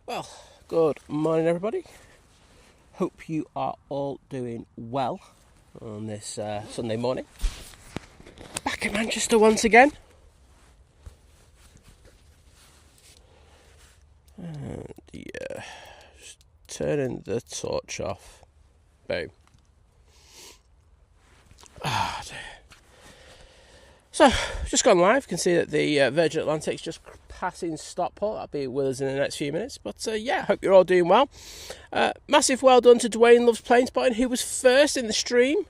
Well, good morning, everybody. Hope you are all doing well on this Sunday morning. Back in Manchester once again. And yeah, just turning the torch off. Boom. So, just gone live. You can see that the Virgin Atlantic's just passing Stockport. That'll be with us in the next few minutes. But yeah, hope you're all doing well. Massive well done to Dwayne Loves Plane Spotting, who was first in the stream.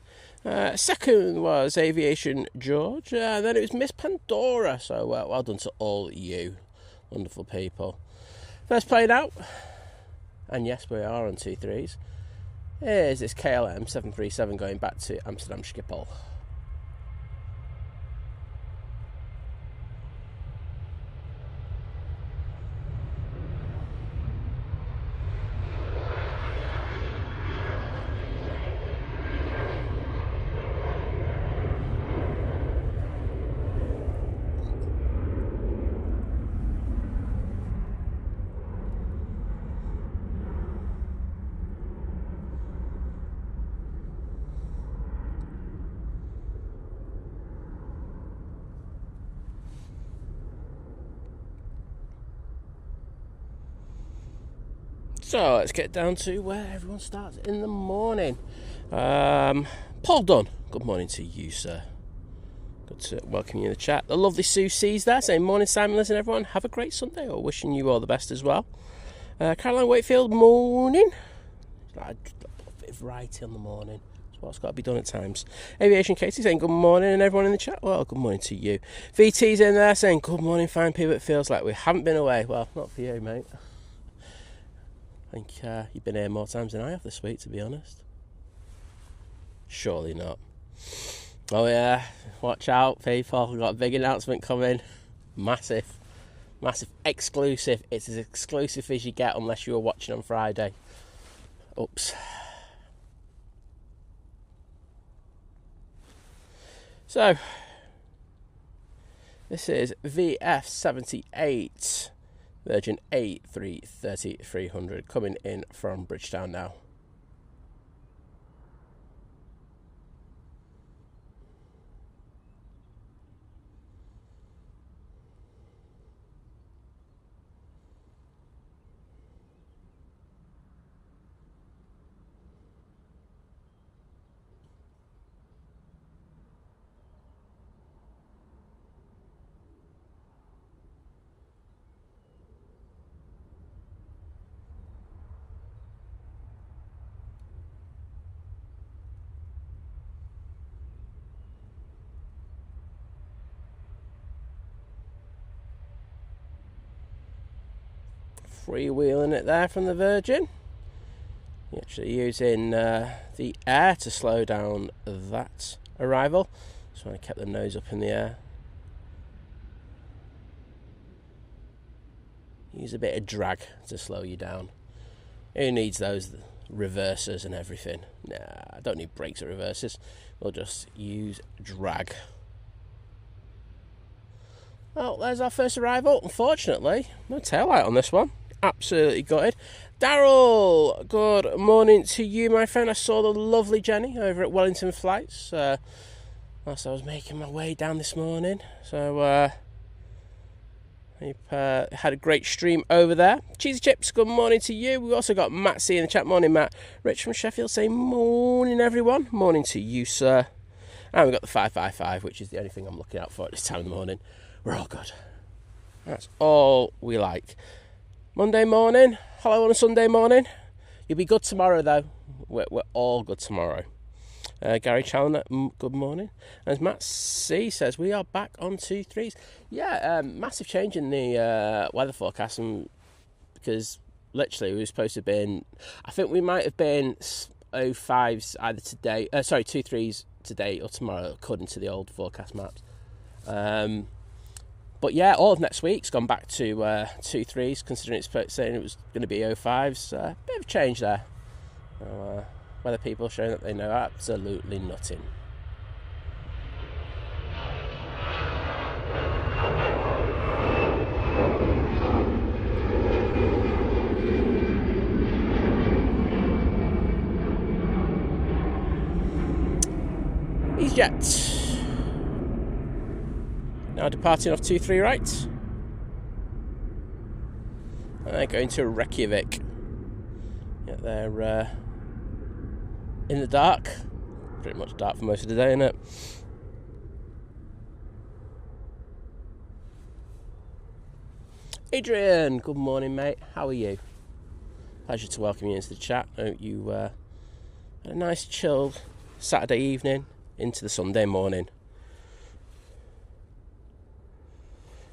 Second was Aviation George. Then it was Miss Pandora. So well done to all you wonderful people. First plane out. And yes, we are on 2-3s. Here's this KLM 737 going back to Amsterdam Schiphol. So let's get down to where everyone starts in the morning. Paul Dunn, good morning to you, sir. Good to welcome you in the chat. The lovely Sue C's there saying, morning Simon, listen everyone, have a great Sunday, or wishing you all the best as well. Caroline Wakefield, morning. A bit of variety on the morning. That's what's got to be done at times. Aviation Katie saying good morning, and everyone in the chat, well, good morning to you. VT's in there saying, good morning fine people, it feels like we haven't been away. Well, not for you, mate. I think you've been here more times than I have this week, to be honest. Surely not. Oh yeah, watch out people, we've got a big announcement coming. Massive exclusive. It's as exclusive as you get unless you were watching on Friday. Oops. So this is VF78 Virgin A380-300 coming in from Bridgetown now. Freewheeling it there from the Virgin. You're actually using the air to slow down that arrival. So I kept the nose up in the air. Use a bit of drag to slow you down. Who needs those reversers and everything? Nah, I don't need brakes or reversers. We'll just use drag. Well, there's our first arrival. Unfortunately, no taillight on this one. Absolutely gutted. Daryl, good morning to you, my friend. I saw the lovely Jenny over at Wellington Flights whilst I was making my way down this morning. So we've had a great stream over there. Cheesy Chips, good morning to you. We've also got Matt C in the chat. Morning, Matt. Rich from Sheffield saying morning, everyone. Morning to you, sir. And we've got the 555, which is the only thing I'm looking out for at this time of the morning. We're all good. That's all we like. Monday morning, hello on a Sunday morning. You'll be good tomorrow though. We're all good tomorrow. Gary Challoner, good morning. As Matt C says, we are back on 2-3s. Yeah, massive change in the weather forecast, because literally we were supposed to have been, I think we might have been 05s either today, 2-3s today or tomorrow according to the old forecast maps. But yeah, all of next week's gone back to 2-3s, considering it's saying it was going to be 05s. Bit of a change there. Weather people showing that they know absolutely nothing. EasyJet. Now departing off 23 right. And they're going to Reykjavik. Yeah, they're in the dark. Pretty much dark for most of the day, isn't it? Adrian, good morning, mate. How are you? Pleasure to welcome you into the chat. I hope you had a nice chilled Saturday evening into the Sunday morning.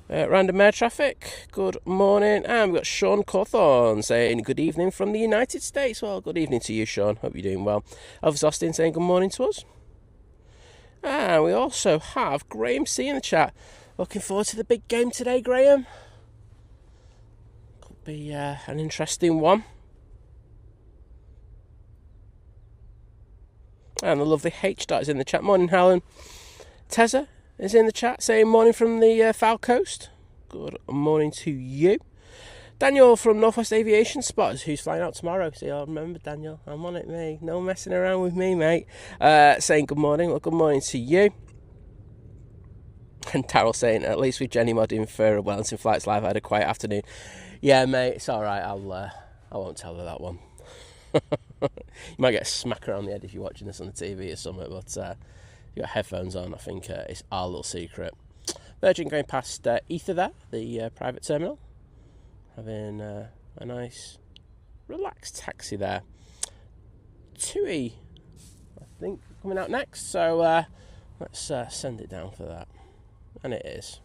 Random air traffic, good morning. And we've got Sean Cawthorne saying good evening from the United States. Well, good evening to you, Sean. Hope you're doing well. Elvis Austin saying good morning to us. And we also have Graham C in the chat. Looking forward to the big game today, Graham. Could be an interesting one. And the lovely H-Dot is in the chat. Morning, Helen. Tezza is in the chat saying morning from the Foul Coast. Good morning to you. Daniel from Northwest Aviation Spotters, who's flying out tomorrow. So I'll remember, Daniel, I'm on it, me. No messing around with me, mate. Saying good morning. Well, good morning to you. And Darryl saying, at least with Jenny modding for Wellington Flights Live, I had a quiet afternoon. Yeah, mate, it's all right. I won't tell her that one. You might get a smack around the head if you're watching this on the TV or something, but you got headphones on. I think it's our little secret. Virgin going past Ether there, the private terminal, having a nice relaxed taxi there. TUI, I think, coming out next, so let's send it down for that. And it is.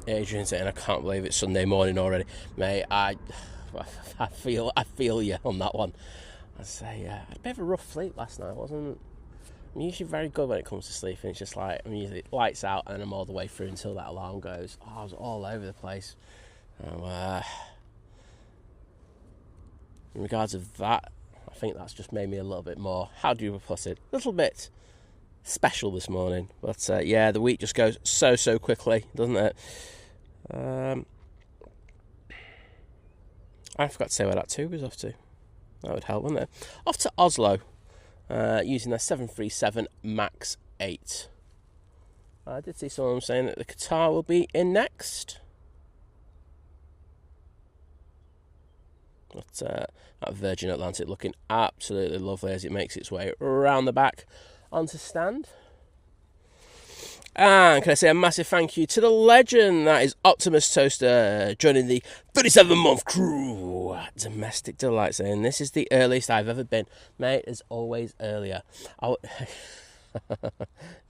Adrian saying, I can't believe it's Sunday morning already. Mate, I feel you on that one. I say, I had a bit of a rough sleep last night, wasn't I'm usually very good when it comes to sleeping. It's just like, I'm usually lights out and I'm all the way through until that alarm goes. I was all over the place. So, in regards of that, I think that's just made me a little bit more, how do you put it, a little bit special this morning. But yeah, the week just goes so quickly, doesn't it? I forgot to say where that 2 was off to. That would help, wouldn't it? Off to Oslo, using their 737 MAX 8. I did see someone saying that the Qatar will be in next. But that Virgin Atlantic looking absolutely lovely as it makes its way around the back onto stand. And can I say a massive thank you to the legend that is Optimus Toaster, joining the 37-month crew. Domestic Delight, saying this is the earliest I've ever been. Mate, as always, earlier.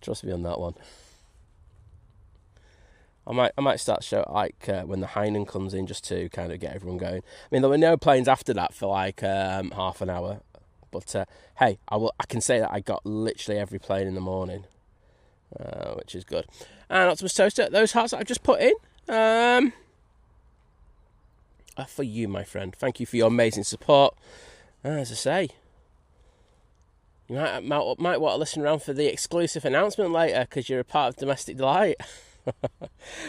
Trust me on that one. I might start the show like when the Heineken comes in, just to kind of get everyone going. I mean, there were no planes after that for like half an hour. But hey, I can say that I got literally every plane in the morning. Which is good. And Optimus Toaster, those hearts that I've just put in are for you, my friend. Thank you for your amazing support. As I say, you might want to listen around for the exclusive announcement later, because you're a part of Domestic Delight.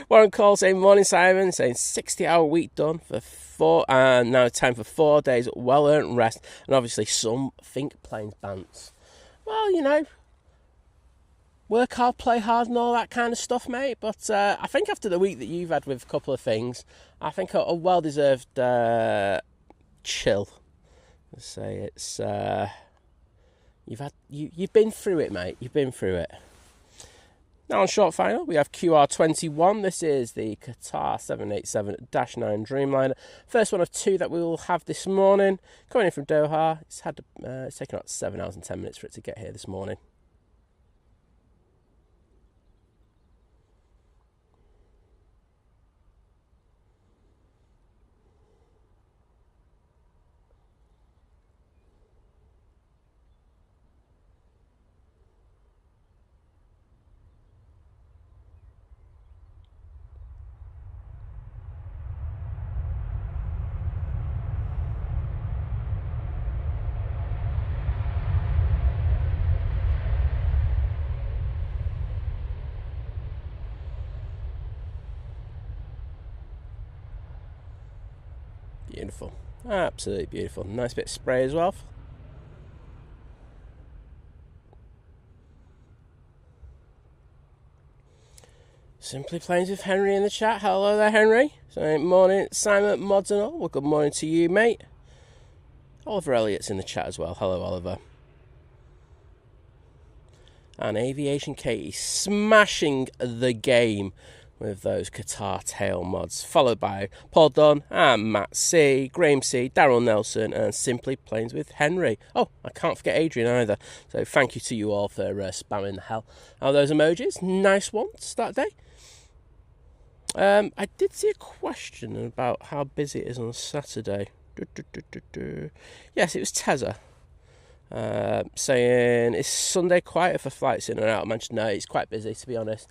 Warren Cole saying, morning Simon, saying 60-hour week done for 4, and now time for 4 days well-earned rest, and obviously some think planes bants. Well, you know, work hard, play hard and all that kind of stuff, mate. But I think after the week that you've had with a couple of things, I think a well-deserved chill. Let's say it's you've been through it, mate. You've been through it. Now on short final, we have QR21. This is the Qatar 787-9 Dreamliner. First one of 2 that we will have this morning. Coming in from Doha. It's taken about 7 hours and 10 minutes for it to get here this morning. Beautiful. Absolutely beautiful. Nice bit of spray as well. Simply Planes with Henry in the chat. Hello there, Henry. So, morning, Simon, mods and all. Well, good morning to you, mate. Oliver Elliott's in the chat as well. Hello, Oliver. And Aviation Katie smashing the game with those Qatar tail mods, followed by Paul Dunn and Matt C, Graham C, Daryl Nelson, and Simply Planes with Henry. Oh, I can't forget Adrian either. So thank you to you all for spamming the hell out of those emojis. Nice ones that day. I did see a question about how busy it is on Saturday. Yes, it was Tezza. Saying, is Sunday quieter for flights in and out of Manchester? No, it's quite busy, to be honest.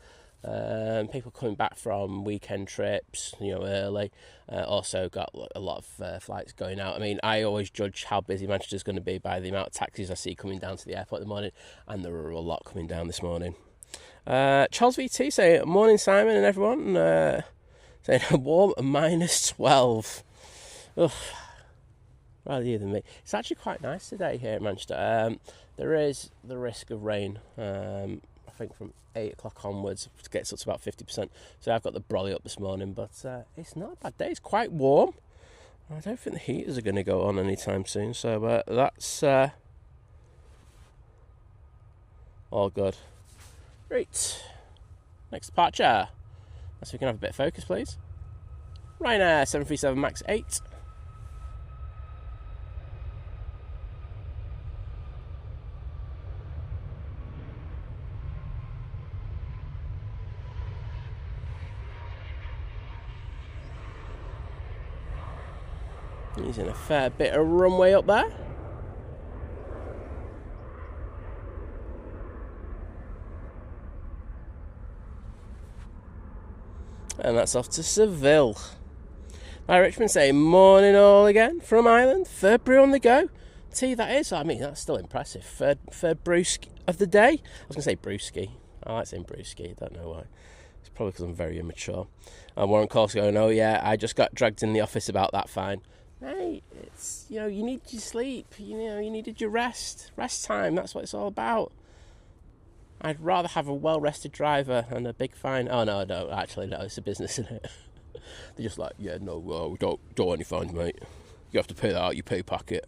People coming back from weekend trips, early. Also got a lot of flights going out. I mean, I always judge how busy Manchester's going to be by the amount of taxis I see coming down to the airport in the morning, and there were a lot coming down this morning. Charles VT saying, morning Simon and everyone. Saying a warm -12. Ugh. Rather you than me. It's actually quite nice today here at Manchester. There is the risk of rain. I think from 8 o'clock onwards, it gets up to about 50%. So I've got the brolly up this morning, but it's not a bad day. It's quite warm. I don't think the heaters are going to go on anytime soon. So that's all good. Right. Next departure. So we can have a bit of focus, please. Ryanair 737 MAX 8. Using a fair bit of runway up there. And that's off to Seville. Hi Richmond saying, morning all again from Ireland. Third brew on the go. Tea that is. I mean, that's still impressive. Third brewski of the day. I was going to say brewski. I like saying brewski. I don't know why. It's probably because I'm very immature. And Warren Course going, oh yeah, I just got dragged in the office about that fine. Mate, it's, you need your sleep. You needed your rest. Rest time, that's what it's all about. I'd rather have a well-rested driver and a big fine. Oh, no, actually, no, it's a business, isn't it? They're just like, yeah, no, we don't want any fines, mate. You have to pay that out of your pay packet.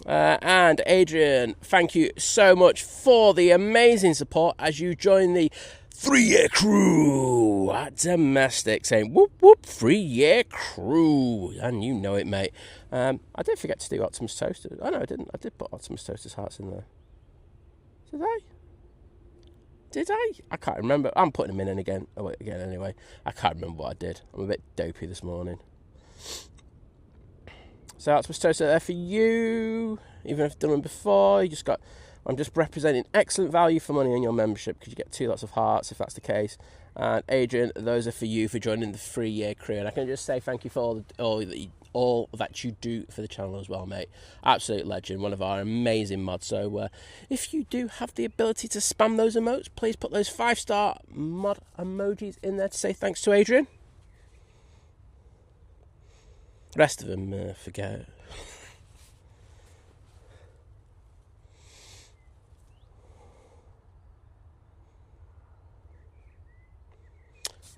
And Adrian, thank you so much for the amazing support as you join the 3-year crew at Domestic, saying whoop whoop 3-year crew, and you know it, mate. I did forget to do Optimus Toasters. Oh no, I didn't. I did put Optimus Toasters hearts in there. Did I? I can't remember. I'm putting them in again anyway. I can't remember what I did. I'm a bit dopey this morning. So Optimus Toaster there for you. Even if I've done them before, I'm just representing excellent value for money in your membership because you get 2 lots of hearts if that's the case. And Adrian, those are for you for joining the 3-year crew. And I can just say thank you for all that you do for the channel as well, mate. Absolute legend, one of our amazing mods. So if you do have the ability to spam those emotes, please put those 5-star mod emojis in there to say thanks to Adrian. The rest of them, forget.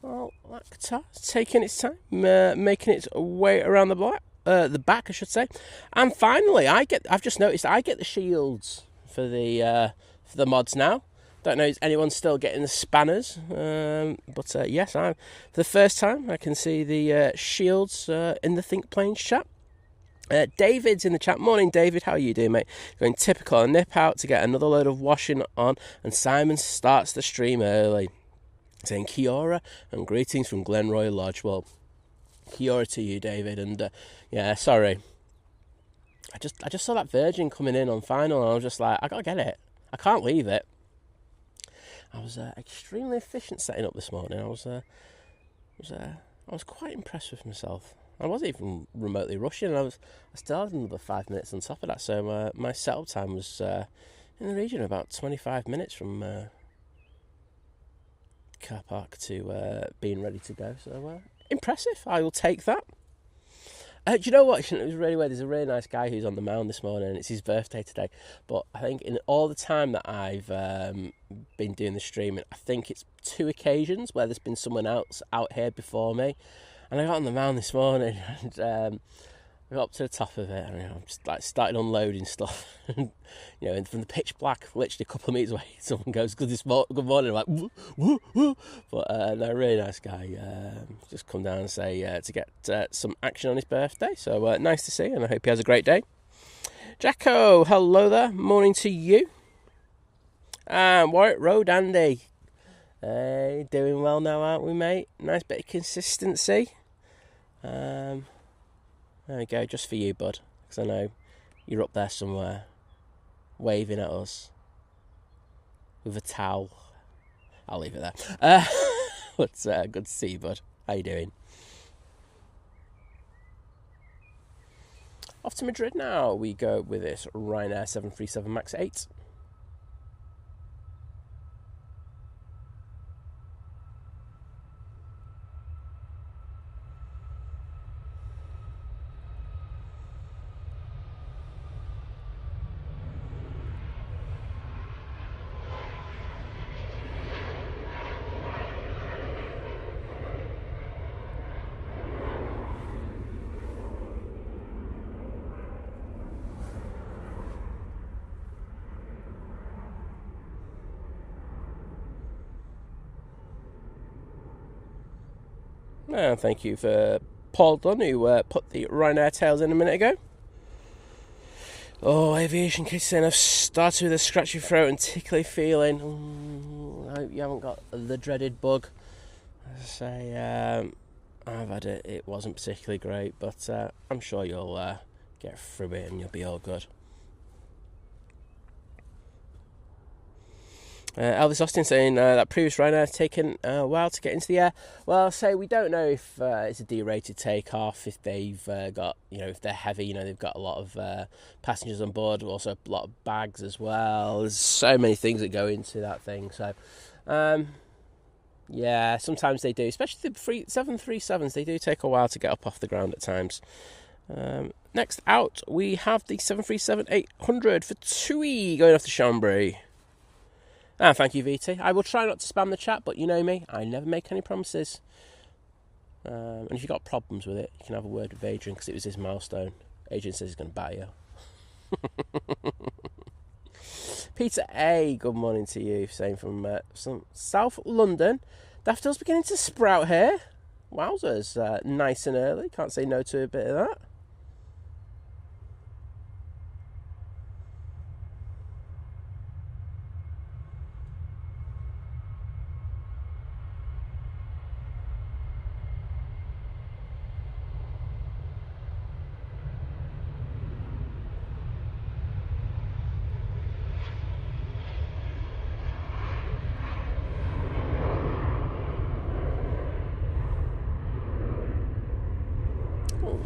Well, Qatar is taking its time, making its way around the back, I should say. And finally, I've just noticed I get the shields for the mods now. Don't know if anyone's still getting the spanners, but yes, for the first time I can see the shields in the Think Planes chat. David's in the chat. Morning, David. How are you doing, mate? Going typical. I nip out to get another load of washing on, and Simon starts the stream early. Saying kia ora and greetings from Glenroy Lodge. Well, kia ora to you, David. And yeah, sorry. I just saw that Virgin coming in on final, and I was just like, I gotta get it. I can't leave it. I was extremely efficient setting up this morning. I was quite impressed with myself. I wasn't even remotely rushing. I still had another 5 minutes on top of that. So my setup time was in the region of about 25 minutes from car park to being ready to go. So impressive. I will take that. Do you know what? It was really weird. There's a really nice guy who's on the mound this morning. It's his birthday today. But I think in all the time that I've been doing the streaming, I think it's 2 occasions where there's been someone else out here before me. And I got on the mound this morning and I got up to the top of it and I'm just like started unloading stuff. And, and from the pitch black, literally a couple of metres away, someone goes, good morning. I'm like, woo, woo, woo. But no, really nice guy. Just come down and say to get some action on his birthday. So nice to see, and I hope he has a great day. Jacko, hello there. Morning to you. Warwick Road, Andy. Hey, doing well now, aren't we, mate? Nice bit of consistency. There we go, just for you, bud, because I know you're up there somewhere, waving at us with a towel. I'll leave it there. But good to see you, bud. How you doing? Off to Madrid now. We go with this Ryanair 737 MAX 8. And thank you for Paul Dunn, who put the Ryanair tails in a minute ago. Oh, aviation kids saying I've started with a scratchy throat and tickly feeling. I hope you haven't got the dreaded bug. As I say, I've had it. It wasn't particularly great, but I'm sure you'll get through it and you'll be all good. Elvis Austin saying that previous Ryanair has taken a while to get into the air. Well, say we don't know if it's a D-rated takeoff, if they've got, if they're heavy, they've got a lot of passengers on board, also a lot of bags as well. There's so many things that go into that thing. So, yeah, sometimes they do, especially the 737s, they do take a while to get up off the ground at times. Next out, we have the 737-800 for TUI going off to Chambéry. Thank you, VT. I will try not to spam the chat, but you know me, I never make any promises. And if you've got problems with it, you can have a word with Adrian, because it was his milestone. Adrian says he's going to bat you. Peter A, good morning to you, saying from some South London. Daffodils beginning to sprout here. Wowzers, nice and early. Can't say no to a bit of that.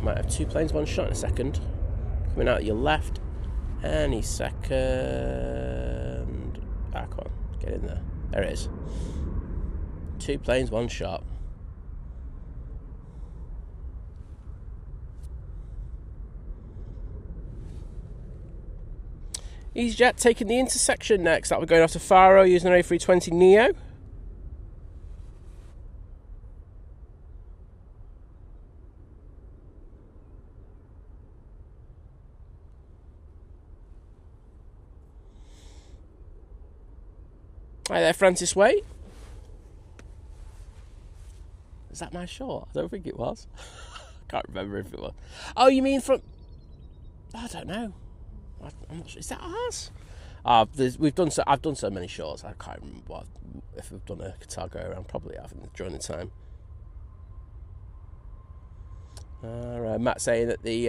Might have 2 planes, 1 shot in a second. Coming out your left any second. Come on, get in there. There it is. 2 planes, 1 shot. EasyJet taking the intersection next. That we're going off to Faro using an A320neo. Hi there, Francis Waite. Is that my short? I don't think it was. Can't remember if it was. Oh, you mean from... I don't know. I'm not sure. Is that ours? I've done so many shorts. I can't remember if we've done a Qatar go around. Probably haven't during the time. Alright, Matt saying that the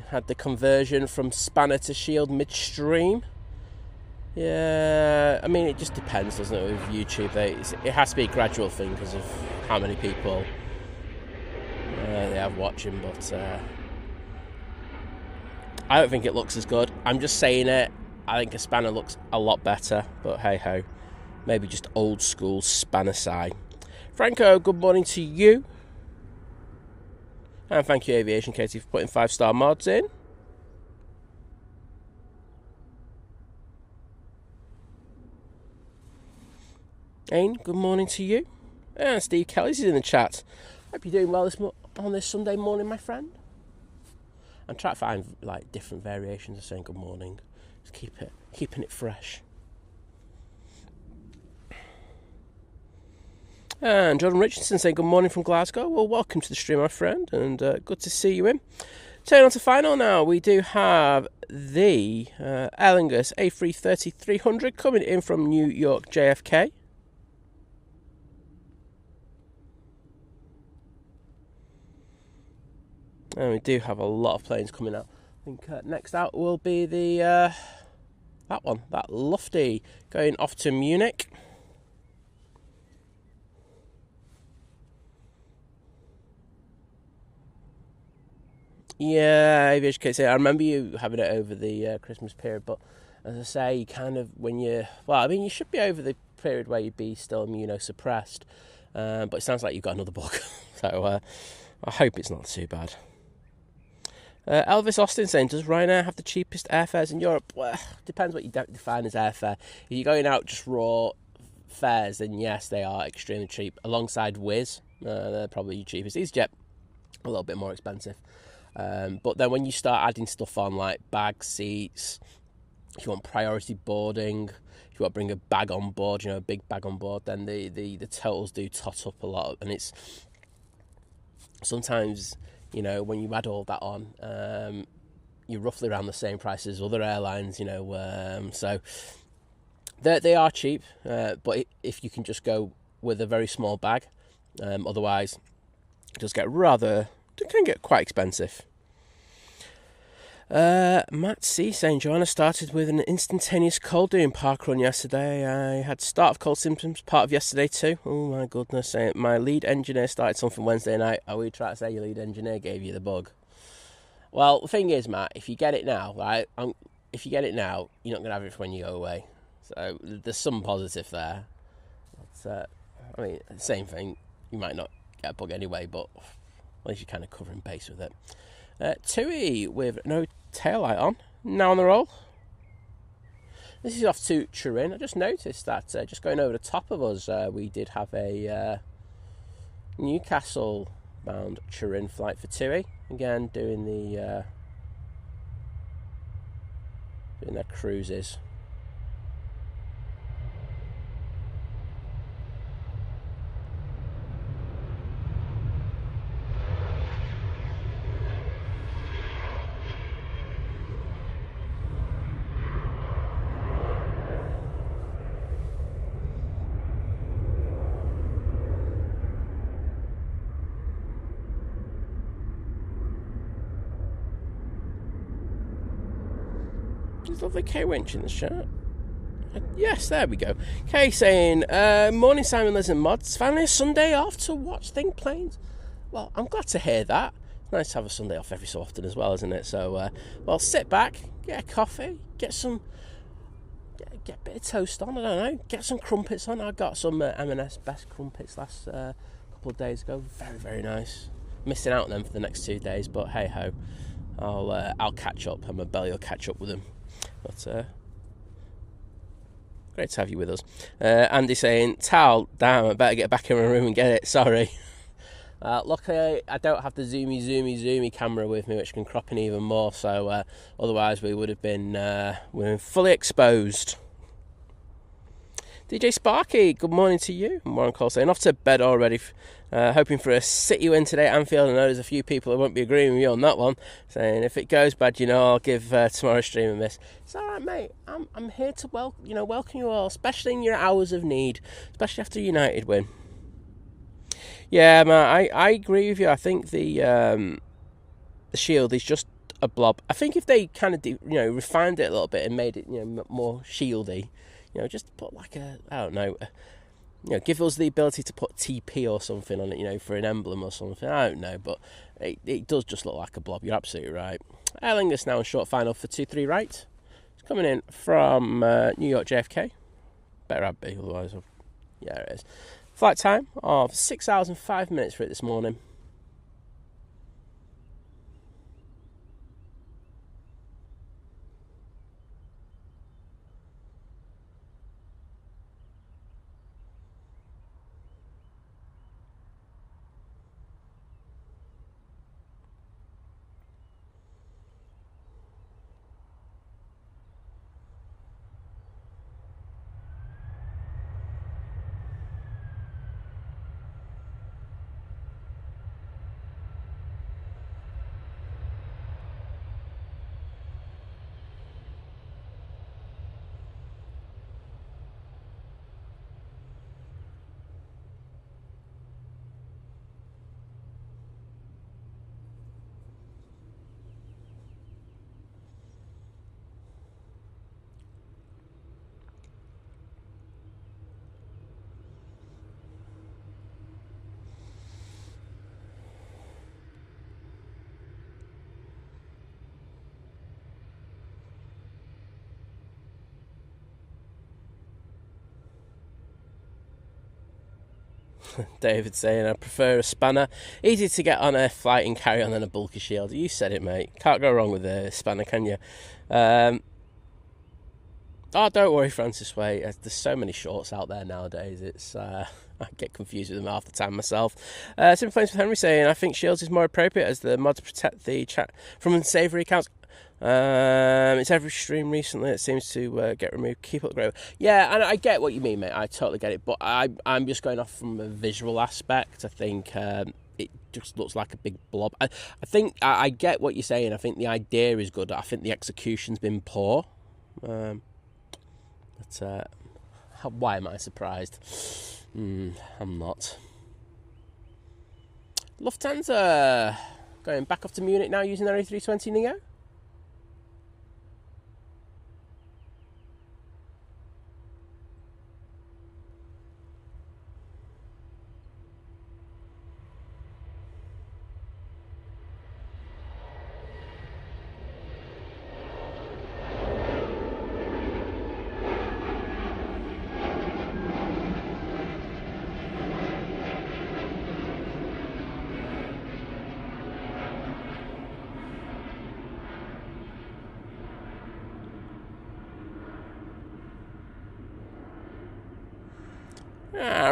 had the conversion from spanner to shield midstream. Yeah, I mean, it just depends, doesn't it, with YouTube. It has to be a gradual thing because of how many people they have watching, but I don't think it looks as good. I'm just saying it. I think a spanner looks a lot better, but hey-ho. Maybe just old school spanner side. Franco, good morning to you. And thank you, Aviation Katie, for putting 5-star mods in. Ain, good morning to you. And Steve Kelly's in the chat. Hope you're doing well on this Sunday morning, my friend. I'm trying to find like different variations of saying good morning. Just keeping it fresh. And Jordan Richardson saying good morning from Glasgow. Well, welcome to the stream, my friend, and good to see you in. Turning on to final now, we do have the Aer Lingus A380-300 coming in from New York JFK. And we do have a lot of planes coming out. I think next out will be the that Lufty, going off to Munich. Yeah, Aviation Kate said, I remember you having it over the Christmas period, but as I say, you kind of, you should be over the period where you'd be still immunosuppressed, but it sounds like you've got another bug, so I hope it's not too bad. Elvis Austin saying, does Ryanair have the cheapest airfares in Europe? Well, depends what you define as airfare. If you're going out just raw fares, then yes, they are extremely cheap. Alongside Wizz, they're probably the cheapest. EasyJet, a little bit more expensive. But then when you start adding stuff on like bag seats, if you want priority boarding, if you want to bring a bag on board, a big bag on board, then the totals do tot up a lot. And it's sometimes, when you add all that on, you're roughly around the same price as other airlines, so they are cheap, but if you can just go with a very small bag, otherwise it does get it can get quite expensive. Matt C saying, Joanna started with an instantaneous cold doing park run yesterday. I had start of cold symptoms part of yesterday too. Oh my goodness. My lead engineer started something Wednesday night. Are we trying to say your lead engineer gave you the bug? Well, the thing is, Matt, if you get it now, right? If you get it now, you're not going to have it when you go away. So there's some positive there. But, same thing. You might not get a bug anyway, but at least you're kind of covering base with it. Tui with no taillight on, now on the roll. This is off to Turin. I just noticed that just going over the top of us, we did have a Newcastle bound Turin flight for Tui. Again, doing their cruises. There's lovely K Winch in the chat. Yes, there we go. Kay saying, morning Simon, Liz and Mods. Finally a Sunday off to watch Think Planes. Well, I'm glad to hear that. It's nice to have a Sunday off every so often as well, isn't it? So, sit back, get a coffee, get a bit of toast on, I don't know, get some crumpets on. I got some M&S Best crumpets last couple of days ago. Very, very nice. Missing out on them for the next 2 days, but hey-ho. I'll catch up, and my belly will catch up with them. But great to have you with us. Andy saying, Tal, damn, I better get back in my room and get it, sorry. Luckily, I don't have the zoomy camera with me, which can crop in even more, so otherwise we would have been fully exposed. DJ Sparky, good morning to you. Warren Cole saying, off to bed already, hoping for a City win today at Anfield. I know there's a few people who won't be agreeing with you on that one, saying if it goes bad, I'll give tomorrow's stream a miss. It's alright, mate. I'm here to welcome you all, especially in your hours of need, especially after United win. Yeah, man, I agree with you. I think the shield is just a blob. I think if they kind of refined it a little bit and made it more shieldy, just put like give us the ability to put TP or something on it, for an emblem or something. I don't know, but it does just look like a blob. You're absolutely right. Aer Lingus now in short final for 2-3 right. It's coming in from New York JFK. Better have be, otherwise, yeah, it is. Flight time of 6 hours and 5 minutes for it this morning. David saying, I prefer a spanner. Easy to get on a flight and carry on than a bulky shield. You said it, mate. Can't go wrong with a spanner, can you? Oh, don't worry, Francis Way. There's so many shorts out there nowadays. It's I get confused with them half the time myself. Simple Flames with Henry saying, I think shields is more appropriate as the mods protect the chat from unsavoury accounts. It's every stream recently it seems to get removed. Keep up the great. Yeah, and I get what you mean, mate. I totally get it. But I'm just going off from a visual aspect. I think it just looks like a big blob. I think I get what you're saying. I think the idea is good. I think the execution's been poor. But why am I surprised? I'm not. Lufthansa going back off to Munich now using their A320 Neo.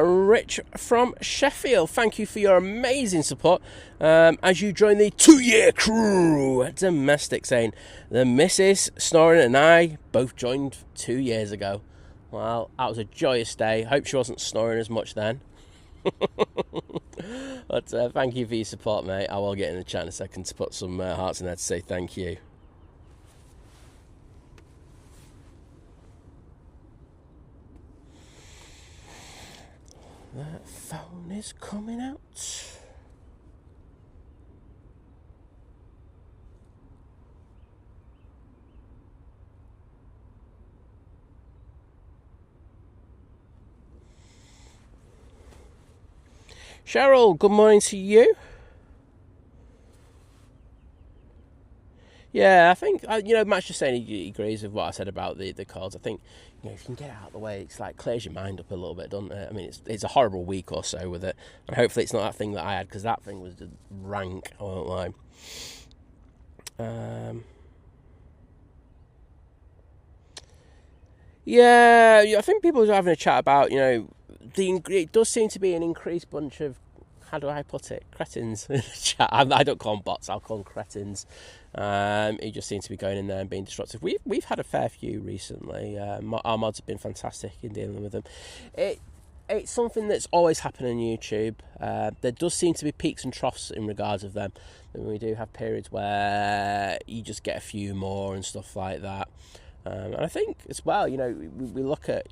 Rich from Sheffield, thank you for your amazing support as you join the 2-year crew. Domestic saying, the missus, Snoring and I both joined 2 years ago. Well, that was a joyous day. Hope she wasn't snoring as much then. But thank you for your support, mate. I will get in the chat in a second to put some hearts in there to say thank you. That phone is coming out. Cheryl, good morning to you. Yeah, I think, Matt's just saying he agrees with what I said about the calls. I think, if you can get it out of the way, it's like clears your mind up a little bit, doesn't it? I mean, it's a horrible week or so with it. And hopefully it's not that thing that I had, because that thing was just rank, I won't lie. Yeah, I think people are having a chat about, it does seem to be an increased bunch of, how do I put it, cretins in the chat. I don't call them bots, I'll call them cretins. He just seems to be going in there and being disruptive. We've had a fair few recently. Our mods have been fantastic in dealing with them. It's something that's always happened on YouTube. There does seem to be peaks and troughs in regards of them. And we do have periods where you just get a few more and stuff like that. And I think as well, we look at,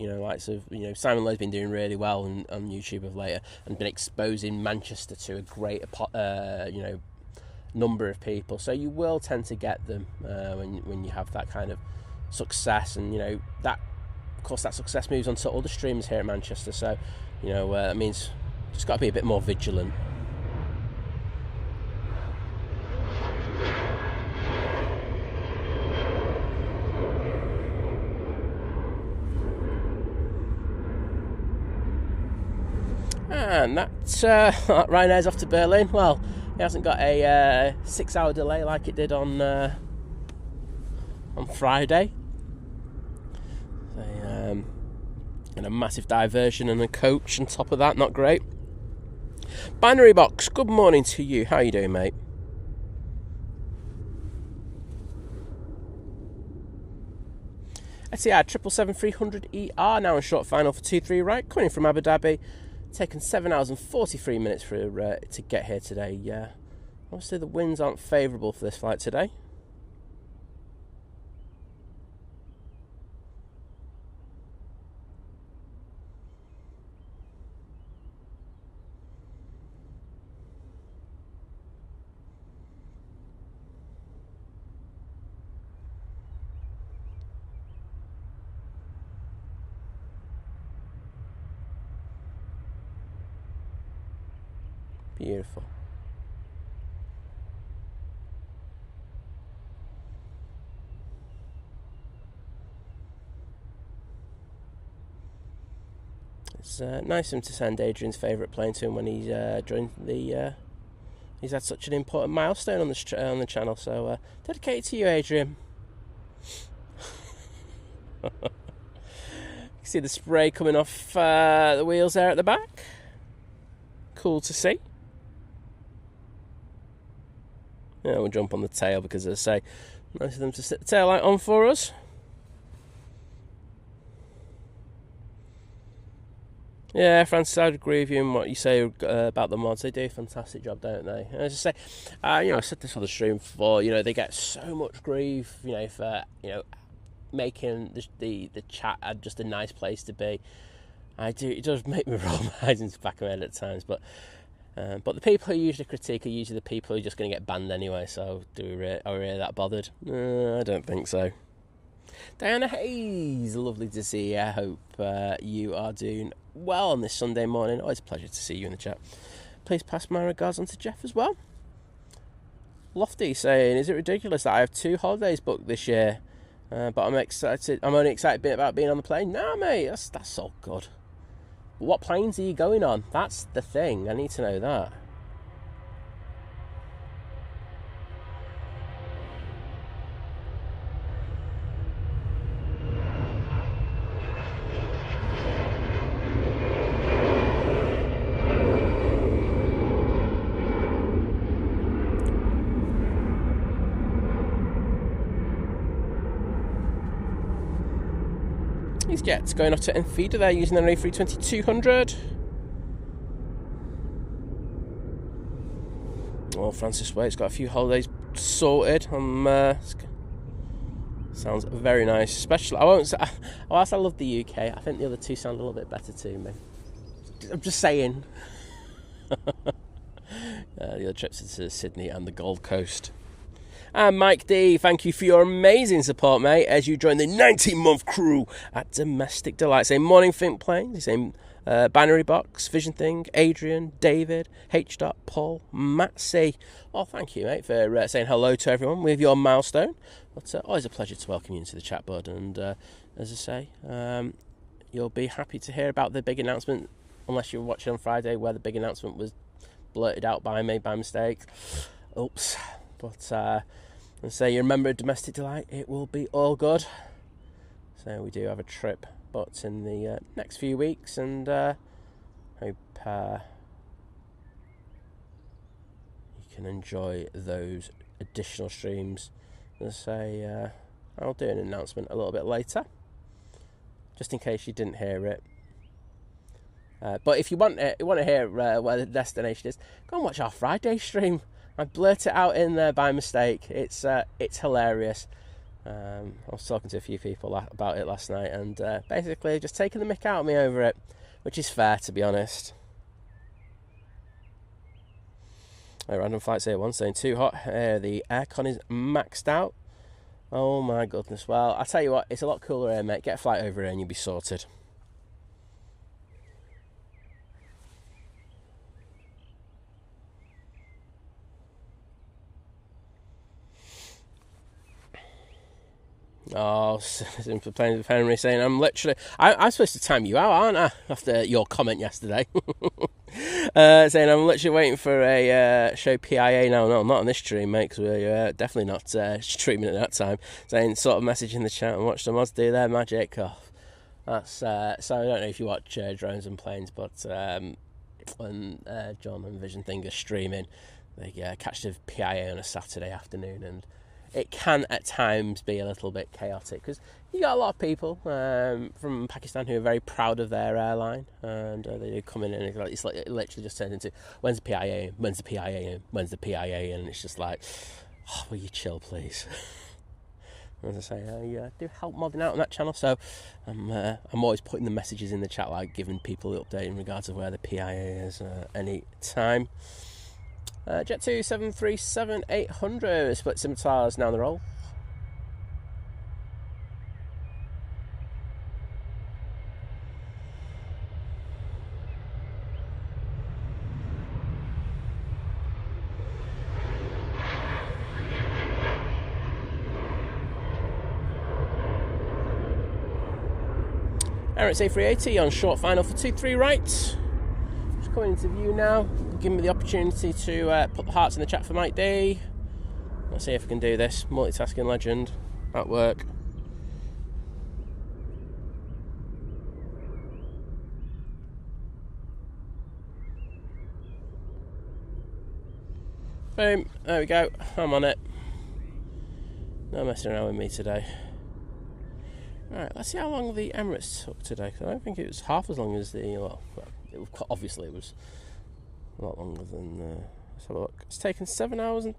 Simon Lowe's been doing really well on YouTube of late and been exposing Manchester to a greater, number of people. So you will tend to get them when you have that kind of success, and that, of course, that success moves on to other streamers here at Manchester. So that means just got to be a bit more vigilant. And that Ryanair's off to Berlin. Well, it hasn't got a 6-hour delay like it did on Friday. And a massive diversion and a coach on top of that, not great. Binary Box, good morning to you. How are you doing, mate? Etihad 777-300ER now in short final for 2-3 right, coming from Abu Dhabi. Taken 7 hours and 43 minutes to get here today. Obviously the winds aren't favourable for this flight today. Beautiful. It's nice of him to send Adrian's favourite plane to him when he's joined the. He's had such an important milestone on the channel, so dedicated to you, Adrian. You can see the spray coming off the wheels there at the back. Cool to see. Yeah, we'll jump on the tail because, as I say, nice of them to sit the tail light on for us. Yeah, Francis, I'd agree with you in what you say about the mods. They do a fantastic job, don't they? And as I say, I said this on the stream before. They get so much grief, for making the chat just a nice place to be. It does make me roll my eyes into the back of my head at times, but the people who usually critique are usually the people who are just going to get banned anyway. So are we really that bothered? I don't think so. Diana Hayes, lovely to see you. I hope you are doing well on this Sunday morning. Always a pleasure to see you in the chat. Please pass my regards on to Jeff as well. Lofty saying, is it ridiculous that I have 2 holidays booked this year, but I'm excited? I'm only excited about being on the plane. Nah, mate, that's all good. What planes are you going on? That's the thing. I need to know that. These jets going off to Enfida there using an A320-200. Oh, Francis Waite's got a few holidays sorted. Sounds very nice. Especially, whilst I love the UK, I think the other two sound a little bit better to me. I'm just saying. The other trips to Sydney and the Gold Coast. And Mike D, thank you for your amazing support, mate, as you join the 19-month crew at Domestic Delight. Saying morning Think Planes, saying Binary Box, Vision Thing, Adrian, David, H. Paul, Matt C. Well, thank you, mate, for saying hello to everyone with your milestone. But always a pleasure to welcome you into the chat, bud. And as I say, you'll be happy to hear about the big announcement, unless you're watching on Friday, where the big announcement was blurted out by me by mistake. Oops. But and say you remember Domestic Delight, it will be all good. So we do have a trip booked in the next few weeks, and hope you can enjoy those additional streams. As I say, I'll do an announcement a little bit later, just in case you didn't hear it. But if you want to hear where the destination is, go and watch our Friday stream. I blurt it out in there by mistake. It's hilarious. I was talking to a few people about it last night, and basically just taking the mick out of me over it, which is fair, to be honest. Random Flights here, one saying too hot. The aircon is maxed out. Oh my goodness. Well, I'll tell you what, it's a lot cooler here, mate. Get a flight over here and you'll be sorted. Oh, for playing with Henry saying I'm supposed to time you out, aren't I? After your comment yesterday. Saying I'm literally waiting for a show PIA now. No, not on this stream, mate, because we're definitely not streaming at that time. Saying sort of message in the chat and watch the mods do their magic. Oh, that's so I don't know if you watch Drones and Planes, but when John and Vision Thing are streaming, they catch the PIA on a Saturday afternoon, and it can at times be a little bit chaotic because you got a lot of people from Pakistan who are very proud of their airline, and they do come in and it literally just turns into when's the PIA, when's the PIA, when's the PIA, and it's just like, oh, will you chill, please? As I say, I do help modding out on that channel, so I'm always putting the messages in the chat, like giving people the update in regards to where the PIA is any time. Jet 2 737-800 split scimitars now on the roll. Emirates A380 on short final for 2-3 right. Just coming into view now. Give me the opportunity to put the hearts in the chat for Mike D. Let's see if we can do this. Multitasking legend at work. Boom, there we go, I'm on it. No messing around with me today. Right, let's see how long the Emirates took today, because I don't think it was half as long as the, obviously it was a lot longer than, let's have a look. It's taken 7 hours and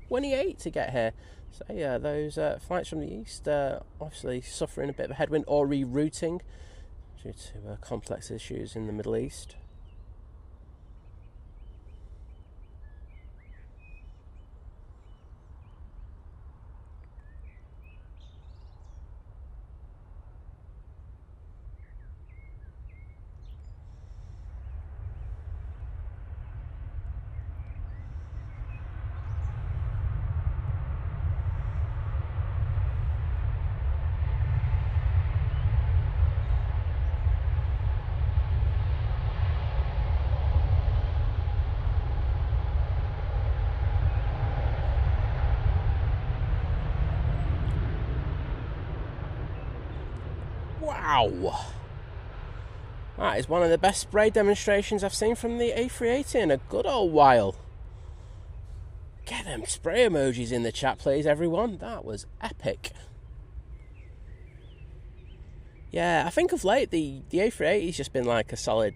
28 to get here. So yeah, those flights from the east obviously suffering a bit of a headwind or rerouting due to complex issues in the Middle East. Wow, that is one of the best spray demonstrations I've seen from the A380 in a good old while. Get them spray emojis in the chat, please, everyone. That was epic. Yeah, I think of late the A380's just been like a solid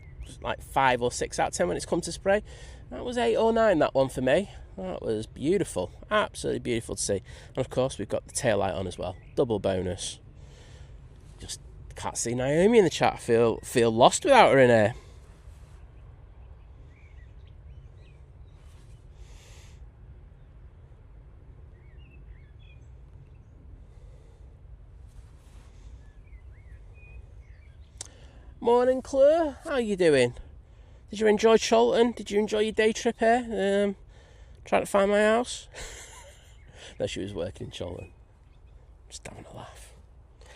5 or 6 out of 10 when it's come to spray. That was 8 or 9, that one for me. That was beautiful, absolutely beautiful to see. And of course we've got the tail light on as well, double bonus. Just can't see Naomi in the chat. Feel lost without her in here. Morning, Claire. How are you doing? Did you enjoy Cholton? Did you enjoy your day trip here? Trying to find my house? No, she was working in Cholton. Just having a laugh.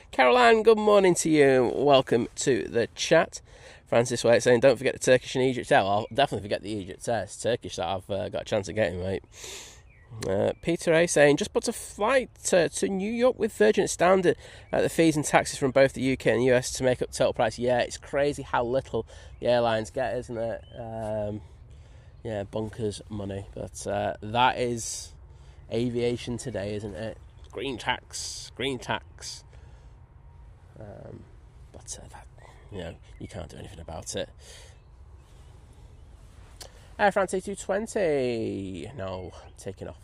Caroline, good morning to you. Welcome to the chat. Francis Waite saying, don't forget the Turkish and Egypt Air. Well, I'll definitely forget the Egypt Air. It's Turkish that I've got a chance of getting, mate. Peter A saying, just booked a flight to New York with Virgin Standard at the fees and taxes from both the UK and the US to make up total price. Yeah, it's crazy how little the airlines get, isn't it? Yeah, bonkers money. But that is aviation today, isn't it? Green tax. But that, you can't do anything about it. Air France A220. No, taking off.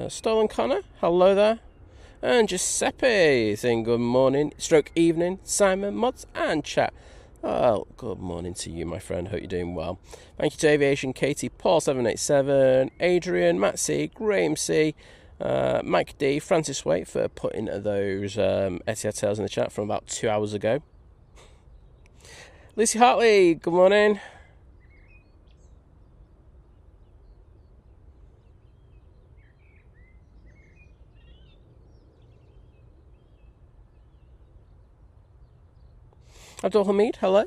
Stolen Connor, hello there. And Giuseppe saying good morning, stroke evening, Simon, Mods and chat. Oh, good morning to you, my friend. Hope you're doing well. Thank you to Aviation, Katie, Paul 787, Adrian, Matt C, Graham C, Mike D, Francis Waite for putting those Etihad tales in the chat from about 2 hours ago. Lucy Hartley, good morning. Abdul Hamid, hello.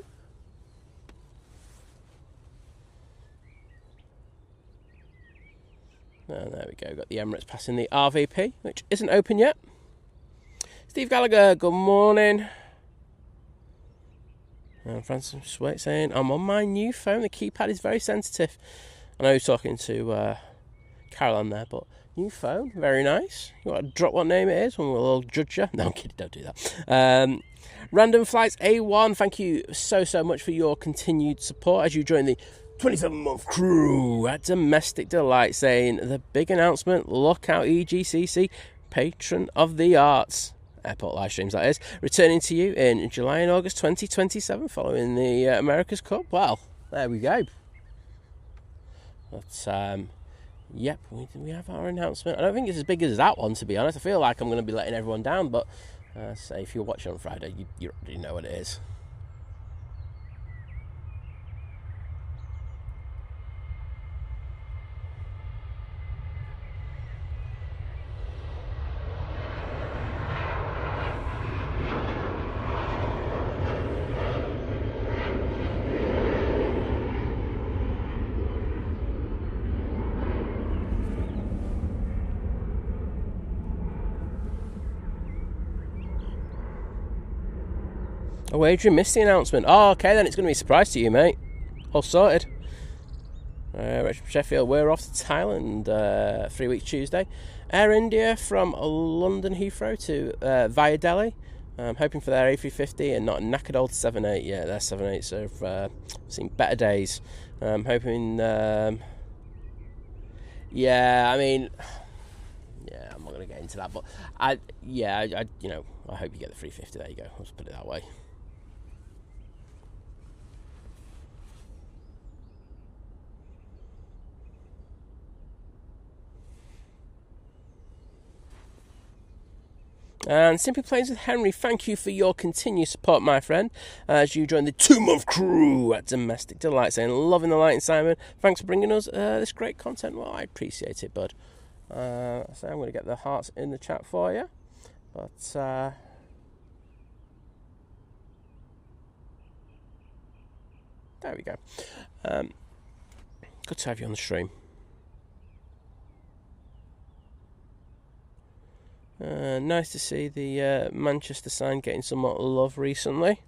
And there we go, got the Emirates passing the RVP, which isn't open yet. Steve Gallagher, good morning. And Francis Swaite saying, I'm on my new phone, the keypad is very sensitive. I know he's talking to Caroline there, but new phone, very nice. You want to drop what name it is and we'll all judge you? No, I'm kidding, don't do that. Random Flights A1, thank you so much for your continued support as you join the 27-month crew at Domestic Delight saying the big announcement, look out EGCC, patron of the arts. Airport live streams, that is, returning to you in July and August 2027 following the America's Cup. Well, there we go. But, yep, we have our announcement. I don't think it's as big as that one, to be honest. I feel like I'm going to be letting everyone down, but say if you're watching on Friday, you already know what it is. Oh, Adrian missed the announcement. Oh, okay, then it's going to be a surprise to you, mate. All sorted. Rich from Sheffield, we're off to Thailand 3 weeks Tuesday. Air India from London Heathrow to via Delhi. I'm hoping for their A350 and not a knackered old 78. Yeah, their 78s have seen better days. I'm hoping... yeah, I mean... Yeah, I'm not going to get into that, but I hope you get the 350. There you go. Let's put it that way. And Simply Planes with Henry, thank you for your continued support, my friend, as you join the 2-month crew at Domestic Delight, saying loving the light, and Simon, thanks for bringing us this great content. Well, I appreciate it, bud. So I'm going to get the hearts in the chat for you, but there we go. Good to have you on the stream. Nice to see the Manchester sign getting somewhat love recently.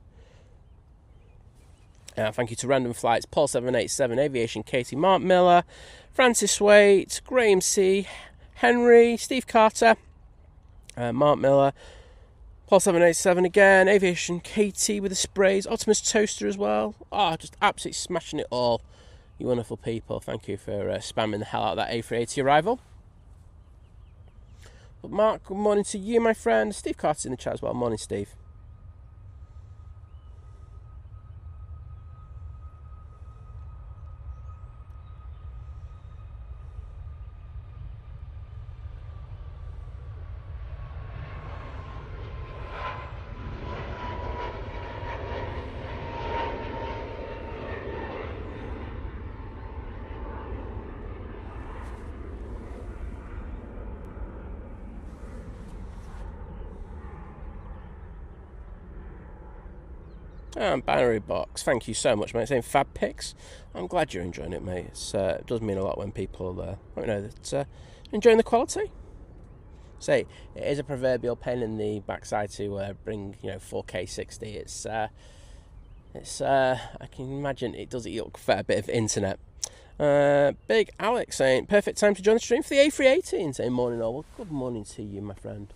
Thank you to Random Flights, Paul 787, Aviation, Katie, Mark Miller, Francis Waite, Graham C, Henry, Steve Carter, Mark Miller, Paul 787 again, Aviation, Katie with the sprays, Optimus Toaster as well. Oh, just absolutely smashing it all. You wonderful people. Thank you for spamming the hell out of that A380 arrival. But Mark, good morning to you, my friend. Steve Carter's in the chat as well. Morning, Steve. And Binary Box, thank you so much, mate. Saying Fab Pics. I'm glad you're enjoying it, mate. It does mean a lot when people that enjoying the quality. Say it is a proverbial pain in the backside to bring 4K 60. It's I can imagine it does eat up a fair bit of internet. Big Alex saying perfect time to join the stream for the A380 and saying morning all. Well, good morning to you, my friend.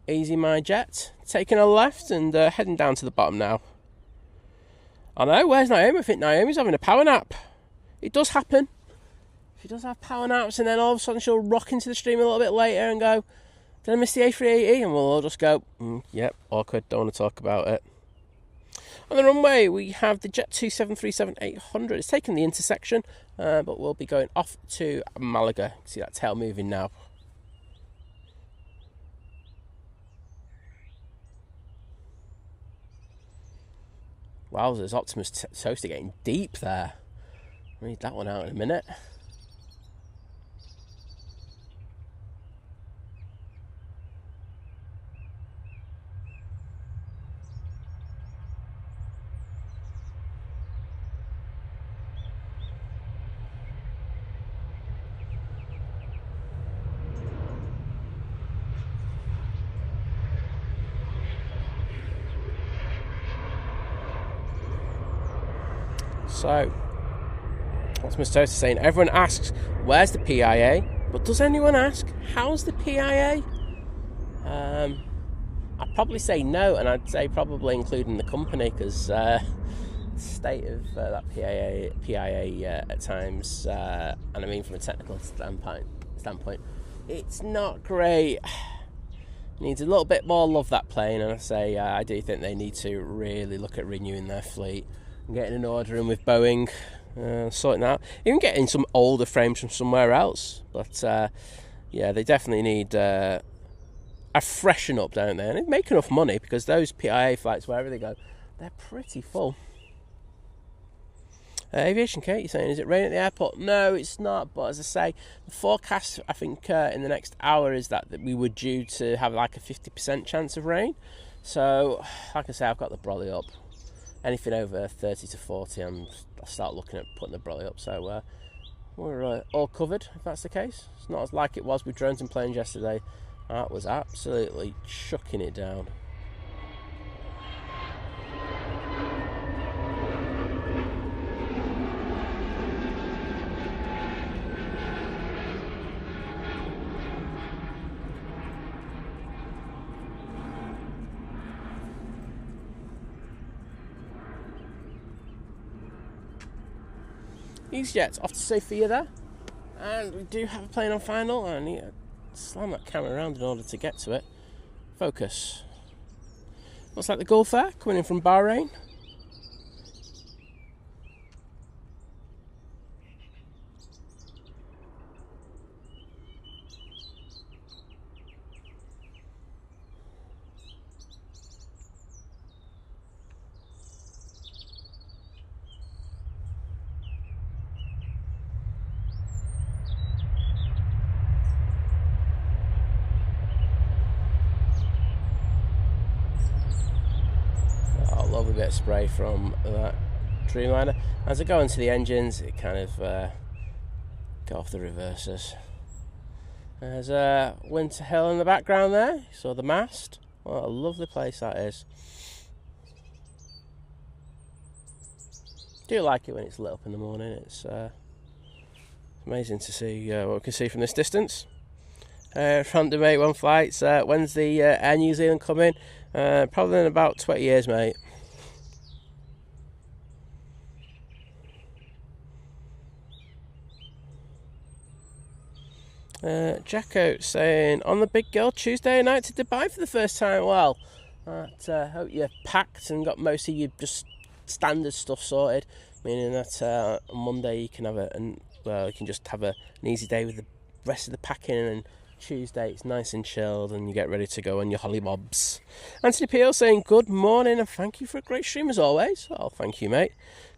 Easy my jet, taking a left and heading down to the bottom now. I know, where's Naomi? I think Naomi's having a power nap. It does happen. She does have power naps, and then all of a sudden she'll rock into the stream a little bit later and go, did I miss the A380? And we'll all just go, yep, awkward, don't want to talk about it. On the runway, we have the Jet 2737-800. It's taken the intersection, but we'll be going off to Malaga. See that tail moving now. Wowzers, Optimus Toaster getting deep there. Read that one out in a minute. So, Optimus Toaster saying, everyone asks, where's the PIA? But does anyone ask, how's the PIA? I I'd probably say no, and I'd say probably including the company, because the state of that PIA at times, and I mean from a technical standpoint, it's not great. Needs a little bit more love, that plane, and I do think they need to really look at renewing their fleet and getting an order in with Boeing, sorting that out, even getting some older frames from somewhere else. But yeah, they definitely need a freshen up, don't they? And they make enough money, because those PIA flights, wherever they go, they're pretty full. Aviation Kate, you're saying, is it raining at the airport? No, it's not, but as I say, the forecast, I think, in the next hour is that we were due to have like a 50% chance of rain. So, like I say, I've got the brolly up. Anything over 30 to 40, I'll start looking at putting the brolly up. So, we're all covered, if that's the case. It's not as like it was with drones and planes yesterday. That was absolutely chucking it down. EasyJet's off to Sofia there, and we do have a plane on final, and I need to slam that camera around in order to get to it. Focus. Looks like the Gulf there, coming in from Bahrain. Lovely bit of spray from that Dreamliner. As I go into the engines, it kind of go off the reversers. There's Winter Hill in the background there. You saw the mast. What a lovely place that is. Do like it when it's lit up in the morning. It's amazing to see what we can see from this distance. Random 81 flights. When's the Air New Zealand coming? Probably in about 20 years, mate. Jacko saying, on the big girl Tuesday night to Dubai for the first time. Well, hope you're packed and got most of your just standard stuff sorted, meaning that on Monday you can have you can just have an easy day with the rest of the packing, and Tuesday it's nice and chilled and you get ready to go on your hollybobs. Anthony Peel saying, good morning and thank you for a great stream as always. Oh, thank you, mate.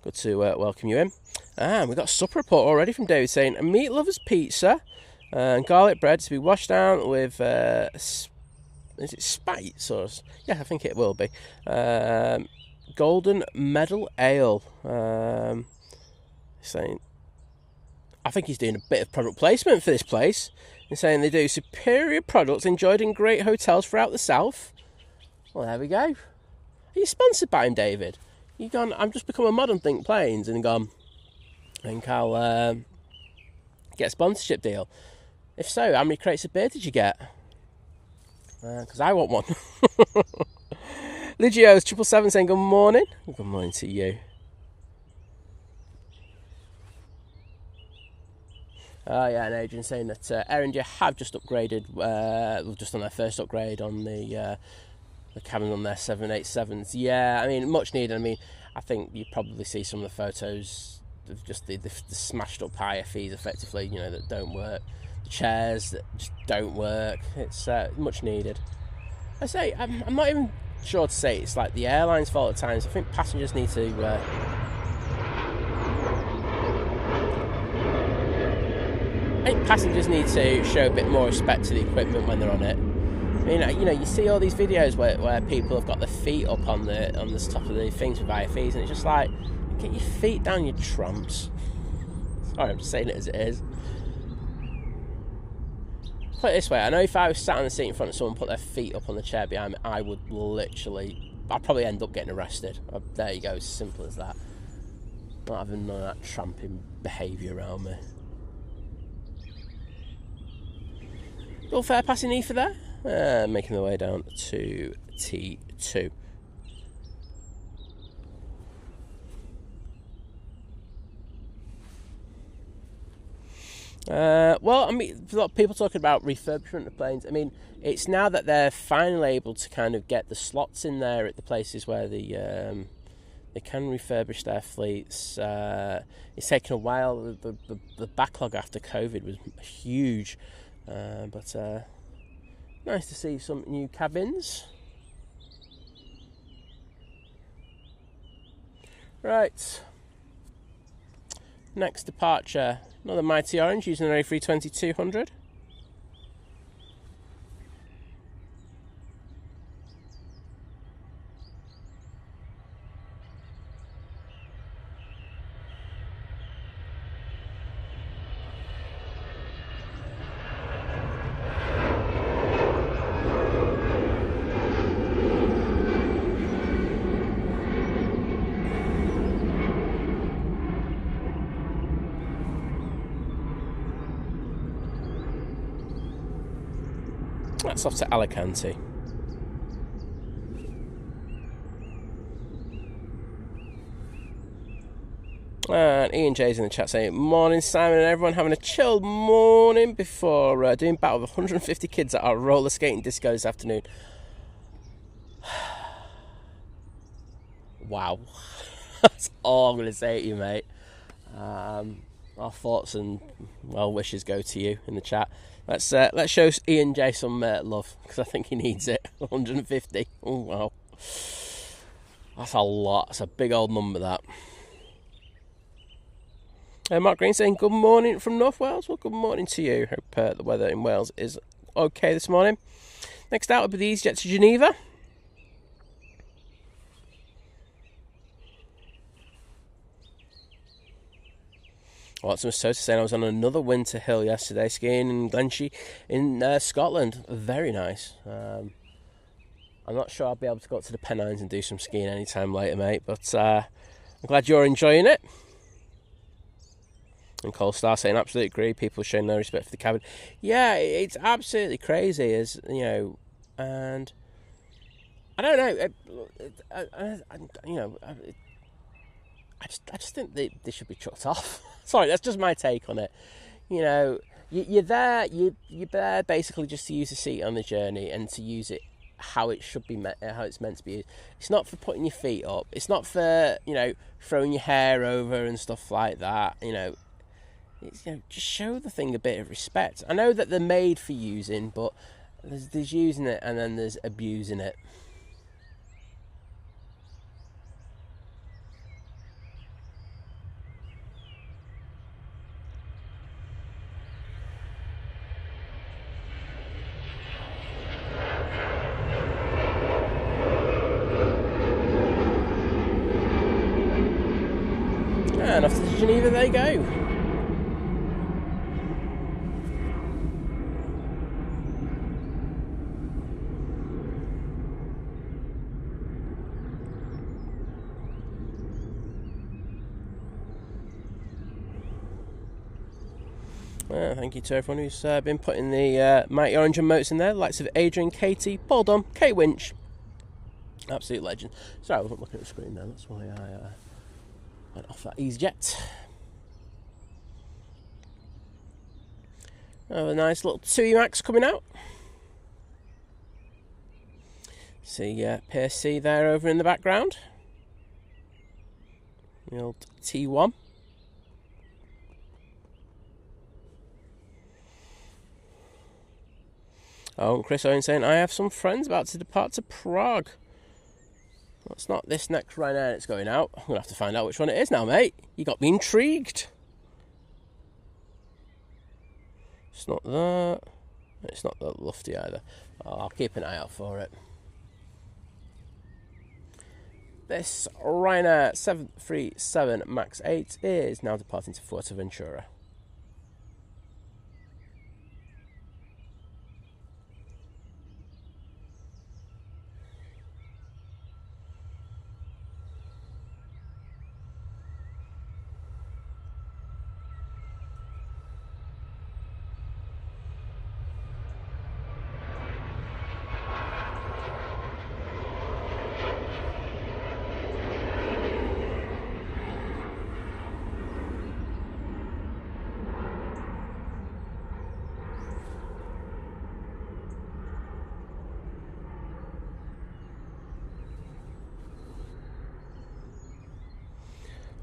Good to welcome you in. And we've got a supper report already from David saying, a meat lover's pizza and garlic bread to be washed down with is it spice or yeah, I think it will be golden medal ale. Saying, I think he's doing a bit of product placement for this place. He's saying they do superior products enjoyed in great hotels throughout the south. Well, there we go. Are you sponsored by him, David? You gone? I'm just become a mod and think planes and gone. I think I'll get a sponsorship deal. If so, how many crates of beer did you get? Because I want one. Ligio's 777 saying good morning. Good morning to you. Oh yeah, and Adrian saying that Air India have just upgraded, just on their first upgrade on the cabin on their 787s. Yeah, I mean, much needed. I mean, I think you probably see some of the photos of just the smashed up IFEs effectively, you know, that don't work. The chairs that just don't work. It's much needed. I say, I'm not even sure to say it's like the airline's fault at times. I think passengers need to... I think passengers need to show a bit more respect to the equipment when they're on it. I mean, you know, you see all these videos where people have got their feet up on the top of the things with IFEs, and it's just like, get your feet down, you tramps. Sorry, I'm just saying it as it is. Put it this way, I know if I was sat on the seat in front of someone put their feet up on the chair behind me, I'd probably end up getting arrested. There you go, as simple as that. Not having none of that tramping behaviour around me. All fair passing Etihad there, making their way down to T2. Well, I mean, a lot of people talking about refurbishment of planes. I mean, it's now that they're finally able to kind of get the slots in there at the places where they can refurbish their fleets. It's taken a while. The backlog after COVID was huge, but nice to see some new cabins. Right. Next departure, another Mighty Orange using an A320-200. That's off to Alicante. And Ian J's in the chat saying, morning Simon and everyone, having a chilled morning before doing battle with 150 kids at our roller skating disco this afternoon. Wow. That's all I'm going to say to you, mate. Our thoughts and well wishes go to you in the chat. Let's show Ian J some love, because I think he needs it. 150. Oh wow, that's a lot. That's a big old number, that. Mark Green saying good morning from North Wales. Well, good morning to you. Hope the weather in Wales is okay this morning. Next out will be the EasyJet to Geneva. Watson was so saying I was on another winter hill yesterday skiing in Glenshee in Scotland. Very nice. I'm not sure I'll be able to go up to the Pennines and do some skiing anytime later, mate, but I'm glad you're enjoying it. And Cole Star saying absolutely agree, people showing no respect for the cabin. Yeah, it's absolutely crazy, as you know, and I don't know, I just think they should be chucked off. Sorry, that's just my take on it. You know, you're there basically just to use the seat on the journey and to use it how it should be, how it's meant to be used. It's not for putting your feet up. It's not for, you know, throwing your hair over and stuff like that. You know, just show the thing a bit of respect. I know that they're made for using, but there's using it and then there's abusing it. And off to Geneva they go. Thank you to everyone who's been putting the Mighty Orange emotes in there. The likes of Adrian, Katie, Paul Dunn, Kate Winch. Absolute legend. Sorry, I wasn't looking at the screen there. That's why I went off that EasyJet. Oh, a nice little TUI Max coming out. See PSC there over in the background. The old T1. Oh, and Chris Owen saying, I have some friends about to depart to Prague. Well, it's not this next Ryanair that's going out. I'm going to have to find out which one it is now, mate. You got me intrigued. It's not that. It's not that lofty either. Oh, I'll keep an eye out for it. This Ryanair 737 MAX 8 is now departing to Fuerteventura.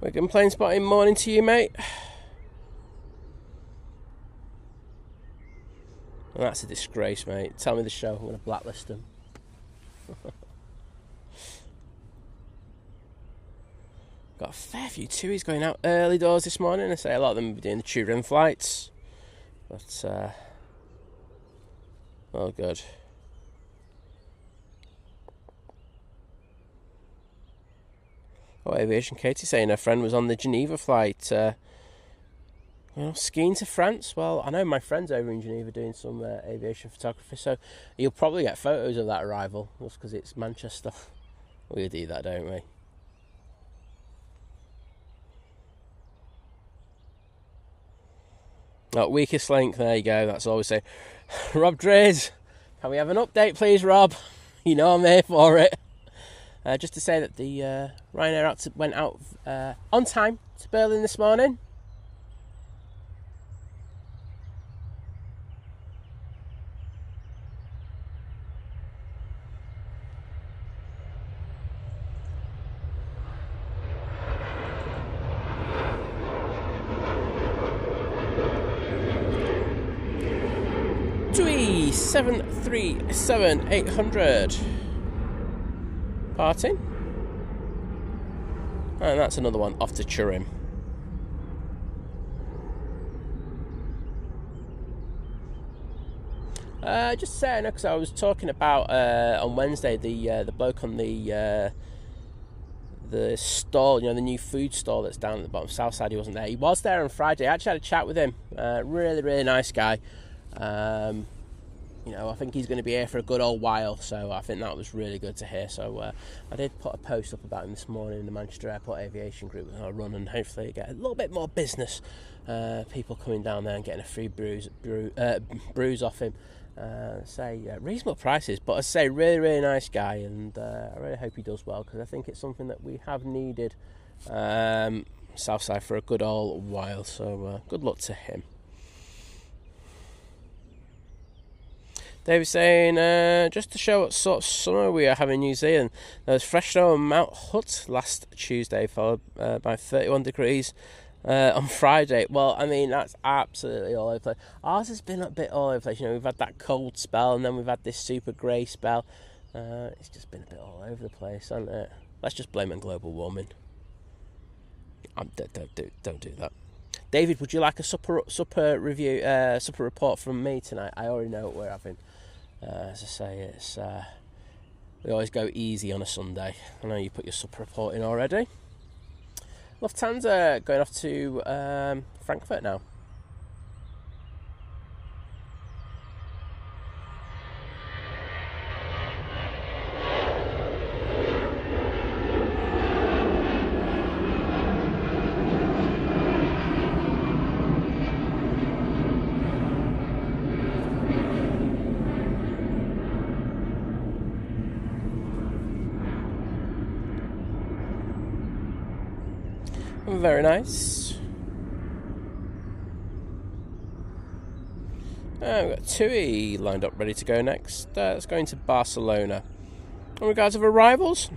Wigan plane spotting morning to you, mate. Well, that's a disgrace, mate. Tell me the show, I'm going to blacklist them. Got a fair few TUIs going out early doors this morning. I say a lot of them will be doing the Turin flights. But, oh, good. Oh, aviation Katie saying her friend was on the Geneva flight. Skiing to France. Well, I know my friend's over in Geneva doing some aviation photography, so you'll probably get photos of that arrival, just because it's Manchester. We do that, don't we? Oh, weakest link, there you go, that's all we say. Rob Drees, can we have an update please, Rob? You know I'm here for it. Just to say that the Ryanair went out on time to Berlin this morning. TUI 737-800 parting, and that's another one off to Turin. Just saying, because I was talking about on Wednesday the bloke on the stall, the new food stall that's down at the bottom south side. He wasn't there. He was there on Friday. I actually had a chat with him. Really nice guy. I think he's going to be here for a good old while, so I think that was really good to hear. So I did put a post up about him this morning in the Manchester Airport Aviation Group that I run, and hopefully get a little bit more business, people coming down there and getting a free brews off him. Reasonable prices, but I say really nice guy, and I really hope he does well, because I think it's something that we have needed Southside for a good old while, so good luck to him. They were saying, just to show what sort of summer we are having in New Zealand, there was fresh snow on Mount Hutt last Tuesday, followed by 31 degrees on Friday. Well, I mean, that's absolutely all over the place. Ours has been a bit all over the place. We've had that cold spell, and then we've had this super grey spell. It's just been a bit all over the place, hasn't it? Let's just blame it on global warming. Don't do that. David, would you like a supper report from me tonight? I already know what we're having. As I say, it's we always go easy on a Sunday. I know you put your supper report in already. Lufthansa going off to Frankfurt now. Very nice. We've got TUI lined up ready to go next. It's going to Barcelona. In regards of arrivals,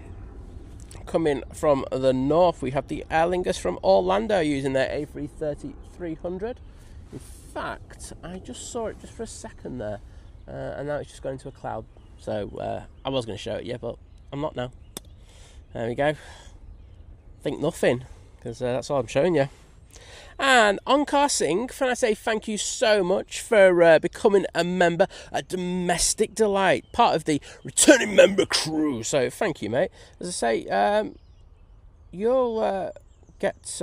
coming from the north, we have the Aer Lingus from Orlando using their A330-300. In fact, I just saw it just for a second there, and now it's just going to a cloud. So I was going to show it, yeah, but I'm not now. There we go. Think nothing. Because that's all I'm showing you. And Onkar Singh, can I say thank you so much for becoming a member, a domestic delight, part of the returning member crew. So thank you, mate. As I say, you'll get,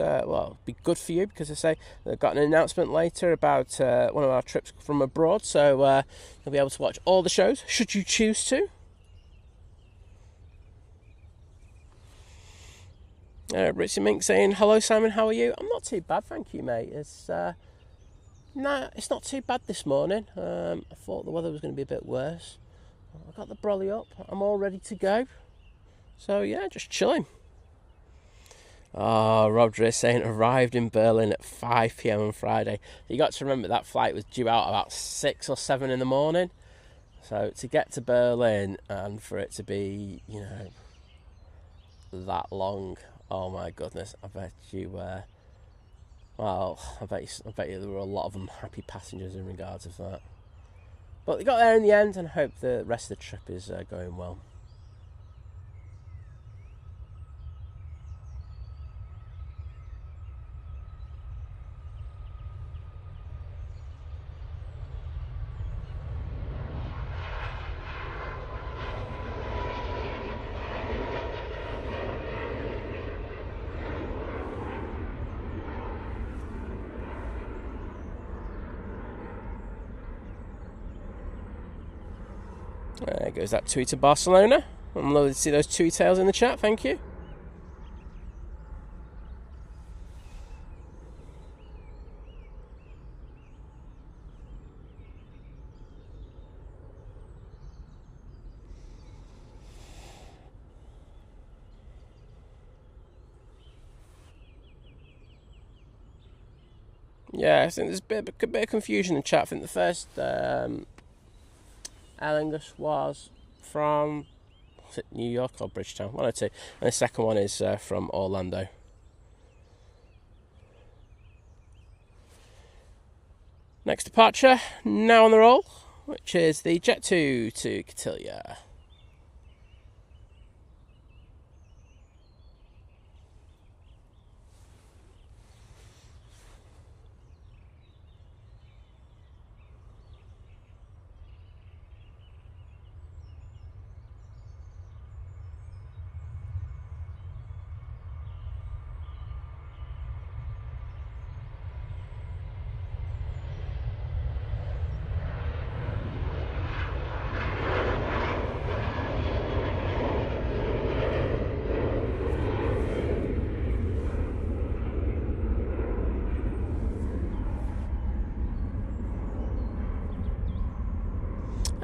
be good for you, because I say they've got an announcement later about one of our trips from abroad. So you'll be able to watch all the shows, should you choose to. Richie Mink saying, hello Simon, how are you? I'm not too bad, thank you, mate. It's it's not too bad this morning. I thought the weather was going to be a bit worse. I got the brolly up, I'm all ready to go. So yeah, just chilling. Oh, Rob Driss saying arrived in Berlin at 5 p.m. on Friday. You got to remember that flight was due out about 6 or 7 in the morning. So to get to Berlin and for it to be, that long, Oh my goodness! I bet you. Well, I bet you there were a lot of unhappy passengers in regards of that. But they got there in the end, and I hope the rest of the trip is going well. There goes that tweet to Barcelona. I'm lovely to see those tweet tails in the chat, thank you. Yeah, I think there's a bit of confusion in the chat. I think the first Aer Lingus was from, was it New York or Bridgetown? One or two. And the second one is from Orlando. Next departure, now on the roll, which is the Jet2 to Cotillia.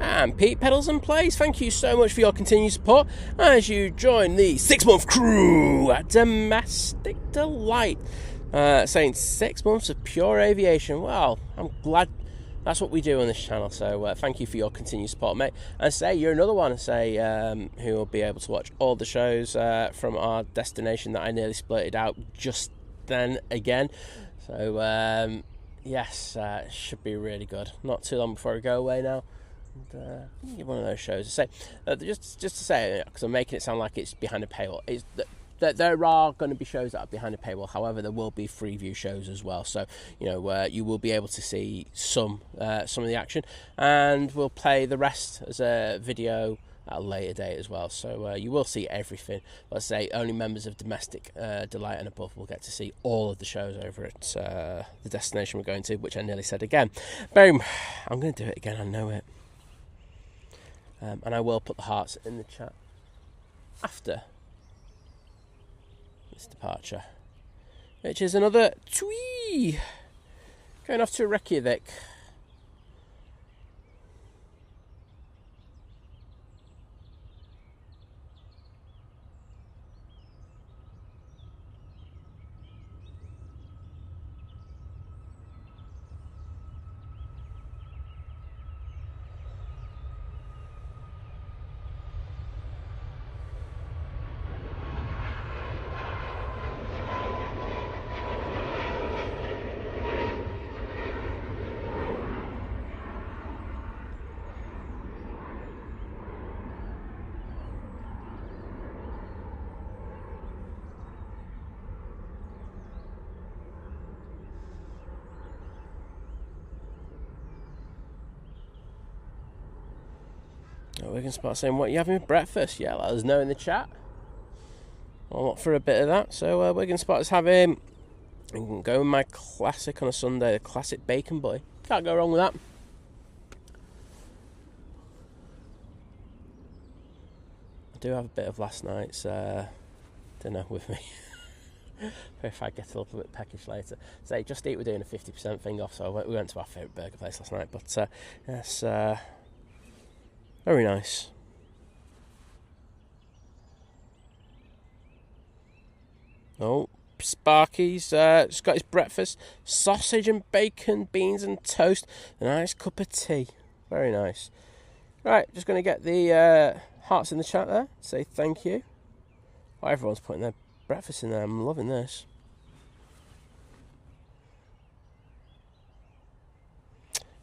And Pete Pedals and Plays, thank you so much for your continued support as you join the 6-month crew at Domestic Delight. Saying 6 months of pure aviation. Well, I'm glad that's what we do on this channel, so thank you for your continued support, mate. And say you're another one, who will be able to watch all the shows from our destination that I nearly splurted out just then again. So yes, it should be really good. Not too long before we go away now. And, give one of those shows. I say just to say, because I'm making it sound like it's behind a paywall. It's that there are going to be shows that are behind a paywall. However, there will be free view shows as well. So you will be able to see some of the action, and we'll play the rest as a video at a later date as well. So you will see everything. Let's say only members of Domestic Delight and above will get to see all of the shows over at the destination we're going to, which I nearly said again. Boom! I'm going to do it again. I know it. And I will put the hearts in the chat after this departure, which is another twee going off to Reykjavik. We can start saying what you're having for breakfast. Yeah, let us know in the chat. I'm up for a bit of that. So we're going to start having, I'm going to go with my classic on a Sunday, the classic bacon boy. Can't go wrong with that. I do have a bit of last night's dinner with me. If I get a little bit peckish later. So Just Eat, we're doing a 50% thing off, so we went to our favourite burger place last night. But yes, very nice. Oh, Sparky's just got his breakfast. Sausage and bacon, beans and toast. A nice cup of tea. Very nice. Right, just going to get the hearts in the chat there. Say thank you. Oh, everyone's putting their breakfast in there. I'm loving this.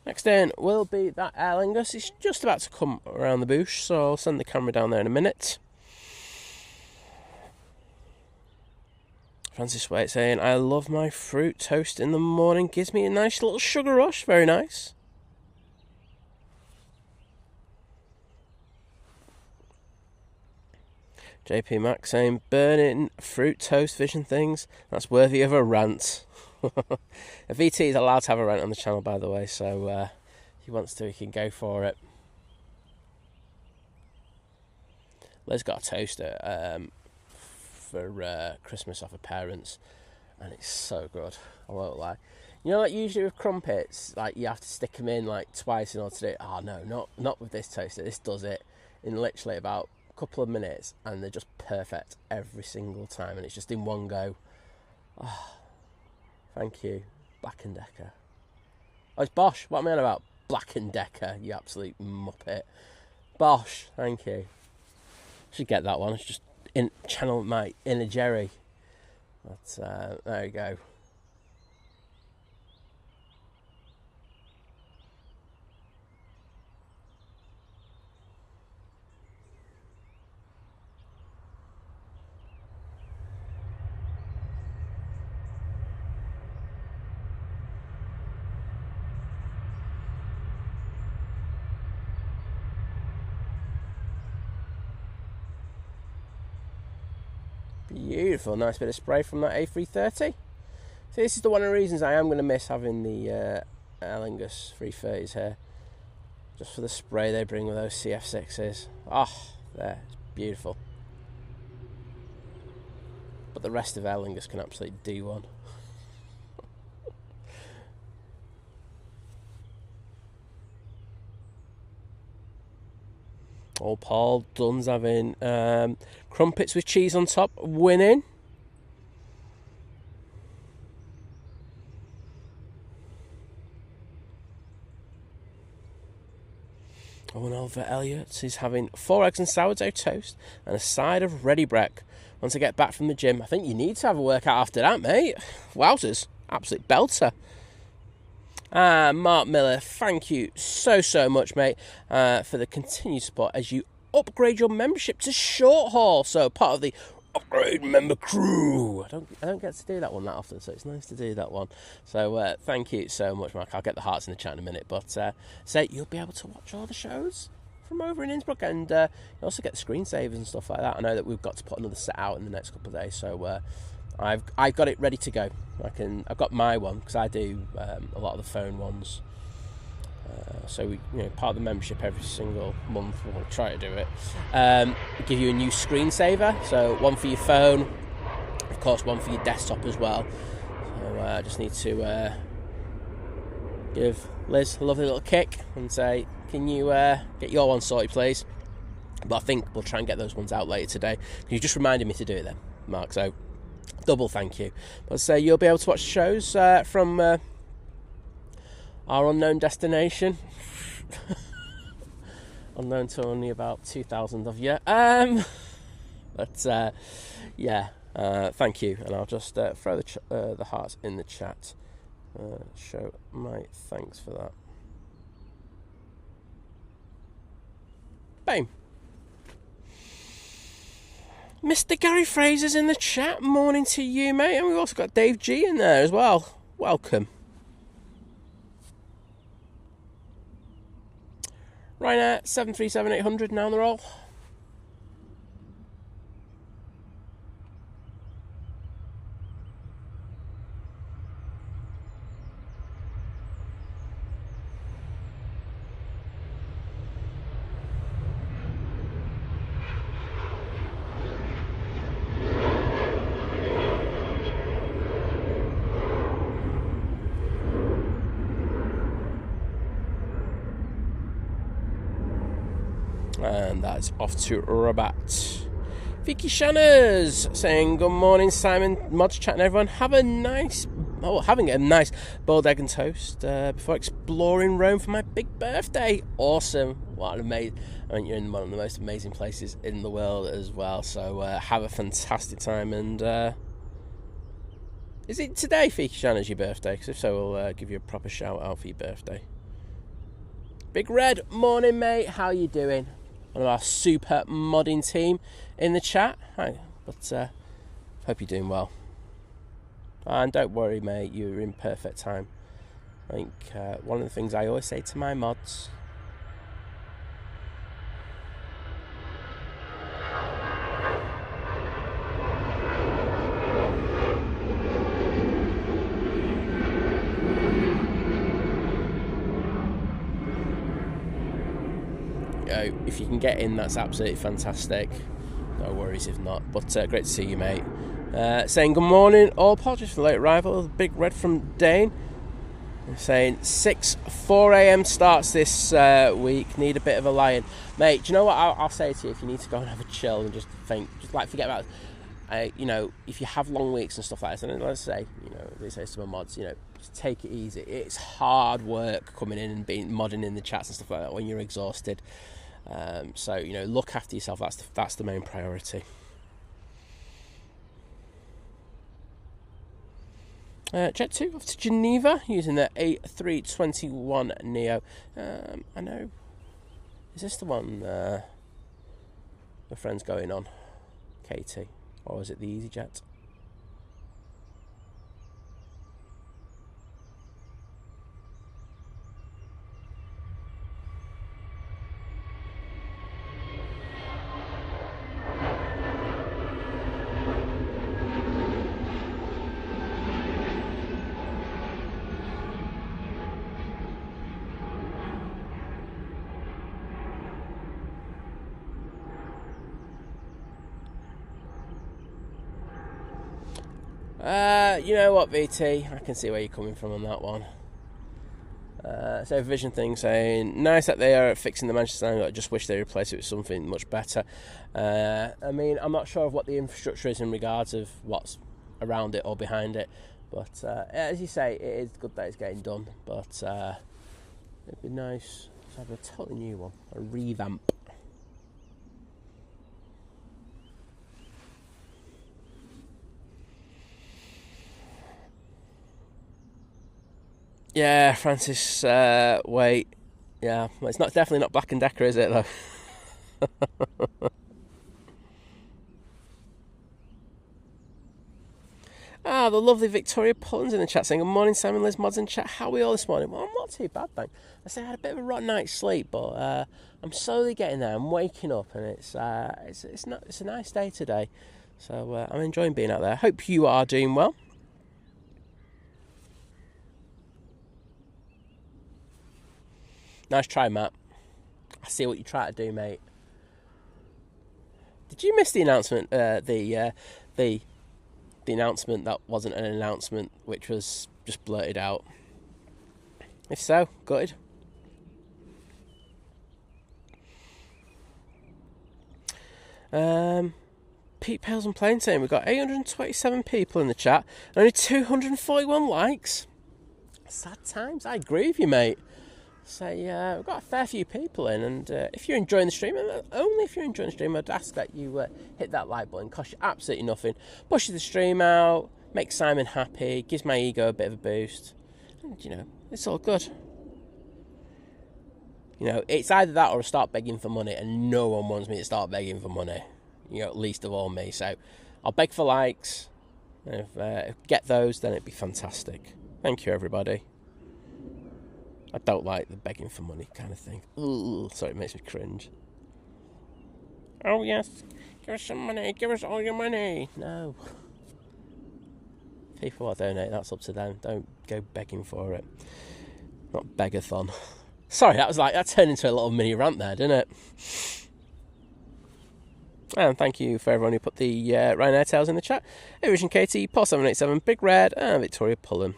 Next in will be that Aer Lingus. It's just about to come around the bush, so I'll send the camera down there in a minute. Francis Waite saying, I love my fruit toast in the morning. Gives me a nice little sugar rush. Very nice. JP Max saying, burning fruit toast vision things. That's worthy of a rant. A VT is allowed to have a rant on the channel, by the way, so if he wants to, he can go for it. Liz got a toaster for Christmas off her parents, and it's so good, I won't lie. You know, like usually with crumpets, like you have to stick them in like twice in order to do it. Oh no, not with this toaster. This does it in literally about a couple of minutes, and they're just perfect every single time, and it's just in one go. Oh, thank you, Black & Decker. Oh, it's Bosch. What am I on about? Black & Decker, you absolute muppet. Bosch, thank you. Should get that one. It's just channel my inner Jerry. But there you go. Beautiful, nice bit of spray from that A330. So this is one of the reasons I am going to miss having the Aer Lingus 330s here. Just for the spray they bring with those CF6s. Oh, there, it's beautiful. But the rest of Aer Lingus can absolutely do one. Old Paul Dunn's having crumpets with cheese on top, winning. Owen Oliver Elliott is having 4 eggs and sourdough toast and a side of ready break. Once I get back from the gym, I think you need to have a workout after that, mate. Wowzers, absolute belter. Mark Miller, thank you so much, mate, for the continued support as you upgrade your membership to short haul. So part of the upgrade member crew. I don't get to do that one that often, so it's nice to do that one. So thank you so much, Mark. I'll get the hearts in the chat in a minute, but say you'll be able to watch all the shows from over in Innsbruck, and you also get the screensavers and stuff like that. I know that we've got to put another set out in the next couple of days, so I've got it ready to go. I've got my one because I do a lot of the phone ones. So we, part of the membership every single month, we'll try to do it. Give you a new screensaver, so one for your phone, of course, one for your desktop as well. So I just need to give Liz a lovely little kick and say, can you get your one sorted, please? But I think we'll try and get those ones out later today. You just reminded me to do it then, Mark. So double thank you. But say you'll be able to watch the shows from our unknown destination. Unknown to only about 2,000 of you. But yeah, thank you. And I'll just throw the hearts in the chat. Show my thanks for that. Bam. Mr. Gary Fraser's in the chat. Morning to you, mate. And we've also got Dave G in there as well. Welcome. Ryanair 737-800 now on the roll. And that's off to Rabat. Vicky Shanners saying, good morning, Simon. Mods chatting, everyone. Have a nice having a nice boiled egg and toast before exploring Rome for my big birthday. Awesome. What an amazing... I mean, you're in one of the most amazing places in the world as well, so have a fantastic time. And is it today, Fikishan, is your birthday? Because if so, we'll give you a proper shout out for your birthday. Big Red, morning mate, how you doing? One of our super modding team in the chat. Hi, but hope you're doing well. And don't worry mate, you're in perfect time. I think one of the things I always say to my mods... if you can get in, that's absolutely fantastic. No worries if not, but great to see you mate. Saying good morning all, apologies for the late arrival. Big Red from Dane saying 4 a.m. starts this week, need a bit of a lie-in. Mate, do you know what I'll say to you? If you need to go and have a chill and just think, just like forget about it, you know, if you have long weeks and stuff like that, and let's say, you know, they say to my mods, you know, just take it easy. It's hard work coming in and being modding in the chats and stuff like that when you're exhausted. So, you know, look after yourself. That's the main priority. Jet 2 off to Geneva using the A321 Neo. I know. Is this the one my friend's going on? Katie. Or is it the EasyJet? You know what, VT? I can see where you're coming from on that one. So Vision thing saying, nice that they are fixing the Manchester Line, I just wish they replaced it with something much better. I mean, I'm not sure of what the infrastructure is in regards of what's around it or behind it, but as you say, it is good that it's getting done, but it'd be nice to have a totally new one, a revamp. Yeah, Francis, wait. Yeah, well, it's definitely not Black & Decker, is it, though? The lovely Victoria Pullins in the chat saying, good morning, Simon, Liz, mods in chat. How are we all this morning? Well, I'm not too bad, thanks. I say I had a bit of a rotten night's sleep, but I'm slowly getting there. I'm waking up, and it's a nice day today. So I'm enjoying being out there. Hope you are doing well. Nice try, Matt. I see what you try to do, mate. Did you miss the announcement? The announcement that wasn't an announcement, which was just blurted out. If so, good. Pete Pales and Plain saying we've got 827 people in the chat, only 241 likes. Sad times. I agree with you, mate. So we've got a fair few people in, and if you're enjoying the stream, and only if you're enjoying the stream, I'd ask that you hit that like button. Costs you absolutely nothing. Pushes the stream out, makes Simon happy, gives my ego a bit of a boost, and you know, it's all good. You know, it's either that or I start begging for money, and no one wants me to start begging for money. You know, least of all me. So I'll beg for likes, and if I get those, then it'd be fantastic. Thank you, everybody. I don't like the begging for money kind of thing. Ooh, sorry, it makes me cringe. Oh yes, give us some money, give us all your money. No. People want to donate, that's up to them. Don't go begging for it. Not begathon. Sorry, that turned into a little mini rant there, didn't it? And thank you for everyone who put the Ryanair tails in the chat. Aviation KT, Paul 787, Big Red, and Victoria Pullen.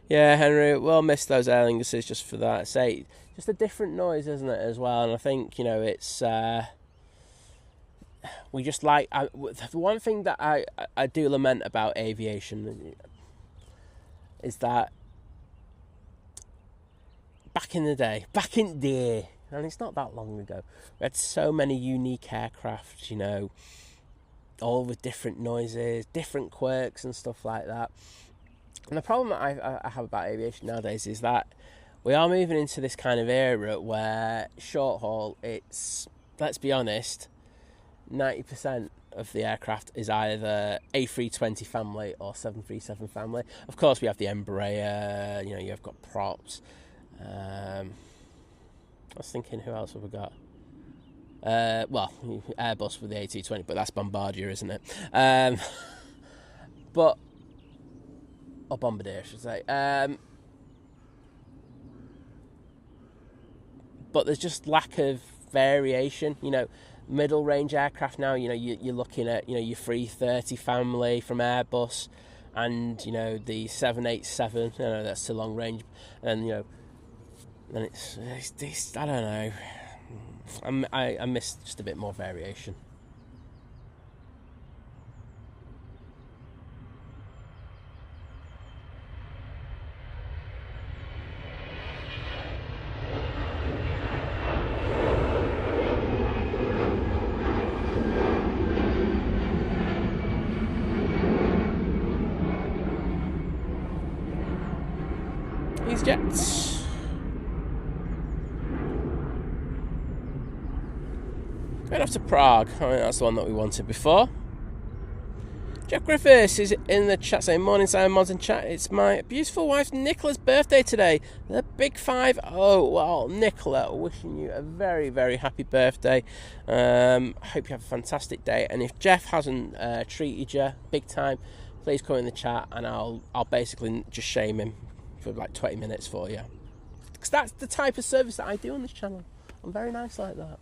Yeah, Henry, we'll miss those Aer Linguses just for that. Say, just a different noise, isn't it, as well? And I think, you know, it's we just like... the one thing that I do lament about aviation is that back in the day, and it's not that long ago, we had so many unique aircraft, you know, all with different noises, different quirks and stuff like that. And the problem that I have about aviation nowadays is that we are moving into this kind of era where short haul, it's, let's be honest, 90% of the aircraft is either A320 family or 737 family. Of course, we have the Embraer, you know, you've got props. I was thinking, who else have we got? Well, Airbus with the A320, but that's Bombardier, isn't it? Or Bombardier, I should say. But there's just lack of variation, you know. Middle range aircraft now, you know, you're looking at, you know, your 330 family from Airbus, and, you know, the 787, you know, that's too long range, and, you know, and it's I don't know, I miss just a bit more variation. These jets. Going off to Prague. I mean, that's the one that we wanted before. Jack Griffiths is in the chat saying, "Morning, Simon Mods and chat. It's my beautiful wife Nicola's birthday today. The big 5-0. Well, Nicola, wishing you a very, very happy birthday. I hope you have a fantastic day. And if Jeff hasn't treated you big time, please come in the chat and I'll basically just shame him for like 20 minutes for you. Because that's the type of service that I do on this channel. I'm very nice like that."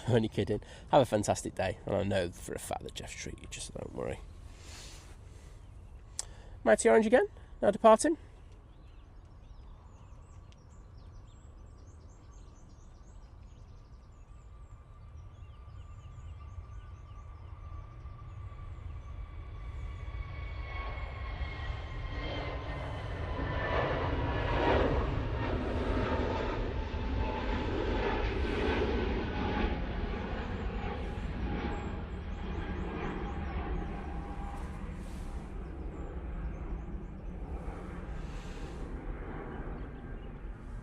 Only kidding. Have a fantastic day. And I know for a fact that Jeff's treated you, just don't worry. Mighty Orange again, now departing.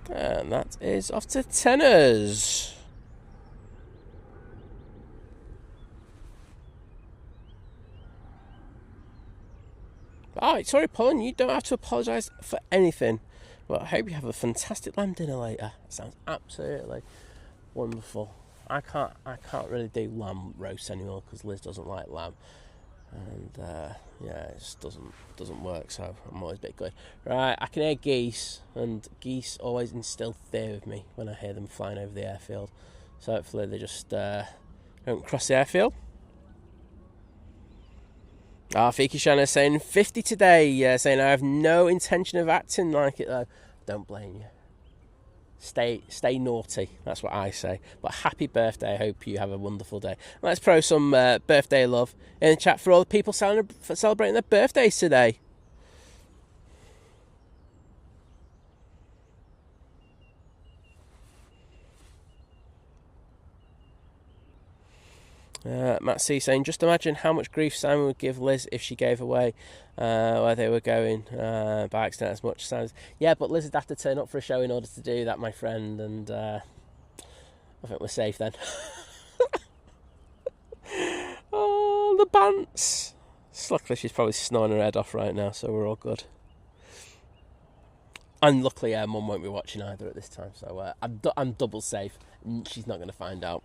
And that is off to Tenors. Oh, sorry, Pauline, you don't have to apologise for anything. But I hope you have a fantastic lamb dinner later. That sounds absolutely wonderful. I can't really do lamb roast anymore because Liz doesn't like lamb. And yeah, it just doesn't work, so I'm always a bit good. Right, I can hear geese, and geese always instill fear with me when I hear them flying over the airfield. So hopefully they just don't cross the airfield. Fiki Shanna saying 50 today, saying I have no intention of acting like it though. Don't blame you. Stay naughty, that's what I say. But happy birthday, I hope you have a wonderful day. Let's throw some birthday love in the chat for all the people celebrating their birthdays today. Matt C saying, just imagine how much grief Simon would give Liz if she gave away where they were going by accident as much as... Yeah, but Liz would have to turn up for a show in order to do that, my friend, and I think we're safe then. Oh, the bants. Luckily she's probably snoring her head off right now, so we're all good. And luckily Mum won't be watching either at this time, so I'm double safe. She's not going to find out.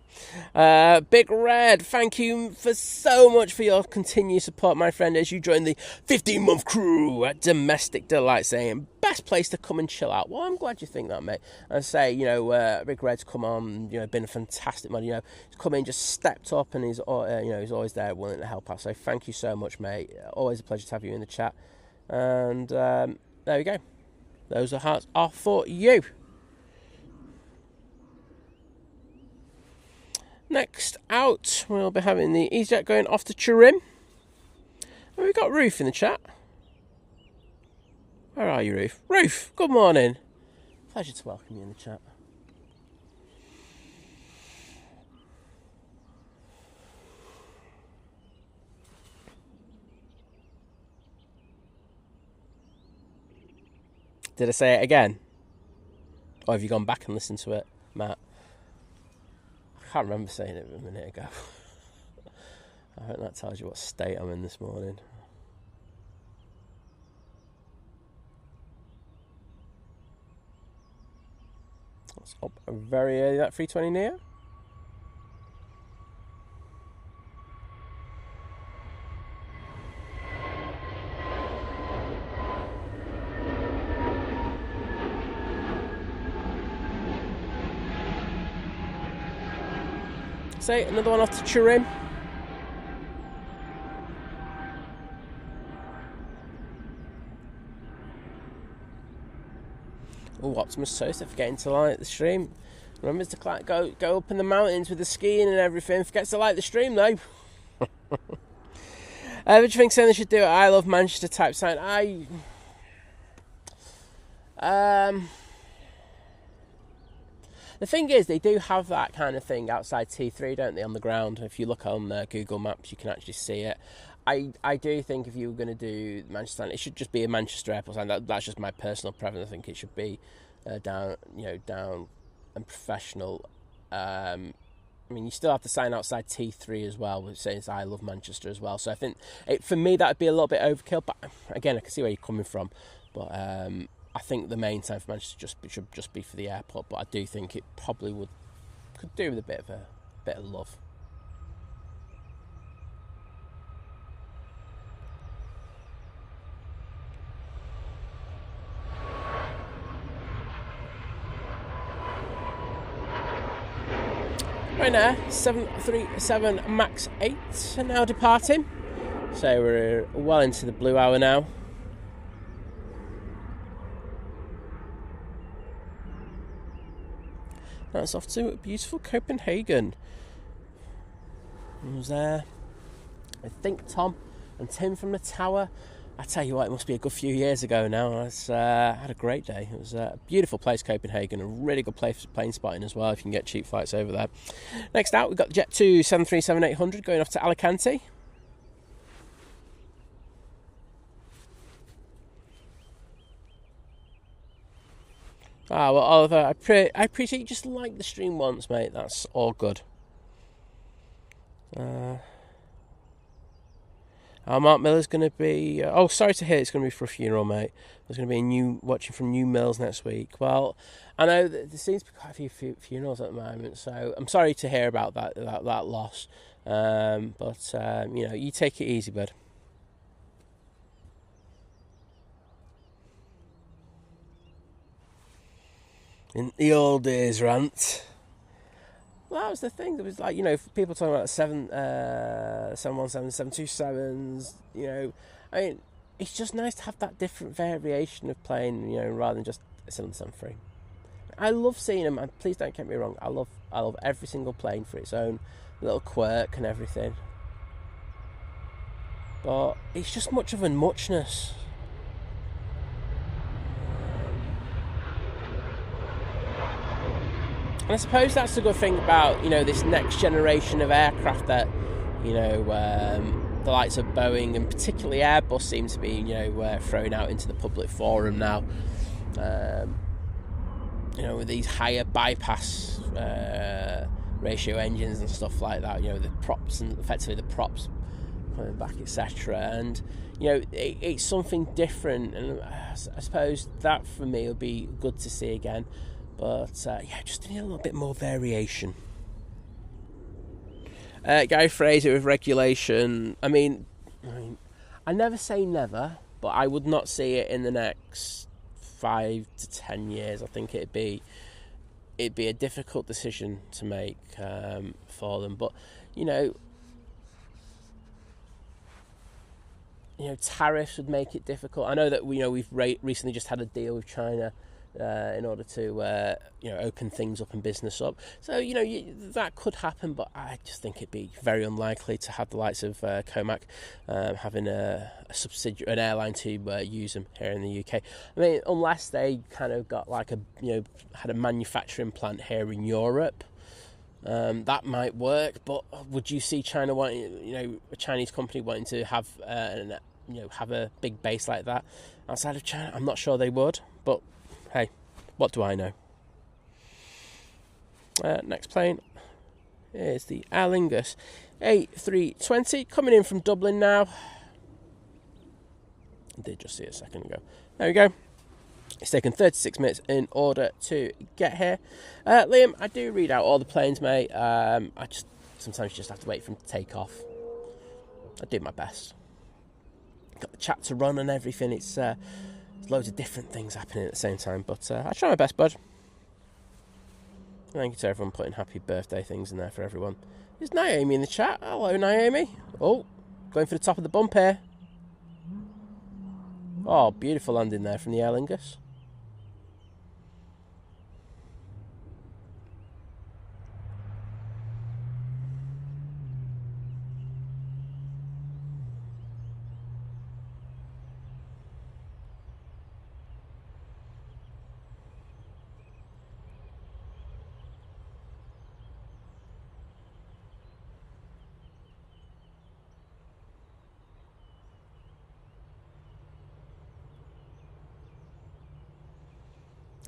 Big Red, thank you for so much for your continued support, my friend, as you join the 15-month crew at Domestic Delight, saying best place to come and chill out. Well, I'm glad you think that, mate. And say, you know, Big Red's come on, you know, been a fantastic man. You know, he's come in, just stepped up, and he's he's always there, willing to help out. So thank you so much, mate. Always a pleasure to have you in the chat. And there we go. Those hearts are for you. Next out, we'll be having the EasyJet going off to Turin. And we've got Ruth in the chat. Where are you, Ruth? Ruth, good morning. Pleasure to welcome you in the chat. Did I say it again? Or have you gone back and listened to it, Matt? I can't remember saying it a minute ago. I hope that tells you what state I'm in this morning. It's up very early, that 320neo. Say another one off to Turin. Oh, Optimus Toaster forgetting to light the stream. Remembers to go up in the mountains with the skiing and everything. Forgets to light the stream though. What do you think they should do? I love Manchester type sign. The thing is, they do have that kind of thing outside T3, don't they, on the ground? If you look on Google Maps, you can actually see it. I do think if you were going to do Manchester, it should just be a Manchester Airport sign. That's just my personal preference. I think it should be down and professional. I mean, you still have to sign outside T3 as well, which says I love Manchester as well. So I think for me that would be a little bit overkill. But again, I can see where you're coming from. But I think the main sign for Manchester should just be for the airport, but I do think it probably could do with a bit of love. Ryanair 737 MAX 8 are now departing, so we're well into the blue hour now. That's off to beautiful Copenhagen. I was there. I think Tom and Tim from the tower. I tell you what, it must be a good few years ago now. I had a great day. It was a beautiful place, Copenhagen. A really good place for plane spotting as well, if you can get cheap flights over there. Next out, we've got the Jet2 737-800 going off to Alicante. Well, Oliver, I appreciate you just like the stream once, mate. That's all good. Mark Miller's going to be... sorry to hear it's going to be for a funeral, mate. There's going to be watching from New Mills next week. Well, I know that there seems to be quite a few funerals at the moment, so I'm sorry to hear about that loss. But you take it easy, bud. In the old days, rant. Well, that was the thing. There was people talking about 717, 727s. I mean, it's just nice to have that different variation of plane. Rather than just a 773. I love seeing them, and please don't get me wrong. I love every single plane for its own little quirk and everything. But it's just much of a muchness. And I suppose that's the good thing about, this next generation of aircraft that, the likes of Boeing and particularly Airbus seem to be, thrown out into the public forum now. With these higher bypass ratio engines and stuff like that, the props and effectively the props coming back, etc. And, it's something different. And I suppose that for me will be good to see again. But, just need a little bit more variation. Gary Fraser with regulation. I mean, I never say never, but I would not see it in the next 5 to 10 years. I think it'd be a difficult decision to make for them. But, tariffs would make it difficult. I know that we've recently just had a deal with China in order to open things up and business up. So that could happen, but I just think it'd be very unlikely to have the likes of Comac having a subsidiary, an airline to use them here in the UK. I mean, unless they kind of got like had a manufacturing plant here in Europe. That might work, but would you see China wanting, a Chinese company wanting to have have a big base like that outside of China? I'm not sure they would, but hey, what do I know? Next plane is the Aer Lingus A380 coming in from Dublin now. I did just see it a second ago. There we go. It's taken 36 minutes in order to get here. Liam, I do read out all the planes, mate. Sometimes you just have to wait for them to take off. I do my best. Got the chat to run and everything. It's there's loads of different things happening at the same time, but I try my best, bud. Thank you to everyone putting happy birthday things in there for everyone. There's Naomi in the chat. Hello, Naomi. Oh, going for the top of the bump here. Oh, beautiful landing there from the Aer Lingus.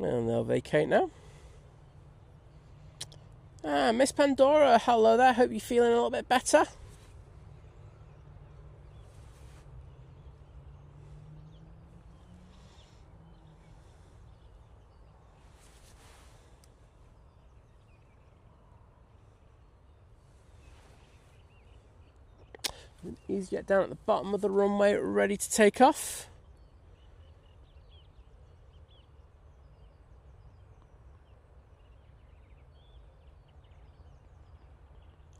And they'll vacate now. Miss Pandora, hello there. Hope you're feeling a little bit better. EasyJet down at the bottom of the runway, ready to take off.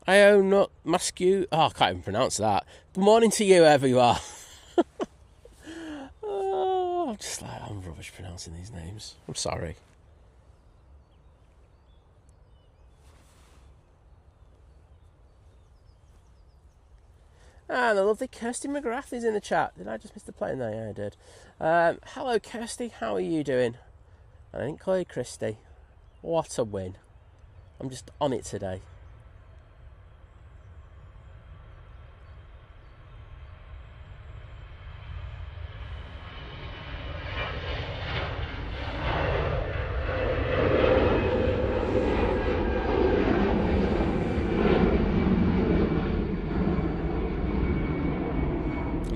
Not Maskew. Oh, I can't even pronounce that. Good morning to you, wherever you are. I'm rubbish pronouncing these names. I'm sorry. And the lovely Kirsty McGrath is in the chat. Did I just miss the plane there? Yeah, I did. Hello, Kirsty. How are you doing? I didn't call you Christy. What a win. I'm just on it today.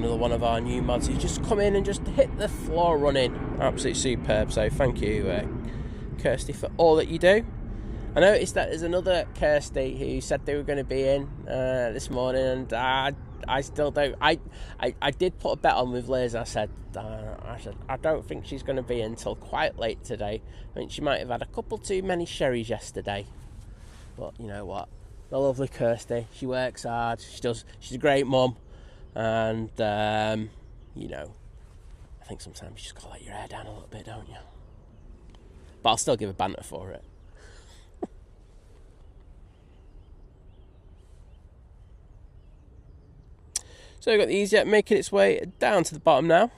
One of our new mods who's just come in and just hit the floor running. Absolutely superb. So thank you, Kirsty, for all that you do. I noticed that there's another Kirsty who said they were going to be in this morning, and I still don't. I did put a bet on with Liz. I said I don't think she's going to be in until quite late today. I think she might have had a couple too many sherries yesterday. But you know what? The lovely Kirsty. She works hard. She's a great mum. And, I think sometimes you just got to let your hair down a little bit, don't you? But I'll still give a banter for it. So we've got the EasyJet making its way down to the bottom now.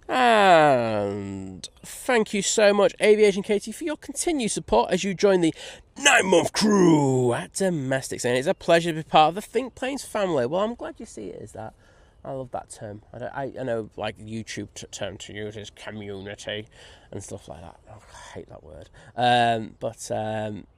And thank you so much, Aviation Katie, for your continued support as you join the 9-month crew at Domestics. And it's a pleasure to be part of the Think Planes family. Well, I'm glad you see it as that. I love that term. I know, like, YouTube term to use is community and stuff like that. Oh, I hate that word.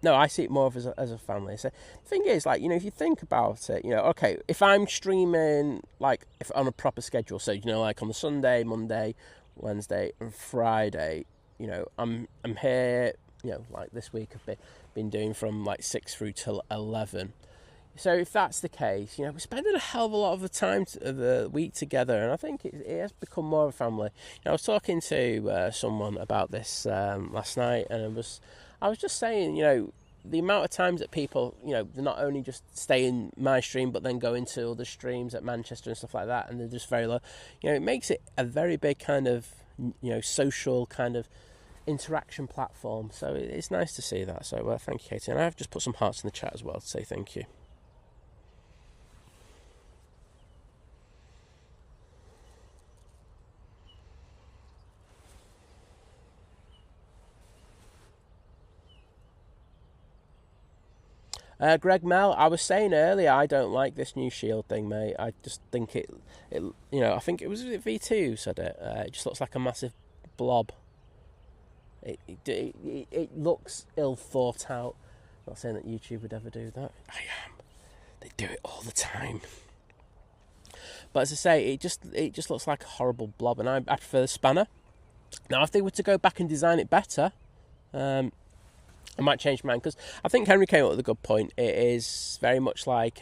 No, I see it more of as a family. So the thing is, like, if you think about it, okay, if I'm streaming, like, if on a proper schedule, so, like on the Sunday, Monday, Wednesday, and Friday, I'm here, like this week I've been doing from, like, 6 through till 11. So if that's the case, we're spending a hell of a lot of the time of the week together, and I think it has become more of a family. I was talking to someone about this last night, and I was just saying, the amount of times that people, they're not only just stay in my stream, but then go into other streams at Manchester and stuff like that, and they're just very low. It makes it a very big kind of, social kind of interaction platform. So it's nice to see that. So thank you, Katie. And I've just put some hearts in the chat as well to say thank you. Greg Mel, I was saying earlier, I don't like this new shield thing, mate. I just think it I think it was V2 who said it. It just looks like a massive blob. It looks ill thought out. I'm not saying that YouTube would ever do that. I am. They do it all the time. But as I say, it just looks like a horrible blob, and I prefer the spanner. Now, if they were to go back and design it better, I might change my mind, because I think Henry came up with a good point. It is very much like,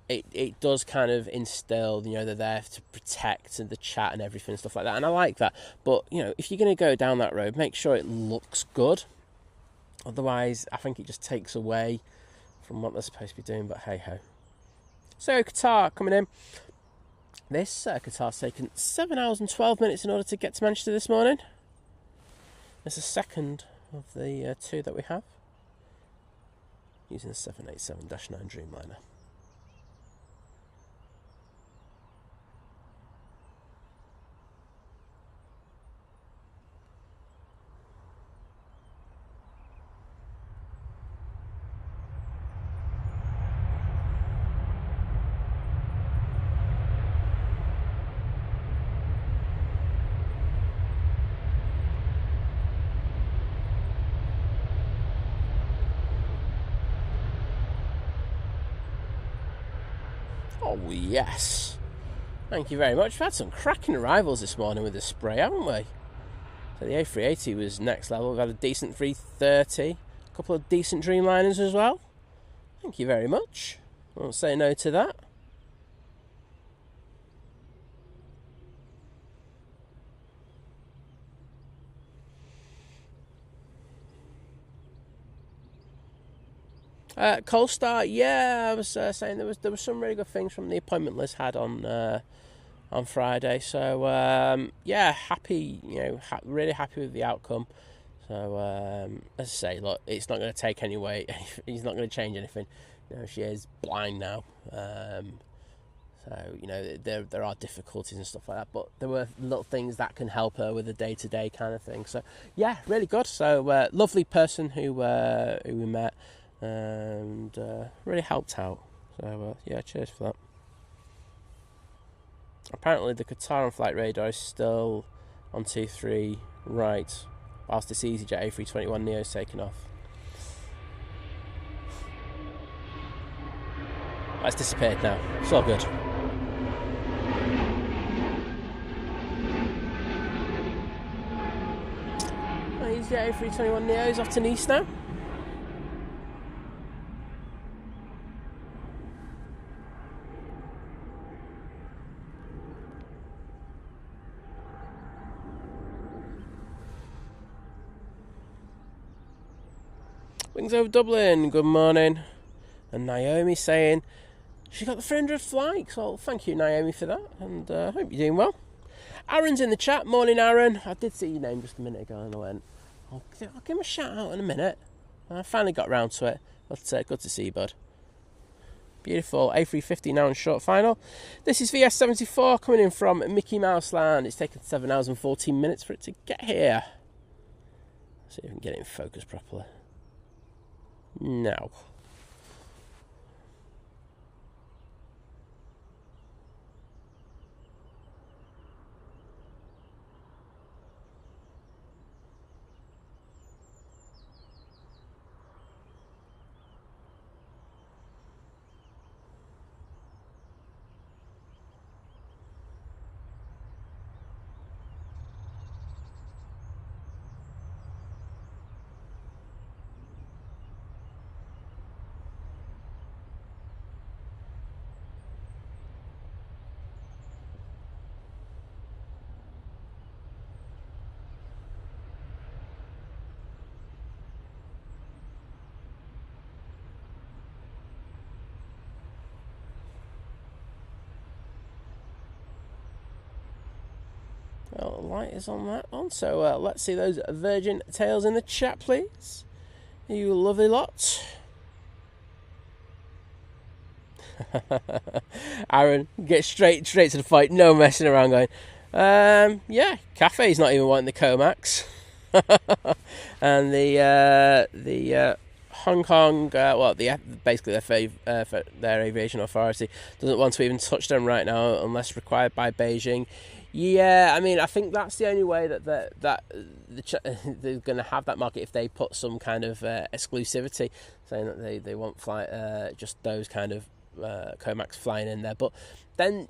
it does kind of instill, they're there to protect and the chat and everything and stuff like that. And I like that. But, if you're going to go down that road, make sure it looks good. Otherwise, I think it just takes away from what they're supposed to be doing. But hey-ho. So, Qatar coming in. This Qatar's taken 7 hours and 12 minutes in order to get to Manchester this morning. It's the second of the two that we have, using the 787-9 Dreamliner. Oh yes, thank you very much. We've had some cracking arrivals this morning with the spray, haven't we? So the A380 was next level. We've had a decent 330, a couple of decent Dreamliners as well. Thank you very much. I won't say no to that. Colstar, yeah, I was saying there was some really good things from the appointment Liz had on Friday. So happy, really happy with the outcome. So as I say, look, it's not going to take any way. He's not going to change anything. She is blind now. So there are difficulties and stuff like that, but there were little things that can help her with the day-to-day kind of thing. So yeah, really good. So lovely person who we met. And really helped out. So yeah, cheers for that. Apparently the Qatar flight radar is still on T3 right, whilst this EasyJet A321 Neo is taken off. That's disappeared now. It's all good. EasyJet A321 Neo is off to Nice now. Wings over Dublin, good morning. And Naomi saying she got the 300th flight. So thank you, Naomi, for that. And I hope you're doing well. Aaron's in the chat. Morning, Aaron. I did see your name just a minute ago and I went, I'll give him a shout out in a minute. And I finally got round to it. But good to see you, bud. Beautiful. A350 now in short final. This is VS74 coming in from Mickey Mouse Land. It's taken 7 hours and 14 minutes for it to get here. Let's see if we can get it in focus properly. No. Well, the light is on that one, so let's see those Virgin tails in the chat, please. You lovely lot. Aaron, get straight to the fight, no messing around going, yeah, Cathay's not even wanting the Comax. And the Hong Kong, basically their aviation authority doesn't want to even touch them right now unless required by Beijing. Yeah, I mean, I think that's the only way that they're going to have that market, if they put some kind of exclusivity, saying that they won't fly just those kind of Comax flying in there. But then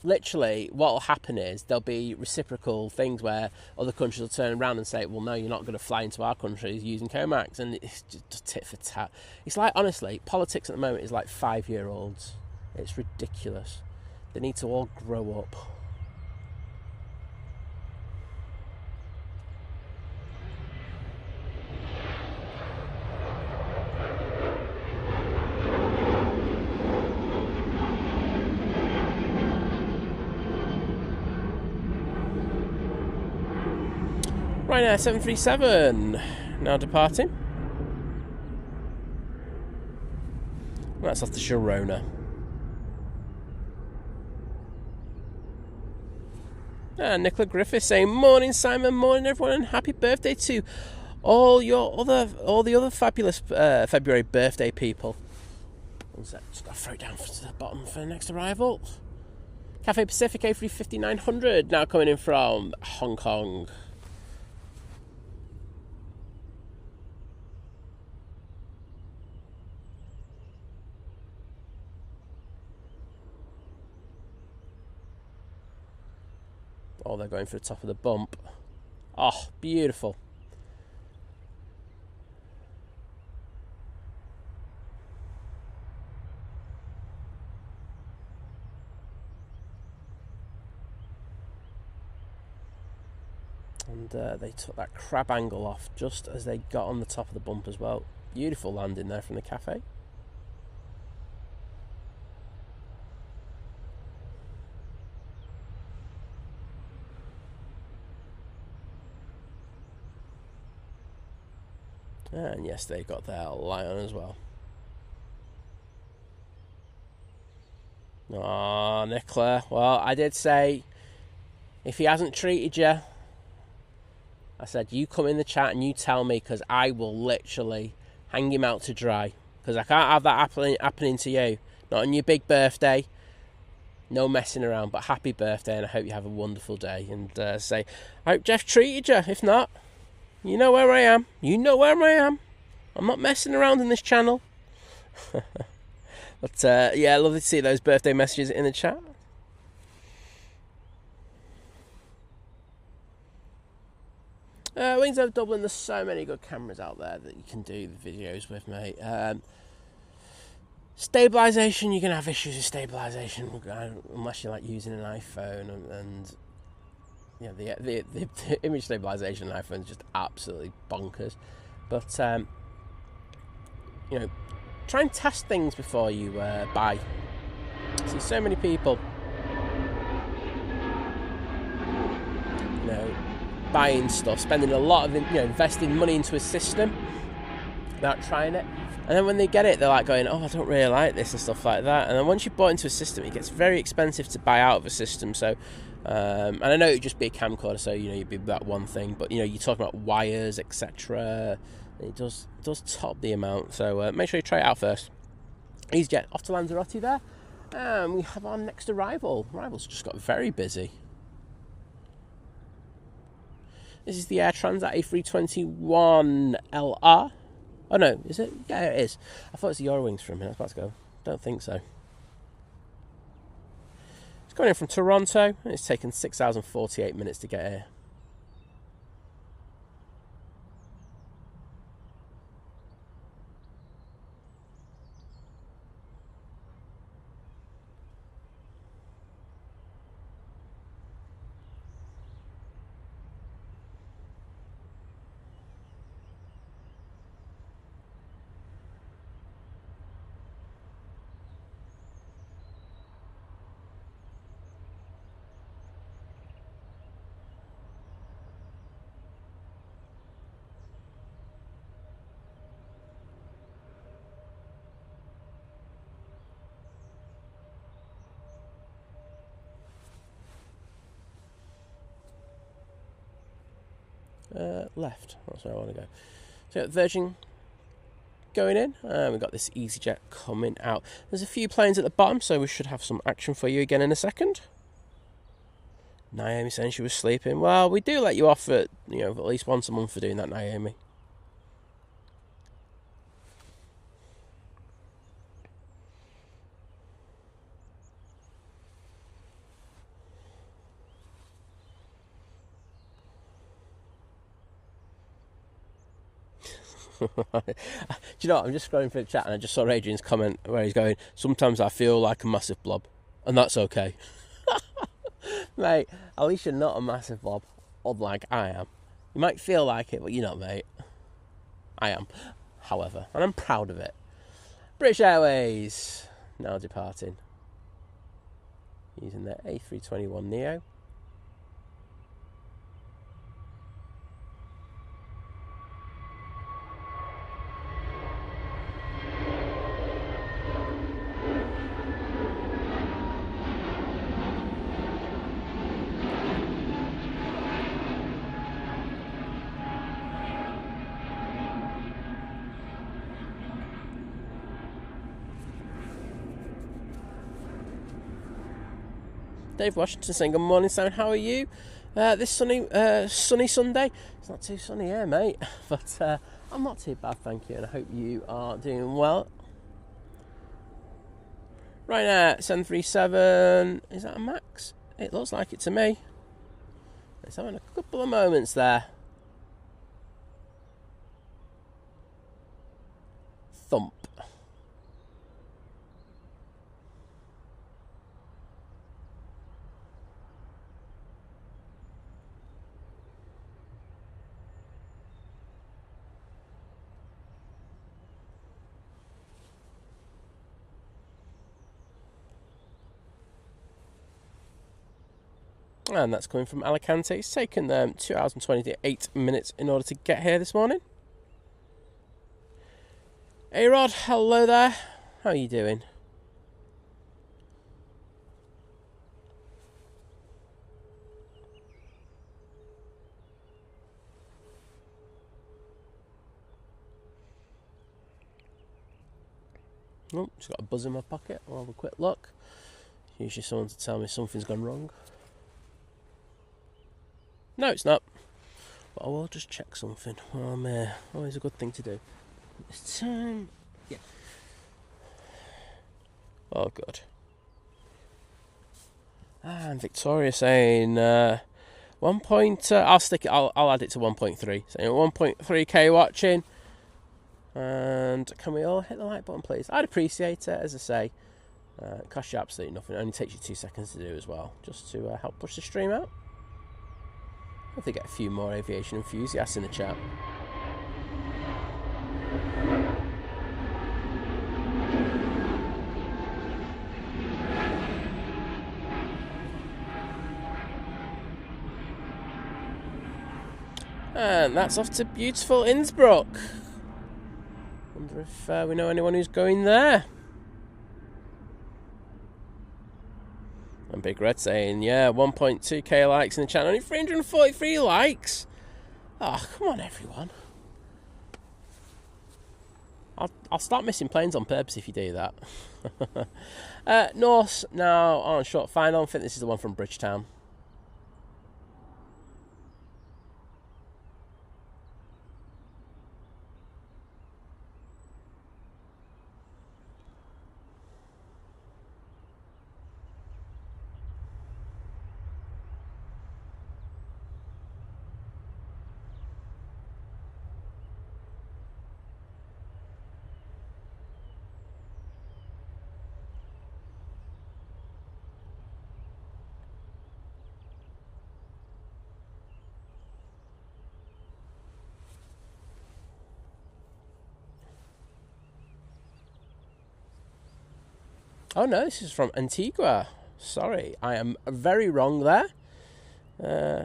literally what will happen is there'll be reciprocal things where other countries will turn around and say, well, no, you're not going to fly into our country using Comax, and it's just tit for tat. It's like, honestly, politics at the moment is like 5-year-olds. It's ridiculous. They need to all grow up. Ryanair 737 now departing. That's off the Girona. And Nicola Griffith saying, morning Simon, morning everyone, and happy birthday to all the other fabulous February birthday people. One sec, just got to throw it down to the bottom for the next arrival. Cathay Pacific A350-900 now coming in from Hong Kong. Oh, they're going for the top of the bump. Oh, beautiful. And they took that crab angle off just as they got on the top of the bump as well. Beautiful landing there from the Cathay. And yes, they got their light on as well. Oh, Nicola. Well, I did say, if he hasn't treated you, I said, you come in the chat and you tell me, because I will literally hang him out to dry. Because I can't have that happening to you. Not on your big birthday. No messing around, but happy birthday, and I hope you have a wonderful day. And say, I hope Jeff treated you. If not, you know where I am. You know where I am. I'm not messing around in this channel. But yeah, lovely to see those birthday messages in the chat. Wings over Dublin, there's so many good cameras out there that you can do the videos with, mate. Stabilisation, you're going to have issues with stabilisation unless you're like using an iPhone, and yeah, the image stabilisation on iPhone is just absolutely bonkers. But you know, try and test things before you buy. I see so many people, you know, buying stuff, spending a lot of, investing money into a system without trying it, and then when they get it, they're like going, oh, I don't really like this and stuff like that. And then once you've bought into a system, it gets very expensive to buy out of a system. So and I know it'd just be a camcorder, so you'd be that one thing, but you're talking about wires, etc. It does top the amount, so make sure you try it out first. EasyJet off to Lanzarote there. We have our next arrival. Arrivals just got very busy. This is the Air Transat A321LR. Oh no, is it? Yeah, it is. I thought it was the Eurowings from here. I was about to go. Don't think so. It's going in from Toronto, and it's taken 6 hours and 48 minutes to get here. left. That's where I want to go. So Virgin going in. We've got this EasyJet coming out. There's a few planes at the bottom, so we should have some action for you again in a second. Naomi saying she was sleeping. Well, we do let you off at least once a month for doing that, Naomi. Do you know what? I'm just scrolling through the chat and I just saw Adrian's comment where he's going, sometimes I feel like a massive blob, and that's okay. Mate, at least you're not a massive blob, unlike I am. You might feel like it, but you're not, mate. I am, however, and I'm proud of it. British Airways now departing using their A321neo. Dave Washington saying, good morning, Simon, how are you? This sunny Sunday. It's not too sunny here, mate, but I'm not too bad, thank you, and I hope you are doing well. Ryanair 737, is that a max? It looks like it to me. It's having a couple of moments there. Thump. And that's coming from Alicante. It's taken them 2 hours and 28 minutes in order to get here this morning. Hey Rod, hello there. How are you doing? Oh, just got a buzz in my pocket. I'll have a quick look. Usually someone to tell me something's gone wrong. No, it's not. But I will just check something. Always a good thing to do. This time, yeah. Oh, good. And Victoria saying 1 point. I'll stick it. I'll add it to 1.3. Saying 1.3k watching. And can we all hit the like button, please? I'd appreciate it. As I say, it costs you absolutely nothing. It only takes you 2 seconds to do as well, just to help push the stream out. I think get a few more aviation enthusiasts in the chat. And that's off to beautiful Innsbruck. Wonder if we know anyone who's going there. And Big Red saying, yeah, 1.2k likes in the channel. Only 343 likes. Oh, come on, everyone. I'll start missing planes on purpose if you do that. Norse now on short final. I think this is the one from Bridgetown. Oh no, this is from Antigua. Sorry, I am very wrong there.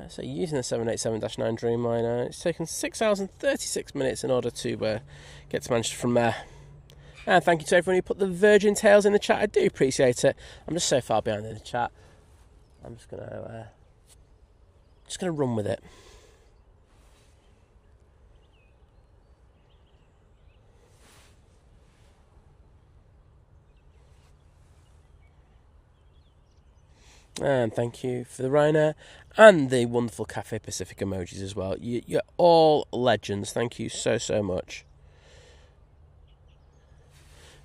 So using the 787-9 Dreamliner, it's taken 6 hours and 36 minutes in order to get to Manchester from there. And thank you to everyone who put the Virgin Tales in the chat. I do appreciate it. I'm just so far behind in the chat. I'm just gonna run with it. And thank you for the Ryanair and the wonderful Cathay Pacific emojis as well. You're all legends. Thank you so much.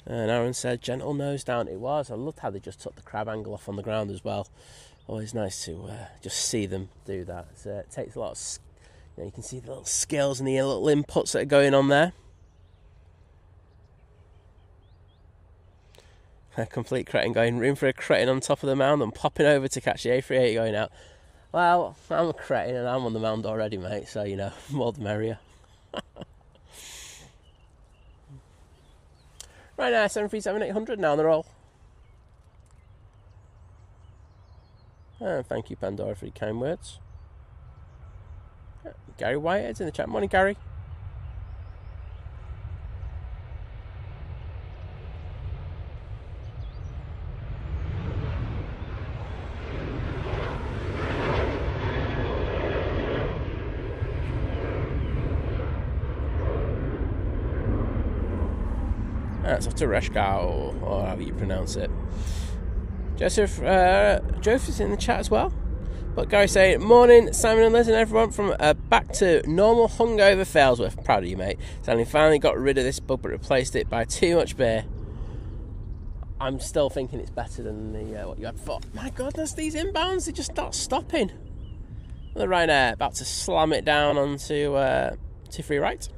And Aaron said, gentle nose down. It was. I loved how they just took the crab angle off on the ground as well. Always nice to just see them do that. It takes a lot of, you can see the little skills and the little inputs that are going on there. A complete cretin going, room for a cretin on top of the mound and popping over to catch the A380 going out. Well, I'm a cretin and I'm on the mound already, mate, so, more the merrier. Right now, 737-800 now on the roll. And thank you, Pandora, for your kind words. Gary Whitehead's in the chat. Morning, Gary. That's off to Reshkow, or however you pronounce it. Joseph is in the chat as well. But Gary saying, morning, Simon and Liz and everyone from back to normal hungover Failsworth. Proud of you, mate. Stanley finally got rid of this bug but replaced it by too much beer. I'm still thinking it's better than what you had before. My goodness, these inbounds, they just start stopping. The Ryanair about to slam it down onto 23 right.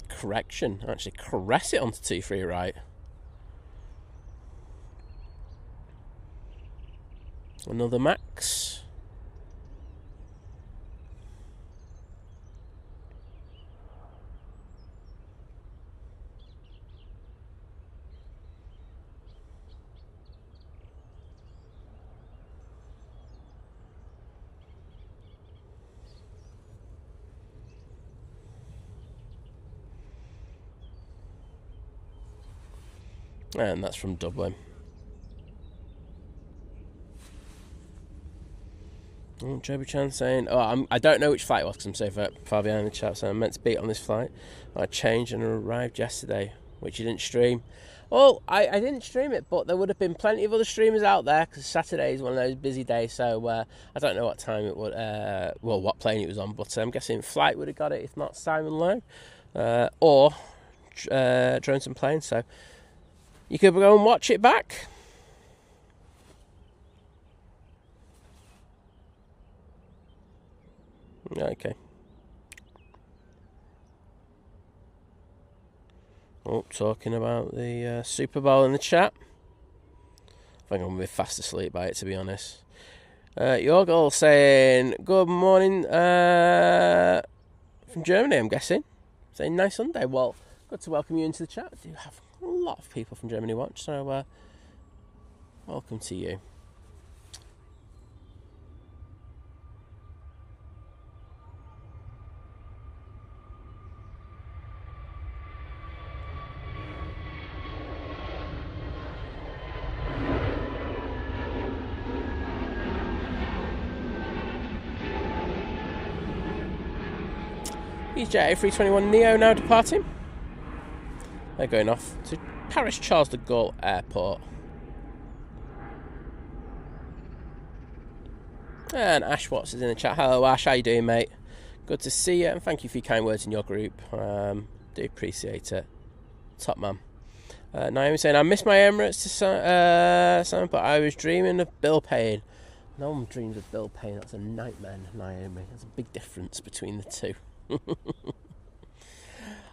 Correction, actually caress it onto 23 right. Another max. And that's from Dublin. Oh, Joby Chan saying, I don't know which flight it was because I'm so far behind the chat, so I'm meant to be on this flight. I changed and arrived yesterday, which you didn't stream. Well, I didn't stream it, but there would have been plenty of other streamers out there because Saturday is one of those busy days, so I don't know what time it would, what plane it was on, but I'm guessing Flight would have got it, if not Simon Lowe, or Drones and Planes, so you could go and watch it back. Okay. Oh, talking about the Super Bowl in the chat. I think I'm going to be fast asleep by it, to be honest. Yorgel saying, good morning from Germany, I'm guessing. Saying, nice Sunday. Well, good to welcome you into the chat. I do have a lot of people from Germany watch, so welcome to you. EasyJet A321 Neo now departing. They're going off to Paris Charles de Gaulle Airport. And Ash Watts is in the chat. Hello Ash, how you doing, mate? Good to see you, and thank you for your kind words in your group. Do appreciate it. Top man. Naomi saying, I missed my Emirates to Simon, but I was dreaming of bill paying. No one dreams of bill paying. That's a nightmare, Naomi. There's a big difference between the two.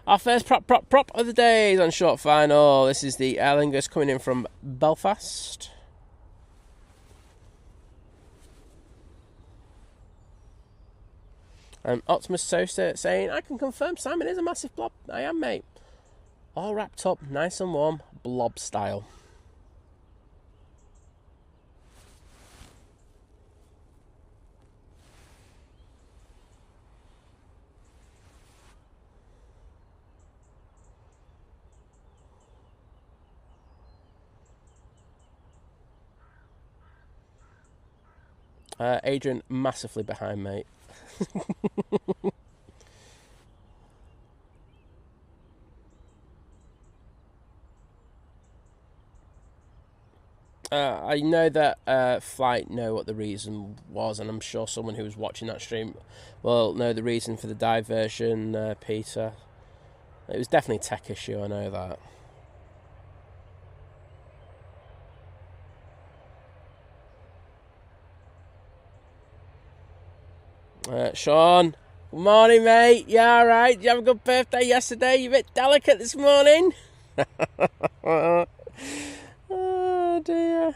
Our first prop of the day is on short final. This is the Aer Lingus coming in from Belfast. And Optimus Toaster saying, I can confirm Simon is a massive blob. I am, mate. All wrapped up, nice and warm, blob style. Adrian, massively behind, mate. I know that Flight know what the reason was, and I'm sure someone who was watching that stream will know the reason for the diversion, Peter. It was definitely a tech issue, I know that. Sean, good morning, mate. You alright? Did you have a good birthday yesterday? You a bit delicate this morning? Oh dear.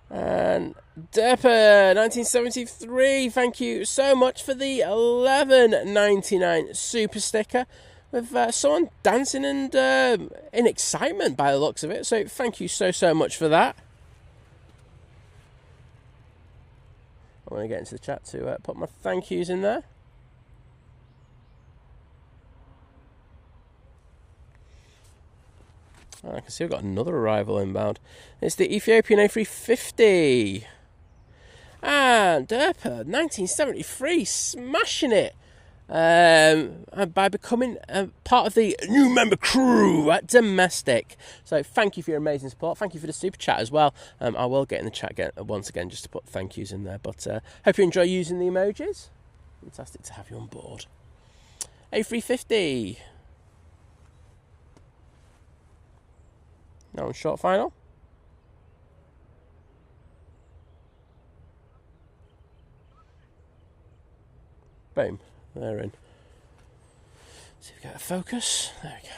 And Derper 1973, thank you so much for the $11.99 super sticker with someone dancing and in excitement by the looks of it. So thank you so much for that. I'm going to get into the chat to put my thank yous in there. I can see we've got another arrival inbound. It's the Ethiopian A380. And Derper, 1973, smashing it. And by becoming part of the new member crew at Domestic. So thank you for your amazing support. Thank you for the super chat as well. I will get in the chat again, once again just to put thank yous in there. But hope you enjoy using the emojis. Fantastic to have you on board. A350. Now on short final. Boom. They're in. See if we get a focus. There we go.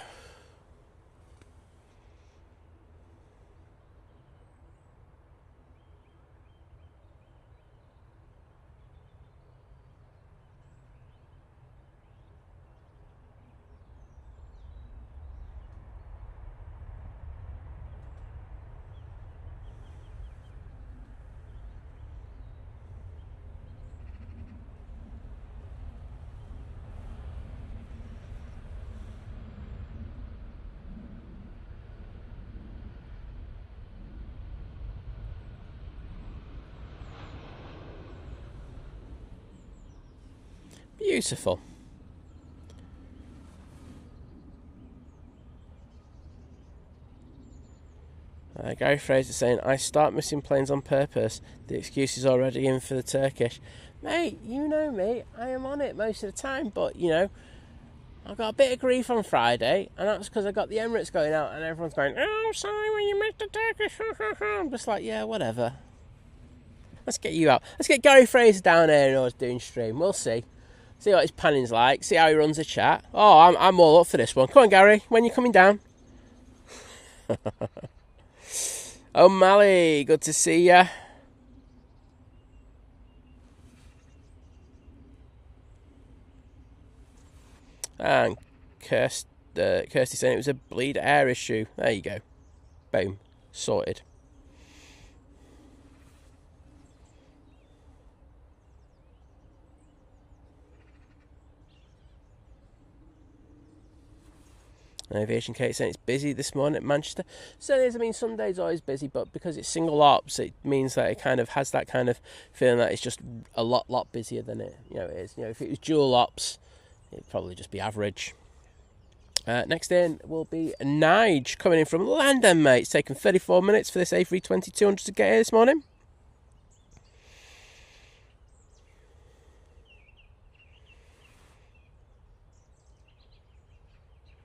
Beautiful. Gary Fraser saying, I start missing planes on purpose. The excuse is already in for the Turkish. Mate, you know me. I am on it most of the time. But, you know, I got a bit of grief on Friday. And that's because I got the Emirates going out. And everyone's going, oh, sorry when you missed the Turkish. I'm just like, yeah, whatever. Let's get you out. Let's get Gary Fraser down here and us doing stream. We'll see. See what his panning's like. See how he runs the chat. Oh, I'm all up for this one. Come on, Gary. When you coming down? O'Malley, good to see ya. And Kirsty saying it was a bleed air issue. There you go. Boom. Sorted. Aviation Kate saying it's busy this morning at Manchester. So it is. I mean, some days are always busy, but because it's single ops, it means that it kind of has that kind of feeling that it's just a lot busier than it is. If it was dual ops, it'd probably just be average. Next in will be Nige coming in from London, mate. It's taken 34 minutes for this A320-200 to get here this morning.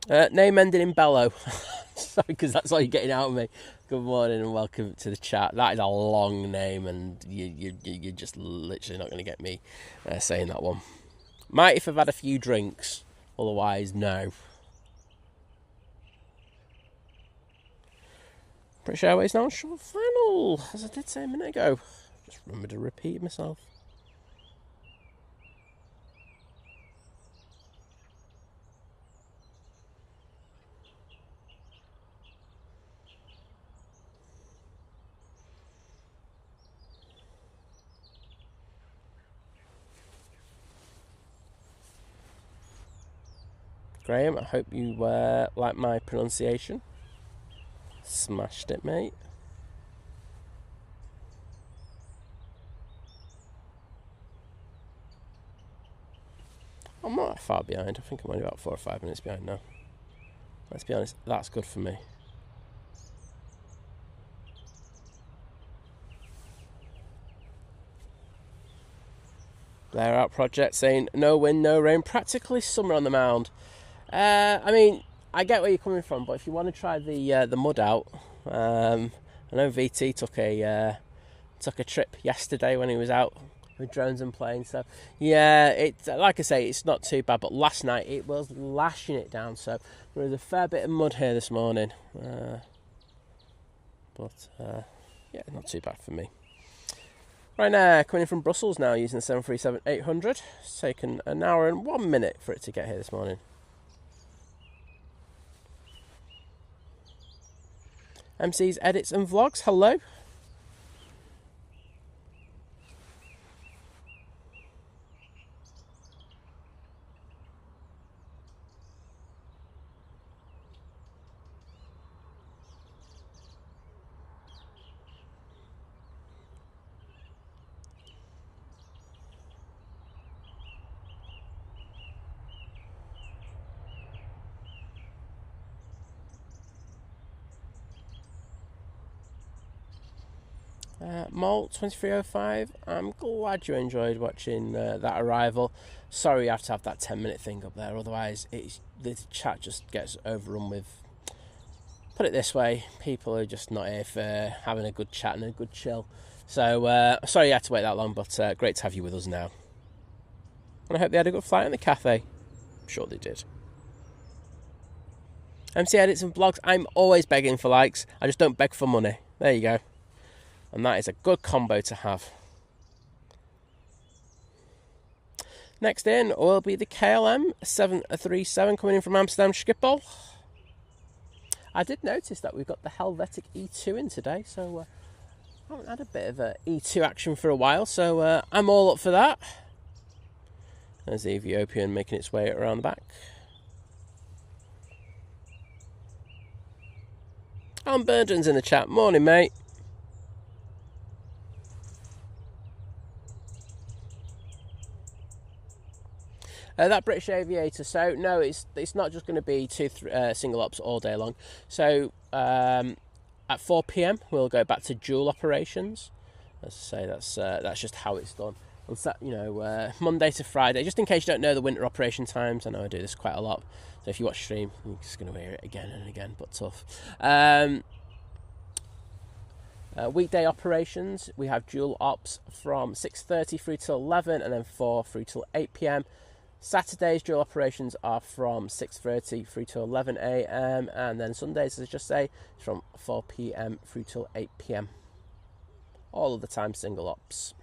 Name ending in Bellow. Sorry, because that's all you're getting out of me. Good morning and welcome to the chat. That is a long name, and you're just literally not going to get me saying that one. Might if I've had a few drinks, otherwise no. British Airways now on short final, as I did say a minute ago. Just remember to repeat myself. Graham, I hope you like my pronunciation. Smashed it, mate. I'm not that far behind. I think I'm only about 4 or 5 minutes behind now. Let's be honest, that's good for me. Blair Out Project saying no wind, no rain, practically summer on the mound. I mean, I get where you're coming from, but if you want to try the mud out, I know VT took a trip yesterday when he was out with drones and planes. So yeah, it's like I say, it's not too bad. But last night it was lashing it down. So there was a fair bit of mud here this morning. Yeah, not too bad for me. Ryanair coming in from Brussels now using the 737-800. It's taken an hour and 1 minute for it to get here this morning. MC's Edits and Vlogs, hello. Malt 2305, I'm glad you enjoyed watching that arrival. Sorry you have to have that 10-minute thing up there, otherwise the chat just gets overrun with, put it this way, people are just not here for having a good chat and a good chill. So sorry you had to wait that long, but great to have you with us now. And I hope they had a good flight on the Cathay. I'm sure they did. MC Edits and Vlogs, I'm always begging for likes, I just don't beg for money. There you go. And that is a good combo to have. Next in will be the KLM 737 coming in from Amsterdam Schiphol. I did notice that we've got the Helvetic E2 in today, so I haven't had a bit of E2 action for a while, so I'm all up for that. There's the Ethiopian making its way around the back. Alan Burden's in the chat. Morning, mate. That British Aviator, so no, it's not just going to be two single ops all day long. So at 4 p.m. we'll go back to dual operations. As I say, that's just how it's done. Monday to Friday, just in case you don't know the winter operation times. I know I do this quite a lot, so if you watch stream, you're just going to hear it again and again, but tough. Weekday operations, we have dual ops from 6:30 through till 11, and then 4 through till 8 p.m. Saturdays dual operations are from 6:30 through till 11 a.m. and then Sundays, as I just say, from 4 p.m. through till 8 p.m. All of the time single ops.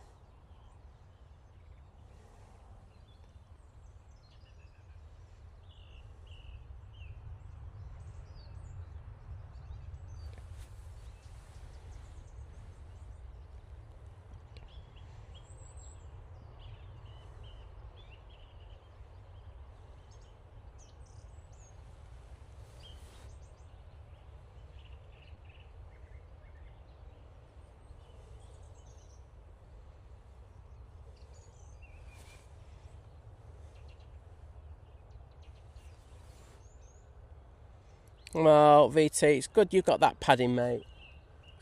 Well, VT, it's good you've got that padding, mate.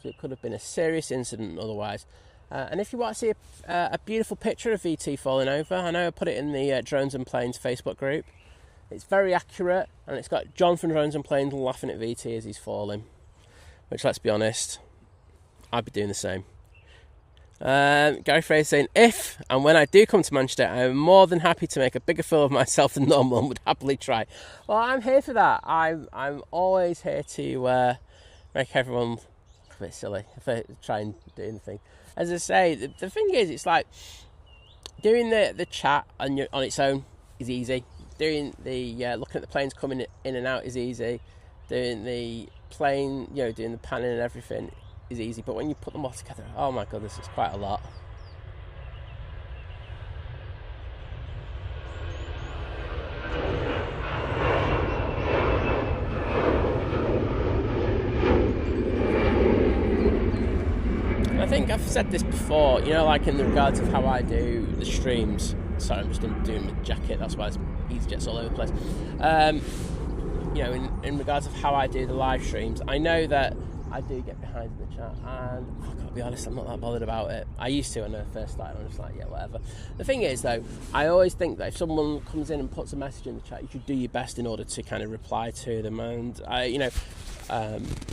It could have been a serious incident otherwise. And if you want to see a beautiful picture of VT falling over, I know I put it in the Drones and Planes Facebook group. It's very accurate, and it's got John from Drones and Planes laughing at VT as he's falling. Which, let's be honest, I'd be doing the same. Gary Fraser saying, if and when I do come to Manchester, I'm more than happy to make a bigger fool of myself than normal and would happily try. Well, I'm here for that. I'm always here to make everyone look a bit silly if I try and do anything. As I say, the thing is, it's like doing the chat on its own is easy. Doing the looking at the planes coming in and out is easy. Doing the plane, doing the panning and everything is easy, but when you put them all together, oh my god, this is quite a lot. And I think I've said this before, like in the regards of how I do the streams. Sorry, I'm just doing my jacket, that's why it's EasyJet's all over the place. In regards of how I do the live streams, I know that I do get behind in the chat, and I've got to be honest, I'm not that bothered about it. I used to when I first started. I'm just like, yeah, whatever. The thing is, though, I always think that if someone comes in and puts a message in the chat, you should do your best in order to kind of reply to them. And I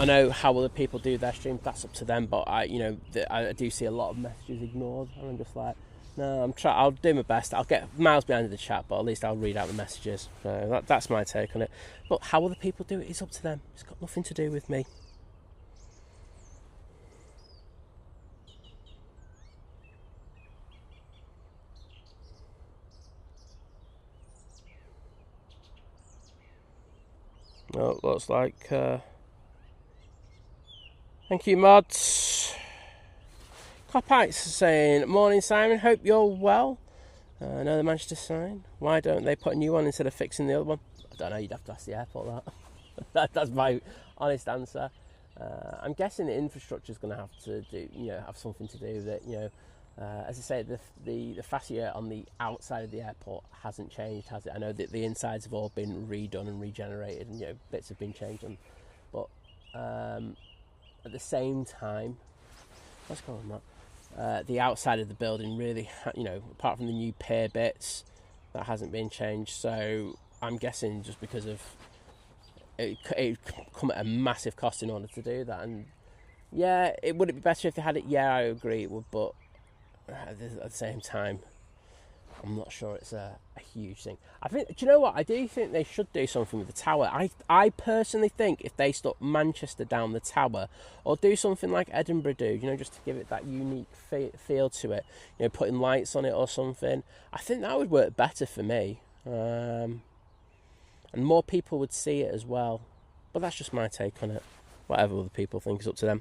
know how other people do their streams. That's up to them. But I do see a lot of messages ignored, and I'm just like, no, I'll do my best. I'll get miles behind the chat, but at least I'll read out the messages. So that's my take on it. But how other people do it is up to them. It's got nothing to do with me. Oh, it looks like... Thank you, mods. Coppites saying, morning, Simon. Hope you're well. I know they managed to sign. Why don't they put a new one instead of fixing the other one? I don't know. You'd have to ask the airport that. That's my honest answer. I'm guessing the infrastructure is going to have to do, have something to do with it. As I say, the fascia on the outside of the airport hasn't changed, has it? I know that the insides have all been redone and regenerated, and bits have been changed. But at the same time, let's call them that. The outside of the building really, apart from the new pier bits, that hasn't been changed. So I'm guessing just because of it come at a massive cost in order to do that. And yeah, would it be better if they had it? Yeah, I agree it would, but at the same time, I'm not sure it's a huge thing. Do you know what? I do think they should do something with the tower. I personally think if they stuck Manchester down the tower, or do something like Edinburgh do, just to give it that unique feel to it, putting lights on it or something, I think that would work better for me. And more people would see it as well. But that's just my take on it. Whatever other people think is up to them.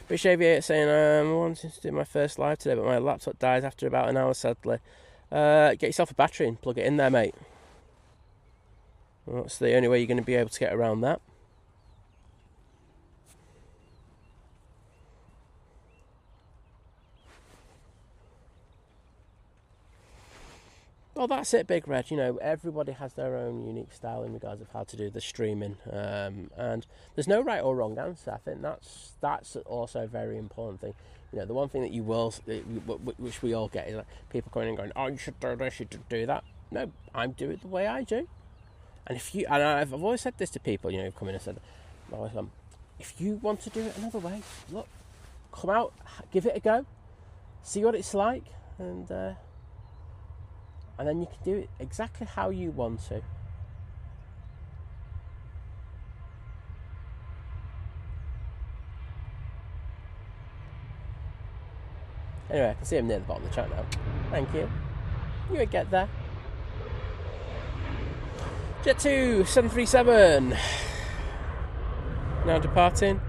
British Aviator saying, I'm wanting to do my first live today, but my laptop dies after about an hour, sadly. Get yourself a battery and plug it in there, mate. Well, that's the only way you're going to be able to get around that. Well, that's it, Big Red. Everybody has their own unique style in regards of how to do the streaming, and there's no right or wrong answer. I think that's also a very important thing. The one thing that you will, which we all get, is like people coming and going, "Oh, you should do this, you should do that." No, I do it the way I do. And I've always said this to people, who've come in and said, if you want to do it another way, look, come out, give it a go, see what it's like, and then you can do it exactly how you want to. Anyway, I can see him near the bottom of the chat now. Thank you. You would get there. Jet 2, 737. Now departing.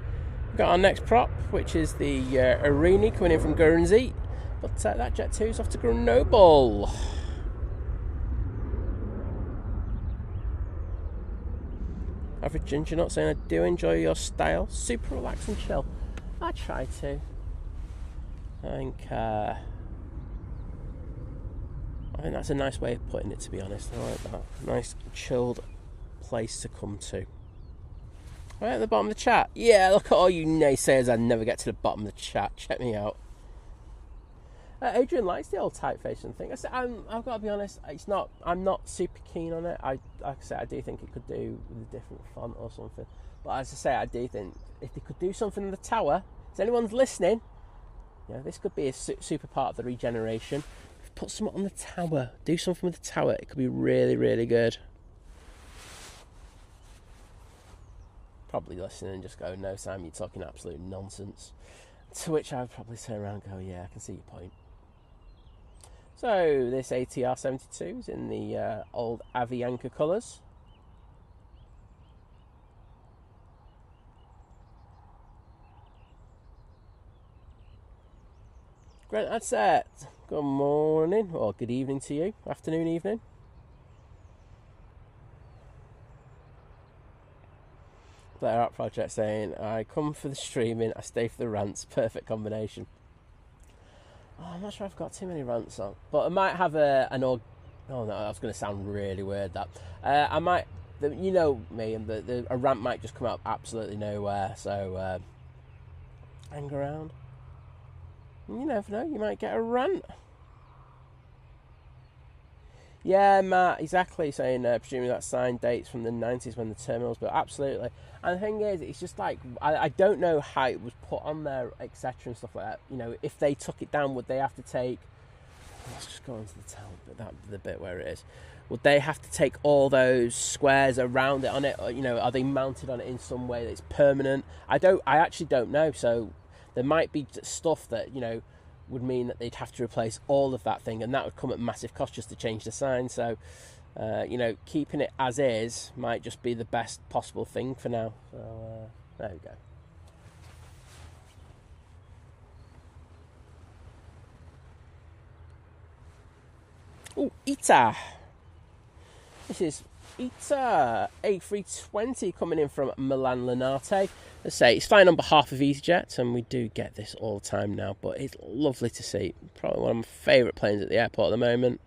We've got our next prop, which is the Arini coming in from Guernsey. But that Jet 2 is off to Grenoble. Average Ginger Nut saying, I do enjoy your style. Super relaxed and chill. I try to. I think that's a nice way of putting it, to be honest. I like that. Nice, chilled place to come to. Right at the bottom of the chat. Yeah, look at all you naysayers. I never get to the bottom of the chat. Check me out. Adrian likes the old typeface and thing. I've got to be honest. I'm not super keen on it. Like I say, I do think it could do with a different font or something. But as I say, I do think if they could do something in the tower, if anyone's listening, this could be a super part of the regeneration. Put something on the tower. Do something with the tower. It could be really, really good. Probably listening and just go, no, Sam, you're talking absolute nonsense. To which I would probably turn around and go, yeah, I can see your point. So, this ATR 72 is in the old Avianca colours. Great, that's it. Good morning, or good evening to you. Afternoon, evening. Player Art Project saying, I come for the streaming, I stay for the rants. Perfect combination. Oh, I'm not sure I've got too many rants on. But I might have oh no, that's going to sound really weird, that. I might, me, and a rant might just come out absolutely nowhere. So, hang around. And you never know, you might get a rant. Yeah, Matt, exactly, saying presuming that signed dates from the 90s when the terminals, but absolutely. And the thing is, it's just like, I don't know how it was put on there, etc. and stuff like that. You know, if they took it down, would they have to take, let's just go on to the bit where it is. Would they have to take all those squares around it on it? Or, you know, are they mounted on it in some way that's permanent? I actually don't know. So there might be stuff that, you know, would mean that they'd have to replace all of that thing, and that would come at massive cost just to change the sign. So, you know, keeping it as is might just be the best possible thing for now. So, there we go. Oh, Etihad. This is Etihad A380 coming in from Milan Linate. Let's say it's flying on behalf of EasyJet, and we do get this all the time now, but it's lovely to see. Probably one of my favourite planes at the airport at the moment.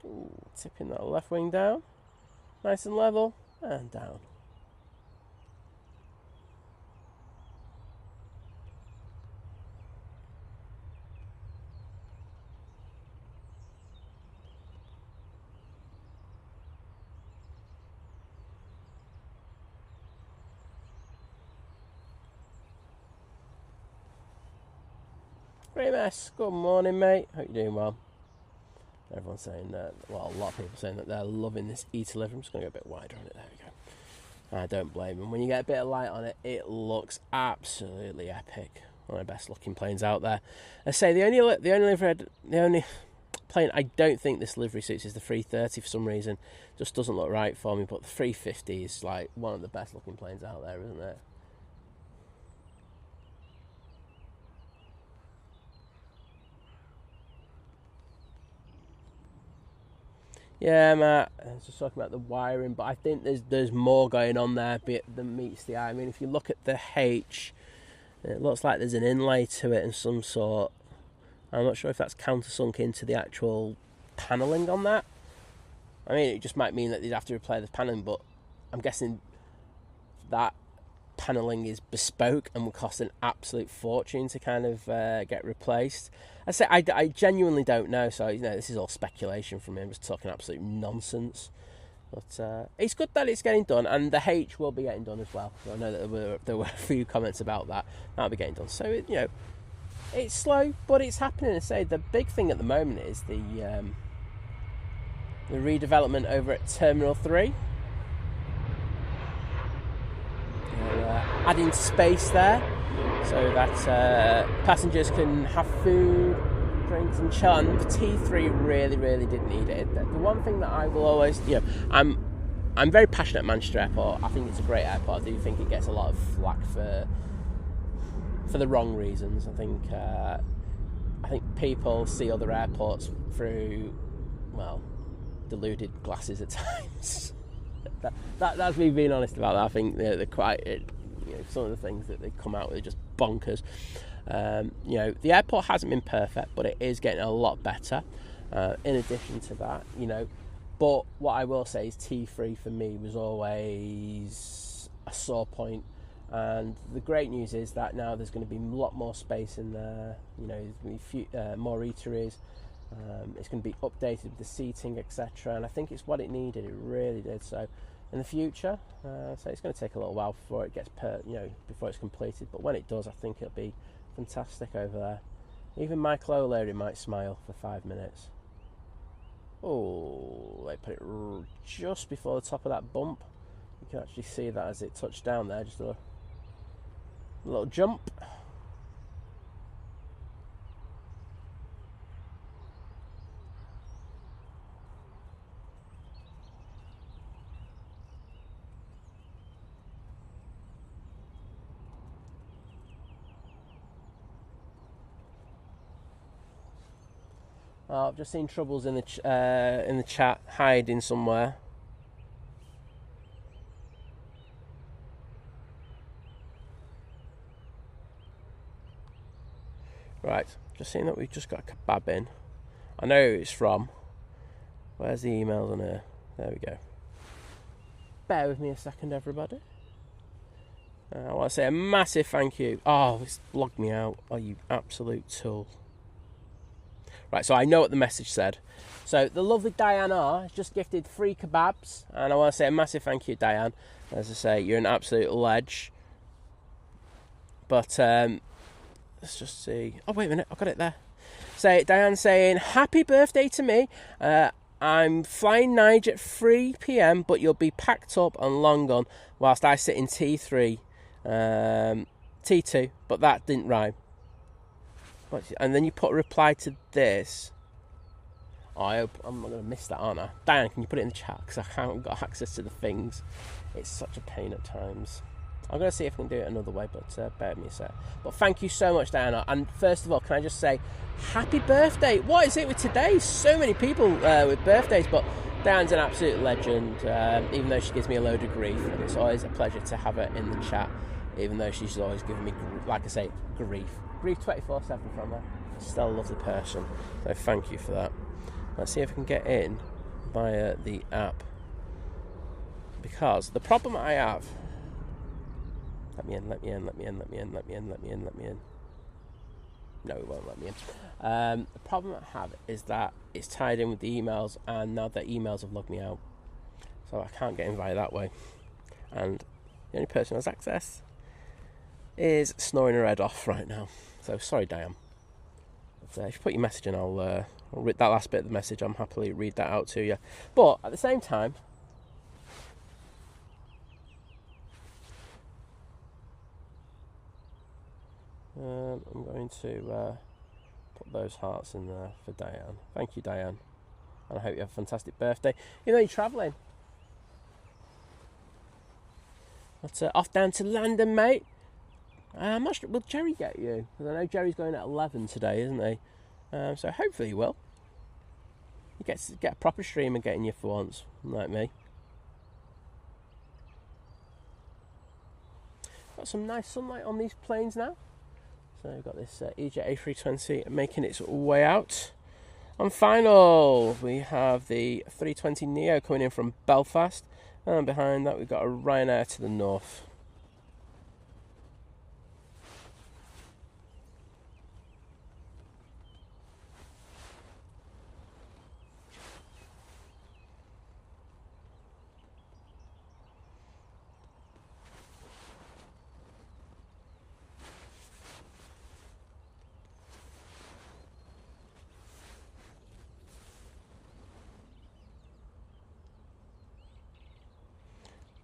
Ooh, tipping that left wing down. Nice and level, and down. Great mess. Good morning, mate. Hope you're doing well. Everyone's saying that, well, a lot of people saying that they're loving this E-Delivery. I'm just going to go a bit wider on it. There we go. I don't blame them. When you get a bit of light on it, it looks absolutely epic. One of the best looking planes out there. I say the only plane I don't think this livery suits is the 330 for some reason. Just doesn't look right for me. But the 350 is like one of the best looking planes out there, isn't it? Yeah, Matt, I was just talking about the wiring, but I think there's more going on there than meets the eye. I mean, if you look at the H, it looks like there's an inlay to it in some sort. I'm not sure if that's countersunk into the actual panelling on that. I mean, it just might mean that they'd have to replace the panelling, but I'm guessing that panelling is bespoke and would cost an absolute fortune to kind of get replaced. I genuinely don't know, so you know this is all speculation from me. I'm just talking absolute nonsense. But it's good that it's getting done, and the H will be getting done as well. So I know that there were a few comments about that. That'll be getting done. So you know, it's slow, but it's happening. I say the big thing at the moment is the redevelopment over at Terminal 3. Adding space there so that passengers can have food, drinks and chill. And the T3 really didn't need it. The one thing that I will always, you know, I'm very passionate at Manchester Airport. I think it's a great airport. I do think it gets a lot of flack for the wrong reasons. I think people see other airports through, well, deluded glasses at times. That's me being honest about that. I think they're quite, you know, some of the things that they come out with are just bonkers. You know, the airport hasn't been perfect, but it is getting a lot better. In addition to that, you know, but what I will say is T3 for me was always a sore point. And the great news is that now there's going to be a lot more space in there. You know, there's going to be more eateries. It's going to be updated with the seating, etc. And I think it's what it needed. It really did. So in the future, so it's going to take a little while before it gets before it's completed. But when it does, I think it'll be fantastic over there. Even Michael O'Leary might smile for 5 minutes. Oh, they put it just before the top of that bump. You can actually see that as it touched down there, just a little jump. Oh, I've just seen Troubles in the chat hiding somewhere. Right, just seeing that we've just got a kebab in. I know who it's from. Where's the emails on here? There we go. Bear with me a second, everybody. I want to say a massive thank you. Oh, it's logged me out. Oh, you absolute tool. Right, so I know what the message said. So the lovely Diane R has just gifted 3 kebabs, and I want to say a massive thank you, Diane. As I say, you're an absolute ledge. But let's just see. Oh, wait a minute, I've got it there. So Diane saying, happy birthday to me. I'm flying Niger at 3 p.m, but you'll be packed up and long gone whilst I sit in T3, T2, but that didn't rhyme. And then you put a reply to this. Oh, I hope I'm not going to miss that, aren't I? Diane, can you put it in the chat? Because I haven't got access to the things. It's such a pain at times. I'm going to see if I can do it another way, but bear with me a sec. But thank you so much, Diana. And first of all, can I just say, happy birthday. What is it with today? So many people with birthdays, but Diana's an absolute legend, even though she gives me a load of grief. And it's always a pleasure to have her in the chat, even though she's always giving me, like I say, grief. Grief 24/7 from her. Still a lovely person. So thank you for that. Let's see if I can get in via the app. Because the problem I have... Let me in. No, it won't let me in. The problem I have is that it's tied in with the emails, and now the emails have logged me out. So I can't get in via that way. And the only person who has access is snoring her head off right now. So sorry, Diane. But if you put your message in, I'll read that last bit of the message. I'm happily read that out to you. But at the same time, I'm going to put those hearts in there for Diane. Thank you, Diane. And I hope you have a fantastic birthday. You know, you're travelling. But off down to London, mate. I'm not sure, will Jerry get you? Because I know Jerry's going at 11 today, isn't he? So hopefully he will. He gets to get a proper streamer getting you for once, like me. Got some nice sunlight on these planes now. So we've got this Egypt A320 making its way out. On final, we have the 320 Neo coming in from Belfast. And behind that, we've got a Ryanair to the north.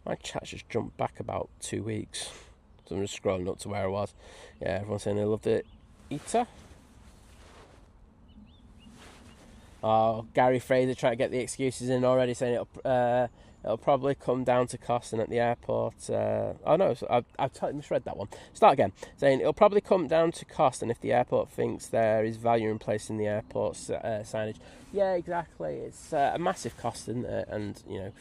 My chat just jumped back about 2 weeks. So I'm just scrolling up to where I was. Yeah, everyone's saying they loved it. Eater. Oh, Gary Fraser trying to get the excuses in already, saying it'll probably come down to costing at the airport. Oh no, so I've totally misread that one. Start again. Saying it'll probably come down to cost, and if the airport thinks there is value in placing the airport signage. Yeah, exactly. It's a massive cost, isn't it? And, you know,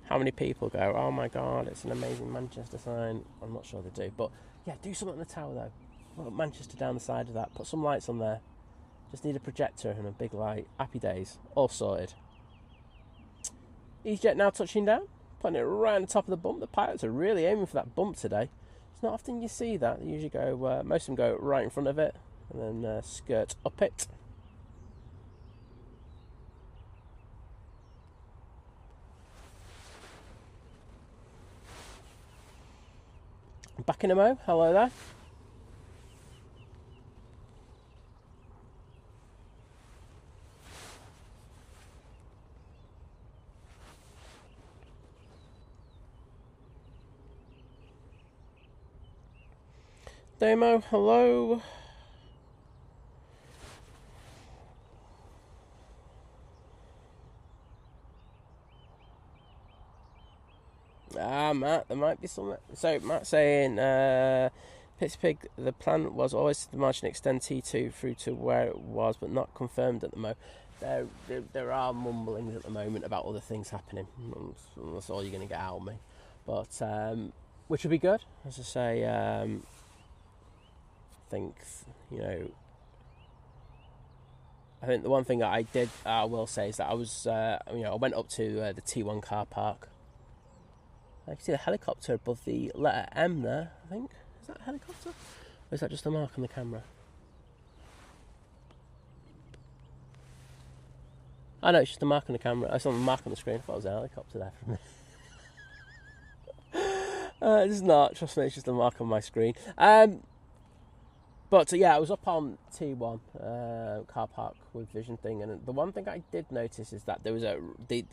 how many people go, oh my god, it's an amazing Manchester sign? I'm not sure they do. But yeah, do something on the tower though. Put Manchester down the side of that. Put some lights on there. Just need a projector and a big light. Happy days. All sorted. EasyJet now touching down. Putting it right on the top of the bump. The pilots are really aiming for that bump today. It's not often you see that. They usually go, most of them go right in front of it and then skirt up it. Back in a mo. Hello there. Demo, hello. Matt, there might be some. So Matt saying, Pittsburgh, the plan was always to march and extend T2 through to where it was, but not confirmed at the moment. There are mumblings at the moment about other things happening. That's all you're going to get out of me. But which would be good, as I say. think, I think the one thing that I will say is that I went up to the T1 car park. I can see the helicopter above the letter M there, I think. Is that a helicopter? Or is that just a mark on the camera? Oh no, it's just a mark on the camera. It's on the mark on the screen. I thought it was a helicopter there for me. It's not, trust me, it's just a mark on my screen. But yeah, I was up on T1 car park with vision thing, and the one thing I did notice is that there was the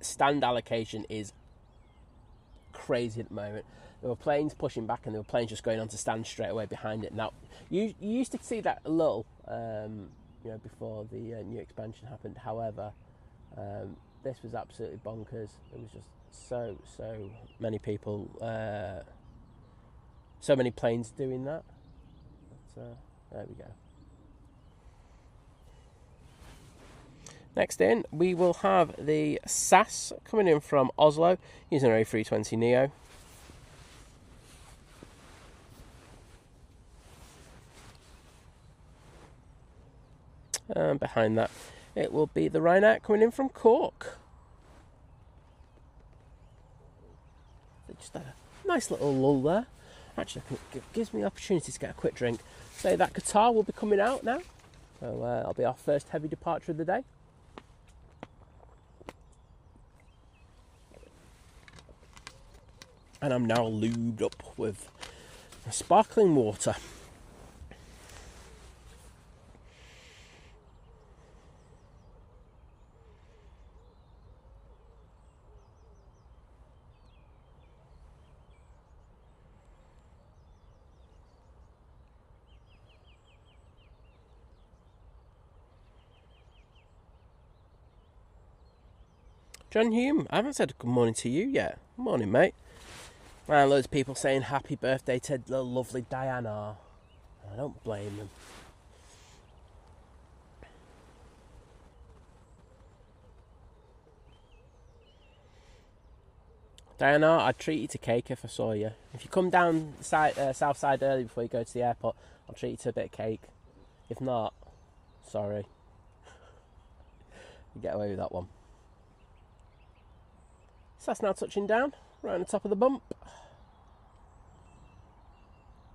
stand allocation is crazy at the moment. There were planes pushing back, and there were planes just going on to stand straight away behind it. Now, you used to see that a little, before the new expansion happened. However, this was absolutely bonkers. It was just so many people, so many planes doing that. But, there we go. Next in, we will have the SAS coming in from Oslo using an A320 Neo. And behind that, it will be the Ryanair coming in from Cork. Just a nice little lull there. Actually, it gives me the opportunity to get a quick drink. Say that Qatar will be coming out now. So that'll be our first heavy departure of the day. And I'm now lubed up with sparkling water. John Hume, I haven't said good morning to you yet. Morning, mate. And loads of people saying happy birthday to the lovely Diana. I don't blame them. Diana, I'd treat you to cake if I saw you. If you come down south side early before you go to the airport, I'll treat you to a bit of cake. If not, sorry. You get away with that one. So that's now touching down, right on the top of the bump.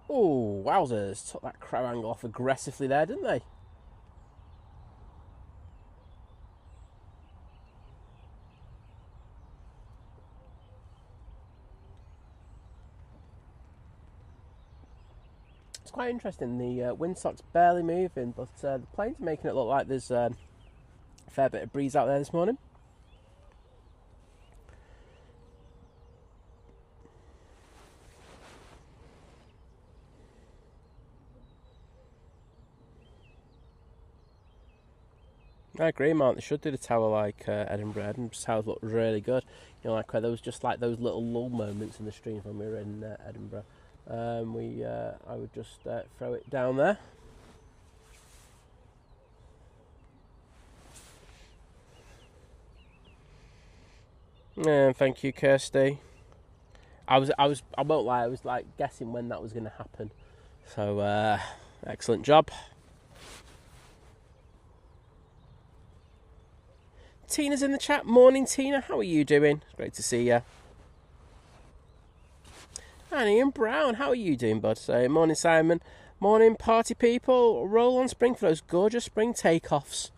Oh, wowzers. Took that crow angle off aggressively there, didn't they? It's quite interesting. The windsock's barely moving, but the plane's making it look like there's a fair bit of breeze out there this morning. I agree, Mark. They should do the tower like Edinburgh. Edinburgh's towers look really good. Like where there was just like those little lull moments in the stream when we were in Edinburgh. I would just throw it down there. Yeah, thank you, Kirsty. I won't lie. I was like guessing when that was going to happen. So excellent job. Tina's in the chat. Morning, Tina. How are you doing? Great to see you. And Ian Brown. How are you doing, bud? So, morning, Simon. Morning, party people. Roll on spring for those gorgeous spring takeoffs.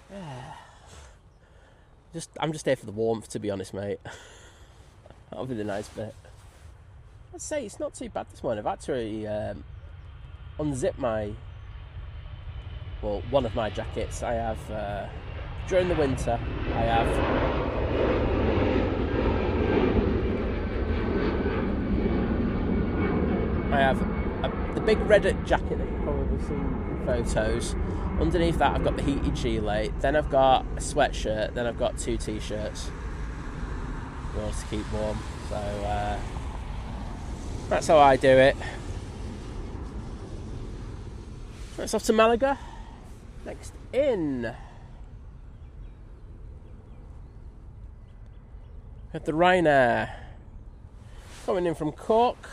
Yeah. I'm just here for the warmth, to be honest, mate. That'll be the nice bit. I'd say it's not too bad this morning. I've actually unzipped one of my jackets. I have... during the winter, I have the big red jacket that you've probably seen in photos. Underneath that, I've got the heated gilet. Then I've got a sweatshirt. Then I've got 2 t-shirts in order to keep warm. So that's how I do it. That's off to Malaga. Next in. At the Ryanair coming in from Cork.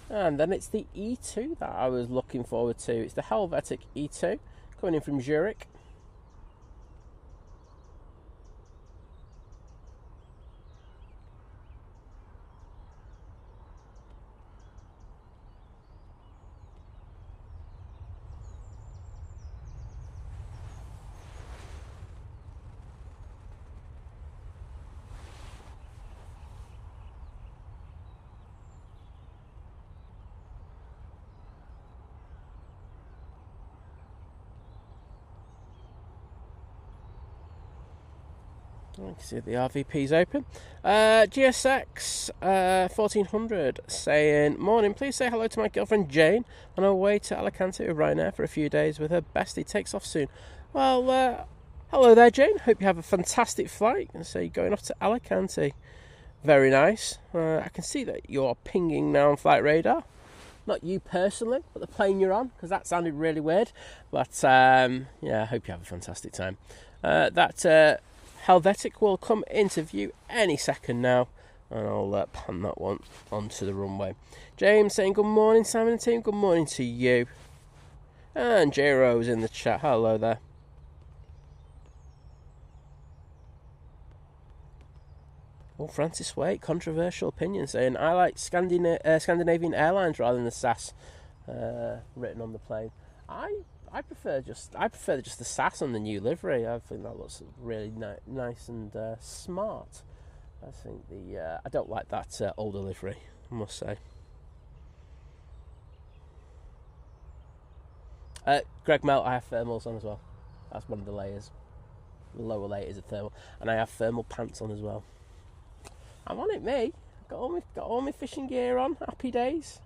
And then it's the E2 that I was looking forward to. It's the Helvetic E2 coming in from Zurich. You can see the RVP's open. GSX 1400 saying, morning, please say hello to my girlfriend Jane on her way to Alicante with Ryanair for a few days with her bestie. Takes off soon. Well, hello there, Jane. Hope you have a fantastic flight. And so you're going off to Alicante. Very nice. I can see that you're pinging now on flight radar. Not you personally, but the plane you're on, because that sounded really weird. But yeah, I hope you have a fantastic time. That Helvetic will come into view any second now, and I'll pan that one onto the runway. James saying good morning, Simon and team. Good morning to you. And J Rose in the chat. Hello there. Oh, Francis Waite, controversial opinion, saying I like Scandinavian Airlines rather than the SAS written on the plane. I prefer just the SAS on the new livery. I think that looks really nice and smart. I think I don't like that older livery, I must say. Greg Melt, I have thermals on as well. That's one of the layers. The lower layers of thermal, and I have thermal pants on as well. I'm on it, me. Got all my fishing gear on. Happy days.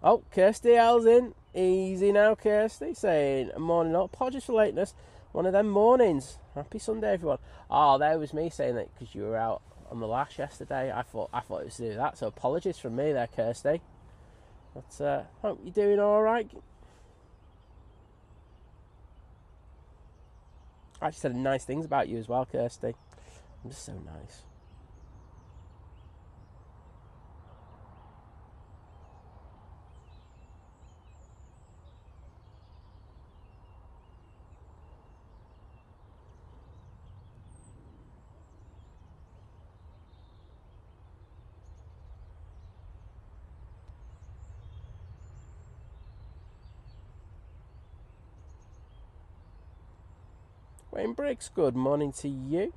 Oh, Kirsty L's in. Easy now, Kirsty. Saying, morning all. Apologies for lateness. One of them mornings. Happy Sunday, everyone. Oh, there was me saying that because you were out on the lash yesterday. I thought it was to do that. So apologies from me there, Kirsty. But hope you're doing all right. I just said nice things about you as well, Kirsty. I'm just so nice. Wayne Briggs, good morning to you.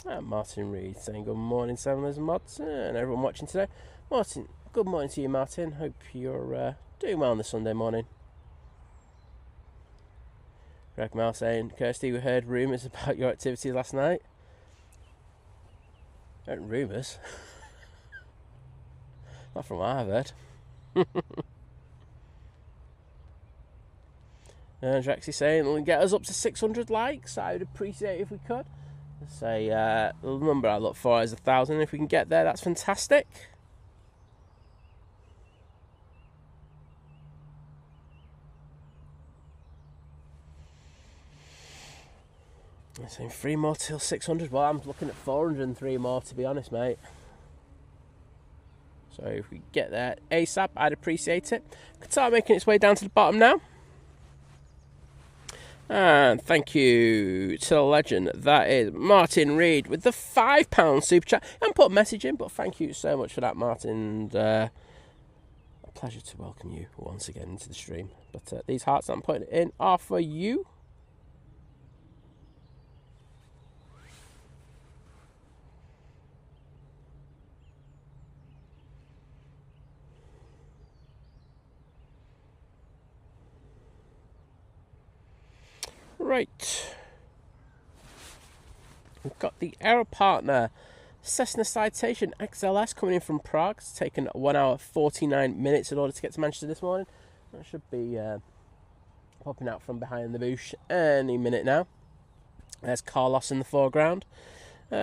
And Martin Reed saying good morning, Samlers and Mods, and everyone watching today. Martin, good morning to you, Martin. Hope you're doing well on the Sunday morning. Greg Mal saying, Kirsty, we heard rumours about your activities last night. Rumours? Not from what I've heard. And Drexy saying, get us up to 600 likes. I would appreciate it if we could. Say the number I look for is 1,000. If we can get there, that's fantastic. I'm saying 3 more till 600. Well, I'm looking at 403 more, to be honest, mate. So if we get there ASAP, I'd appreciate it. Qatar making its way down to the bottom now. And thank you to the legend. That is Martin Reed with the £5 super chat. I haven't put a message in, but thank you so much for that, Martin. And a pleasure to welcome you once again into the stream. But these hearts that I'm putting in are for you. Right, we've got the Aero Partner Cessna Citation XLS coming in from Prague. It's taken 1 hour 49 minutes in order to get to Manchester this morning. That should be popping out from behind the bush any minute now. There's Carlos in the foreground.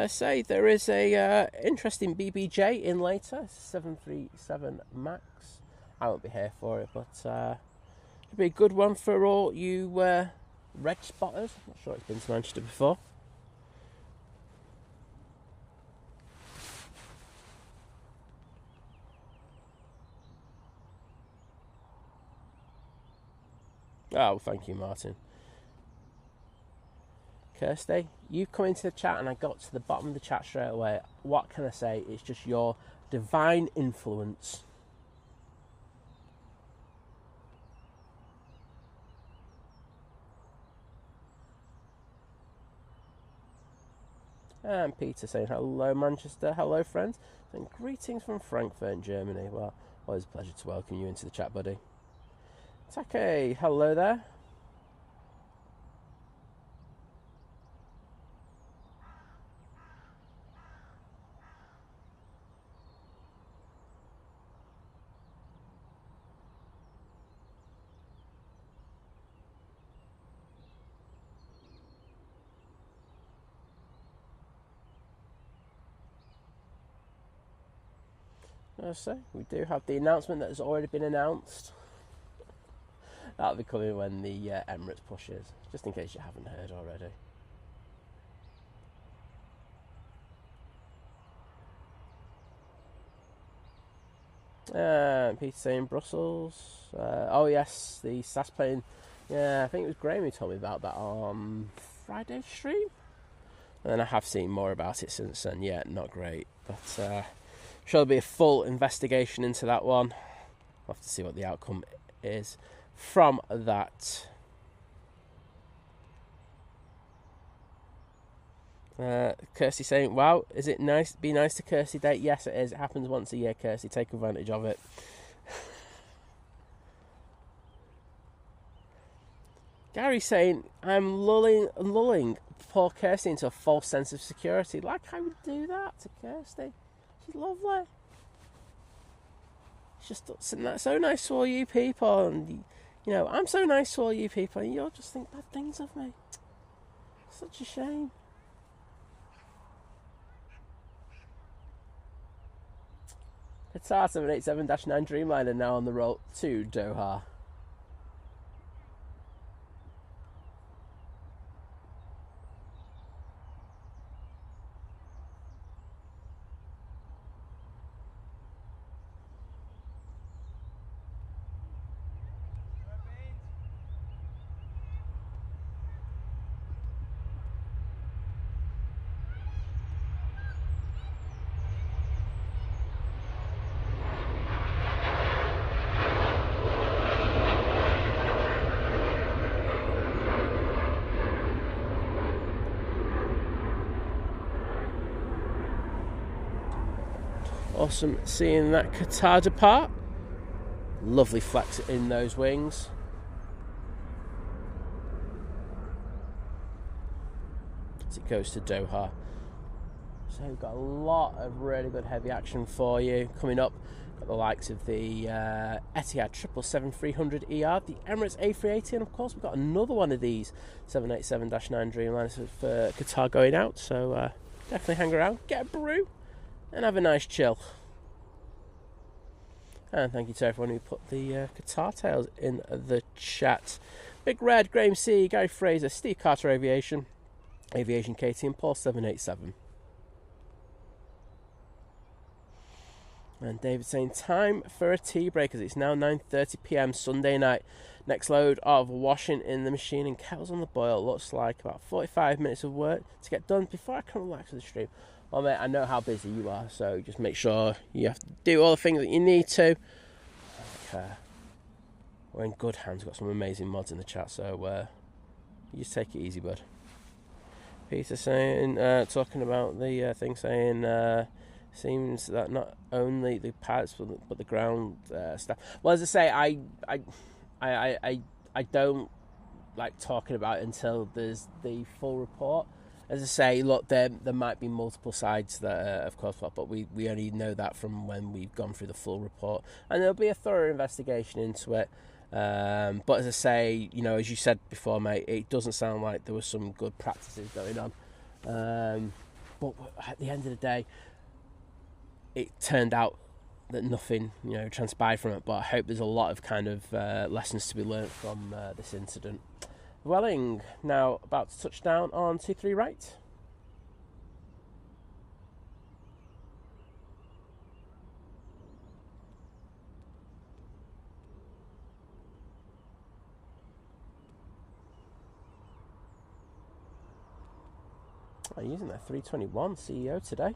Say there is a interesting BBJ in later, 737 Max. I won't be here for it, but it'll be a good one for all you reg spotters. I'm not sure it's been to Manchester before. Oh, thank you, Martin. Kirsty, you come into the chat and I got to the bottom of the chat straight away. What can I say? It's just your divine influence. And Peter saying, hello Manchester, hello friends. And greetings from Frankfurt, Germany. Well, always a pleasure to welcome you into the chat, buddy. Take, hello there. So we do have the announcement that has already been announced. That'll be coming when the Emirates pushes, just in case you haven't heard already. Peter saying Brussels. Oh yes, the SAS plane. Yeah, I think it was Graham who told me about that on Friday stream. And then I have seen more about it since then. Yeah, not great, but sure there'll be a full investigation into that one. We'll have to see what the outcome is from that. Kirsty saying, wow, is it nice? Be nice to Kirsty Day? Yes, it is. It happens once a year, Kirsty. Take advantage of it. Gary saying, I'm lulling poor Kirsty into a false sense of security. Like I would do that to Kirsty. She's lovely. It's just so nice to all you people, and you know, I'm so nice to all you people, and you'll just think bad things of me. Such a shame. Qatar 787-9 Dreamliner now on the roll to Doha. Awesome seeing that Qatar depart. Lovely flex in those wings. As it goes to Doha. So we've got a lot of really good heavy action for you coming up. Got the likes of the Etihad 777-300ER, the Emirates A380, and of course we've got another one of these 787-9 Dreamliners for Qatar going out. So definitely hang around, get a brew, and have a nice chill. And thank you to everyone who put the Qatar tales in the chat. Big Red, Graham C, Gary Fraser, Steve Carter Aviation, Aviation Katie, and Paul 787. And David saying, time for a tea break as it's now 9:30 p.m. Sunday night. Next load of washing in the machine and kettles on the boil. Looks like about 45 minutes of work to get done before I can relax with the stream. Well, mate, I know how busy you are, so just make sure you have to do all the things that you need to. We're in good hands. Got some amazing mods in the chat, so you just take it easy, bud. Peter saying, talking about the thing, saying seems that not only the pilots but the ground staff. Well, as I say, I don't like talking about it until there's the full report. As I say, look, there might be multiple sides that, of course, but we only know that from when we've gone through the full report, and there'll be a thorough investigation into it. But as I say, you know, as you said before, mate, it doesn't sound like there was some good practices going on. but at the end of the day, it turned out that nothing, transpired from it. But I hope there's a lot of kind of lessons to be learned from this incident. Welling now about to touch down on 23 right. Using their 321 CEO today.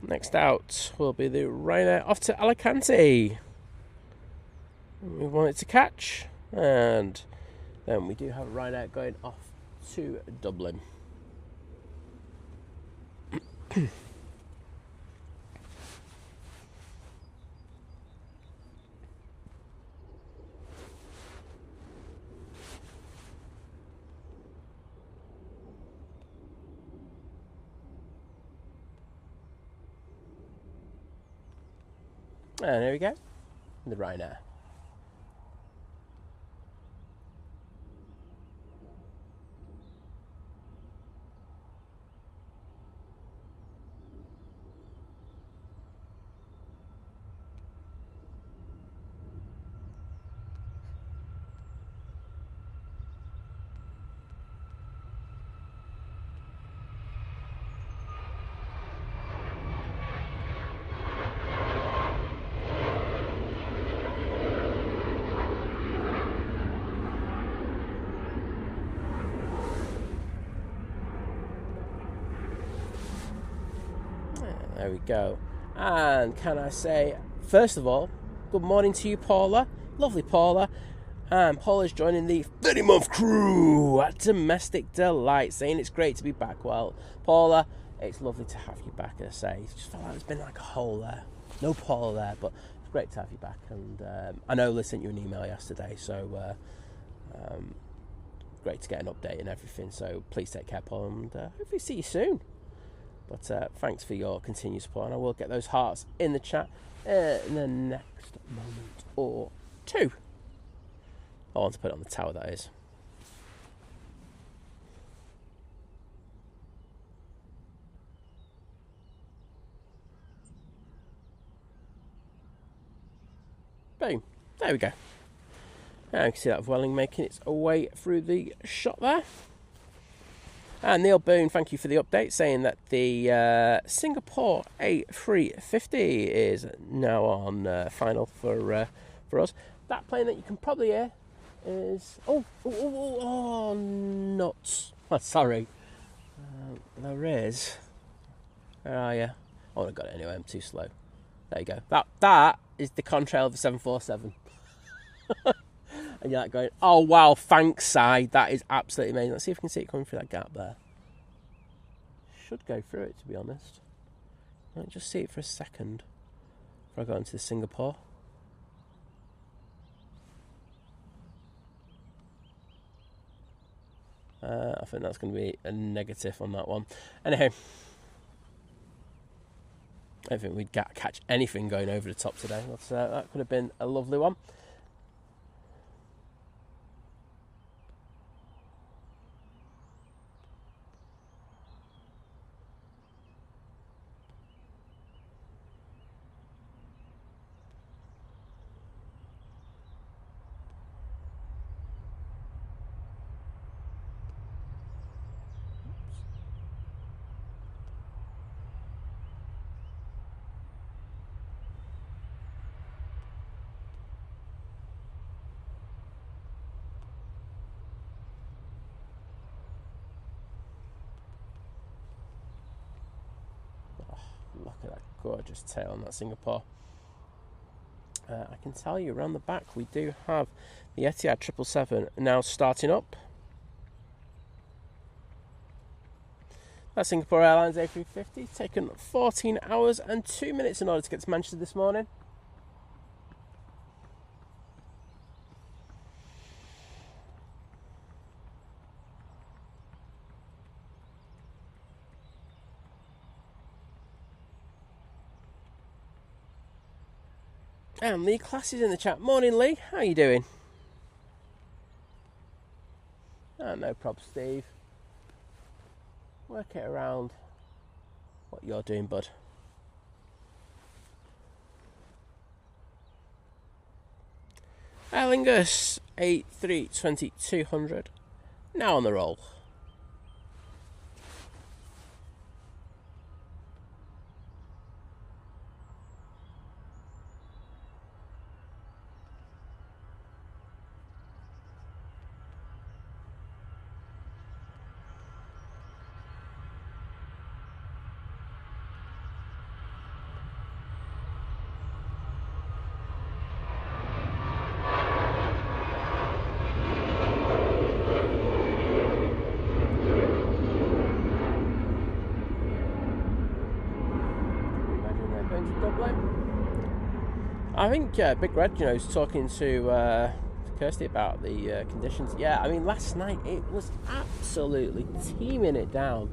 Next out will be the Ryanair off to Alicante. We want it to catch, and then we do have Ryanair going off to Dublin. And there we go, the Ryanair. There we go. And can I say, first of all, good morning to you, Paula. Lovely Paula. And Paula's joining the 30-month crew at Domestic Delight, saying it's great to be back. Well, Paula, it's lovely to have you back, as I say. It just felt like there's been like a hole there. No Paula there, but it's great to have you back. And I know Liz sent you an email yesterday, so great to get an update and everything. So please take care, Paula, and hopefully see you soon. But thanks for your continued support, and I will get those hearts in the chat in the next moment or two. I want to put it on the tower, that is. Boom. There we go. Now you can see that Welling making its way through the shot there. And Neil Boone, thank you for the update, saying that the Singapore A380 is now on final for us. That plane that you can probably hear is... Oh, nuts. Oh, sorry. There is... Where are you? Oh, I got it anyway, I'm too slow. There you go. That is the contrail of the 747. And you're like going, oh wow, thanks, Si. That is absolutely amazing. Let's see if we can see it coming through that gap there. Should go through it, to be honest. Let me just see it for a second before I go into the Singapore. I think that's going to be a negative on that one. Anyhow, I don't think we'd catch anything going over the top today. That could have been a lovely one. Look at that gorgeous tail on that Singapore. I can tell you around the back we do have the Etihad 777 now starting up. That's Singapore Airlines A380, taken 14 hours and 2 minutes in order to get to Manchester this morning. And Lee Class is in the chat. Morning, Lee. How are you doing? Oh, no probs, Steve. Work it around what you're doing, bud. Aer Lingus A320-200. Now on the roll. I think Big Red, was talking to Kirsty about the conditions. Yeah, I mean, last night it was absolutely teeming it down.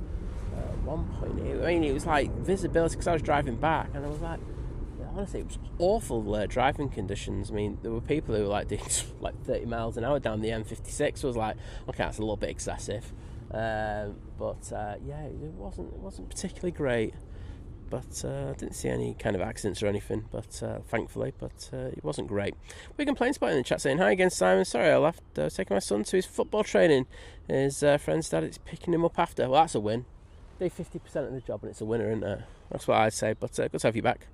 At one point, I mean, it was like visibility, because I was driving back, and I was like, honestly, it was awful driving conditions. I mean, there were people who were like doing like 30 miles an hour down the M56. I was like, okay, that's a little bit excessive. Yeah, it wasn't particularly great. But I didn't see any kind of accidents or anything, but thankfully, it wasn't great. We complained about it in the chat saying, hi again, Simon. Sorry, I left. I was taking my son to his football training. His friend's dad is picking him up after. Well, that's a win. Do 50% of the job and it's a winner, isn't it? That's what I'd say, but good to have you back.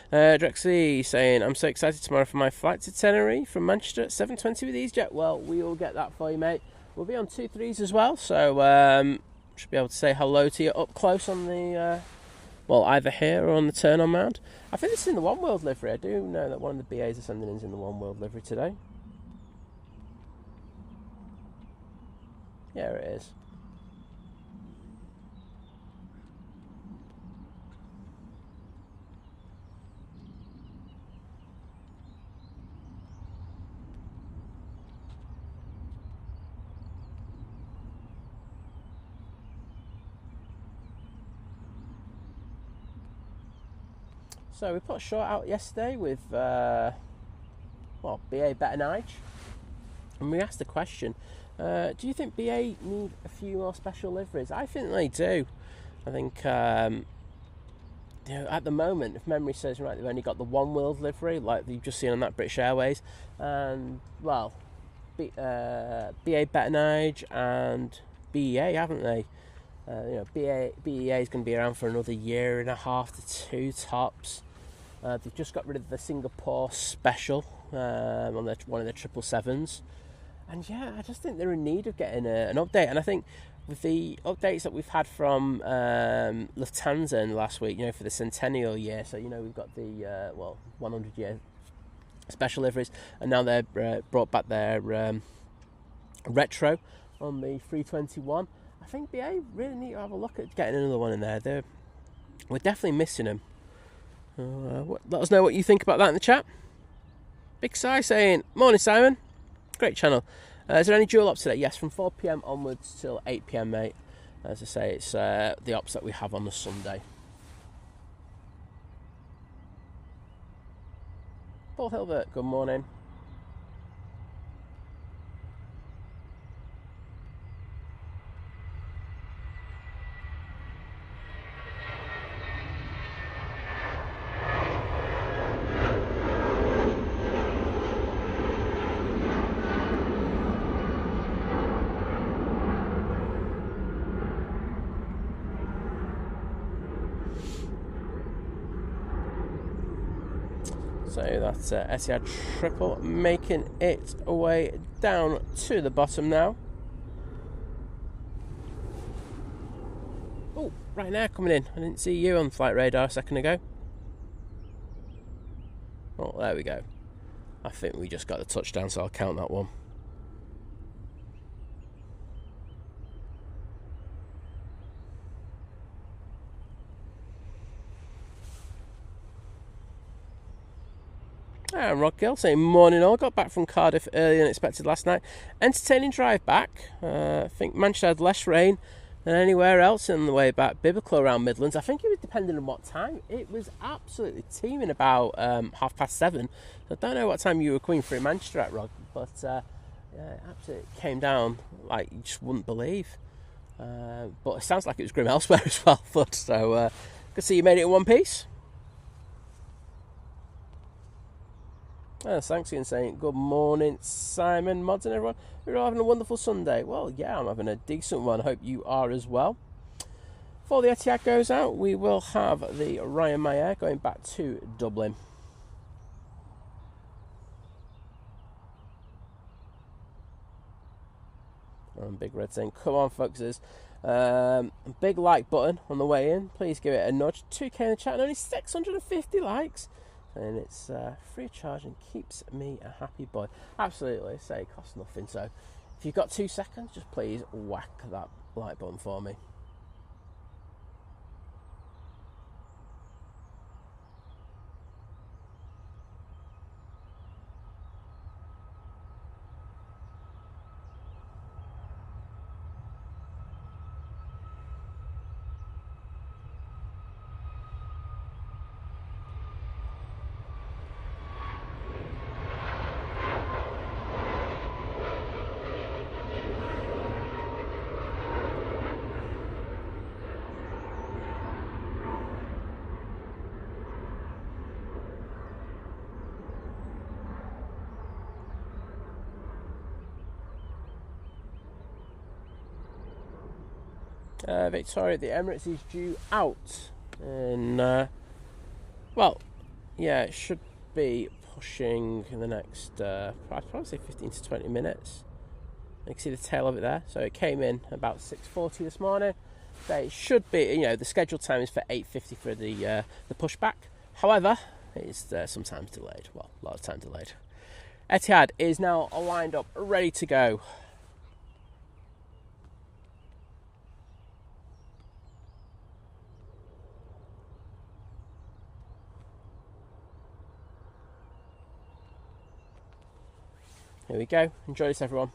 Drexy saying, I'm so excited tomorrow for my flight to Tenerife from Manchester at 7:20 with EasyJet. Well, we will get that for you, mate. We'll be on 2-3s as well, so should be able to say hello to you up close on the... well, either here or on the turn-on mount. I think this is in the One World livery. I do know that one of the BAs are sending in the One World livery today. Yeah, it is. So we put a short out yesterday with, BA Better Nige, and we asked the question, do you think BA need a few more special liveries? I think they do. I think, at the moment, if memory serves me right, they've only got the One World livery, like you've just seen on that British Airways, and, well, BA Better Nige and BEA, haven't they? BEA is going to be around for another year and a half to two tops. They've just got rid of the Singapore special on one of the 777s. And yeah, I just think they're in need of getting an update. And I think with the updates that we've had from Lufthansa in the last week, for the centennial year, so, we've got the, 100-year special liveries, and now they've brought back their retro on the 321. I think BA really need to have a look at getting another one in there. We're definitely missing them. Let us know what you think about that in the chat. Big Si saying, morning Simon, great channel. Is there any dual ops today? Yes, from 4 PM onwards till 8 PM, mate. As I say, it's the ops that we have on the Sunday. Paul Hilbert, good morning. So that's Etihad triple making its way down to the bottom now. Oh, Ryanair coming in. I didn't see you on flight radar a second ago. Oh, there we go. I think we just got the touchdown, so I'll count that one. Rod Gill saying, morning all, got back from Cardiff earlier than expected last night. Entertaining drive back. I think Manchester had less rain than anywhere else on the way back. Biblical around Midlands. I think it was depending on what time. It was absolutely teeming about 7:30. So I don't know what time you were coming through Manchester at, Rod, but it absolutely came down like you just wouldn't believe. But it sounds like it was grim elsewhere as well, Bud. So good to see you made it in one piece. Thanks again, saying good morning, Simon, mods and everyone. We're all having a wonderful Sunday. Well, yeah, I'm having a decent one. Hope you are as well. Before the Etihad goes out, we will have the Ryanair going back to Dublin. And Big Red saying, come on, foxes. Big like button on the way in. Please give it a nudge. 2k in the chat and only 650 likes. And it's free of charge and keeps me a happy boy. Absolutely, say it costs nothing. So if you've got 2 seconds, just please whack that like button for me. Victoria, the Emirates is due out, and well, yeah, it should be pushing in the next, I'd probably say 15 to 20 minutes. You can see the tail of it there. So it came in about 6:40 this morning. So it should be, you know, the scheduled time is for 8:50 for the pushback. However, it is sometimes delayed. Well, a lot of time delayed. Etihad is now lined up, ready to go. Here we go. Enjoy this, everyone.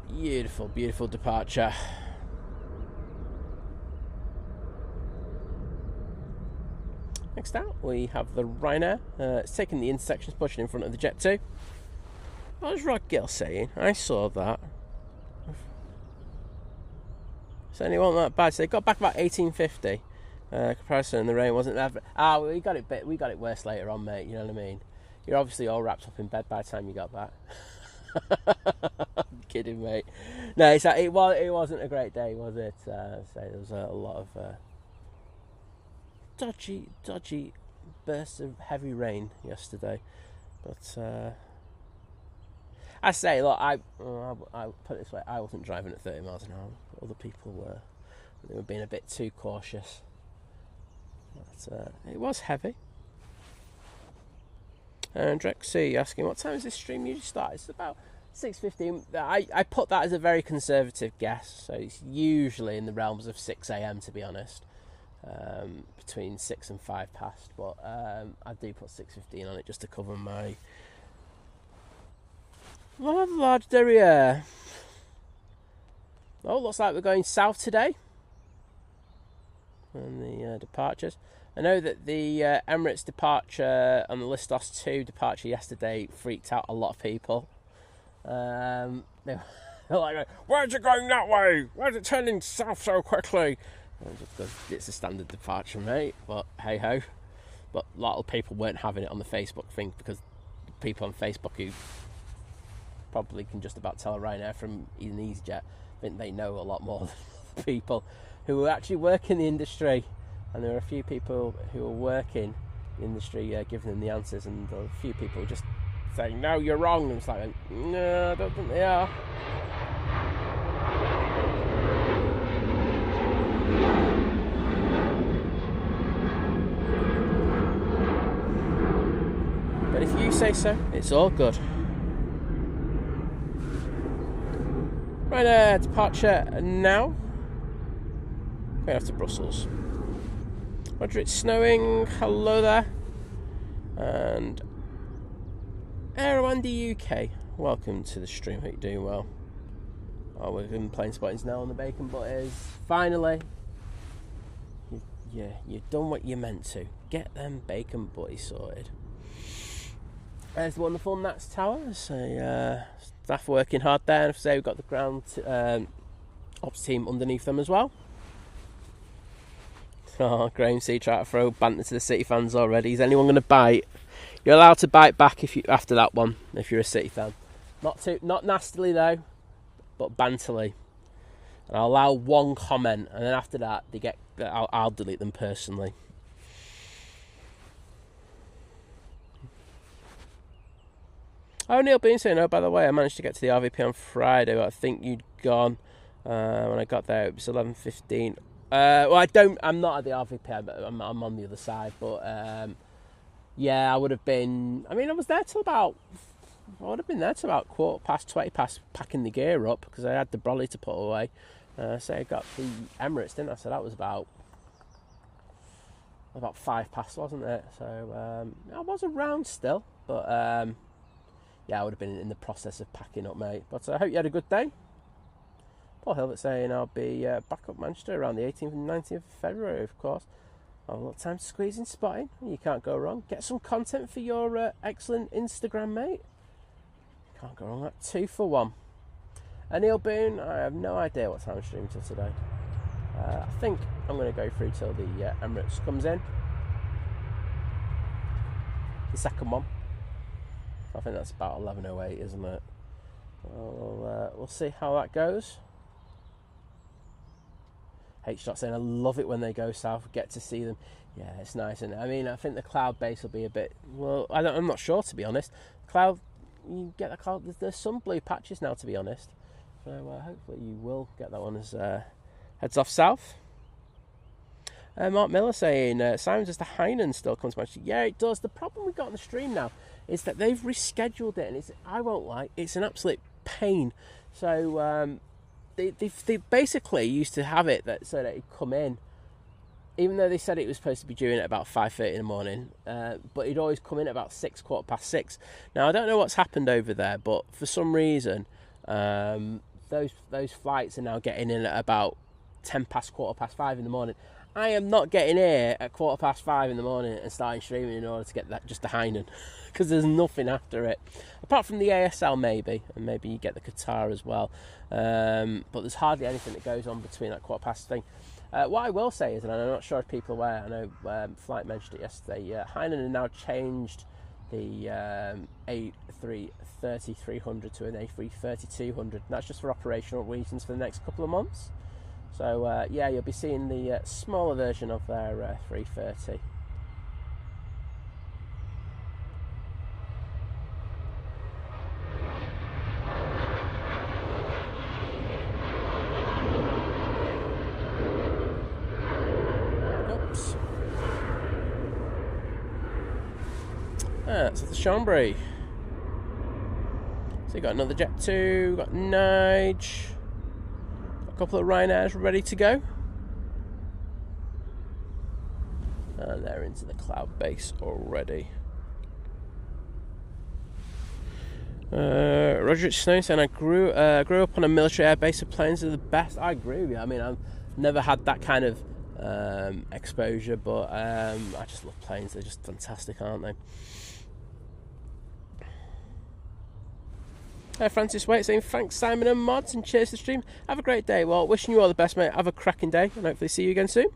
Beautiful, beautiful departure. Next out, we have the Ryanair. It's taking the intersections, pushing in front of the Jet 2. What was Rod Gill saying? I saw that. So it wasn't that bad. So they got back about 1850. Comparison in the rain wasn't that. We got it worse later on, mate. You know what I mean? You're obviously all wrapped up in bed by the time you got back. I'm kidding, mate. No, it wasn't a great day, was it? So there was a lot of dodgy bursts of heavy rain yesterday. But I say, look, I put it this way: I wasn't driving at 30 miles an hour. Other people were. They were being a bit too cautious. But it was heavy. And Drexy asking, what time does this stream usually start? It's about 6:15. I put that as a very conservative guess, so it's usually in the realms of 6 a.m. to be honest, between 6 and 5 past. But I do put 6:15 on it just to cover my large derriere. Oh, looks like we're going south today. And the departures. I know that the Emirates departure and the Listos 2 departure yesterday freaked out a lot of people. They were like, where's it going that way? Where's it turning south so quickly? It's a standard departure, mate, but hey ho. But a lot of people weren't having it on the Facebook thing, because people on Facebook who probably can just about tell a Ryanair from an EasyJet, I think they know a lot more than people who actually work in the industry. And there are a few people who are working in the industry giving them the answers, and a few people just saying, no, you're wrong. And it's like, no, I don't think they are. But if you say so, it's all good. Right, departure now. Going off to Brussels. Roger, it's snowing. Hello there. And Aeroandy UK, welcome to the stream. Hope you're doing well. Oh, we've been playing spottings now on the bacon butters. Finally, you've done what you meant to. Get them bacon butties sorted. There's the wonderful Nats Tower. So, staff working hard there. And say we've got the ground ops team underneath them as well. Oh, Graham C trying to throw banter to the City fans already. Is anyone going to bite? You're allowed to bite back if you after that one, if you're a City fan. Not nastily though, but banterly. And I'll allow one comment, and then after that, I'll delete them personally. Oh, Neil Bean saying, oh, by the way, I managed to get to the RVP on Friday, but I think you'd gone. When I got there, it was 11:15. I'm not at the RVP, I'm on the other side, but yeah, I would have been. I mean, I was there till about. I would have been there till about 20 past, packing the gear up, because I had the brolly to put away. So I got the Emirates, didn't I? So that was about 5 past, wasn't it? So I was around still, but yeah, I would have been in the process of packing up, mate. But I hope you had a good day. Paul Hilbert saying I'll be back up Manchester around the 18th and 19th of February, of course. I've a little time to squeeze in spotting. You can't go wrong. Get some content for your excellent Instagram, mate. Can't go wrong. That 2 for 1. Neil Boone, I have no idea what time I'm streaming till today. I think I'm going to go through till the Emirates comes in. The second one. I think that's about 11:08, isn't it? We'll see how that goes. H-Dot saying, I love it when they go south, get to see them. Yeah, it's nice. And I mean, I think the cloud base will be a bit, well, I'm not sure, to be honest. Cloud, you get the cloud, there's some blue patches now, to be honest. So hopefully you will get that one as heads off south. Mark Miller saying, sounds as the Hainan still comes to Manchester. Yeah, it does. The problem we've got on the stream now is that they've rescheduled it, and I won't lie, it's an absolute pain. So they basically used to have it so that it'd come in, even though they said it was supposed to be due in at about 5:30 in the morning, but it'd always come in at about 6:15. Now I don't know what's happened over there, but for some reason those flights are now getting in at about 10 past, 5:15 in the morning. I am not getting here at 5:15 in the morning and starting streaming in order to get that just the Hainan, because there's nothing after it apart from the ASL maybe, and maybe you get the Qatar as well, but there's hardly anything that goes on between that 5:15 thing. What I will say is, and I'm not sure if people are aware, I know Flight mentioned it yesterday, Hainan have now changed the A330-300 to an A330-200. That's just for operational reasons for the next couple of months. So yeah, you'll be seeing the smaller version of their 330. Oops. So the Chambray. So you got another Jet 2, got Nige. A couple of Ryanairs ready to go, and they're into the cloud base already. Roger, it's Snow saying I grew up on a military air base, so planes are the best. I agree with you. I mean, I've never had that kind of exposure, but I just love planes. They're just fantastic, aren't they? Francis Waite saying thanks Simon and Mods, and cheers to the stream. Have a great day. Well, wishing you all the best, mate. Have a cracking day, and hopefully see you again soon.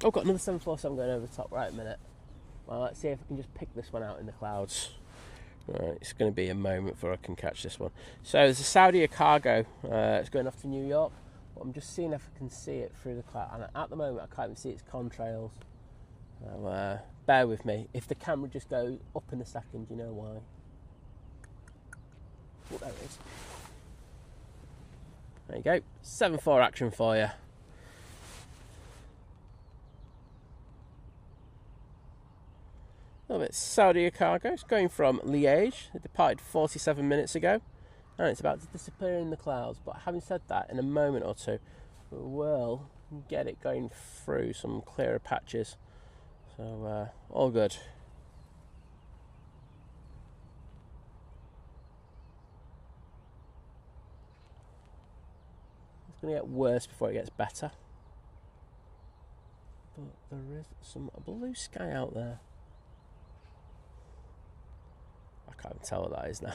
Oh, got another 747 going over the top right a minute. Well, let's see if I can just pick this one out in the clouds. Right, it's going to be a moment before I can catch this one. So there's a Saudi cargo. It's going off to New York. But I'm just seeing if I can see it through the cloud. And at the moment, I can't even see its contrails. So bear with me. If the camera just goes up in a second, you know why. Oh, there it is. There you go. 7-4 action for you. A little bit Saudi cargo. It's going from Liège. It departed 47 minutes ago, and it's about to disappear in the clouds. But having said that, in a moment or two, we will get it going through some clearer patches. So all good. It's going to get worse before it gets better. But there is some blue sky out there. I can't even tell what that is now.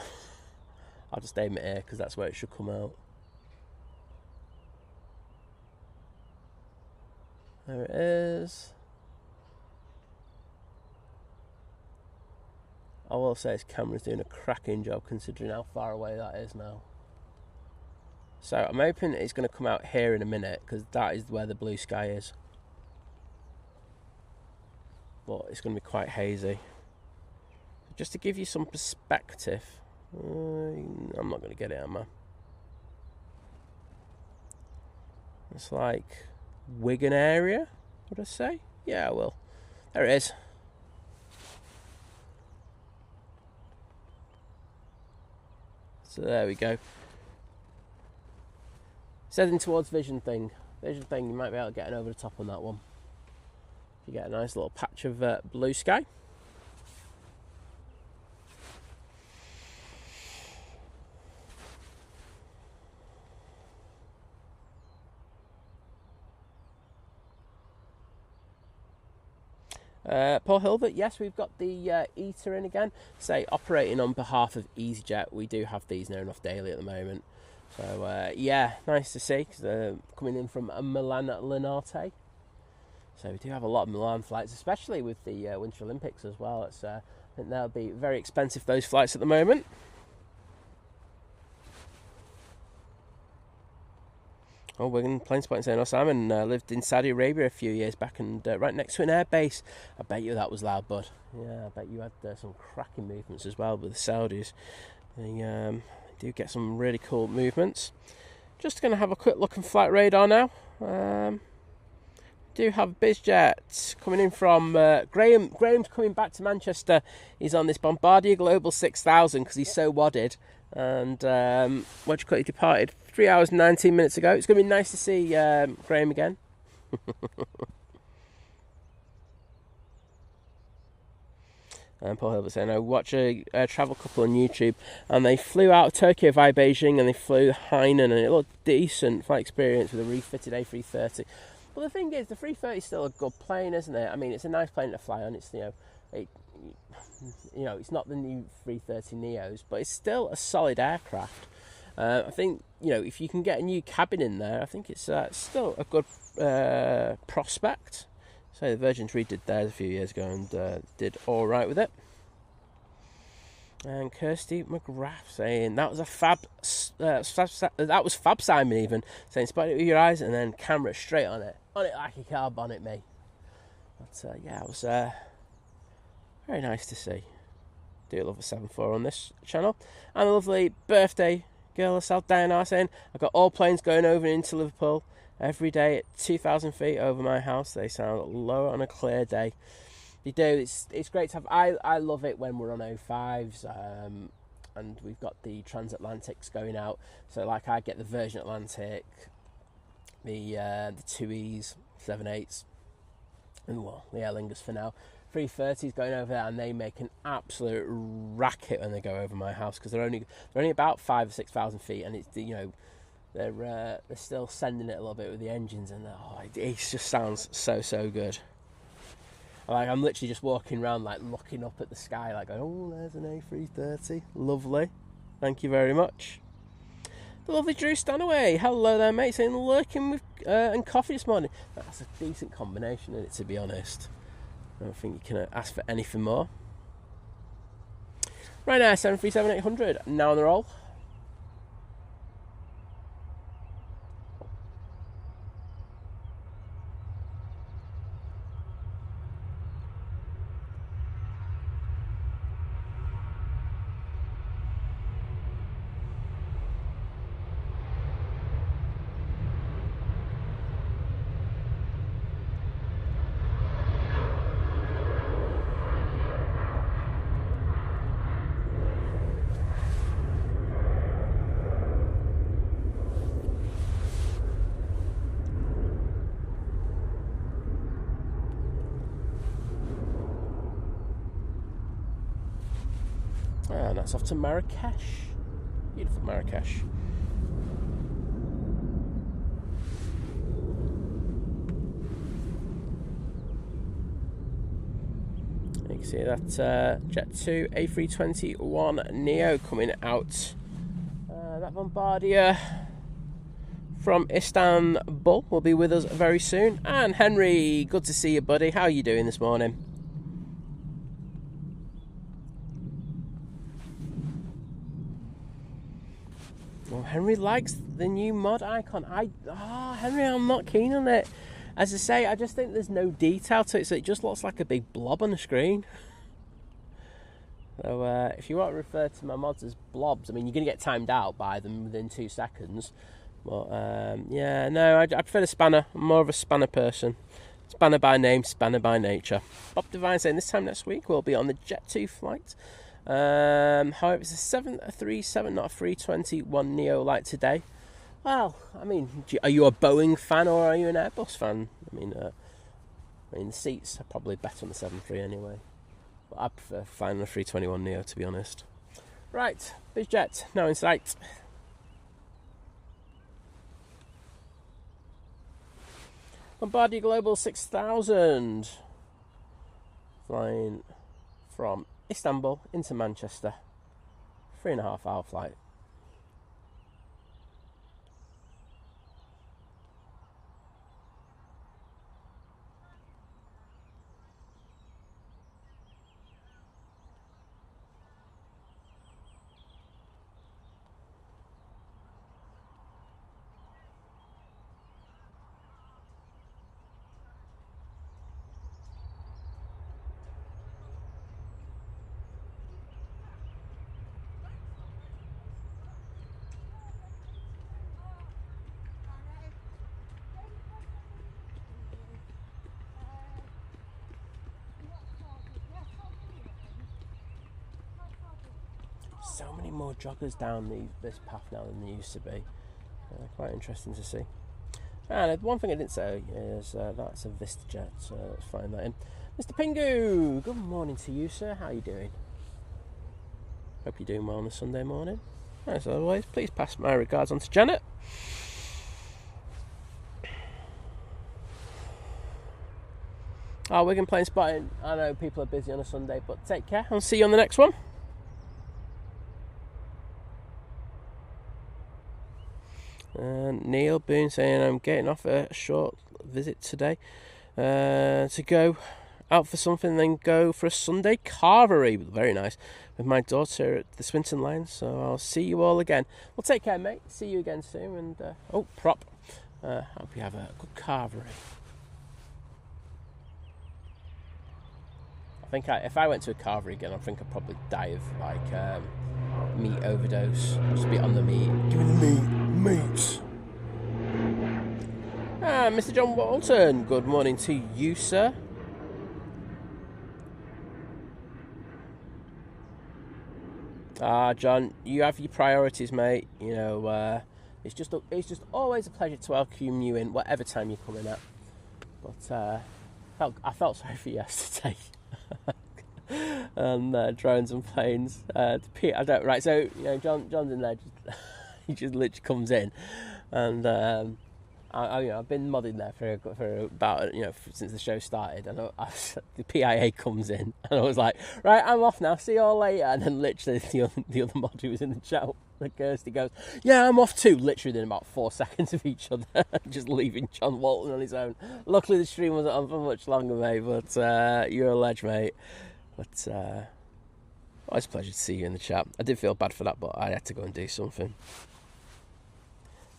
I'll just aim it here because that's where it should come out. There it is. I will say this camera's doing a cracking job considering how far away that is now. So I'm hoping it's going to come out here in a minute because that is where the blue sky is. But it's going to be quite hazy. Just to give you some perspective, I'm not going to get it, am I? It's like Wigan area, would I say? Yeah, I will. There it is. So there we go. It's heading towards Vision Thing. Vision Thing, you might be able to get over the top on that one. You get a nice little patch of blue sky. Paul Hilbert, yes, we've got the ETA in again. Say, operating on behalf of EasyJet. We do have these near enough daily at the moment. So, yeah, nice to see, because they're coming in from Milan Linate. So we do have a lot of Milan flights, especially with the Winter Olympics as well. It's, I think they'll be very expensive, those flights at the moment. Oh, we're in Plane Spotting saying, Simon lived in Saudi Arabia a few years back and right next to an air base. I bet you that was loud, bud. Yeah, I bet you had some cracking movements as well with the Saudis. They do get some really cool movements. Just going to have a quick look on flight radar now. Do have BizJet coming in from Graham. Graham's coming back to Manchester. He's on this Bombardier Global 6000 because he's so wadded. And he departed 3 hours and 19 minutes ago. It's going to be nice to see Graham again. And Paul Hilbert saying, I watch a travel couple on YouTube, and they flew out of Tokyo via Beijing, and they flew Hainan, and it looked decent flight experience with a refitted A330. Well, the thing is, the 330 is still a good plane, isn't it? I mean, it's a nice plane to fly on. It's it's not the new 330 Neos, but it's still a solid aircraft. I think, if you can get a new cabin in there, I think it's still a good prospect. So the Virgin's redid theirs a few years ago and did all right with it. And Kirsty McGrath saying that was a fab. That was fab, Simon. Even saying, spot it with your eyes and then camera straight on it like a car bonnet, me. But yeah, it was very nice to see. Do love a 7.4 on this channel. And a lovely birthday girl herself, Diana, saying, I've got all planes going over into Liverpool every day at 2,000 feet over my house. They sound low on a clear day. They do. It's great to have. I love it when we're on O5s, and we've got the transatlantics going out. So like I get the Virgin Atlantic, the 2Es, 7.8s, And well, the Aer Lingus for now. 330 is going over there, and they make an absolute racket when they go over my house, because they're only about 5,000 or 6,000 feet, and it's, you know, they're still sending it a little bit with the engines, and it just sounds so good. Like, I'm literally just walking around, like, looking up at the sky, like, oh, there's an A330, lovely, thank you very much. The lovely Drew Stanaway, hello there, mate, saying lurking with and coffee this morning. That's a decent combination, isn't it, to be honest? I don't think you can ask for anything more. Ryanair 737-800, now on the roll. And that's off to Marrakesh. Beautiful Marrakesh. You can see that Jet2 A321neo coming out. That Bombardier from Istanbul will be with us very soon. And Henry, good to see you, buddy. How are you doing this morning? Well, Henry likes the new mod icon. Henry, I'm not keen on it. As I say, I just think there's no detail to it, so it just looks like a big blob on the screen. So if you want to refer to my mods as blobs, I mean, you're going to get timed out by them within 2 seconds. But yeah, no, I prefer the spanner. I'm more of a spanner person. Spanner by name, spanner by nature. Bob Devine saying this time next week we'll be on the Jet2 flight. However, it's a 737, not a 321 neo like today. Well, I mean, are you a Boeing fan or are you an Airbus fan? I mean, the seats are probably better on the 73 anyway. But I prefer flying the 321 neo, to be honest. Right, BizJet now in sight. Bombardier Global 6000, flying from Istanbul into Manchester, 3.5 hour flight. So many more joggers down this path now than there used to be. Quite interesting to see. And one thing I didn't say is that's a VistaJet, so let's find that in. Mr. Pingu, good morning to you, sir. How are you doing? Hope you're doing well on a Sunday morning. As always, please pass my regards on to Janet. Wigan plane spotting. I know people are busy on a Sunday, but take care. I'll see you on the next one. And Neil Boone saying I'm getting off a short visit today to go out for something, then go for a Sunday carvery. Very nice, with my daughter at the Swinton line. So I'll see you all again. Well, take care, mate. See you again soon. And hope you have a good carvery. I think if I went to a carvery again, I think I'd probably die of like meat overdose. Just be on the meat. Give me the meat. Mr. John Walton, good morning to you, sir. John, you have your priorities, mate. You know, it's just always a pleasure to welcome you in whatever time you're coming at. But I felt sorry for you yesterday. And drones and planes. I don't right. So John's in there. He just literally comes in, and I've been modding there for about since the show started, and the PIA comes in, and I was like, right, I'm off now. See you all later. And then literally the other mod who was in the chat, Kirsty, goes, yeah, I'm off too. Literally within about 4 seconds of each other, just leaving John Walton on his own. Luckily the stream wasn't on for much longer, mate. But you're a ledge, mate. But it's a pleasure to see you in the chat. I did feel bad for that, but I had to go and do something.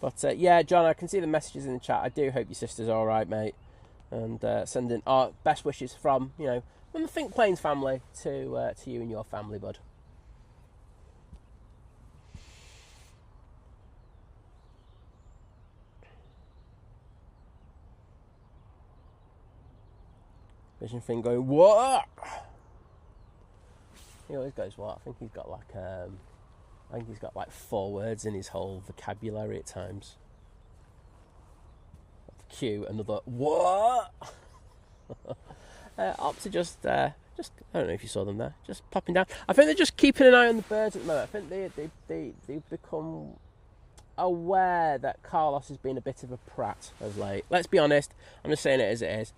But yeah, John, I can see the messages in the chat. I do hope your sister's all right, mate. And sending our best wishes from the Think Planes family to you and your family, bud. Vision thing going, what? He always goes, what? I think he's got like 4 words in his whole vocabulary at times. Cue another what? Ops are just I don't know if you saw them there, just popping down. I think they're just keeping an eye on the birds at the moment. I think they've become aware that Carlos has been a bit of a prat of late. Let's be honest. I'm just saying it as it is.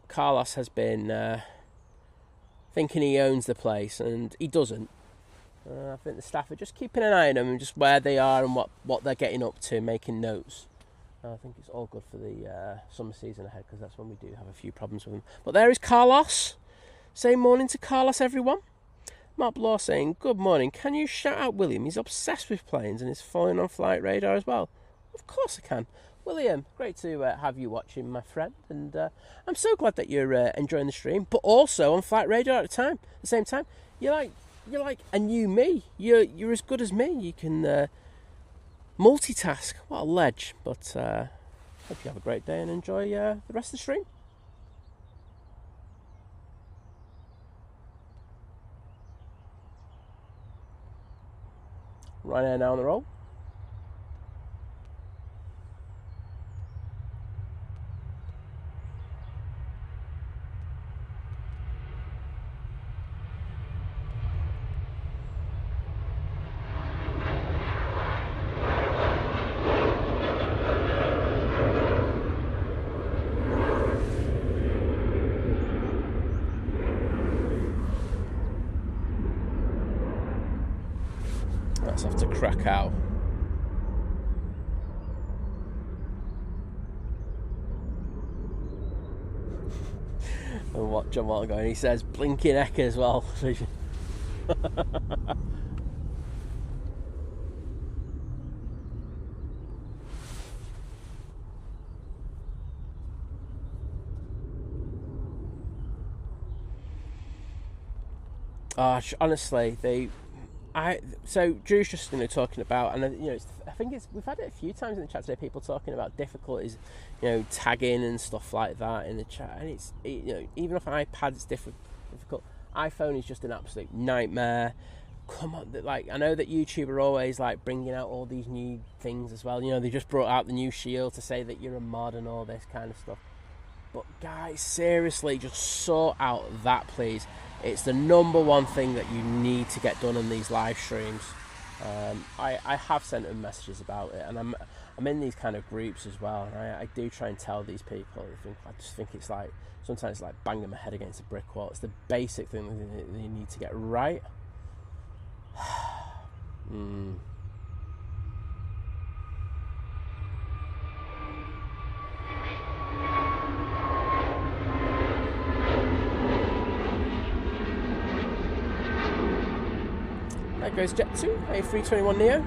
Carlos has been thinking he owns the place, and he doesn't. I think the staff are just keeping an eye on them and just where they are and what they're getting up to, making notes. I think it's all good for the summer season ahead, because that's when we do have a few problems with them. But there is Carlos. Say morning to Carlos, everyone. Mark Law saying, good morning. Can you shout out William? He's obsessed with planes and is following on Flight Radar as well. Of course I can. William, great to have you watching, my friend. And I'm so glad that you're enjoying the stream, but also on Flight Radar at the same time. You're like a new me. You're as good as me. You can multitask. What a ledge. But hope you have a great day and enjoy the rest of the stream. Ryanair now on the roll. That's off to Krakow. And what John Walton going, he says blinking heck as well. Honestly, so Drew's just talking about, and I think we've had it a few times in the chat today. People talking about difficulties, tagging and stuff like that in the chat, and it's even off an iPad it's difficult. iPhone is just an absolute nightmare. Come on, I know that YouTube are always bringing out all these new things as well. They just brought out the new Shield to say that you're a mod and all this kind of stuff. But guys, seriously, just sort out that, please. It's the number one thing that you need to get done on these live streams. I have sent them messages about it, and I'm in these kind of groups as well, and I do try and tell these people. I just think it's sometimes banging my head against a brick wall. It's the basic thing that you need to get right. There goes Jet 2, A321neo.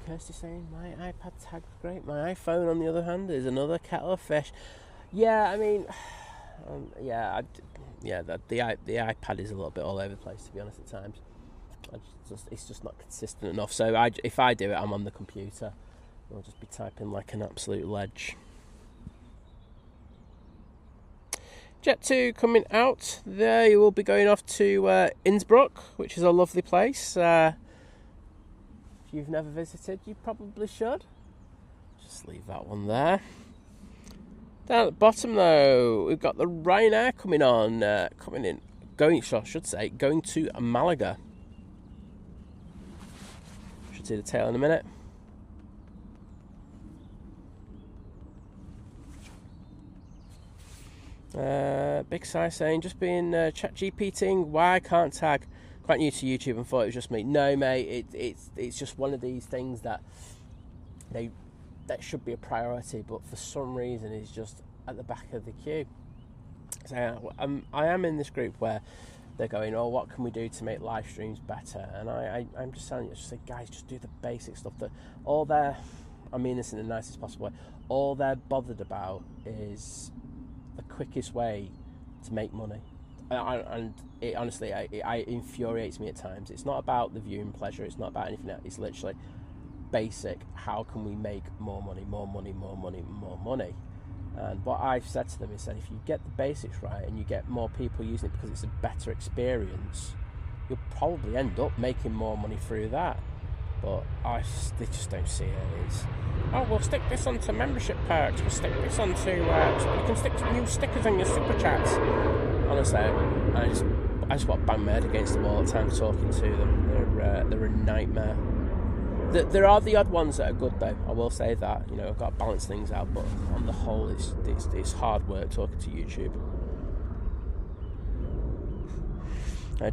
Kirsty saying my iPad tag's great. My iPhone, on the other hand, is another kettle of fish. Yeah, I mean, the iPad is a little bit all over the place, to be honest, at times. it's just not consistent enough. So if I do it, I'm on the computer. I'll just be typing like an absolute ledge. Jet 2 coming out. There you will be going off to Innsbruck, which is a lovely place. If you've never visited, you probably should. Just leave that one there. Down at the bottom though, we've got the Ryanair coming going to Malaga. Should see the tail in a minute. Big Sai saying, just been chat GPTing, why I can't tag. Quite new to YouTube and thought it was just me. No, mate, it's just one of these things that should be a priority, but for some reason it's just at the back of the queue. So I am in this group where they're going, oh, what can we do to make live streams better? And I'm just telling you, just say, guys, just do the basic stuff. That I mean this in the nicest possible way, all they're bothered about is the quickest way to make money. And it honestly, it infuriates me at times. It's not about the viewing pleasure, it's not about anything else, it's literally basic, how can we make more money. And what I've said to them is that if you get the basics right and you get more people using it because it's a better experience, you'll probably end up making more money through that. But they just don't see it as, oh, we'll stick this onto membership perks, we'll stick this onto, you can stick new stickers on your super chats. Honestly, I just want to bang my head against the wall at times talking to them. They're a nightmare. There are the odd ones that are good though, I will say that. I've got to balance things out, but on the whole it's hard work talking to YouTube.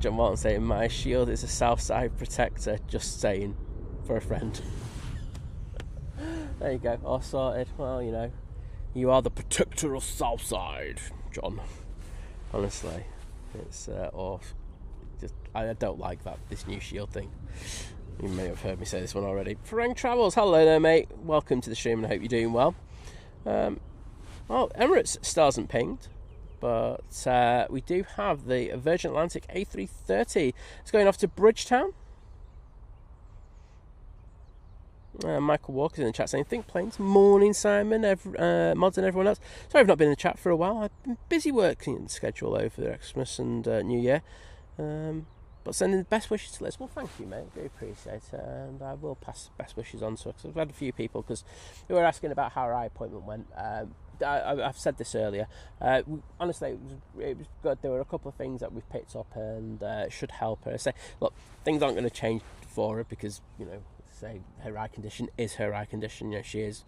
John Walton saying, my shield is a Southside protector, just saying, for a friend. There you go, all sorted. Well, you are the protector of Southside, John. Honestly, it's I don't like this new shield thing. You may have heard me say this one already. Frank Travels, hello there, mate. Welcome to the stream, and I hope you're doing well. Well, Emirates still hasn't pinged, but we do have the Virgin Atlantic A380. It's going off to Bridgetown. Michael Walker's in the chat saying, think planes. Morning, Simon, Mods and everyone else. Sorry I've not been in the chat for a while. I've been busy working schedule over the Christmas and New Year. But sending the best wishes to Liz. Well, thank you, mate. I appreciate it. And I will pass best wishes on to her, because I've had a few people who were asking about how our eye appointment went. I've said this earlier. Honestly, it was good. There were a couple of things that we've picked up and should help her. I say, look, things aren't going to change for her because, say her eye condition is her eye condition. She is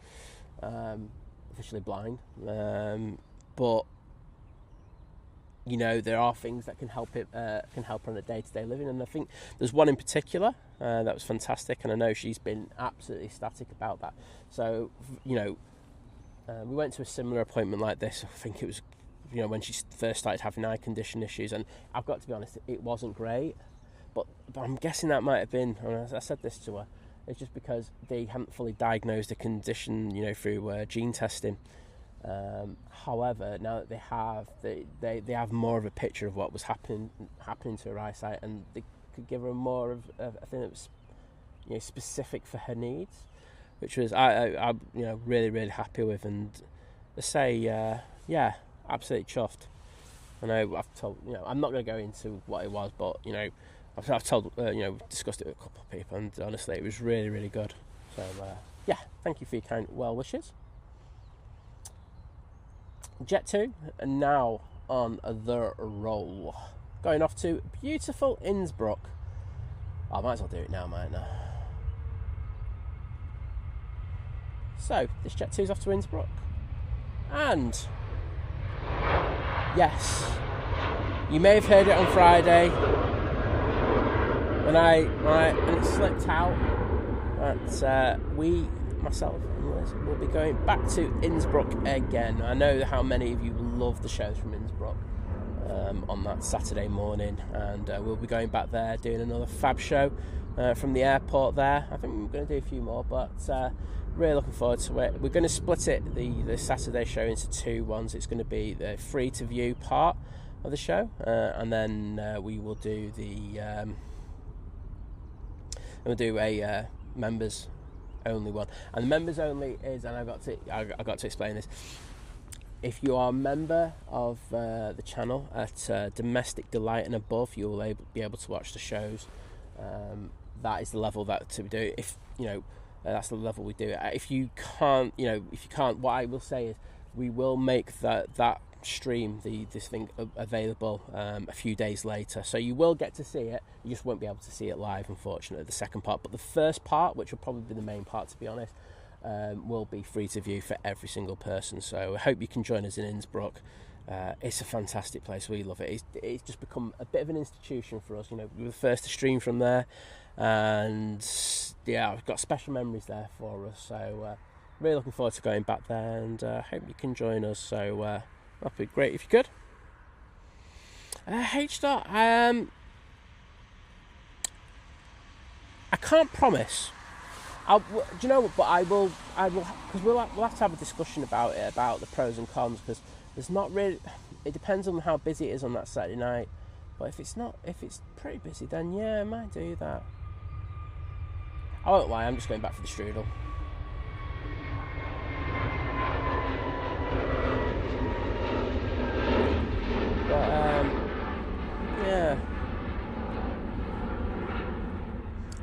officially blind. But there are things that can help her on a day-to-day living, and I think there's one in particular that was fantastic, and I know she's been absolutely ecstatic about that. So, we went to a similar appointment like this. I think it was, when she first started having eye condition issues, and I've got to be honest, it wasn't great, but I'm guessing that might have been, and I said this to her, it's just because they hadn't fully diagnosed the condition, through gene testing. However, now that they have more of a picture of what was happening to her eyesight, and they could give her more of a thing that was specific for her needs, which was I really, really happy with. And to say absolutely chuffed. I know I've told I'm not going to go into what it was, but I've told discussed it with a couple of people, and honestly it was really, really good. So thank you for your kind well wishes. Jet 2 and now on the roll, going off to beautiful Innsbruck. I might as well do it now, mightn't I? So this Jet 2 is off to Innsbruck, and yes, you may have heard it on Friday when it slipped out that myself and Liz will be going back to Innsbruck again. I know how many of you love the shows from Innsbruck on that Saturday morning, and we'll be going back there doing another fab show from the airport there. I think we're going to do a few more, but really looking forward to it. We're going to split it, the Saturday show, into two ones. It's going to be the free to view part of the show, and then we will do the we'll do a members only one. And the members only is, and I got to explain this. If you are a member of the channel at Domestic Delight and above, you will be able to watch the shows. That is the level that to do. If that's the level we do it. If you can't, what I will say is we will make that stream, this thing available a few days later. So you will get to see it. You just won't be able to see it live, unfortunately, the second part. But the first part, which will probably be the main part, to be honest, will be free to view for every single person. So I hope you can join us in Innsbruck. It's a fantastic place. We love it. It's just become a bit of an institution for us. We were the first to stream from there, and yeah, we've got special memories there for us. So really looking forward to going back there, and hope you can join us. So that'd be great if you could. H-Dot, I can't promise. Do you know what? But I will, because we'll have to have a discussion about it, about the pros and cons, because there's not really. It depends on how busy it is on that Saturday night. But if it's pretty busy, then yeah, I might do that. I won't lie. I'm just going back for the strudel. But yeah.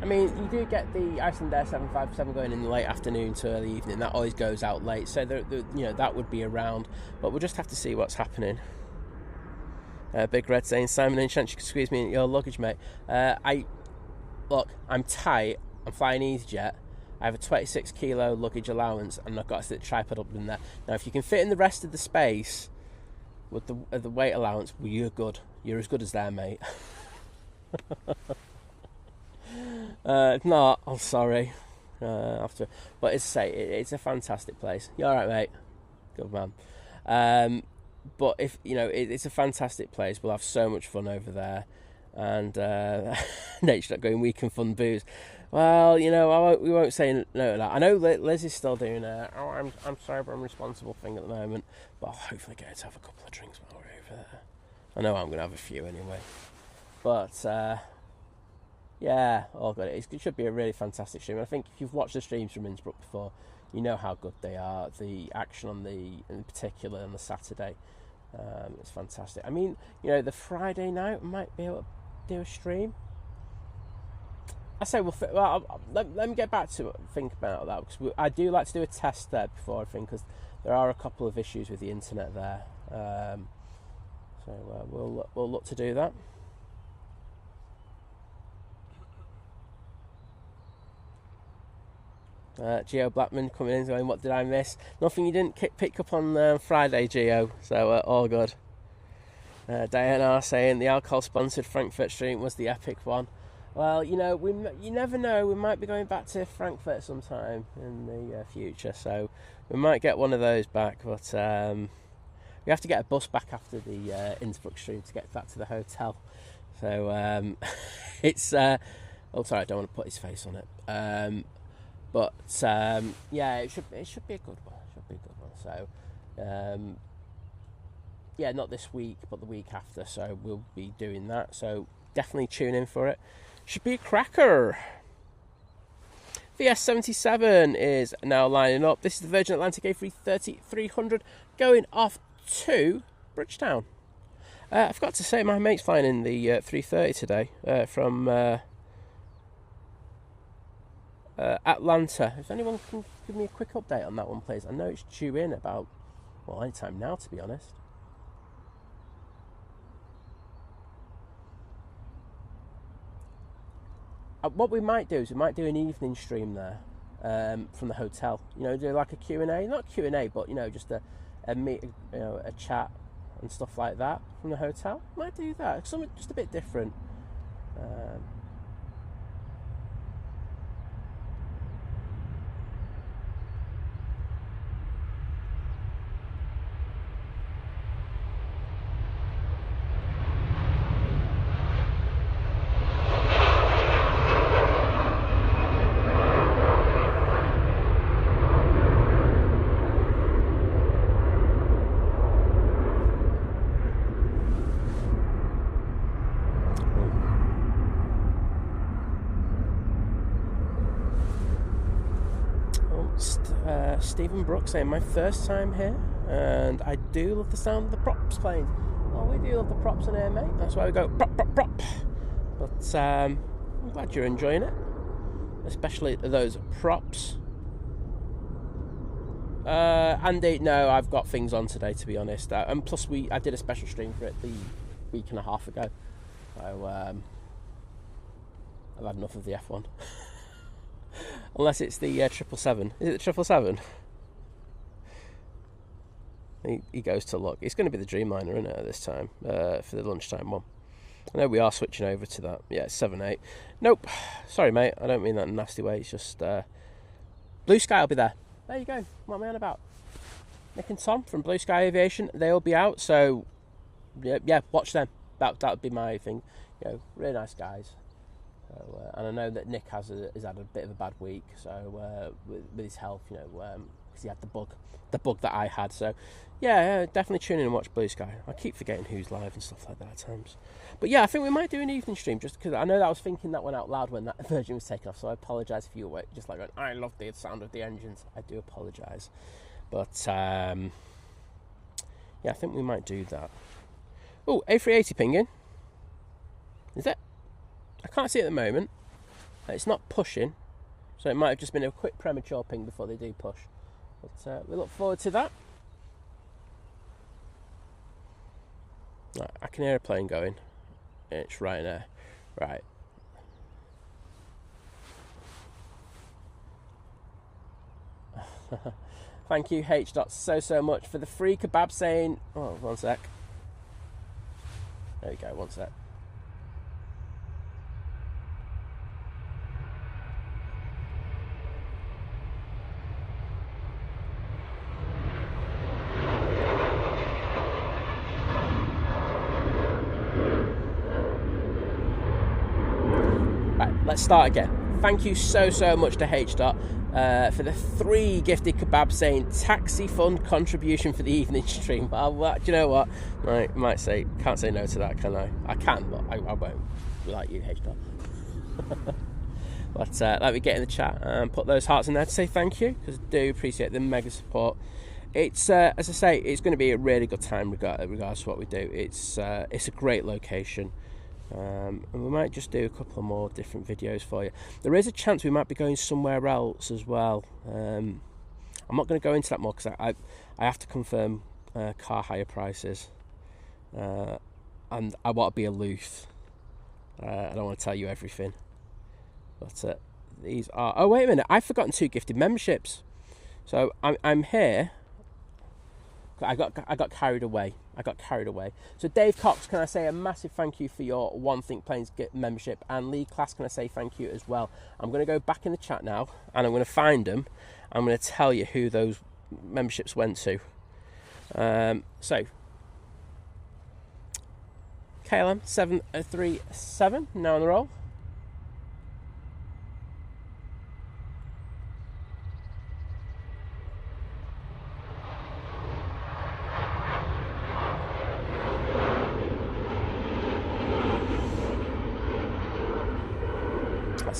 I mean, you do get the Icelandair 757 going in the late afternoon to early evening. That always goes out late, so that would be around. But we'll just have to see what's happening. Big Red saying, Simon, any chance you could squeeze me in your luggage, mate? I'm tight. I'm flying EasyJet. I have a 26 kilo luggage allowance, and I've got to sit the tripod up in there. Now, if you can fit in the rest of the space with the weight allowance, well, you're good. You're as good as there, mate. If not, I'm sorry. But as I say, it's a fantastic place. You all right, mate? Good man. But if it's a fantastic place. We'll have so much fun over there. And Nate's not going week and fun booze. Well, we won't say no to that. I know Liz is still doing I'm sober, I'm responsible thing at the moment. But I'll hopefully get her to have a couple of drinks while we're over there. I know I'm going to have a few anyway. But yeah, all good. It should be a really fantastic stream. I think if you've watched the streams from Innsbruck before, you know how good they are. The action in particular on the Saturday, it's fantastic. I mean, the Friday night we might be able to do a stream. I say let me get back to it and think about that, because I do like to do a test there before I think, because there are a couple of issues with the internet there. So we'll look to do that. Geo Blackman coming in going, what did I miss? Nothing you didn't pick up on Friday, Geo. So all good. Diana saying the alcohol-sponsored Frankfurt stream was the epic one. Well, you never know. We might be going back to Frankfurt sometime in the future, so we might get one of those back. But we have to get a bus back after the Innsbruck stream to get back to the hotel. So it's. Oh, sorry, I don't want to put his face on it. But yeah, it should be a good one. So yeah, not this week, but the week after. So we'll be doing that. So definitely tune in for it. Should be a cracker. VS77 is now lining up. This is the Virgin Atlantic A330-300 going off to Bridgetown. I forgot to say, my mate's flying in the 330 today from Atlanta. If anyone can give me a quick update on that one, please. I know it's due in about, any time now, to be honest. What we might do is we might do an evening stream there from the hotel. Do like a Q&A, not Q&A, but just a meet, a chat and stuff like that from the hotel. Might do that. Something just a bit different. Stephen Brooks saying, my first time here, and I do love the sound of the props playing. Oh, we do love the props in here, mate. That's why we go prop, prop, prop. But I'm glad you're enjoying it, especially those props. Andy, no, I've got things on today, to be honest. And plus, I did a special stream for it the week and a half ago. So I've had enough of the F1. Unless it's the 777. Is it the 777? He goes to look. It's going to be the Dreamliner, isn't it, at this time, for the lunchtime one. I know we are switching over to that. Yeah, it's 7-8. Nope. Sorry, mate. I don't mean that in a nasty way. It's just Blue Sky will be there. There you go. What am I on about? Nick and Tom from Blue Sky Aviation. They'll be out. So yeah, watch them. That would be my thing. You know, really nice guys. So, and I know that Nick has had a bit of a bad week. So with his health, you know, because he had the bug that I had. So yeah, definitely tune in and watch Blue Sky. I keep forgetting who's live and stuff like that at times. But yeah, I think we might do an evening stream, just because I know that I was thinking that one out loud when that Virgin was taken off. So I apologise if you were just like going, I love the sound of the engines. I do apologise. But yeah, I think we might do that. Oh, A380 pinging. Is it? I can't see it at the moment. It's not pushing, so it might have just been a quick premature ping before they do push. But we look forward to that. Right, I can hear a plane going. It's Ryanair. Right. Thank you, H. so much for the free kebab saying... Oh, one sec. There you go, one sec. Let's start again. Thank you so much to H. For the 3 gifted kebab saying taxi fund contribution for the evening stream. Do you know what? I might say, can't say no to that, can I? I can, but I won't. Like you, H. But let me get in the chat and put those hearts in there to say thank you, because I do appreciate the mega support. It's as I say, it's going to be a really good time regardless of what we do. It's a great location. And we might just do a couple of more different videos for you. There is a chance we might be going somewhere else as well. I'm not going to go into that more because I have to confirm car hire prices, and I want to be aloof. I don't want to tell you everything. But these are... Oh, wait a minute. I've forgotten 2 gifted memberships. So I'm here. I got carried away. So Dave Cox, can I say a massive thank you for your One Think Planes membership, and Lee Class, can I say thank you as well. I'm going to go back in the chat now and I'm going to find them. I'm going to tell you who those memberships went to. So KLM 737 now on the roll.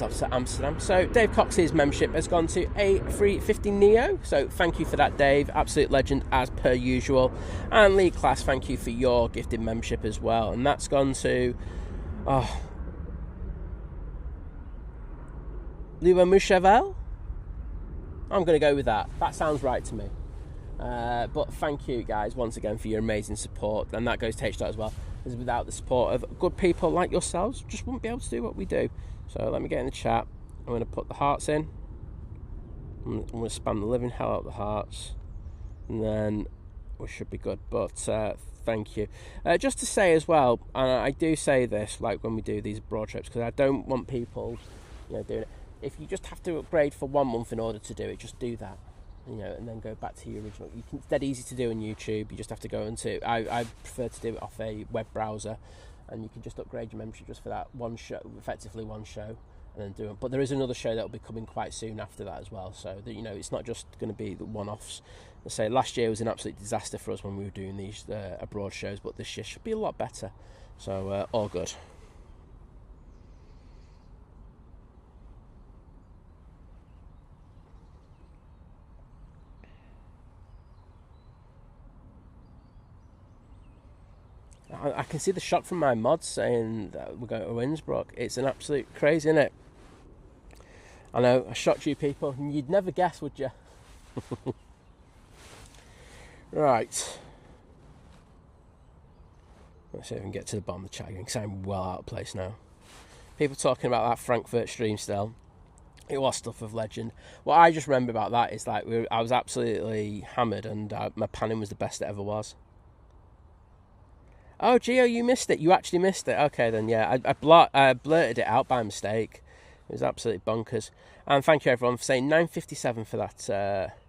Off to Amsterdam. So Dave Cox's membership has gone to A350 Neo, so thank you for that, Dave. Absolute legend as per usual. And Lee Class, thank you for your gifted membership as well, and that's gone to Lua Mouchevel. I'm going to go with that. That sounds right to me. But thank you guys once again for your amazing support, and that goes to H. as well, because without the support of good people like yourselves, just wouldn't be able to do what we do. So let me get in the chat. I'm going to put the hearts in. I'm going to spam the living hell out of the hearts, and then we should be good. But thank you. Just to say as well, and I do say this like when we do these abroad trips, because I don't want people, doing it. If you just have to upgrade for 1 month in order to do it, just do that. And then go back to your original. It's dead easy to do on YouTube. You just have to go into. I prefer to do it off a web browser. And you can just upgrade your membership just for that one show, effectively one show, and then do it. But there is another show that will be coming quite soon after that as well. So that it's not just going to be the one-offs. I say last year was an absolute disaster for us when we were doing these abroad shows, but this year should be a lot better. So all good. I can see the shock from my mods saying that we're going to Innsbruck. It's an absolute crazy, isn't it? I know, I shocked you people, and you'd never guess, would you? Right. Let's see if we can get to the bottom of the chat again, because I'm well out of place now. People talking about that Frankfurt stream still. It was stuff of legend. What I just remember about that is like I was absolutely hammered, and my panning was the best it ever was. Oh, Gio, you missed it. You actually missed it. Okay, then, yeah. I blurted it out by mistake. It was absolutely bonkers. And thank you, everyone, for saying 9:57 for that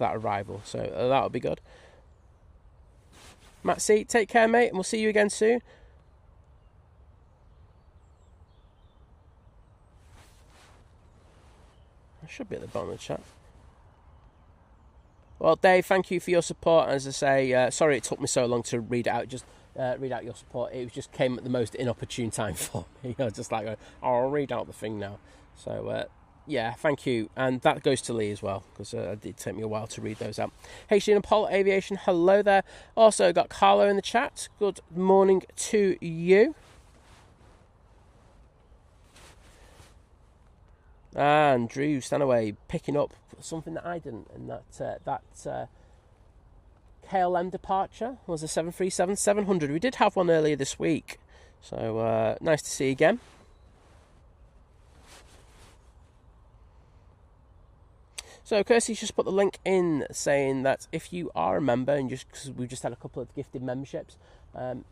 arrival. So that'll be good. Matt C, take care, mate, and we'll see you again soon. I should be at the bottom of the chat. Well, Dave, thank you for your support. As I say, sorry it took me so long to read it out. Just read out your support. It just came at the most inopportune time for me. I was just like, I'll read out the thing now. So, yeah, thank you. And that goes to Lee as well, because it did take me a while to read those out. Hey, Sheen and Paul, Aviation, hello there. Also got Carlo in the chat. Good morning to you. And Drew Stanaway picking up something that I didn't, and that KLM departure was a 737-700. We did have one earlier this week, so nice to see again. So Kirsty's just put the link in saying that if you are a member, and because we've just had a couple of gifted memberships,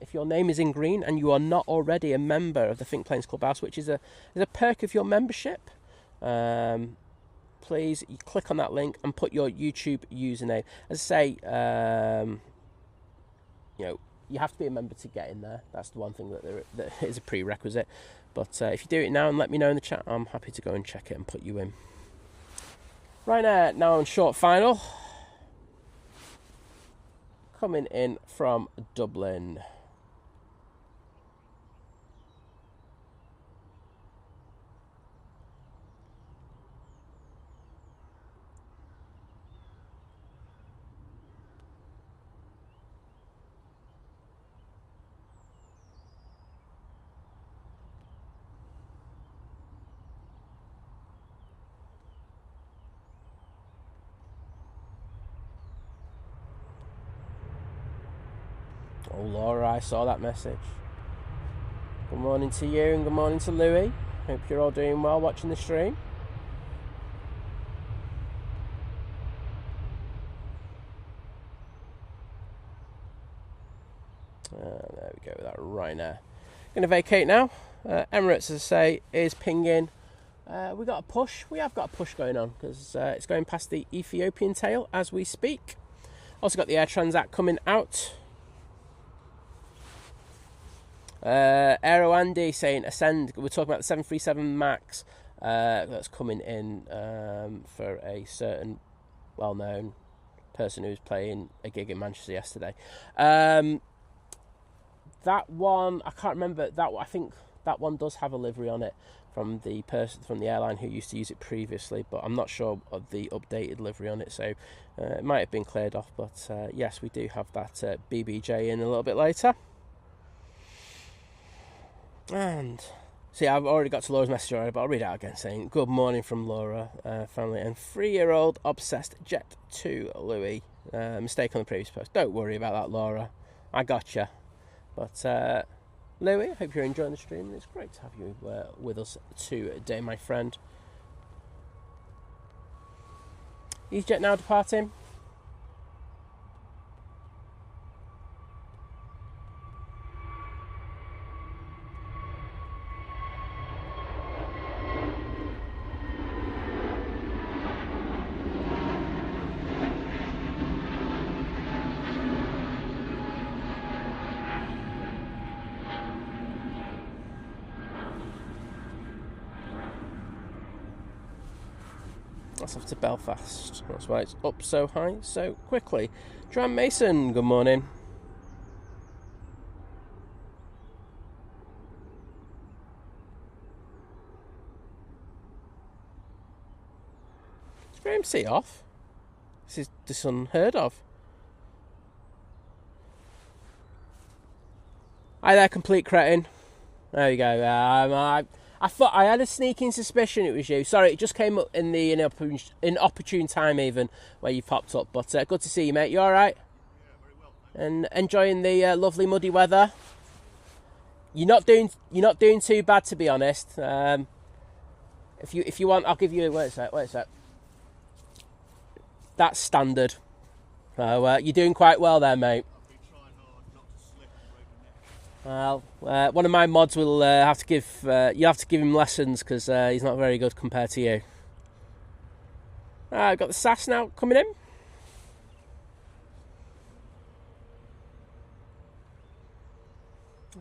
if your name is in green and you are not already a member of the Think Planes Clubhouse, which is a perk of your membership, please you click on that link and put your YouTube username. As I say, you have to be a member to get in there. That's the one thing that is a prerequisite. But if you do it now and let me know in the chat, I'm happy to go and check it and put you in. Ryanair now on short final, coming in from Dublin. Oh, Laura, I saw that message. Good morning to you and good morning to Louis. Hope you're all doing well watching the stream. There we go with that Ryanair. Going to vacate now. Emirates, as I say, is pinging. We got a push. We have got a push going on because it's going past the Ethiopian tail as we speak. Also got the Air Transat coming out. Aero Andy saying ascend. We're talking about the 737 MAX that's coming in for a certain well-known person who was playing a gig in Manchester yesterday. That one, I can't remember. I think that one does have a livery on it from the person from the airline who used to use it previously, but I'm not sure of the updated livery on it, so it might have been cleared off. But yes, we do have that BBJ in a little bit later. And see, I've already got to Laura's message already, but I'll read it out again saying, good morning from Laura, family, and 3-year-old obsessed Jet 2 Louis. Mistake on the previous post. Don't worry about that, Laura. I gotcha. But Louis, I hope you're enjoying the stream. It's great to have you with us today, my friend. EasyJet now departing. That's off to Belfast. That's why it's up so high so quickly. Joanne Mason, good morning. Is Graham C off? This is unheard of. Hi there, complete cretin. There you go. I thought I had a sneaking suspicion it was you. Sorry, it just came up in the inopportune time even where you popped up. But good to see you, mate. You all right? Yeah, very well. And enjoying the lovely muddy weather. You're not doing too bad, to be honest. If you want, I'll give you. Wait a sec. That's standard. You're doing quite well there, mate. I've been trying hard not to slip and break my neck. Well, one of my mods will have to give. You have to give him lessons because he's not very good compared to you. I've got the SAS now coming in.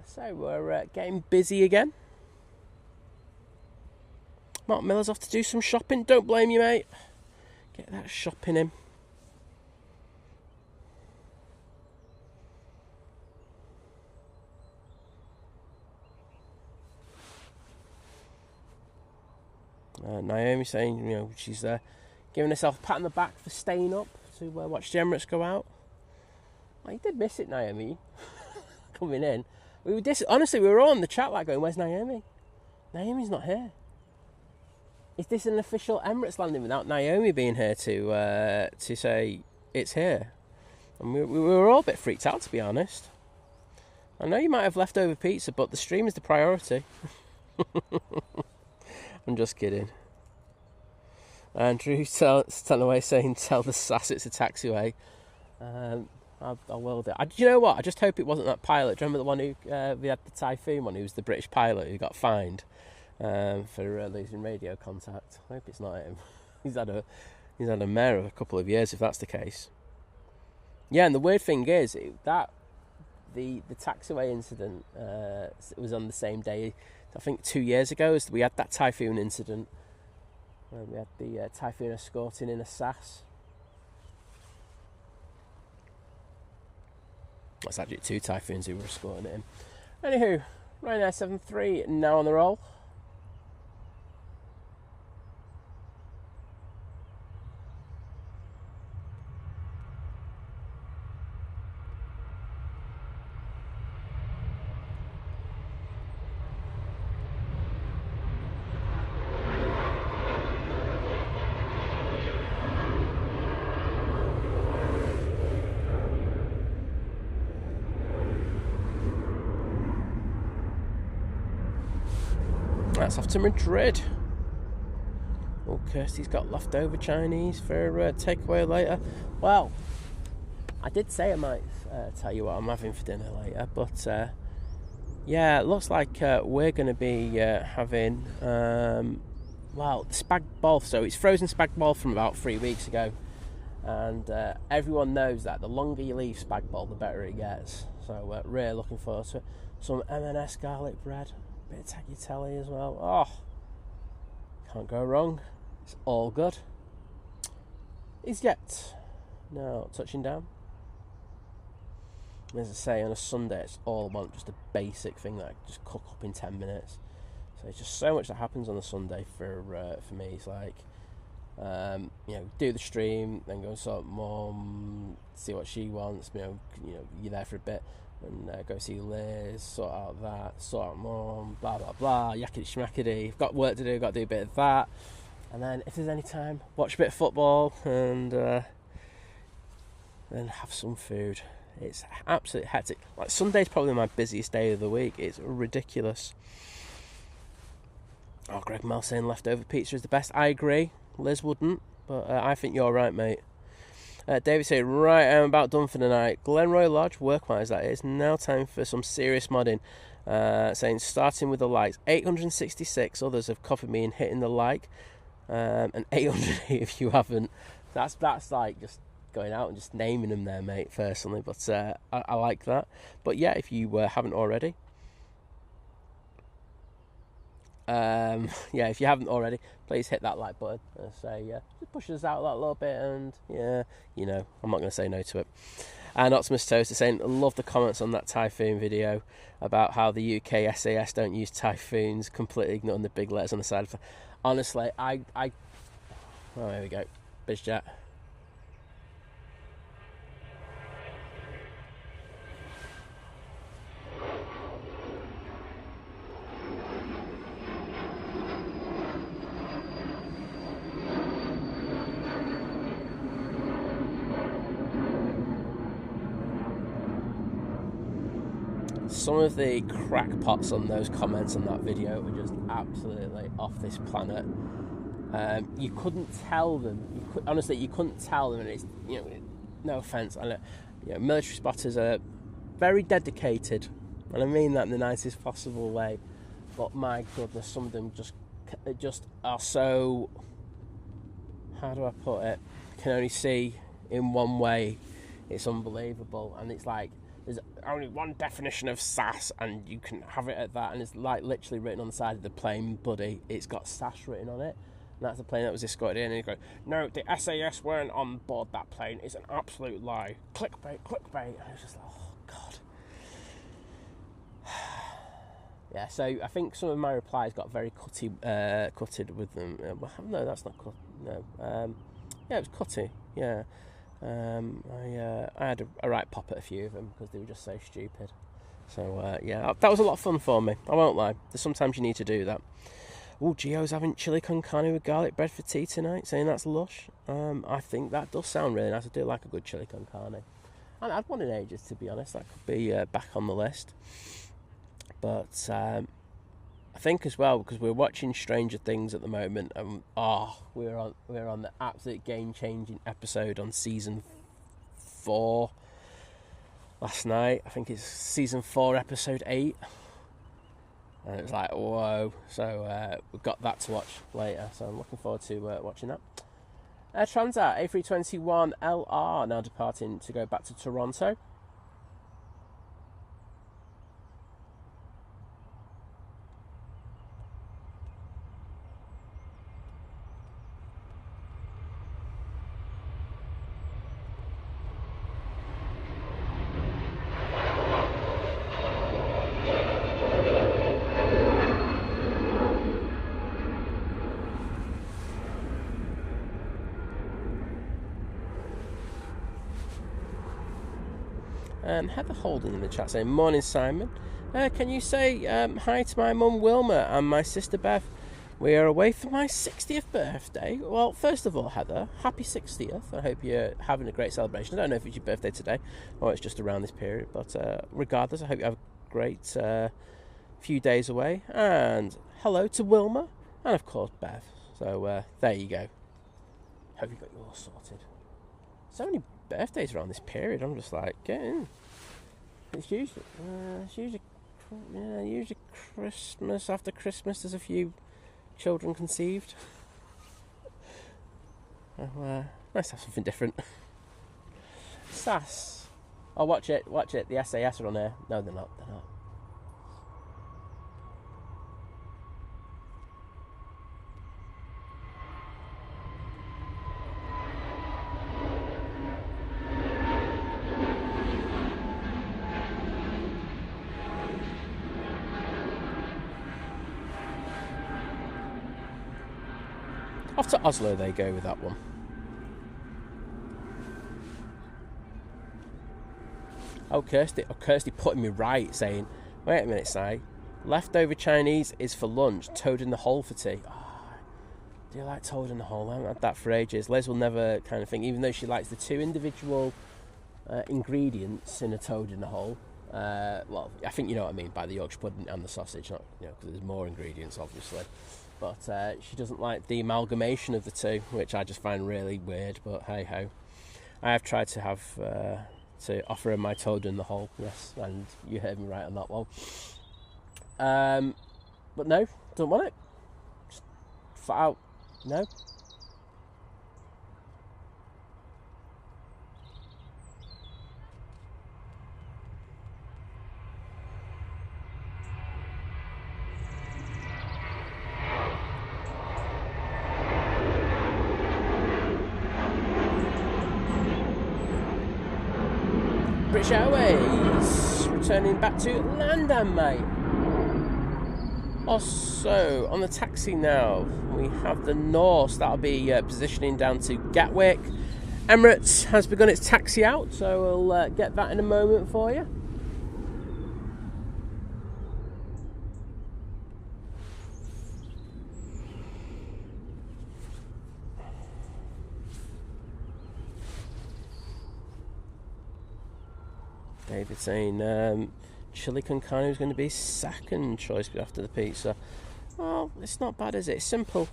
So we're getting busy again. Mark Miller's off to do some shopping. Don't blame you, mate. Get that shopping in. Naomi saying, she's giving herself a pat on the back for staying up to watch the Emirates go out. Well, you did miss it, Naomi, coming in. Honestly, we were all in the chat going, where's Naomi? Naomi's not here. Is this an official Emirates landing without Naomi being here to say it's here? And we were all a bit freaked out, to be honest. I know you might have leftover pizza, but the stream is the priority. I'm just kidding. Andrew standing away saying, tell the SAS it's a taxiway. I will do. Do you know what? I just hope it wasn't that pilot. Do you remember the one who we had the Typhoon one? Who was the British pilot who got fined for losing radio contact? I hope it's not him. he's had a mare of a couple of years if that's the case. Yeah, and the weird thing is that the taxiway incident was on the same day. I think 2 years ago as we had that Typhoon incident. We had the Typhoon escorting in a SAS. That's actually 2 Typhoons who were escorting it in. Anywho, Ryanair 73 now on the roll. That's off to Madrid. Oh, Kirsty's got leftover Chinese for takeaway later. Well, I did say I might tell you what I'm having for dinner later, but yeah, it looks like we're going to be having spag bol. So it's frozen spag bol from about 3 weeks ago, and everyone knows that the longer you leave spag bol, the better it gets. So really looking forward to some M&S garlic bread. Bit of tagliatelle as well. Oh, can't go wrong. It's all good. Is yet now touching down. As I say, on a Sunday, it's all about just a basic thing that I just cook up in 10 minutes. So it's just so much that happens on a Sunday for me. It's like, do the stream, then go and sort Mum, see what she wants. You're there for a bit. And go see Liz, sort out Mum, blah blah blah, yakety schmackety. Got work to do, got to do a bit of that, and then if there's any time, watch a bit of football and then have some food. It's absolutely hectic. Like Sunday's probably my busiest day of the week. It's ridiculous. Oh, Greg Mel saying leftover pizza is the best. I agree. Liz wouldn't, but I think you're right, mate. David said, right, I'm about done for the night. Glenroy Lodge, work-wise that is. Now time for some serious modding. Saying, starting with the likes. 866 others have copied me and hitting the like. And 800 if you haven't. That's like just going out and just naming them there, mate, personally. But I like that. But yeah, if you haven't already. If you haven't already, please hit that like button and say just push us out that little bit, and I'm not going to say no to it. And Optimus Toaster saying, I love the comments on that Typhoon video about how the UK SAS don't use Typhoons, completely ignoring the big letters on the side of it. Honestly, oh, there we go, BizJet. some of the crackpots on those comments on that video were just absolutely off this planet. You couldn't tell them. Honestly, you couldn't tell them, and it's, you know, no offence. Military spotters are very dedicated, and I mean that in the nicest possible way. But my goodness, some of them just are so. How do I put it? Can only see in one way. It's unbelievable, and it's like there's only one definition of SAS, and you can have it at that. And it's like literally written on the side of the plane, buddy. It's got SAS written on it. And that's the plane that was escorted in. And he goes, "No, the SAS weren't on board that plane. It's an absolute lie. Clickbait, clickbait." And I was just like, oh god. Yeah, so I think some of my replies got very cutted with them. No, that's not cut. No, yeah, it was cutty. Yeah, I had a right pop at a few of them because they were just so stupid. So yeah, that was a lot of fun for me. I won't lie. Sometimes you need to do that. Oh, Gio's having chili con carne with garlic bread for tea tonight, saying that's lush. I think that does sound really nice. I do like a good chili con carne. I haven't had one in ages, to be honest. That could be back on the list. But I think as well, because we're watching Stranger Things at the moment, and we're on the absolute game-changing episode on season 4 last night. I think it's season 4, episode 8. And it was like, whoa. So we've got that to watch later. So I'm looking forward to watching that. Transat A321 LR now departing to go back to Toronto. Heather Holden in the chat saying, "Morning, Simon. Can you say hi to my mum Wilma and my sister Bev? We are away for my 60th birthday." Well, first of all, Heather, happy 60th. I hope you're having a great celebration. I don't know if it's your birthday today or it's just around this period, but regardless, I hope you have a great few days away. And hello to Wilma and, of course, Bev. So there you go. Hope you got yours sorted. So many birthdays around this period. I'm just like, get in. It's usually Christmas. After Christmas, there's a few children conceived. Nice to have something different. SAS. Oh, watch it. The SAS are on there. No, they're not. Off to Oslo they go with that one. Oh, Kirsty putting me right, saying, "Wait a minute, Si. Leftover Chinese is for lunch, toad in the hole for tea." Do you like toad in the hole? I haven't had that for ages. Liz will never kind of think, even though she likes the 2 individual ingredients in a toad in the hole. Well, I think you know what I mean by the Yorkshire pudding and the sausage, not, you know, because there's more ingredients, obviously. But she doesn't like the amalgamation of the two, which I just find really weird. But hey ho, I have tried to have to offer her my toad in the hole. Yes, and you heard me right on that one. But no, don't want it. Just flat out, no. British Airways returning back to London, mate. Also, on the taxi now, we have the Norse. That'll be positioning down to Gatwick. Emirates has begun its taxi out, so we'll get that in a moment for you. David saying, chili con carne was going to be second choice after the pizza. Well, it's not bad, is it? It's simple.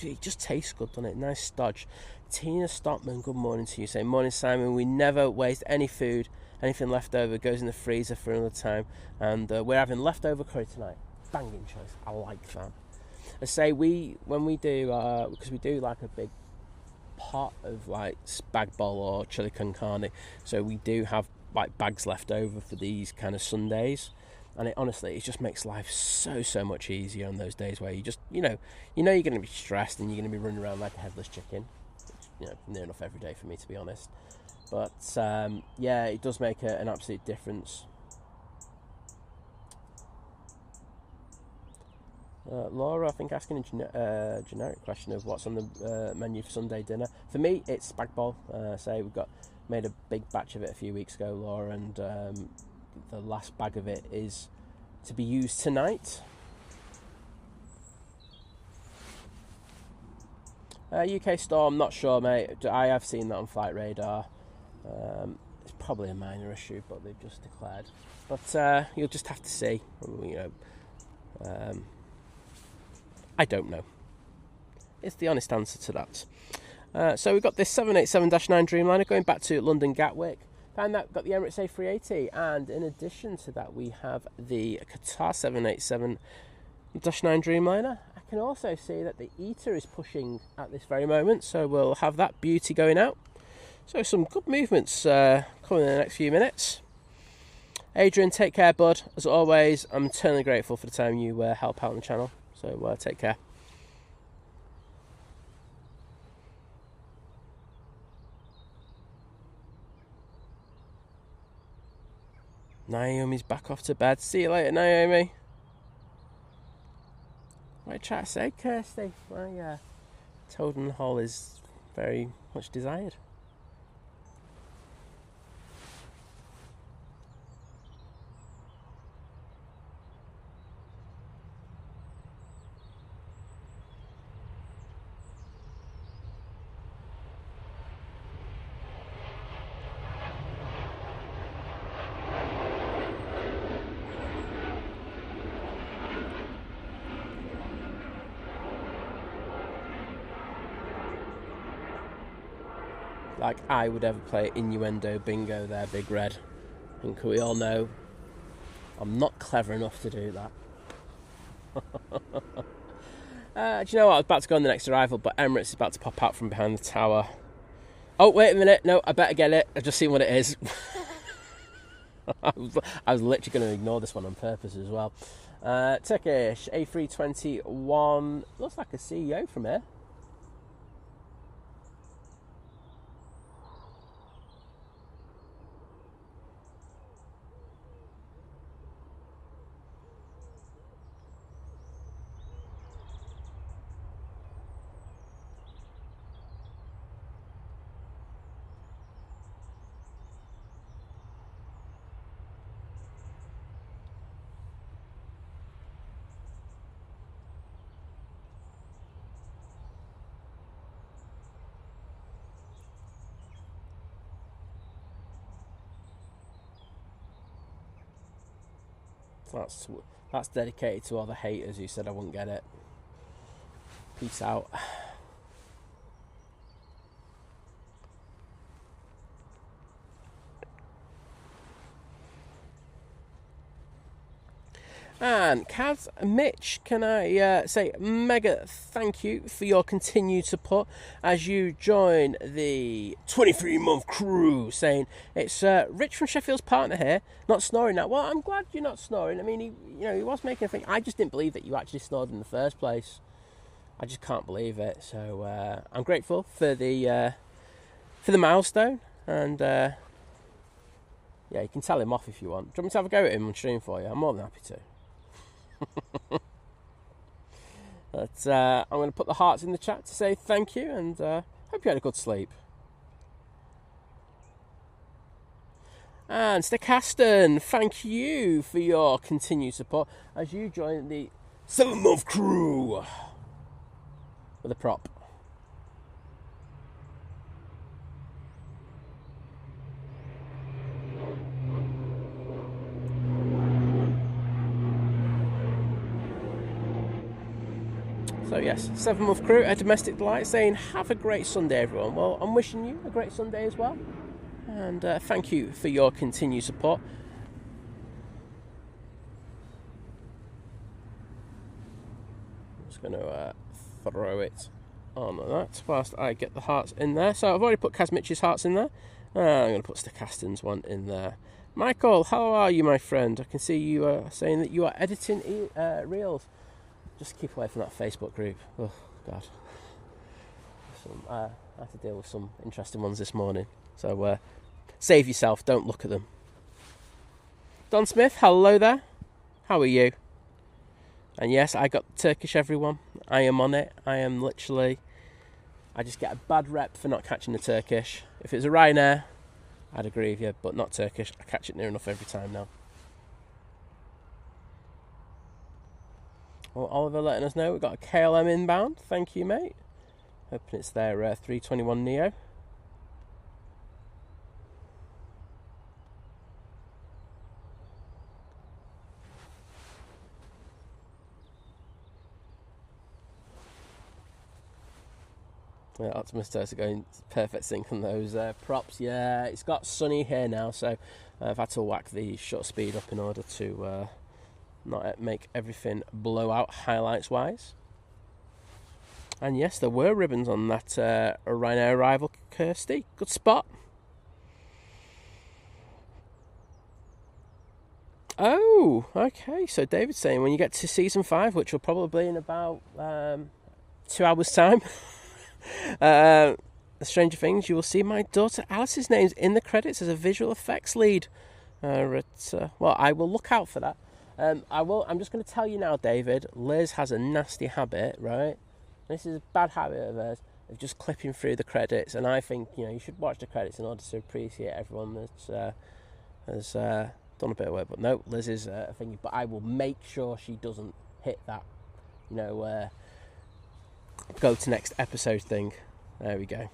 It just tastes good, doesn't it? Nice stodge. Tina Stockman, good morning to you. Saying, morning, Simon. We never waste any food. Anything left over goes in the freezer for another time. And we're having leftover curry tonight. Banging choice. I like that. I say when we do, because we do like a big pot of like spag bol or chili con carne, so we do have like bags left over for these kind of Sundays, and it just makes life so much easier on those days where you just you know you're going to be stressed and you're going to be running around like a headless chicken, which, near enough every day for me, to be honest. But yeah, it does make an absolute difference. Laura, I think, asking a generic question of what's on the menu for Sunday dinner. For me, it's spag bol. Say we've made a big batch of it a few weeks ago, Laura, and the last bag of it is to be used tonight. UK store, I'm not sure, mate. I have seen that on Flight Radar. It's probably a minor issue, but they've just declared. But you'll just have to see. I don't know. It's the honest answer to that. So we've got this 787-9 Dreamliner going back to London Gatwick. Found that got the Emirates A380, and in addition to that, we have the Qatar 787-9 Dreamliner. I can also see that the ETA is pushing at this very moment, so we'll have that beauty going out. So some good movements coming in the next few minutes. Adrian, take care, bud. As always, I'm eternally grateful for the time you help out on the channel. So take care. Naomi's back off to bed. See you later, Naomi. What did I try to say, Kirsty? My Toad Hall is very much desired. Like I would ever play innuendo bingo there, Big Red. I think we all know I'm not clever enough to do that. Do you know what? I was about to go on the next arrival, but Emirates is about to pop out from behind the tower. Oh, wait a minute. No, I better get it. I've just seen what it is. I was literally going to ignore this one on purpose as well. Turkish A321. Looks like a CEO from here. That's dedicated to all the haters who said I wouldn't get it. Peace out. And Kaz, Mitch, can I say mega thank you for your continued support as you join the 23-month crew, saying it's Rich from Sheffield's partner here, not snoring now. Well, I'm glad you're not snoring. I mean, he was making a thing. I just didn't believe that you actually snored in the first place. I just can't believe it. So I'm grateful for the milestone, and yeah, you can tell him off if you want. Do you want me to have a go at him on stream for you? I'm more than happy to. But I'm going to put the hearts in the chat to say thank you, and hope you had a good sleep. And Stockaston, thank you for your continued support as you join the 7-month crew with a prop. So yes, 7-month crew, a domestic delight, saying have a great Sunday, everyone. Well, I'm wishing you a great Sunday as well, and thank you for your continued support. I'm just going to throw it on that whilst I get the hearts in there. So I've already put Kazmich's hearts in there. I'm going to put Stochaston's one in there. Michael, how are you, my friend? I can see you saying that you are editing reels. Just keep away from that Facebook group. Oh, God. I had to deal with some interesting ones this morning. So save yourself, don't look at them. Don Smith, hello there. How are you? And yes, I got Turkish, everyone. I am on it. I am literally... I just get a bad rep for not catching the Turkish. If it was a Ryanair, I'd agree with you, but not Turkish. I catch it near enough every time now. Well, Oliver letting us know we've got a KLM inbound. Thank you, mate. Hoping it's their 321 Neo. Yeah, Optimus Toast are going perfect sync on those props. Yeah, it's got sunny here now, so I've had to whack the shutter speed up in order to not make everything blow out highlights wise. And yes, there were ribbons on that Ryanair arrival, Kirsty. Good spot. Oh, okay. So David's saying when you get to season 5, which will probably be in about 2 hours' time. Stranger Things, you will see my daughter Alice's names in the credits as a visual effects lead. Well, I will look out for that. I'm just going to tell you now, David. Liz has a nasty habit, right? This is a bad habit of hers, of just clipping through the credits. And I think you should watch the credits in order to appreciate everyone that has done a bit of work. But no, Liz is a thingy. But I will make sure she doesn't hit that, go to next episode thing. There we go.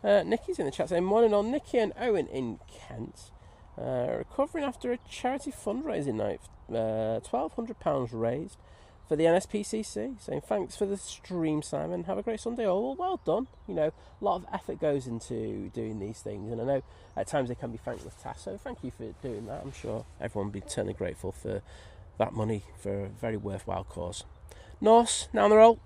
Nikki's in the chat saying, morning all, Nikki and Owen in Kent. Recovering after a charity fundraising night. £1,200 raised for the NSPCC. Saying thanks for the stream, Simon. Have a great Sunday all. Well done. A lot of effort goes into doing these things, and I know at times they can be thankless tasks, so thank you for doing that. I'm sure everyone will be eternally grateful for that money for a very worthwhile cause. Norse, now on the roll.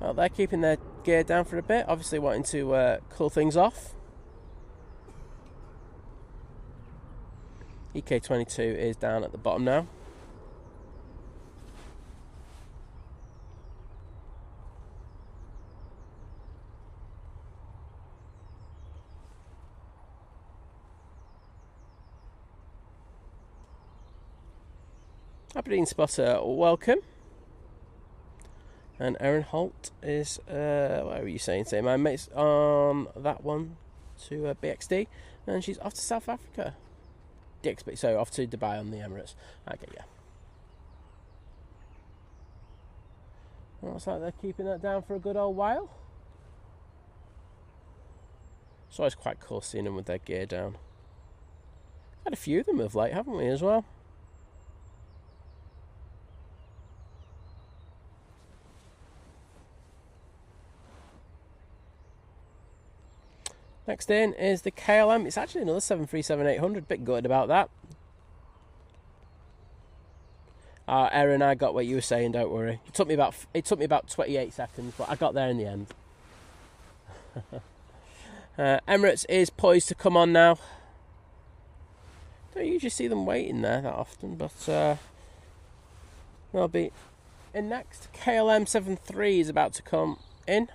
Well, they're keeping their gear down for a bit, obviously wanting to cool things off. EK22 is down at the bottom now. Aberdeen spotter, welcome. And Erin Holt is, what are you saying? Say, my mate's on that one to BXD, and she's off to South Africa. DXB, so off to Dubai on the Emirates. Okay, yeah. Well, looks like they're keeping that down for a good old while. It's always quite cool seeing them with their gear down. Had a few of them of late, haven't we, as well? Next in is the KLM. It's actually another 737-800. Bit gutted about that. Erin, I got what you were saying. Don't worry. It took me about 28 seconds, but I got there in the end. Emirates is poised to come on now. Don't usually see them waiting there that often, but they'll be in next. KLM 73 is about to come in.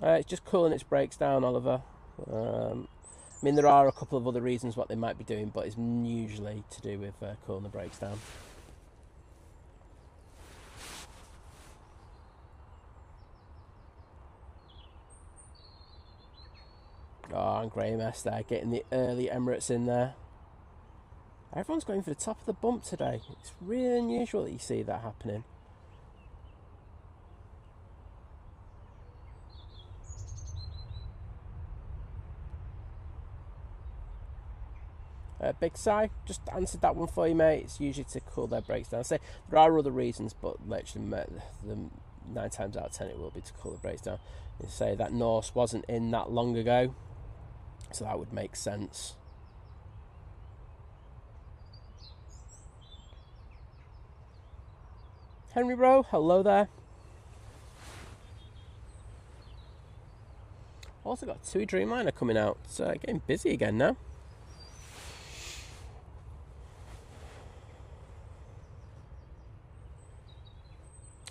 It's just cooling its brakes down, Oliver. I mean, there are a couple of other reasons what they might be doing, but it's usually to do with cooling the brakes down. Oh, and Graham S there, getting the early Emirates in there. Everyone's going for the top of the bump today. It's really unusual that you see that happening. Big Si, just answered that one for you, mate. It's usually to cool their brakes down. I say there are other reasons, but literally, the 9 times out of 10 it will be to cool the brakes down. You say that Norse wasn't in that long ago, so that would make sense. Henry Rowe, hello there. Also got TUI Dreamliner coming out. It's getting busy again now.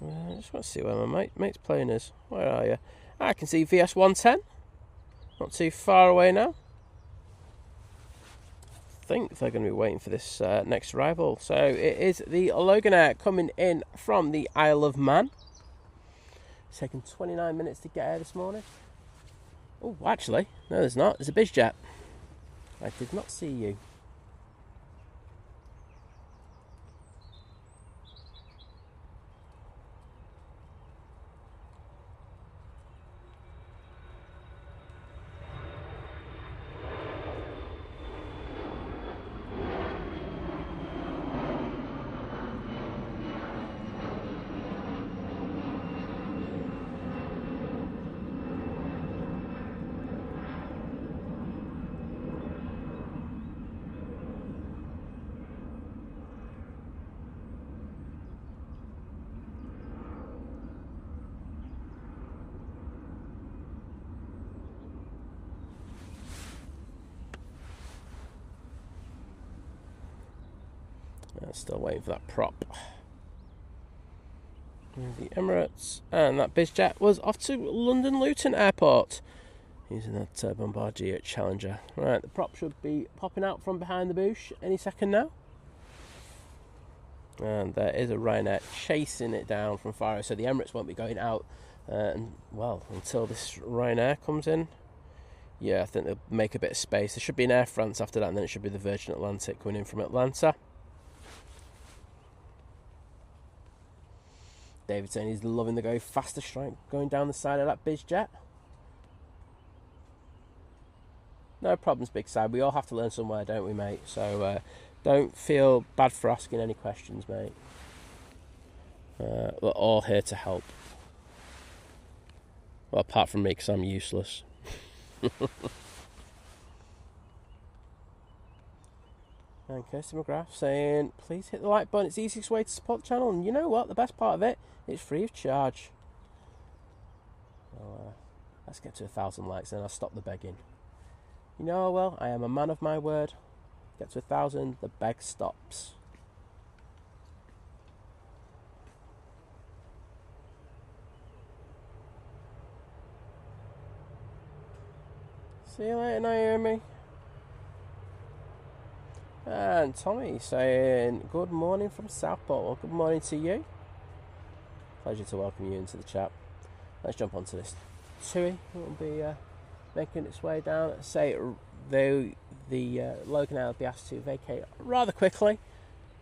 I just want to see where my mate's plane is. Where are you? I can see VS 110. Not too far away now. I think they're going to be waiting for this next arrival. So it is the Loganair coming in from the Isle of Man. It's taken 29 minutes to get here this morning. Oh, actually, no, there's not. There's a BizJet. I did not see you. Still waiting for that prop. The Emirates, and that BizJet was off to London Luton Airport using that Bombardier Challenger. Right, the prop should be popping out from behind the bush any second now. And there is a Ryanair chasing it down from far, so the Emirates won't be going out until this Ryanair comes in. Yeah, I think they'll make a bit of space. There should be an Air France after that, and then it should be the Virgin Atlantic coming in from Atlanta. David saying he's loving the go faster strike going down the side of that BizJet. No problems, Big Side. We all have to learn somewhere, don't we, mate? So don't feel bad for asking any questions, mate. We're all here to help. Well, apart from me, because I'm useless. And Kirsty McGrath saying, please hit the like button. It's the easiest way to support the channel. And you know what? The best part of it, it's free of charge. So, let's get to 1,000 likes, then I'll stop the begging. You know, well, I am a man of my word. Get to 1,000, the beg stops. See you later, Naomi. And Tommy saying, good morning from Southport. Well, good morning to you. Pleasure to welcome you into the chat. Let's jump onto this TUI. It will be making its way down. Say, though, the Loganair will be asked to vacate rather quickly,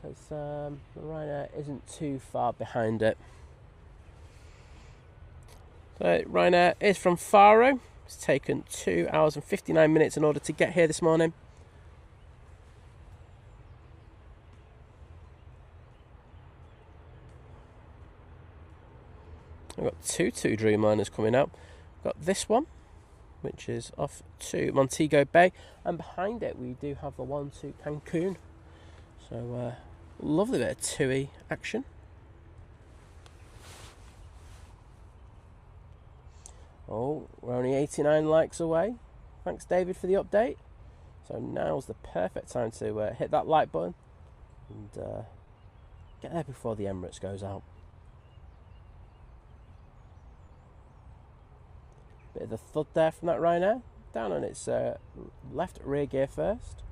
because the Ryanair isn't too far behind it. So Ryanair is from Faro. It's taken 2 hours and 59 minutes in order to get here this morning. I've got two Dreamliners coming out. I've got this one, which is off to Montego Bay, and behind it we do have the one to Cancun. So lovely bit of TUI action. Oh, we're only 89 likes away. Thanks, David, for the update. So now's the perfect time to hit that like button and get there before the Emirates goes out. Bit of a thud there from that Ryanair. Down on its left rear gear first.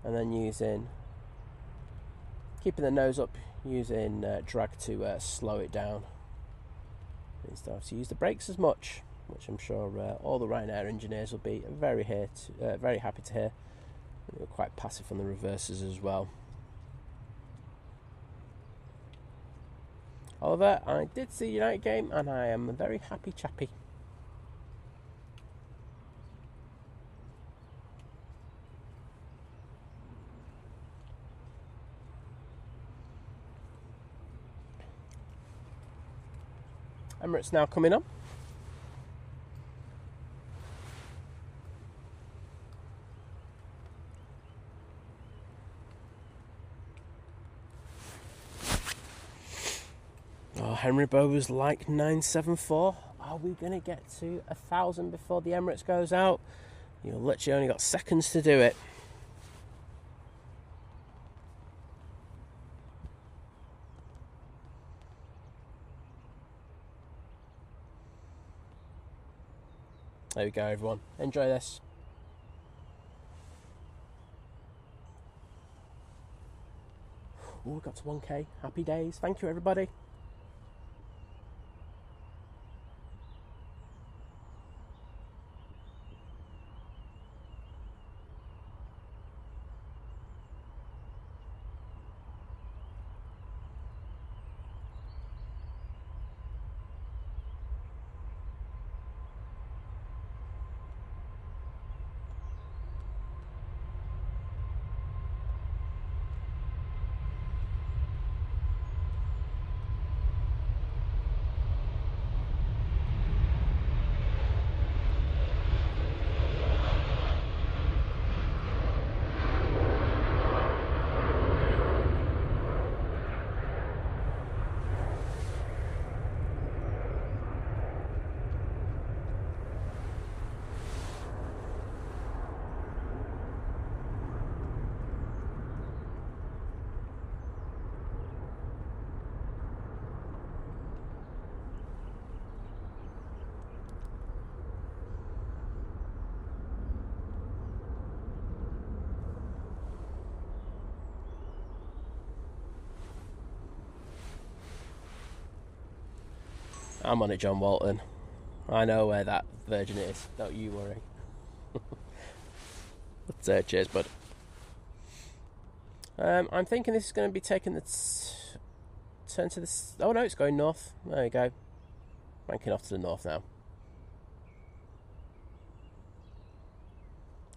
And then keeping the nose up, using drag to slow it down. Instead of to use the brakes as much, which I'm sure all the Ryanair engineers will be very happy to hear. They were quite passive on the reverses as well. However, I did see the United game and I am a very happy chappy. Emirates now coming on. Oh, Henry Bow was like 974. Are we going to get to 1,000 before the Emirates goes out? You've literally only got seconds to do it. There we go, everyone. Enjoy this. Oh, we got to 1k. Happy days. Thank you, everybody. I'm on it, John Walton. I know where that Virgin is. Don't you worry. But, cheers, bud. I'm thinking this is going to be taking the turn to the... Oh, no, it's going north. There we go. Ranking off to the north now.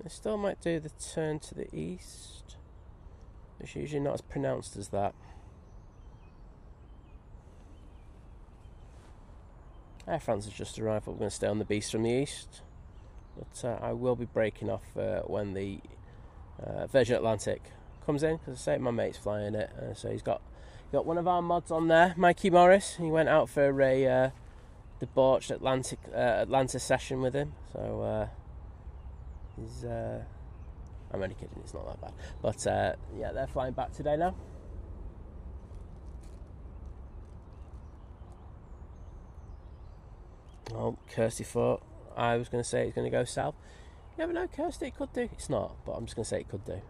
It still might do the turn to the east. It's usually not as pronounced as that. Air France has just arrived, but we're going to stay on the beast from the east. But I will be breaking off when the Virgin Atlantic comes in, because I say my mate's flying it. So he's got one of our mods on there, Mikey Morris. He went out for a debauched Atlanta session with him. So he's... I'm only kidding, it's not that bad. But yeah, they're flying back today now. Oh, Kirsty thought I was going to say it's going to go south. You never know, Kirsty, it could do. It's not, but I'm just going to say it could do.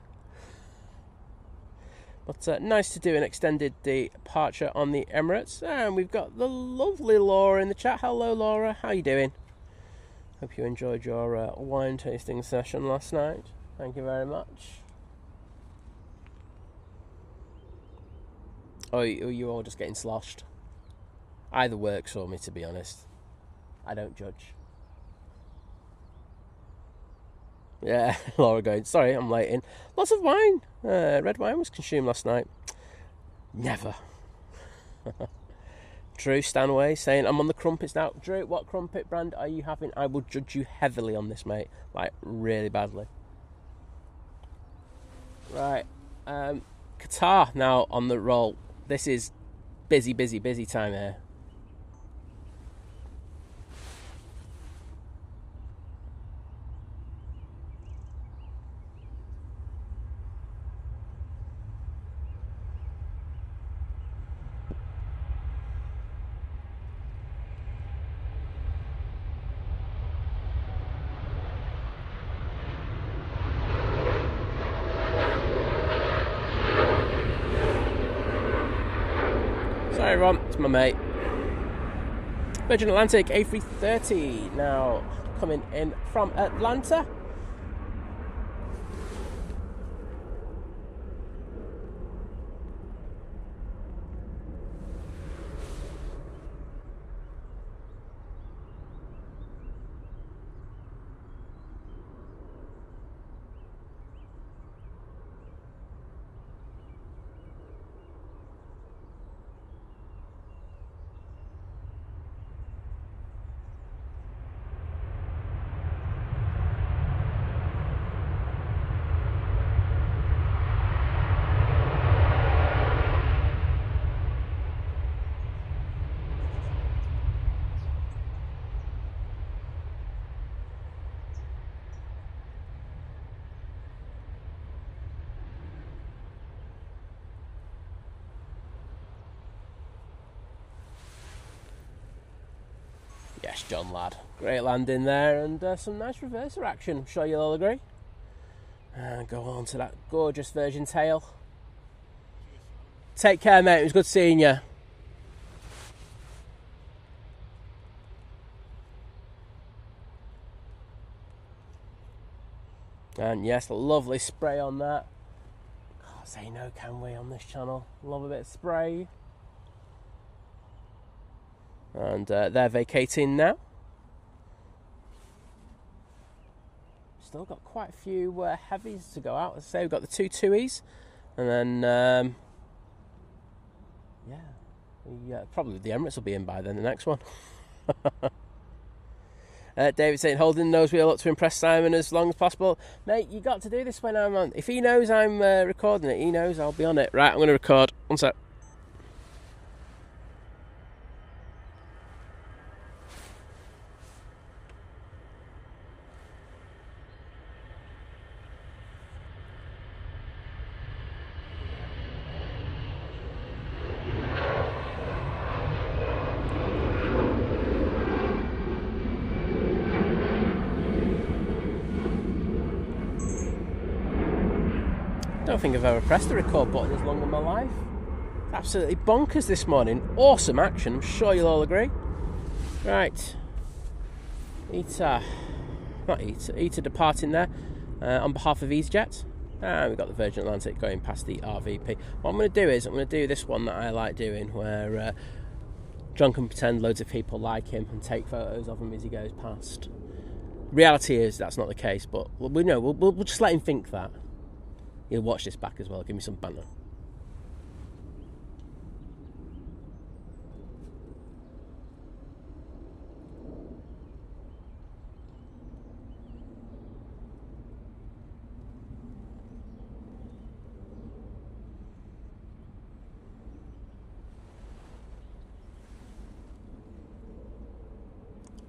But nice to do an extended departure on the Emirates. And we've got the lovely Laura in the chat. Hello, Laura. How you doing? Hope you enjoyed your wine tasting session last night. Thank you very much. Oh, you're all just getting sloshed. Either works for me, to be honest. I don't judge. Yeah, Laura going, sorry, I'm late in. Lots of wine. Red wine was consumed last night. Never. Drew Stanway saying, I'm on the crumpets now. Drew, what crumpet brand are you having? I will judge you heavily on this, mate. Like, really badly. Right. Qatar now on the roll. This is busy time here. Sorry everyone, it's my mate. Virgin Atlantic A380 now coming in from Atlanta. Yes, John lad. Great landing there and some nice reverser action. I'm sure you'll all agree. And go on to that gorgeous Virgin tail. Take care, mate. It was good seeing you. And yes, lovely spray on that. Can't say no, can we, on this channel? Love a bit of spray. And they're vacating now. Still got quite a few heavies to go out. As I say, we've got the two 2Es, and then probably the Emirates will be in by then. The next one. David saying holding the nose wheel up to impress Simon as long as possible. Mate, you got to do this when I'm on. If he knows I'm recording it, he knows I'll be on it. Right, I'm going to record. One sec. I don't think I've ever pressed the record button as long in my life. Absolutely bonkers this morning. Awesome action, I'm sure you'll all agree. Right. ETA departing there on behalf of EasyJet. And we've got the Virgin Atlantic going past the RVP. What I'm going to do is, I'm going to do this one that I like doing, where John can pretend loads of people like him and take photos of him as he goes past. Reality is, that's not the case, but we'll just let him think that. He'll watch this back as well, give me some banter.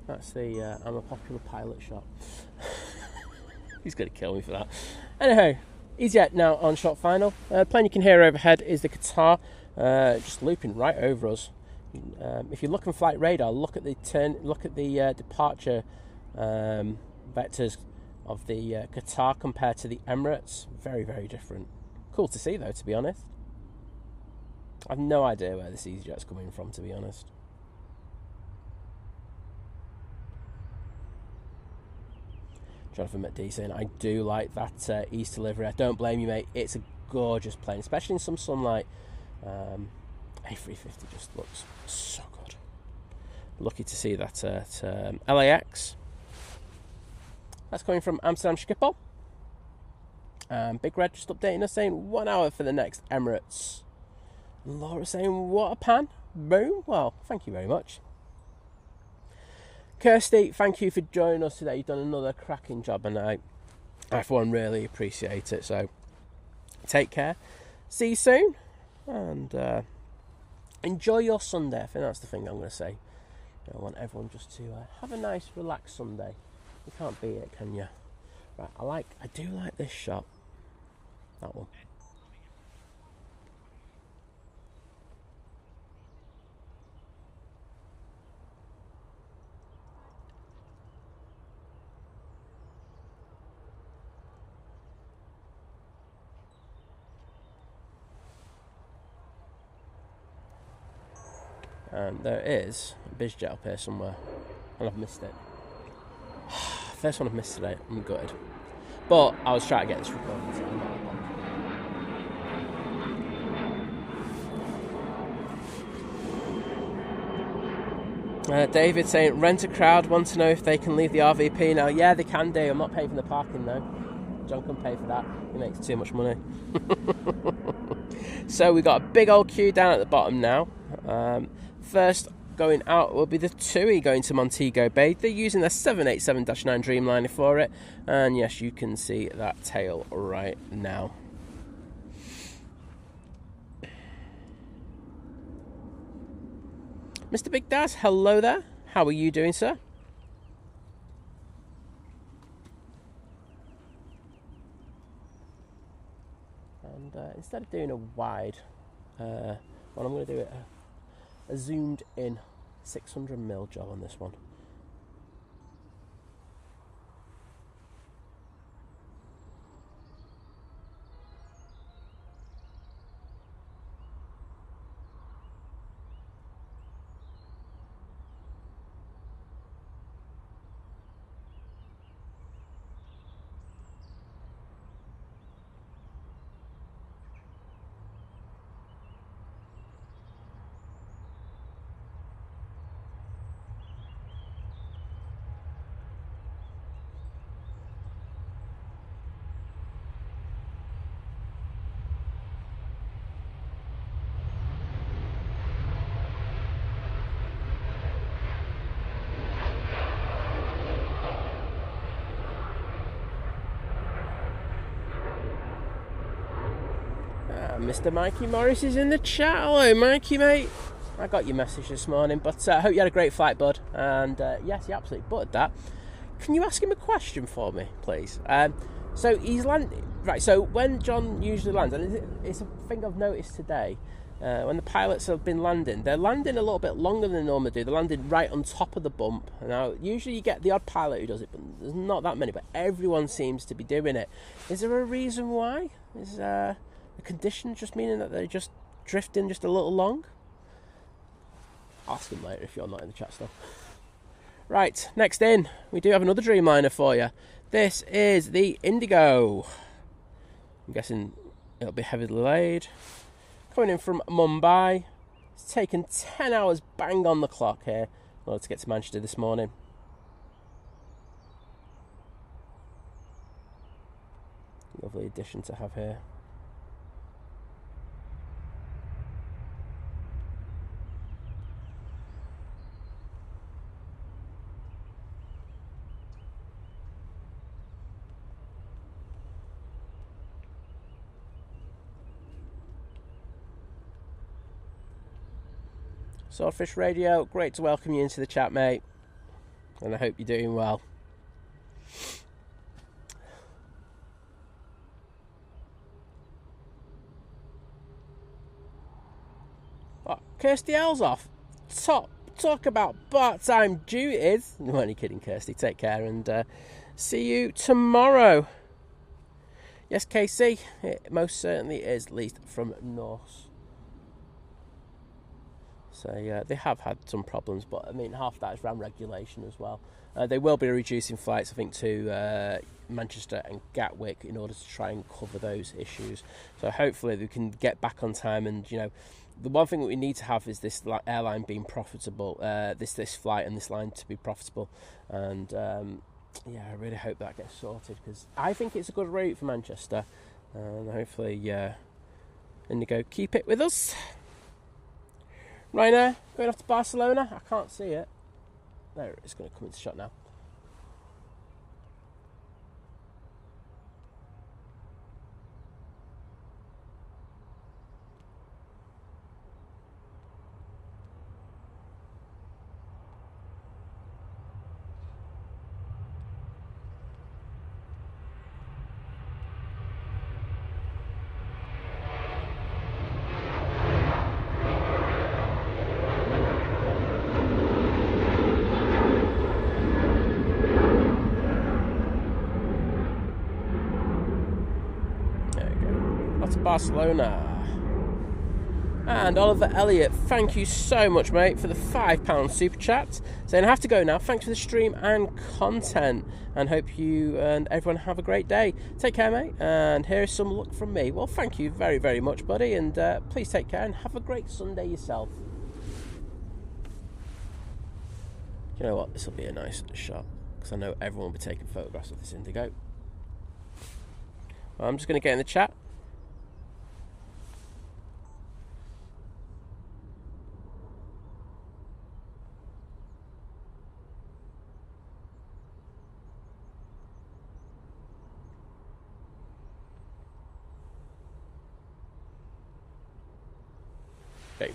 That's the I'm a popular pilot shot. He's going to kill me for that. Anyway, EasyJet now on short final. Plane you can hear overhead is the Qatar, just looping right over us. If you look on flight radar, look at the departure vectors of the Qatar compared to the Emirates. Very, very different. Cool to see though, to be honest. I've no idea where this EasyJet's coming from, to be honest. Jonathan McD saying, I do like that East delivery. I don't blame you, mate. It's a gorgeous plane, especially in some sunlight. A350 just looks so good. Lucky to see that at LAX. That's coming from Amsterdam Schiphol. Big Red just updating us saying 1 hour for the next Emirates. Laura saying, what a pan. Boom. Well, thank you very much. Kirsty, thank you for joining us today. You've done another cracking job, and I for one really appreciate it. So take care, see you soon, and enjoy your Sunday. I think that's the thing I'm going to say. I want everyone just to have a nice relaxed Sunday. You can't beat it, can you? Right, I do like this shot. That one. And there is a BizJet up here somewhere, and I've missed it. First one I've missed today. I'm gutted. But I was trying to get this recorded. So David saying, rent a crowd, want to know if they can leave the RVP now. Yeah, they can do. I'm not paying for the parking though. John can pay for that. He makes too much money. So we got a big old queue down at the bottom now. First going out will be the TUI going to Montego Bay. They're using their 787-9 Dreamliner for it. And yes, you can see that tail right now. Mr. Big Daz, hello there. How are you doing, sir? And instead of doing a wide, well, I'm going to do a zoomed in 600mm job on this one. Mr. Mikey Morris is in the chat. Hello, Mikey, mate. I got your message this morning, but I hope you had a great flight, bud. And yes, he absolutely buttered that. Can you ask him a question for me, please? So he's landing. Right, so when John usually lands, and it's a thing I've noticed today, when the pilots have been landing, they're landing a little bit longer than they normally do. They're landing right on top of the bump. Now, usually you get the odd pilot who does it, but there's not that many, but everyone seems to be doing it. Is there a reason why? Is the condition just meaning that they're just drifting just a little long? Ask him later if you're not in the chat still. Right, next in, we do have another Dreamliner for you. This is the Indigo. I'm guessing it'll be heavily delayed. Coming in from Mumbai. It's taken 10 hours bang on the clock here in order to get to Manchester this morning. Lovely addition to have here. Swordfish Radio, great to welcome you into the chat, mate. And I hope you're doing well. Oh, Kirsty L's off. Talk about part-time duties. No, only kidding, Kirsty. Take care and see you tomorrow. Yes, KC, it most certainly is, at least from Norse. So yeah, they have had some problems, but I mean, half that is around regulation as well. They will be reducing flights, I think, to Manchester and Gatwick in order to try and cover those issues. So hopefully we can get back on time. And you know, the one thing that we need to have is this airline being profitable, this flight and this line to be profitable. And yeah, I really hope that gets sorted because I think it's a good route for Manchester, and hopefully Indigo keep it with us. Ryanair going off to Barcelona. I can't see it. There it is, going to come into shot now. Barcelona. And Oliver Elliott, thank you so much, mate, for the £5 super chat. Saying I have to go now. Thanks for the stream and content, and hope you and everyone have a great day. Take care, mate. And here's some luck from me. Well, thank you very, very much, buddy, and please take care and have a great Sunday yourself. You know what? This will be a nice shot because I know everyone will be taking photographs of this Indigo. Well, I'm just going to get in the chat. Okay.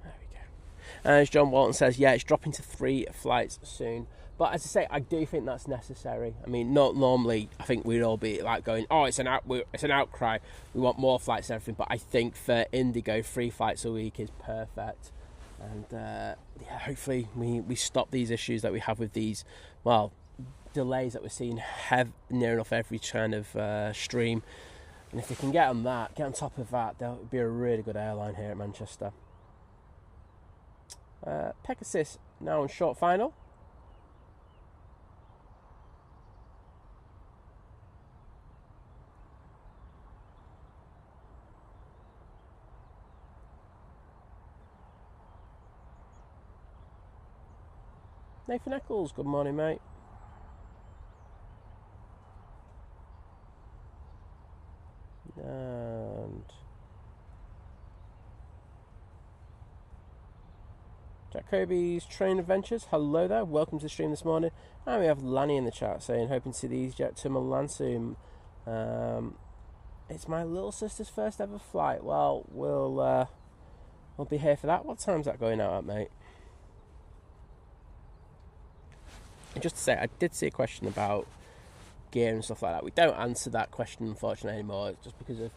There we go. As John Walton says, yeah, it's dropping to 3 flights soon. But as I say, I do think that's necessary. I mean, not normally. I think we'd all be like going, "Oh, it's an outcry. We want more flights and everything." But I think for Indigo, 3 flights a week is perfect. And yeah, hopefully we stop these issues that we have with these, well, delays that we're seeing near enough every kind of stream. And if they can get on top of that, they'll be a really good airline here at Manchester. Pegasus now on short final. Nathan Eccles, good morning, mate. And Jacoby's Train Adventures, hello there, welcome to the stream this morning. And we have Lanny in the chat saying, hoping to see the EasyJet to Milan soon. It's my little sister's first ever flight. Well, we'll be here for that. What time's that going out at, mate? And just to say, I did see a question about gear and stuff like that. We don't answer that question, unfortunately, anymore. It's just because of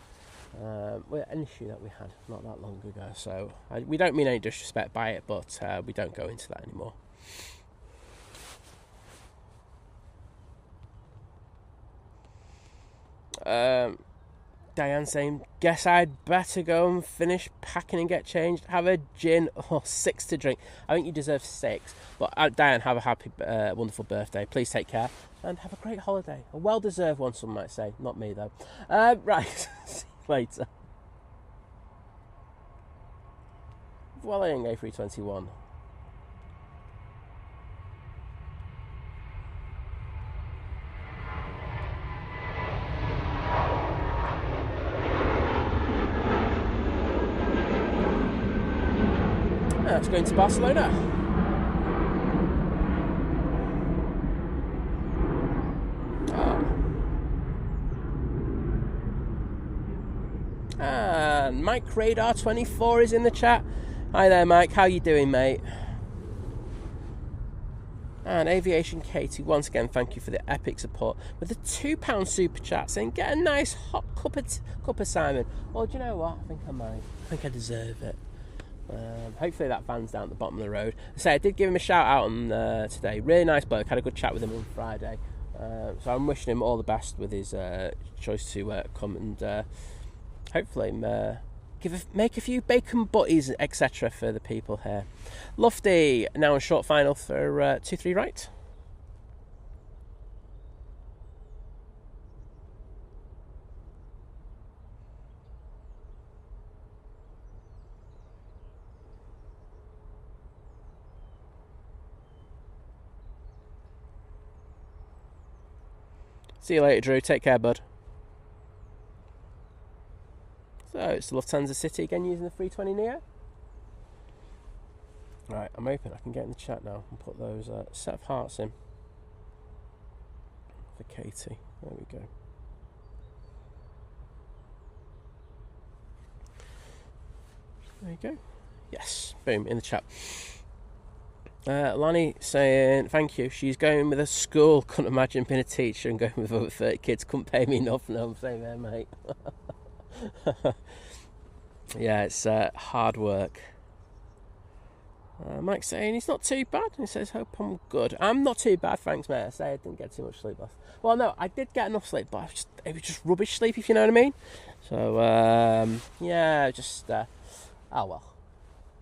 an issue that we had not that long ago. So we don't mean any disrespect by it, but we don't go into that anymore. Diane saying, guess I'd better go and finish packing and get changed, have a gin or 6 to drink. I think you deserve 6. But Diane, have a happy, wonderful birthday. Please take care and have a great holiday. A well-deserved one, some might say. Not me, though. Right, see you later. Vueling A321. That's going to Barcelona. And Mike Radar 24 is in the chat. Hi there, Mike. How you doing, mate? And Aviation Katie, once again, thank you for the epic support with the £2 super chat saying, get a nice hot cup of Simon. Well, do you know what? I think I might. I think I deserve it. Hopefully that van's down at the bottom of the road. I did give him a shout out on today. Really nice bloke. Had a good chat with him on Friday. So I'm wishing him all the best with his choice to come and hopefully make a few bacon butties, etc. for the people here. Lofty now in short final for 2-3 right. See you later, Drew. Take care, bud. So, it's Lufthansa City again using the 320neo. Right, I'm hoping I can get in the chat now and put those set of hearts in for Katie. There we go. There you go. Yes, boom, in the chat. Lani saying, thank you. She's going with a school. Couldn't imagine being a teacher and going with over 30 kids. Couldn't pay me enough. No, I'm saying there, mate. Yeah, it's hard work. Mike's saying he's not too bad. He says, hope I'm good. I'm not too bad, thanks, mate. I say I didn't get too much sleep last. Well, no, I did get enough sleep, but it was just rubbish sleep, if you know what I mean. So, yeah, just, oh well.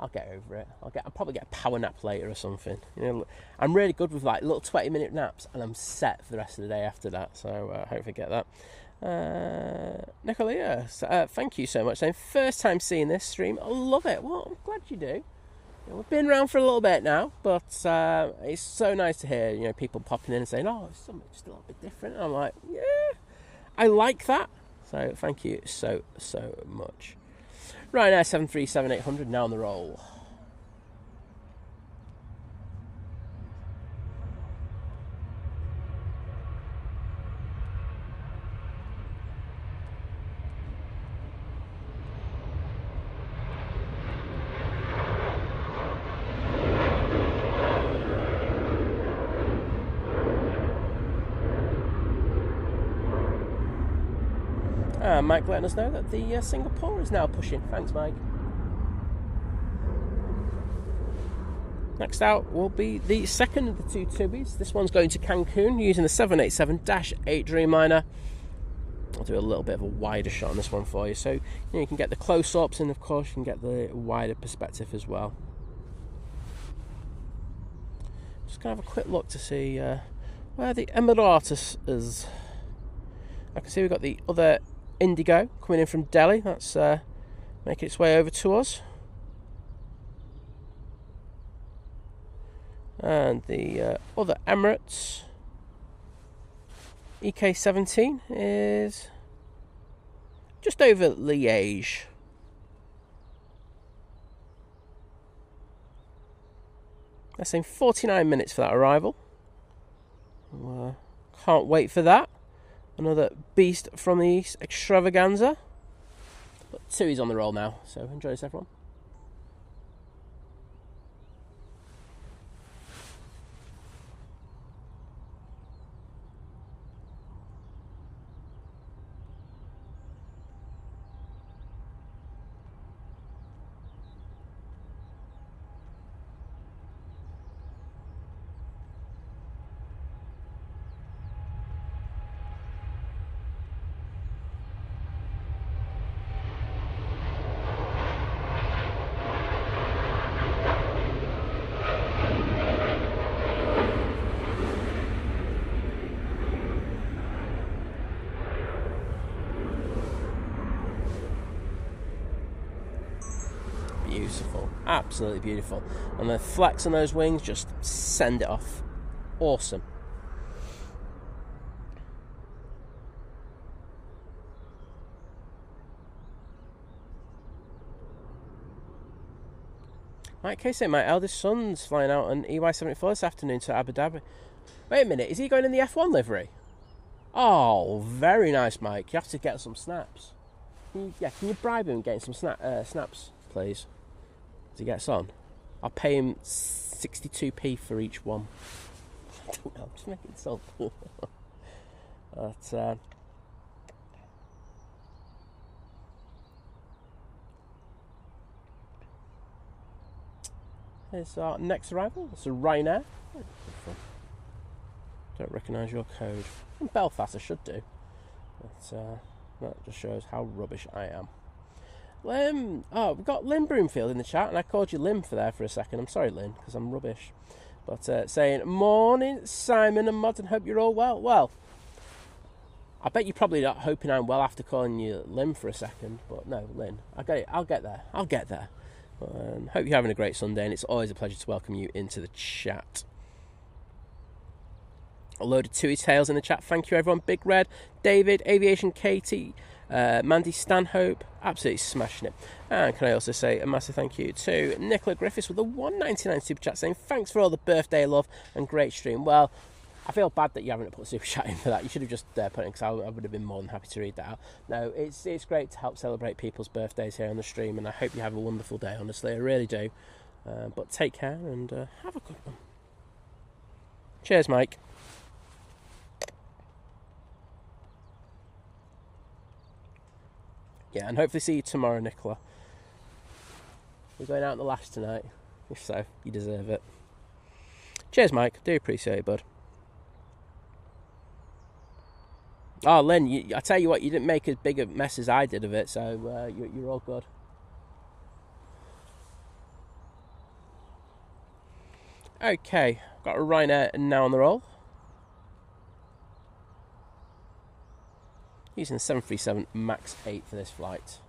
I'll get over it. I'll probably get a power nap later or something. You know, I'm really good with like little 20-minute naps, and I'm set for the rest of the day after that. So hopefully get that. Nicola, thank you so much. First time seeing this stream. I love it. Well, I'm glad you do. We've been around for a little bit now, but it's so nice to hear people popping in and saying, "Oh, it's something just a little bit different." And I'm like, yeah, I like that. So thank you so much. Ryanair 737-800 now on the roll. Mike letting us know that the Singapore is now pushing. Thanks, Mike. Next out will be the second of the two Tubbies. This one's going to Cancun using the 787-8 Dreamliner. I'll do a little bit of a wider shot on this one for you, so you can get the close-ups, and of course you can get the wider perspective as well. Just gonna have a quick look to see where the Emirates is. I can see we've got the other Indigo coming in from Delhi. That's making its way over to us. And the other Emirates EK17 is just over Liège. That's saying 49 minutes for that arrival. Can't wait for that. Another beast from the East extravaganza. But Tui's on the roll now, so enjoy this, everyone. Beautiful, absolutely beautiful, and the flex on those wings just send it off. Awesome. Mike K said my eldest son's flying out on EY74 this afternoon to Abu Dhabi. Wait a minute, is he going in the F1 livery? Oh, very nice, Mike. You have to get some snaps. Can you bribe him getting some snaps, please? As he gets on, I'll pay him 62p for each one. I don't know, I'm just making it up. But here's our next arrival. It's a Ryanair. Don't recognise your code. In Belfast, I should do. But that just shows how rubbish I am. We've got Lynn Broomfield in the chat, and I called you Lynn for a second. I'm sorry, Lynn, because I'm rubbish. But saying, morning, Simon and Mod, and hope you're all well. Well, I bet you're probably not hoping I'm well after calling you Lynn for a second. But no, Lynn, I'll get there. But, hope you're having a great Sunday, and it's always a pleasure to welcome you into the chat. A load of Tui Tales in the chat. Thank you, everyone. Big Red, David, Aviation, Katie, Mandy Stanhope, absolutely smashing it. And can I also say a massive thank you to Nicola Griffiths with a $1.99 super chat saying thanks for all the birthday love and great stream. Well, I feel bad that you haven't put a super chat in for that. You should have just put it in, because I would have been more than happy to read that out. No, it's great to help celebrate people's birthdays here on the stream, and I hope you have a wonderful day, honestly, I really do. But take care and have a good one. Cheers, Mike. Yeah, and hopefully see you tomorrow, Nicola. We're going out in the lash tonight. If so, you deserve it. Cheers, Mike. Do appreciate it, bud. Oh, Lynn, I tell you what, you didn't make as big a mess as I did of it, so you're all good. Okay, got a Ryanair now on the roll. Using the 737 MAX 8 for this flight.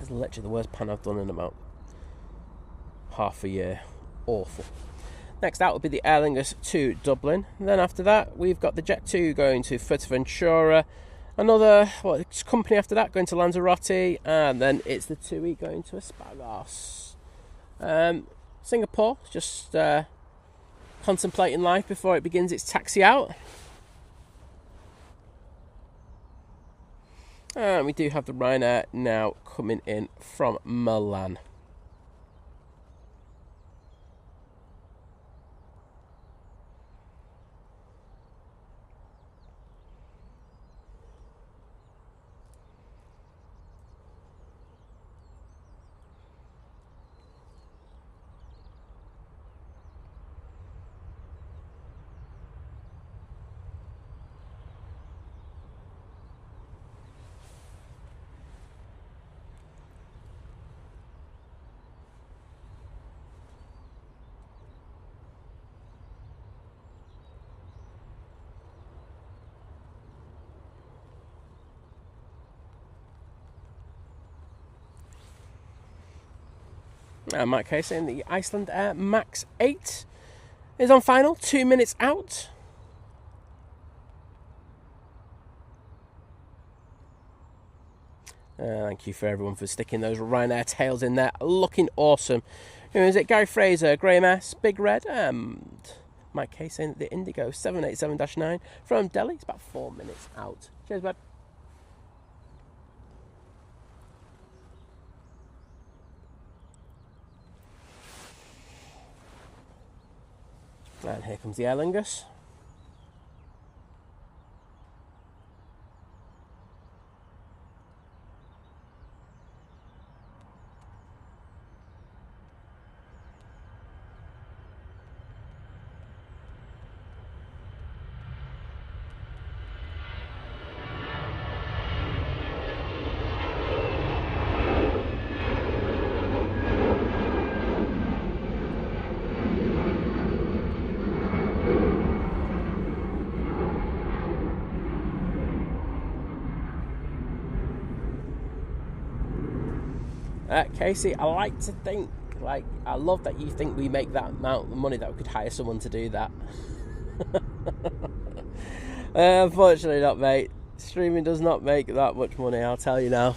It's literally the worst pan I've done in about half a year. Awful. Next out will be the Aer Lingus to Dublin. And then after that, we've got the Jet 2 going to Fuerteventura. Another company after that going to Lanzarote. And then it's the 2E going to Espagos. Singapore, just contemplating life before it begins its taxi out. And we do have the Ryanair now coming in from Milan. In that case, in the Iceland Air MAX 8 is on final, 2 minutes out. Thank you for everyone for sticking those Ryanair tails in there, looking awesome. Who is it? Gary Fraser, Graham S, Big Red, and Mike Case in the Indigo 787-9 from Delhi. It's about 4 minutes out. Cheers, bud. And here comes the Aer Lingus. Casey, I like to think, I love that you think we make that amount of money that we could hire someone to do that. Unfortunately not, mate. Streaming does not make that much money, I'll tell you now.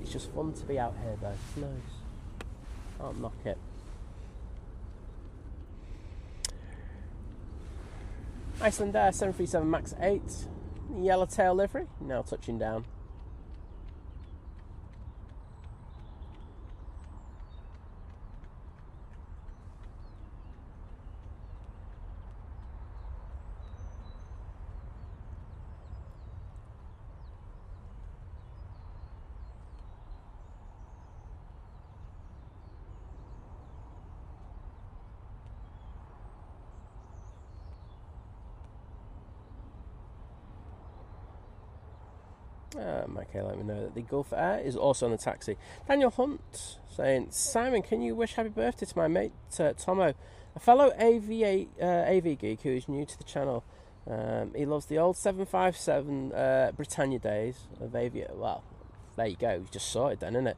It's just fun to be out here, though. It's nice. Can't knock it. Iceland Air 737 MAX 8, yellowtail livery, now touching down. Okay, let me know that the Gulf Air is also on the taxi. Daniel Hunt saying, Simon, can you wish happy birthday to my mate Tomo, a fellow AV geek who is new to the channel. He loves the old 757 Britannia days of aviation. Well, there you go, you just saw it then, innit?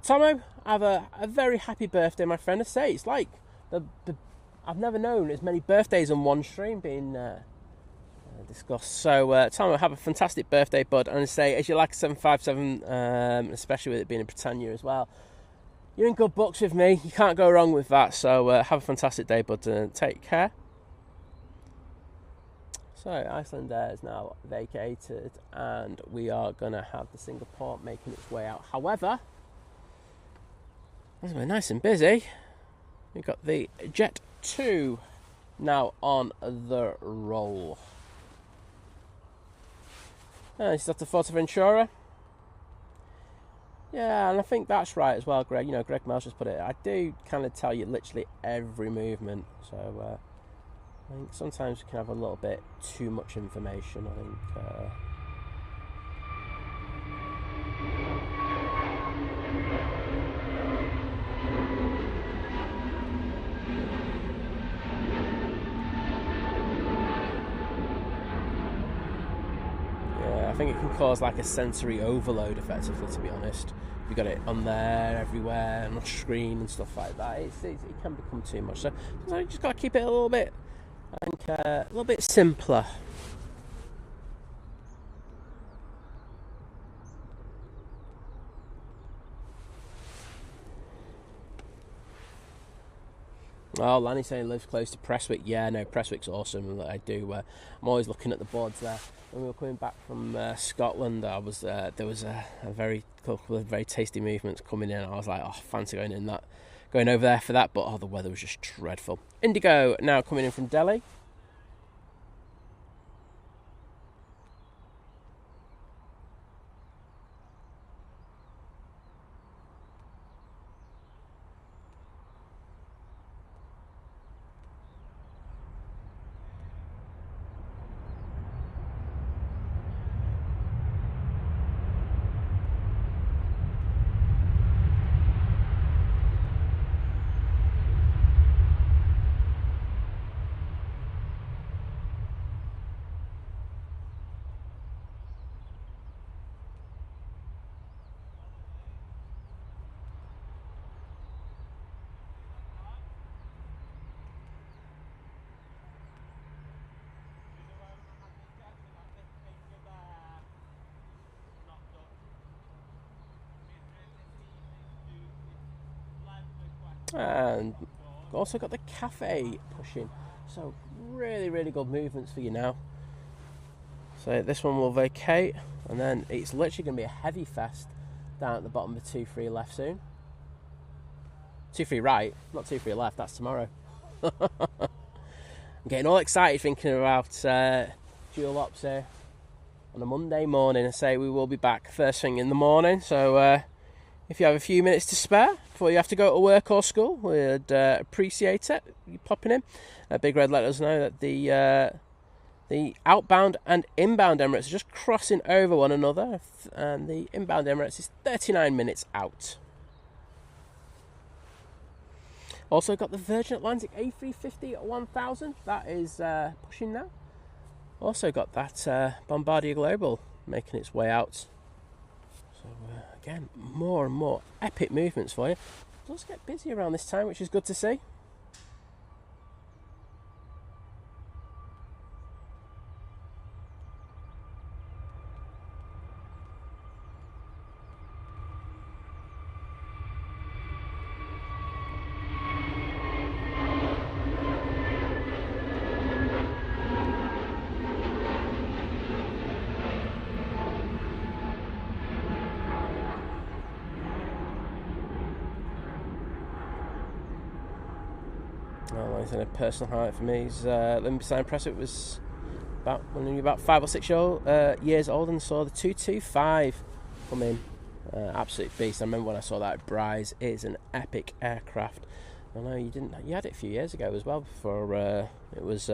Tomo, have a very happy birthday, my friend. I say, it's like I've never known as many birthdays on one stream being discuss. So, Tom, have a fantastic birthday, bud. And I say, as you like a 757, especially with it being in Britannia as well, you're in good books with me. You can't go wrong with that. So, have a fantastic day, bud, and take care. So, Iceland Air is now vacated, and we are going to have the Singapore making its way out. However, as we're nice and busy, we've got the Jet 2 now on the roll. This is the Fuerteventura. Yeah, and I think that's right as well, Greg. You know, Greg Miles just put it. I do kind of tell you literally every movement. So I think sometimes we can have a little bit too much information. I think. I think it can cause like a sensory overload, effectively, to be honest. You've got it on there, everywhere, on the screen and stuff like that. It can become too much. So you just got to keep it a little bit, I think, a little bit simpler. Oh, Lanny's saying he lives close to Prestwick. Yeah, no, Prestwick's awesome. I do. I'm always looking at the boards there. When we were coming back from Scotland, there was a very couple of very tasty movements coming in. I was like, oh, fancy going over there for that. But the weather was just dreadful. Indigo now coming in from Delhi. And also got the Cathay pushing. So really, really good movements for you now. So this one will vacate, and then it's literally going to be a heavy fest down at the bottom of 2-3 left soon. 2-3 right, not 2-3 left, that's tomorrow. I'm getting all excited thinking about dual ops here on a Monday morning. I say we will be back first thing in the morning, so if you have a few minutes to spare before you have to go to work or school, we'd appreciate it. You popping in. Big Red let us know that the outbound and inbound Emirates are just crossing over one another, and the inbound Emirates is 39 minutes out. Also got the Virgin Atlantic A350 1000. That is pushing now. Also got that Bombardier Global making its way out. So again, more and more epic movements for you. It does get busy around this time, which is good to see. A personal highlight for me is Lindsay Prestwick was about 5 or 6 years old and saw the 225 come in. Absolute beast. I remember when I saw that at Bryce. It is an epic aircraft. I know you had it a few years ago as well before it was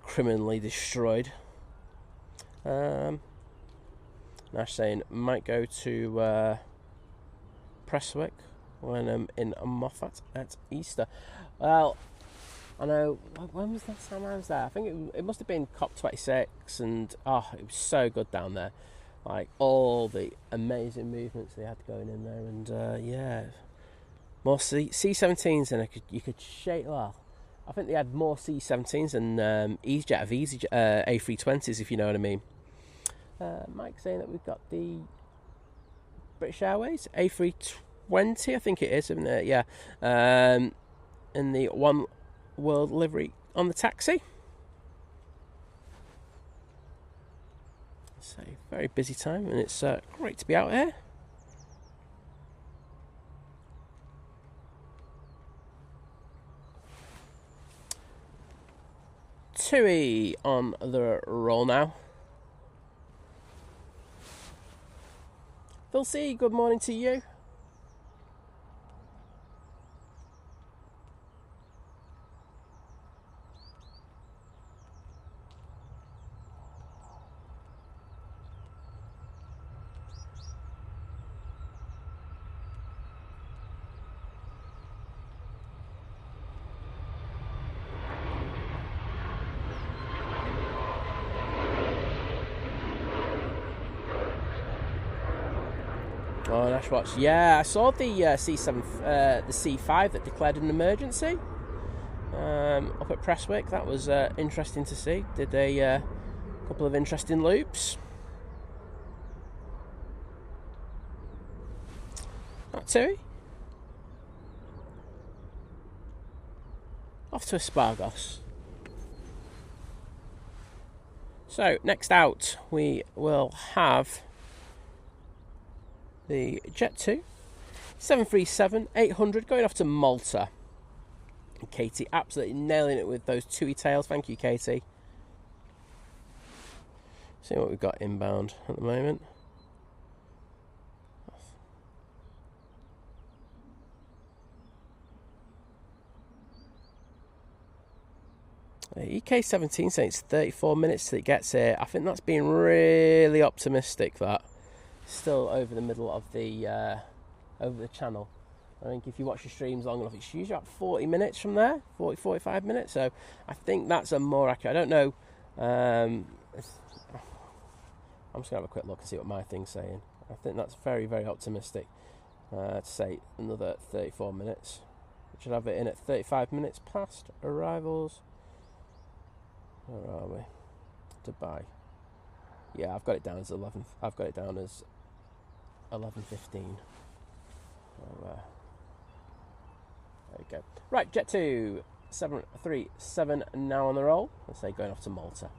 criminally destroyed. Nash saying might go to Prestwick when I'm in Moffat at Easter. Well, I know, when was the last time I was there? I think it must have been COP26, and it was so good down there. Like, all the amazing movements they had going in there, and more C-17s, and you could shake, well, I think they had more C-17s and EasyJet of A320s, if you know what I mean. Mike saying that we've got the British Airways A320, I think it is, isn't it? Yeah. And the One World livery on the taxi. So, very busy time, and it's great to be out here. TUI on the roll now. Phil C, good morning to you. Oh, Nash Watch. Yeah, I saw the the C5 that declared an emergency up at Prestwick. That was interesting to see. Did a couple of interesting loops. Not TUI. Off to Espargos. So, next out, we will have the Jet2 737-800 going off to Malta. And Katie absolutely nailing it with those TUI tails. Thank you, Katie. See what we've got inbound at the moment. EK17 saying it's 34 minutes till it gets here. I think that's being really optimistic, that. Still over the middle of the over the channel. I think if you watch your streams long enough, it's usually about 40 minutes from there, 45 minutes. So I think that's a more accurate. I don't know. I'm just going to have a quick look and see what my thing's saying. I think that's very, very optimistic to say another 34 minutes. We should have it in at 35 minutes past arrivals. Where are we? Dubai. Yeah, I've got it down as 11. I've got it down as 11:15. There we go. Right, Jet2 737 now on the roll. Let's say going off to Malta.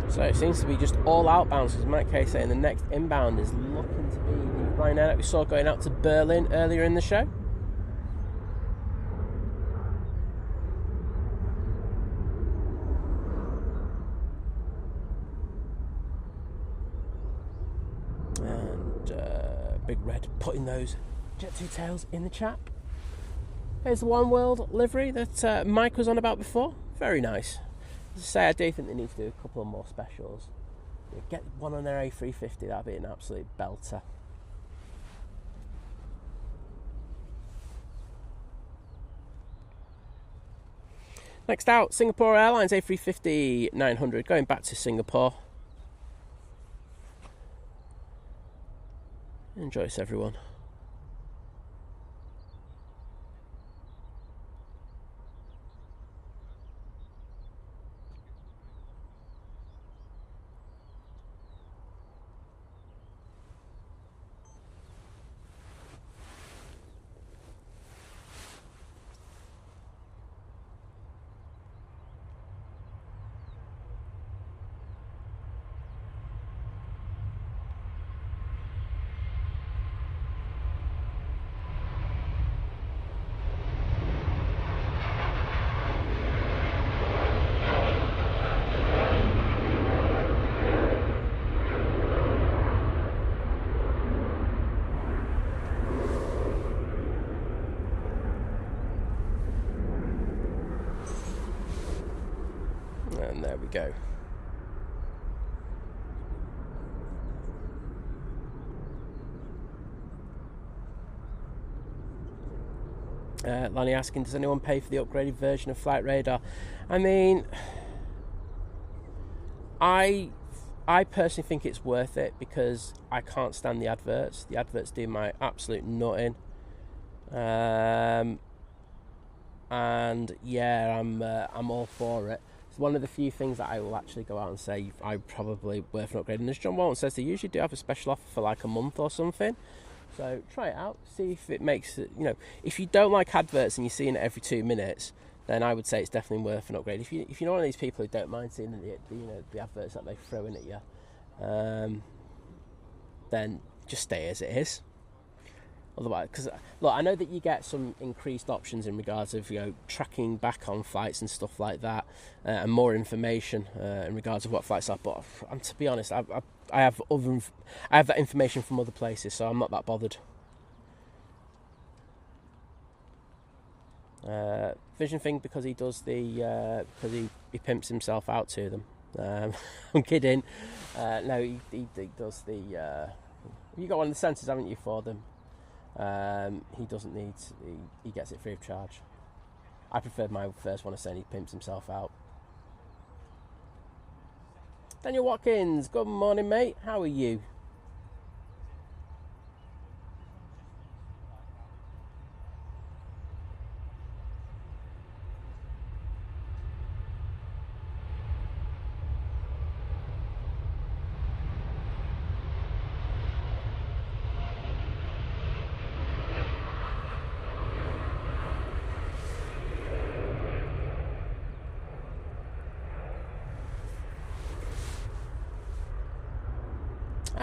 So it seems to be just all outbounds, because Mike K saying the next inbound is looking to be the Ryanair that we saw going out to Berlin earlier in the show. And Big Red putting those Jet2 tails in the chat. Here's the One World livery that Mike was on about before. Very nice. As I say, I do think they need to do a couple of more specials. Get one on their A350, that'd be an absolute belter. Next out, Singapore Airlines A350-900, going back to Singapore. Enjoy this, everyone. And there we go. Lanny asking, does anyone pay for the upgraded version of Flight Radar? I mean, I personally think it's worth it because I can't stand the adverts. The adverts do my absolute nutting. And yeah, I'm all for it. It's one of the few things that I will actually go out and say I probably worth an upgrade. And as John Walton says, they usually do have a special offer for like a month or something. So try it out, see if it makes it, if you don't like adverts and you're seeing it every 2 minutes, then I would say it's definitely worth an upgrade. If you're one of these people who don't mind seeing the adverts that they throw in at you, then just stay as it is. Otherwise, because look, I know that you get some increased options in regards of tracking back on flights and stuff like that, and more information in regards of what flights are. But to be honest, I have that information from other places, so I'm not that bothered. Vision thing because he does because he pimps himself out to them. I'm kidding. No, he does the. You got one of the sensors, haven't you, for them? He doesn't need. He gets it free of charge. I preferred my first one to saying he pimps himself out. Daniel Watkins, good morning, mate. How are you?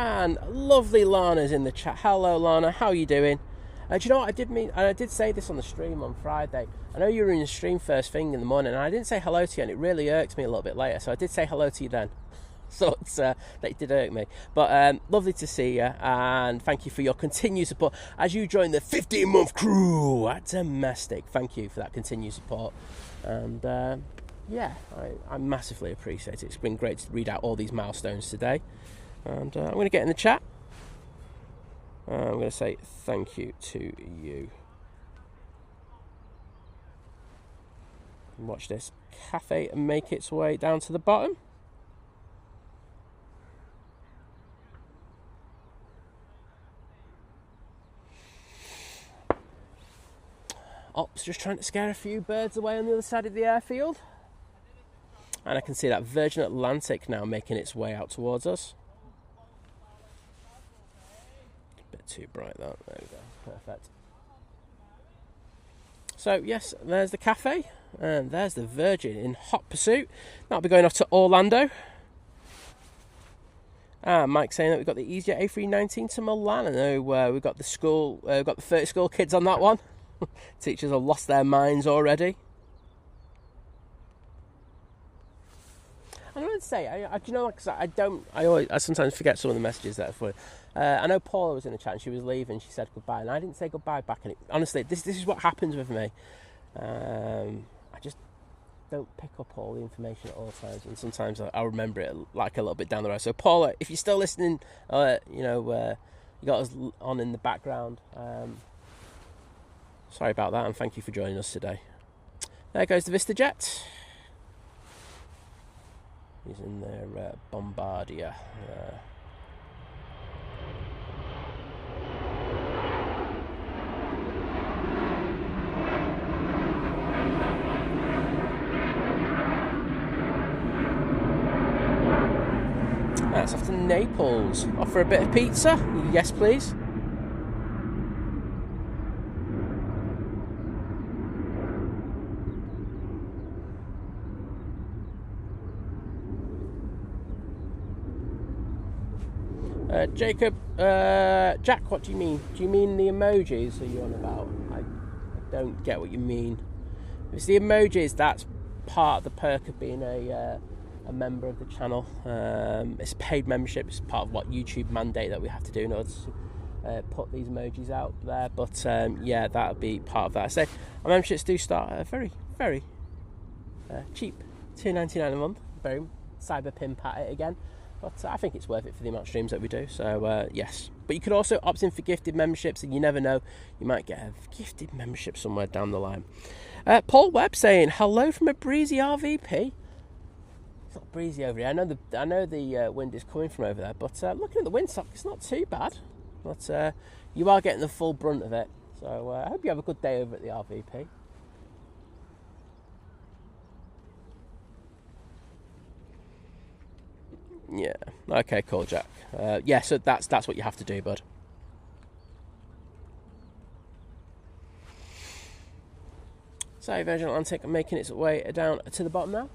And lovely Lana's in the chat. Hello, Lana. How are you doing? Do you know what I did say this on the stream on Friday. I know you were in the stream first thing in the morning, and I didn't say hello to you, and it really irked me a little bit later. So I did say hello to you then. So that did irk me. But lovely to see you, and thank you for your continued support as you join the 15-month crew at Domestic. Thank you for that continued support. And yeah, I massively appreciate it. It's been great to read out all these milestones today. And I'm going to get in the chat. I'm going to say thank you to you. Watch this Cathay make its way down to the bottom. Ops just trying to scare a few birds away on the other side of the airfield. And I can see that Virgin Atlantic now making its way out towards us. Too bright that. There we go. Perfect. So yes, there's the Cathay and there's the Virgin in hot pursuit. That'll be going off to Orlando. Mike saying that we've got the EasyJet A319 to Milan. I know we've got the 30 school kids on that one. Teachers have lost their minds already. I don't want to say, I sometimes forget some of the messages that are funny. I know Paula was in the chat and she was leaving. She said goodbye, and I didn't say goodbye back. And honestly, this is what happens with me. I just don't pick up all the information at all times, and sometimes I'll remember it like a little bit down the road. So Paula, if you're still listening, you got us on in the background. Sorry about that, and thank you for joining us today. There goes the VistaJet. He's in their Bombardier. That's off to Naples. Off for a bit of pizza? Yes, please. Jack, what do you mean? Do you mean the emojis are you on about? I don't get what you mean. If it's the emojis, that's part of the perk of being a member of the channel. It's paid membership. It's part of what YouTube mandate that we have to do in order to put these emojis out there. But yeah, that'll be part of that. I say our memberships do start at a very, very cheap, $2.99 a month. Boom, cyber pimp at it again. But I think it's worth it for the amount of streams that we do. So, yes. But you could also opt in for gifted memberships, and you never know, you might get a gifted membership somewhere down the line. Paul Webb saying, hello from a breezy RVP. It's not breezy over here. I know the wind is coming from over there, but looking at the windsock, it's not too bad. But you are getting the full brunt of it. So I hope you have a good day over at the RVP. Yeah. Okay, cool, Jack. Yeah, so that's what you have to do, bud. So Virgin Atlantic making its way down to the bottom now.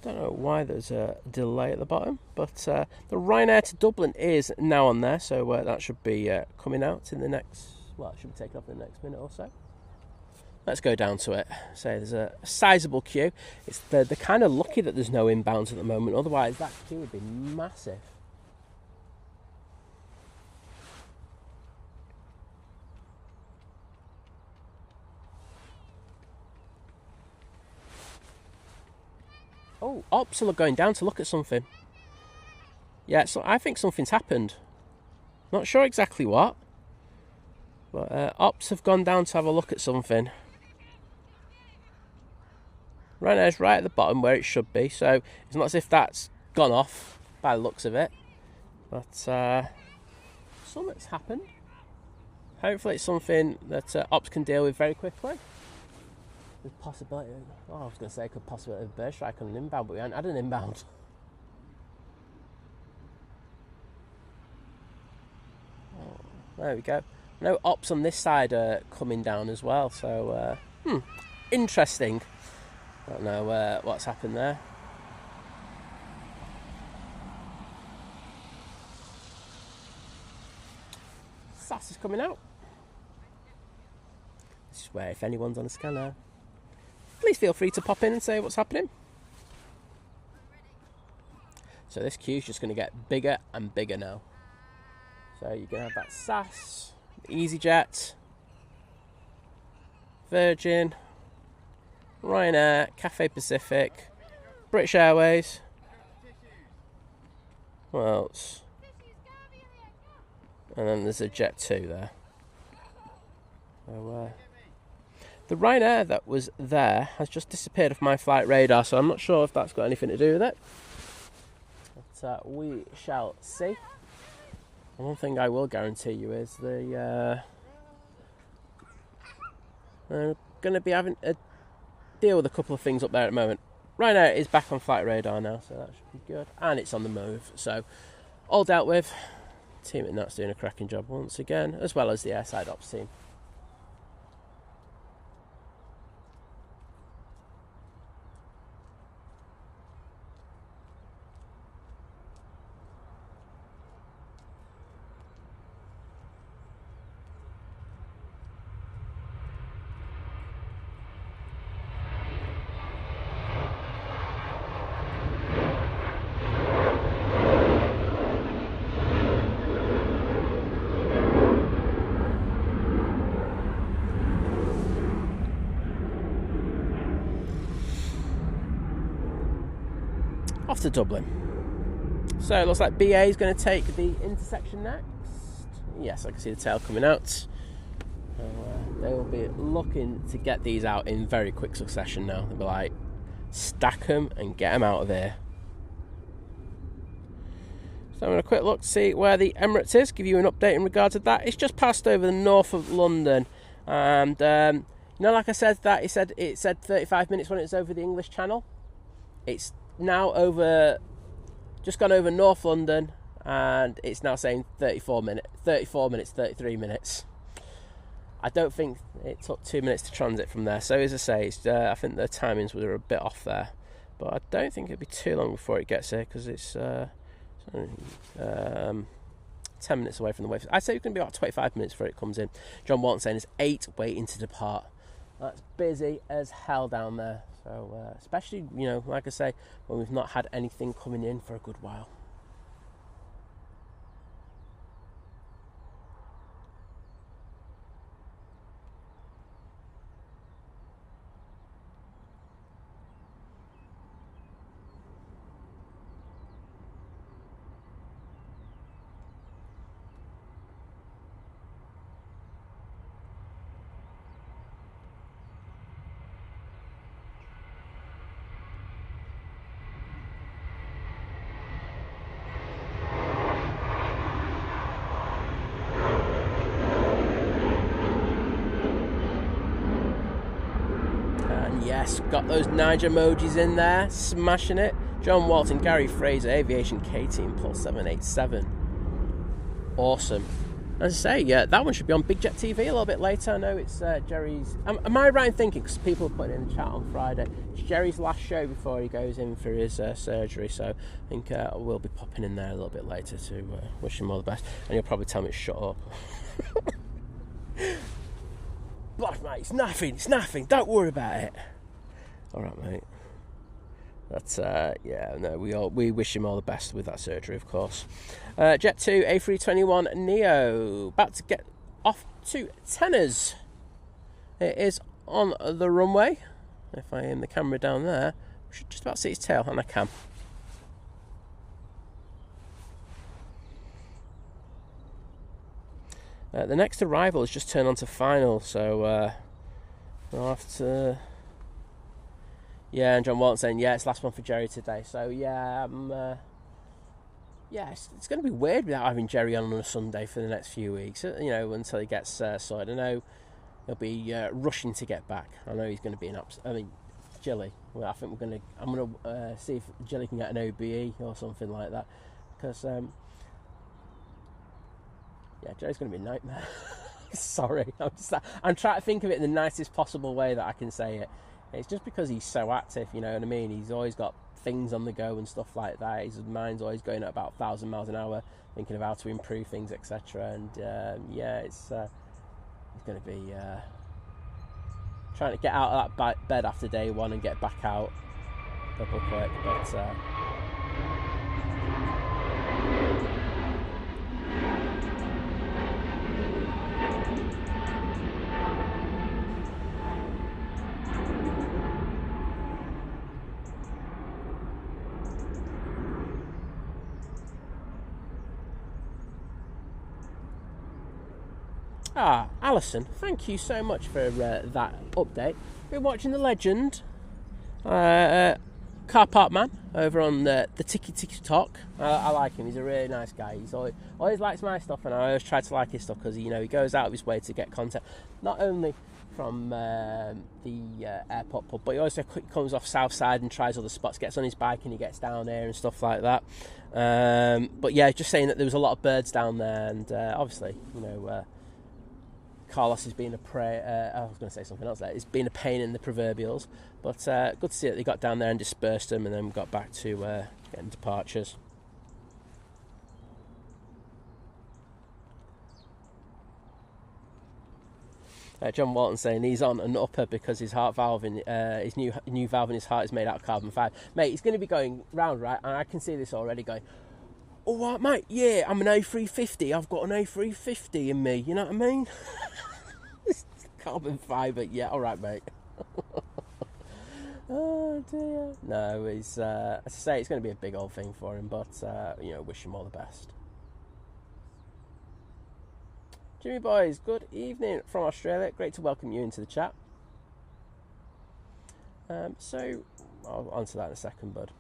Don't know why there's a delay at the bottom, but the Ryanair to Dublin is now on there, so that should be coming out in the next, well, it should be taken off in the next minute or so. Let's go down to it. So there's a sizable queue. It's they're kind of lucky that there's no inbounds at the moment, otherwise that queue would be massive. Oh, ops are going down to look at something. Yeah, so I think something's happened. Not sure exactly what. But ops have gone down to have a look at something. Ryanair's right at the bottom where it should be, so it's not as if that's gone off by the looks of it. But something's happened. Hopefully it's something that ops can deal with very quickly. With possibility, I was going to say could possibility of a bird strike on an inbound, but we haven't had an inbound. Oh, there we go. No ops on this side are coming down as well, so interesting. Don't know what's happened there. SAS is coming out. This is where if anyone's on a scanner, please feel free to pop in and say what's happening. So this queue's just going to get bigger and bigger now. So you're going to have that SAS, EasyJet, Virgin, Ryanair, Cathay Pacific, British Airways. What else? And then there's a Jet 2 there. So, the Ryanair that was there has just disappeared off my flight radar, so I'm not sure if that's got anything to do with it. But we shall see. And one thing I will guarantee you is they're going to be having a deal with a couple of things up there at the moment. Ryanair is back on flight radar now, so that should be good. And it's on the move, so all dealt with. Team at Nat's doing a cracking job once again, as well as the airside ops team. Off to Dublin. So it looks like BA is going to take the intersection next. Yes, I can see the tail coming out. So, they will be looking to get these out in very quick succession now. They'll be like, stack them and get them out of here. So I'm going to quick look to see where the Emirates is, give you an update in regard to that. It's just passed over the north of London. And, like I said, that it said 35 minutes when it was over the English Channel. It's now just gone over North London, and it's now saying 34 minutes, 33 minutes. I don't think it took 2 minutes to transit from there. So as I say, I think the timings were a bit off there, but I don't think it'll be too long before it gets here, because it's 10 minutes away from the wave. I'd say it's going to be about 25 minutes before it comes in. John Walton saying it's 8 waiting to depart. That's busy as hell down there. So, especially, you know, like I say, when we've not had anything coming in for a good while. Yes, got those Niger emojis in there, smashing it. John Walton, Gary Fraser, Aviation K-Team plus 787. Awesome. As I say, yeah, that one should be on Big Jet TV a little bit later. I know it's Jerry's... Am I right in thinking, because people put it in the chat on Friday, it's Jerry's last show before he goes in for his surgery, so I think we'll be popping in there a little bit later to wish him all the best. And he'll probably tell me to shut up. But mate, it's nothing, don't worry about it. Alright, mate. That's, yeah, no, we wish him all the best with that surgery, of course. Jet 2 A321 Neo, about to get off to Tenors. It is on the runway. If I aim the camera down there, I should just about see its tail, and I can. The next arrival has just turned on to final, so we'll have to... Yeah, and John Walton saying, yeah, it's last one for Jerry today. So, yeah, yeah, it's going to be weird without having Jerry on a Sunday for the next few weeks, you know, until he gets sorted. I know he'll be rushing to get back. I know he's going to be Jilly. Well, I think I'm going to see if Jilly can get an OBE or something like that. Because, yeah, Jerry's going to be a nightmare. Sorry, I'm trying to think of it in the nicest possible way that I can say it. It's just because he's so active, you know what I mean? He's always got things on the go and stuff like that. His mind's always going at about 1,000 miles an hour, thinking of how to improve things, etc. And yeah, it's going to be trying to get out of that bed after day one and get back out double quick. But Alison, thank you so much for that update. Been watching The Legend, Car Park Man, over on the Tiki Talk. I like him, he's a really nice guy. He's always likes my stuff, and I always try to like his stuff because, you know, he goes out of his way to get content, not only from the airport pub, but he also comes off South Side and tries other spots, gets on his bike and he gets down there and stuff like that. But yeah, just saying that there was a lot of birds down there, and obviously, you know, Carlos has been I was going to say something else there. It's been a pain in the proverbials, but good to see that they got down there and dispersed them, and then got back to getting departures. John Walton saying he's on an upper because his heart valve in his new valve in his heart is made out of carbon fibre. Mate, he's going to be going round, right? And I can see this already going, all right, mate, yeah, I'm an A350. I've got an A350 in me, you know what I mean? Carbon fibre, yeah, all right, mate. Oh, dear. No, as I say, it's going to be a big old thing for him, but, you know, wish him all the best. Jimmy Boys, good evening from Australia. Great to welcome you into the chat. So, I'll answer that in a second, bud.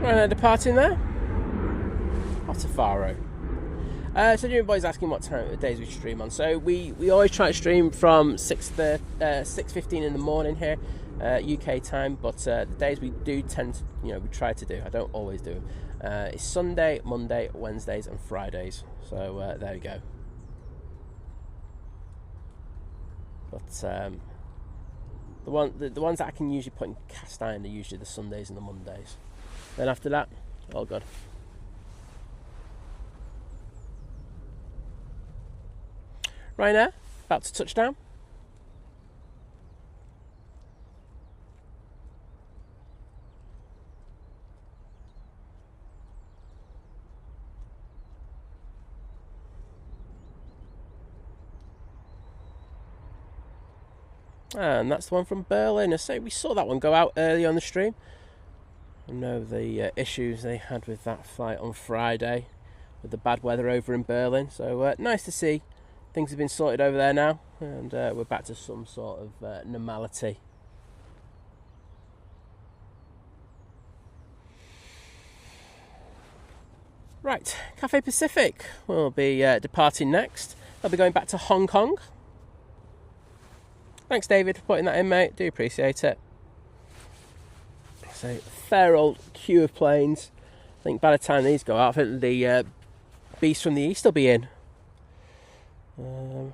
Right, departing there. Off to Faro. So you boys asking what time of days we stream on. So we always try to stream from 6:15 in the morning here, UK time. But the days we do tend to, we try to do. I don't always do them. It's Sunday, Monday, Wednesdays, and Fridays. So there we go. But the ones that I can usually put in cast iron are usually the Sundays and the Mondays. Then after that, all good. Ryanair, about to touch down. And that's the one from Berlin. I say we saw that one go out early on the stream. I know the issues they had with that flight on Friday with the bad weather over in Berlin. So nice to see things have been sorted over there now, and we're back to some sort of normality. Right, Cathay Pacific will be departing next. They'll be going back to Hong Kong. Thanks, David, for putting that in, mate. Do appreciate it. So, fair old queue of planes. I think by the time these go out, I think the Beast from the East will be in.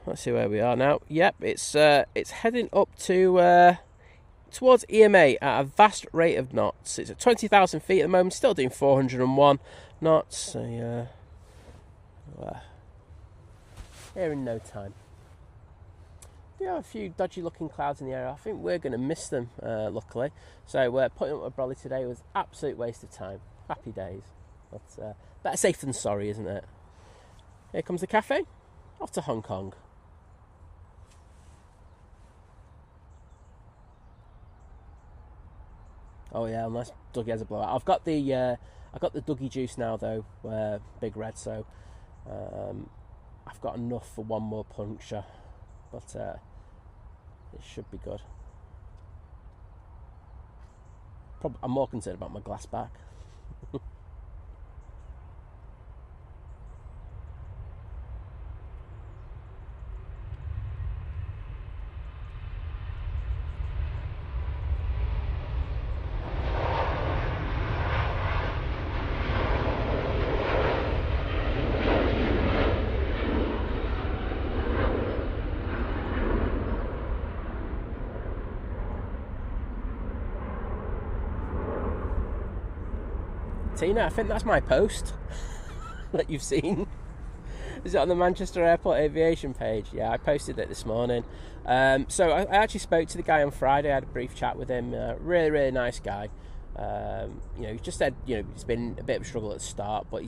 Let's see where we are now. Yep, it's heading up to towards EMA at a vast rate of knots. It's at 20,000 feet at the moment, still doing 401 knots. So here in no time. We have a few dodgy looking clouds in the area. I think we're going to miss them, luckily. So putting up a brolly today was absolute waste of time. Happy days. But better safe than sorry, isn't it? Here comes the cafe. Off to Hong Kong. Oh yeah, nice Dougie has a blowout. I've got the Dougie juice now though, Big Red. So I've got enough for one more puncture, but it should be good. I'm more concerned about my glass back. Tina, I think that's my post that you've seen. Is it on the Manchester Airport aviation page? Yeah, I posted it this morning. So I actually spoke to the guy on Friday. I had a brief chat with him. Really, really nice guy. He just said, it's been a bit of a struggle at the start, but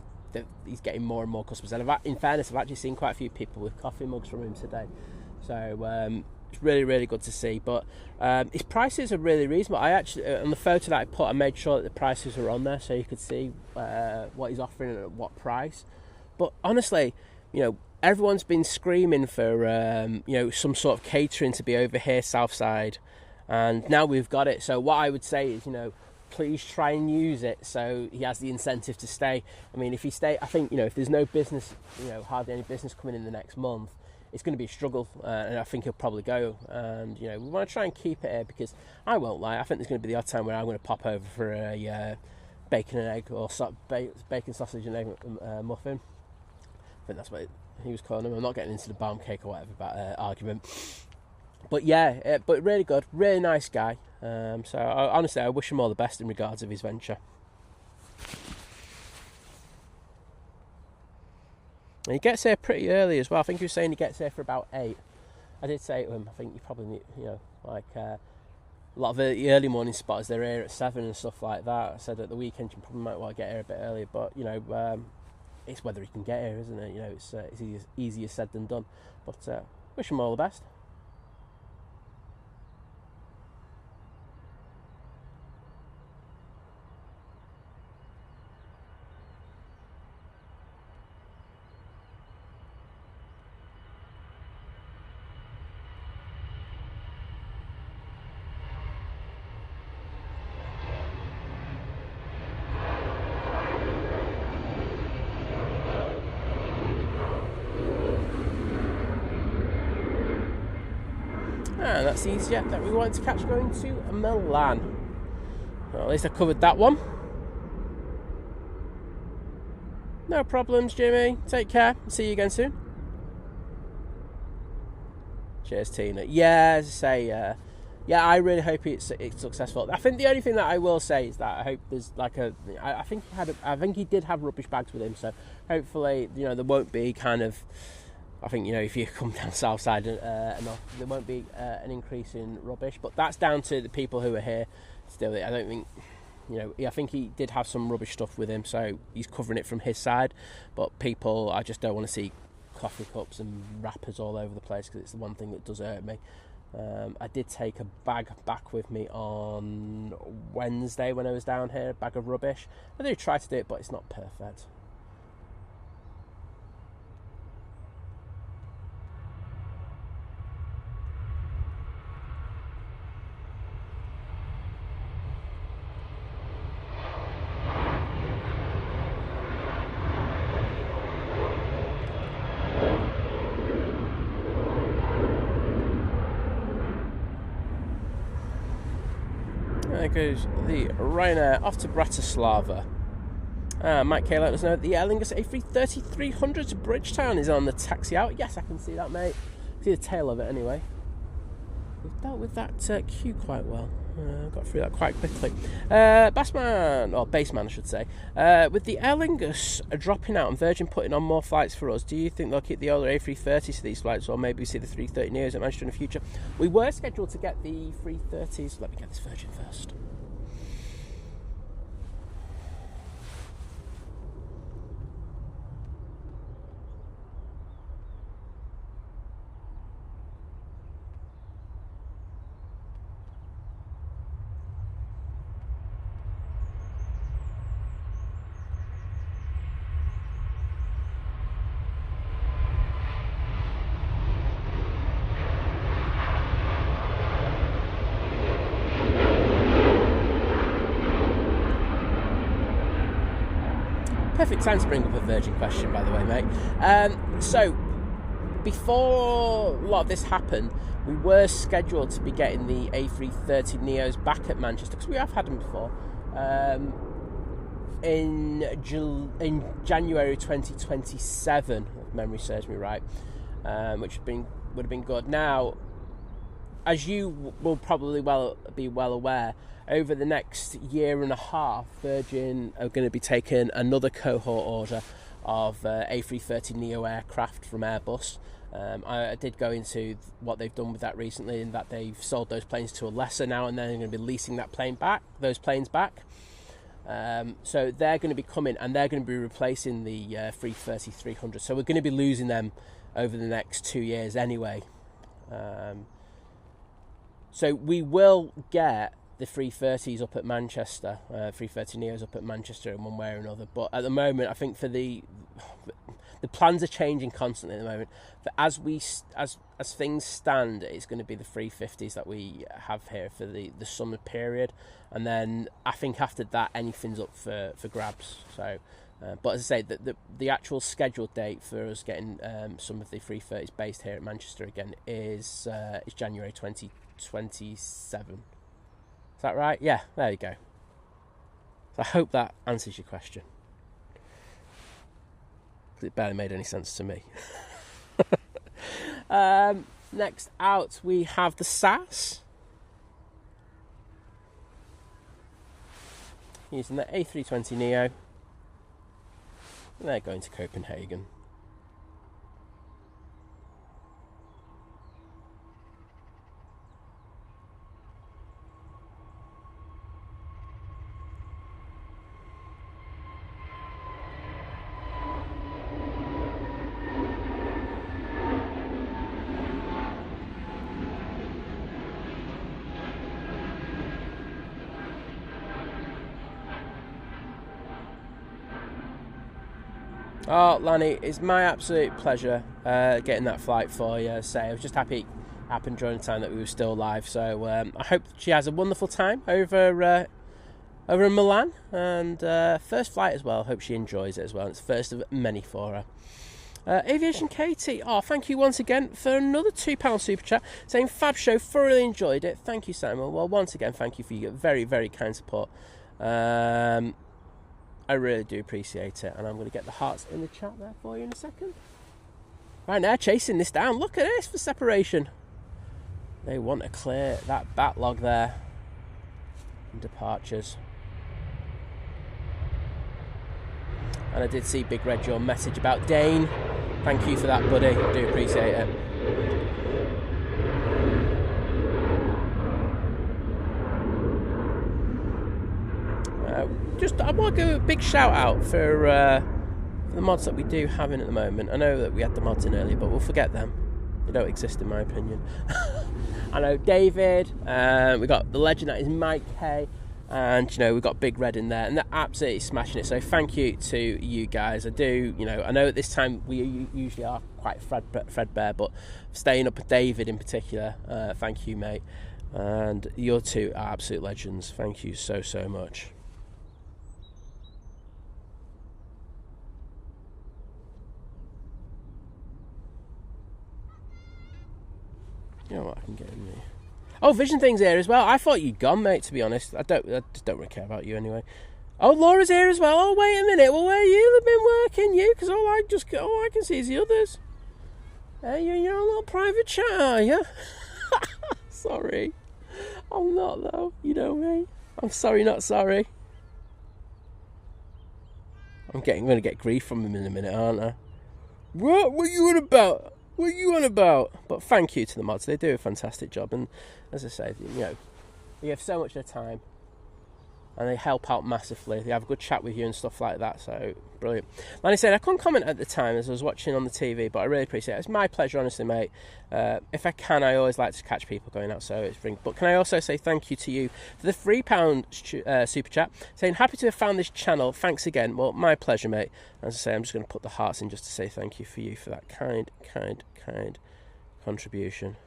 he's getting more and more customers. And in fairness, I've actually seen quite a few people with coffee mugs from him today. So it's really, really good to see. But his prices are really reasonable. I actually, on the photo that I put, I made sure that the prices were on there so you could see what he's offering and at what price. But honestly, everyone's been screaming for some sort of catering to be over here south side, and now we've got it. So what I would say is, please try and use it so he has the incentive to stay. I mean, if he stay, I think if there's no business, hardly any business coming in the next month, it's going to be a struggle, and I think he'll probably go. And we want to try and keep it here, because I won't lie, I think there's going to be the odd time where I'm going to pop over for a bacon and egg, or bacon sausage and egg muffin. I think that's what he was calling them. I'm not getting into the bomb cake or whatever about argument. But yeah, but really good, really nice guy. So honestly, I wish him all the best in regards of his venture. And he gets here pretty early as well. I think he was saying he gets here for about 8. I did say to him, I think you probably need, a lot of the early morning spotters, they're here at 7 and stuff like that. I said at the weekend you probably might want to get here a bit earlier, but it's whether he can get here, isn't it? It's easier said than done. But wish him all the best. And that's the EasyJet that we wanted to catch going to Milan. Well, at least I covered that one. No problems, Jimmy. Take care. See you again soon. Cheers, Tina. Yeah, as I say, yeah, I really hope it's successful. I think the only thing that I will say is that I hope there's like I think he did have rubbish bags with him, so hopefully, you know, there won't be kind of, I think, you know, if you come down south side enough, there won't be an increase in rubbish, but that's down to the people who are here still. I don't think, you know, I think he did have some rubbish stuff with him, so he's covering it from his side, but people, I just don't want to see coffee cups and wrappers all over the place, because it's the one thing that does hurt me. I did take a bag back with me on Wednesday when I was down here, a bag of rubbish. I do try to do it, but it's not perfect. There goes the Ryanair off to Bratislava. Mike K let us know that the Aer Lingus A330-300 to Bridgetown is on the taxi out. Yes, I can see that, mate. See the tail of it anyway. We've dealt with that queue quite well. Got through that quite quickly. Bassman, or Baseman I should say, with the Aer Lingus dropping out and Virgin putting on more flights for us, do you think they'll keep the older A330s for these flights, or maybe see the 330neos at Manchester in the future? We were scheduled to get the 330s. Let me get this Virgin first. Perfect time to bring up a Virgin question, by the way, mate. So, before a lot of this happened, we were scheduled to be getting the A330neos back at Manchester, because we have had them before, in January 2027, if memory serves me right, which would have been good. Now, as you will probably be well aware, over the next year and a half, Virgin are going to be taking another cohort order of A330neo aircraft from Airbus. I did go into what they've done with that recently, in that they've sold those planes to a lessor now, and then they're going to be leasing those planes back. So they're going to be coming, and they're going to be replacing the 330-300. So we're going to be losing them over the next 2 years anyway. So we will get the 330s up at Manchester, 330neos up at Manchester in one way or another. But at the moment, I think for the plans are changing constantly at the moment. But as things stand, it's going to be the 350s that we have here for the summer period, and then I think after that anything's up for grabs. So, but as I say, the actual scheduled date for us getting some of the 330s based here at Manchester again is January 2027. Is that right? Yeah, there you go. So I hope that answers your question. It barely made any sense to me. Next out, we have the SAS. Using the A320neo. And they're going to Copenhagen. Oh, Lanny, it's my absolute pleasure getting that flight for you. So I was just happy it happened during the time that we were still live. So I hope she has a wonderful time over in Milan, and first flight as well. Hope she enjoys it as well. It's the first of many for her. Aviation Katie, oh, thank you once again for another £2 super chat, saying fab show, thoroughly enjoyed it. Thank you, Samuel. Well, once again, thank you for your very, very kind support. I really do appreciate it, and I'm going to get the hearts in the chat there for you in a second. Right now, chasing this down. Look at this for separation. They want to clear that backlog there. Departures. And I did see Big Red your message about Dane. Thank you for that, buddy. I do appreciate it. I want to give a big shout out for the mods that we do have in at the moment. I know that we had the mods in earlier, but we'll forget them. They don't exist in my opinion. I know David, we got the legend that is Mike K, and we've got Big Red in there, and they're absolutely smashing it. So thank you to you guys. I do, I know at this time we usually are quite threadbare, but staying up with David in particular, thank you, mate. And you two are absolute legends. Thank you so much. You know what, I can get in there. Oh, Vision Thing's here as well. I thought you'd gone, mate, to be honest. I just don't really care about you anyway. Oh, Laura's here as well. Oh, wait a minute. Well, where you been working, you? Because all I can see is the others. Hey, you're in your own little private chat, are you? Sorry. I'm not, though. You know me. I'm sorry, not sorry. I'm going to get grief from him in a minute, aren't I? What are you on about? What are you on about? But thank you to the mods. They do a fantastic job. And as I say, you have so much of the time. And they help out massively. They have a good chat with you and stuff like that. So, brilliant. Like I said, I couldn't comment at the time as I was watching on the TV, but I really appreciate it. It's my pleasure, honestly, mate. If I can, I always like to catch people going out. So it's brilliant. But can I also say thank you to you for the £3 super chat, saying, happy to have found this channel. Thanks again. Well, my pleasure, mate. As I say, I'm just going to put the hearts in just to say thank you for that kind contribution.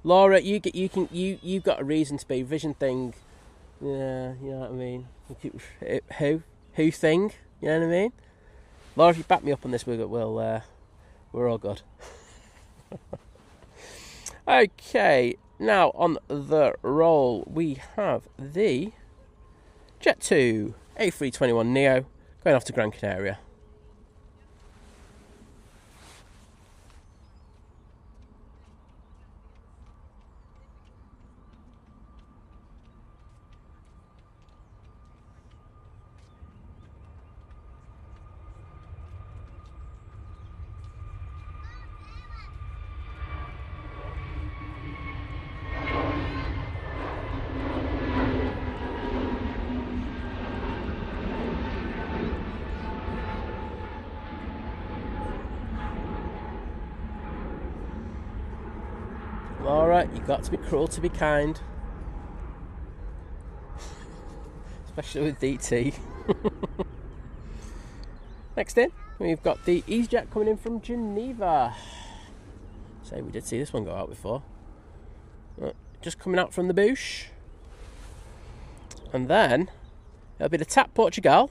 Laura, you've got a reason to be. Vision Thing. Yeah, you know what I mean. Who thing? You know what I mean? Laura, if you back me up on this, we're all good. Okay, now on the roll we have the Jet2 A321neo going off to Gran Canaria. Alright, you've got to be cruel to be kind. Especially with DT. Next in, we've got the EasyJet coming in from Geneva. So we did see this one go out before. Just coming out from the bush. And then it'll be the TAP Portugal.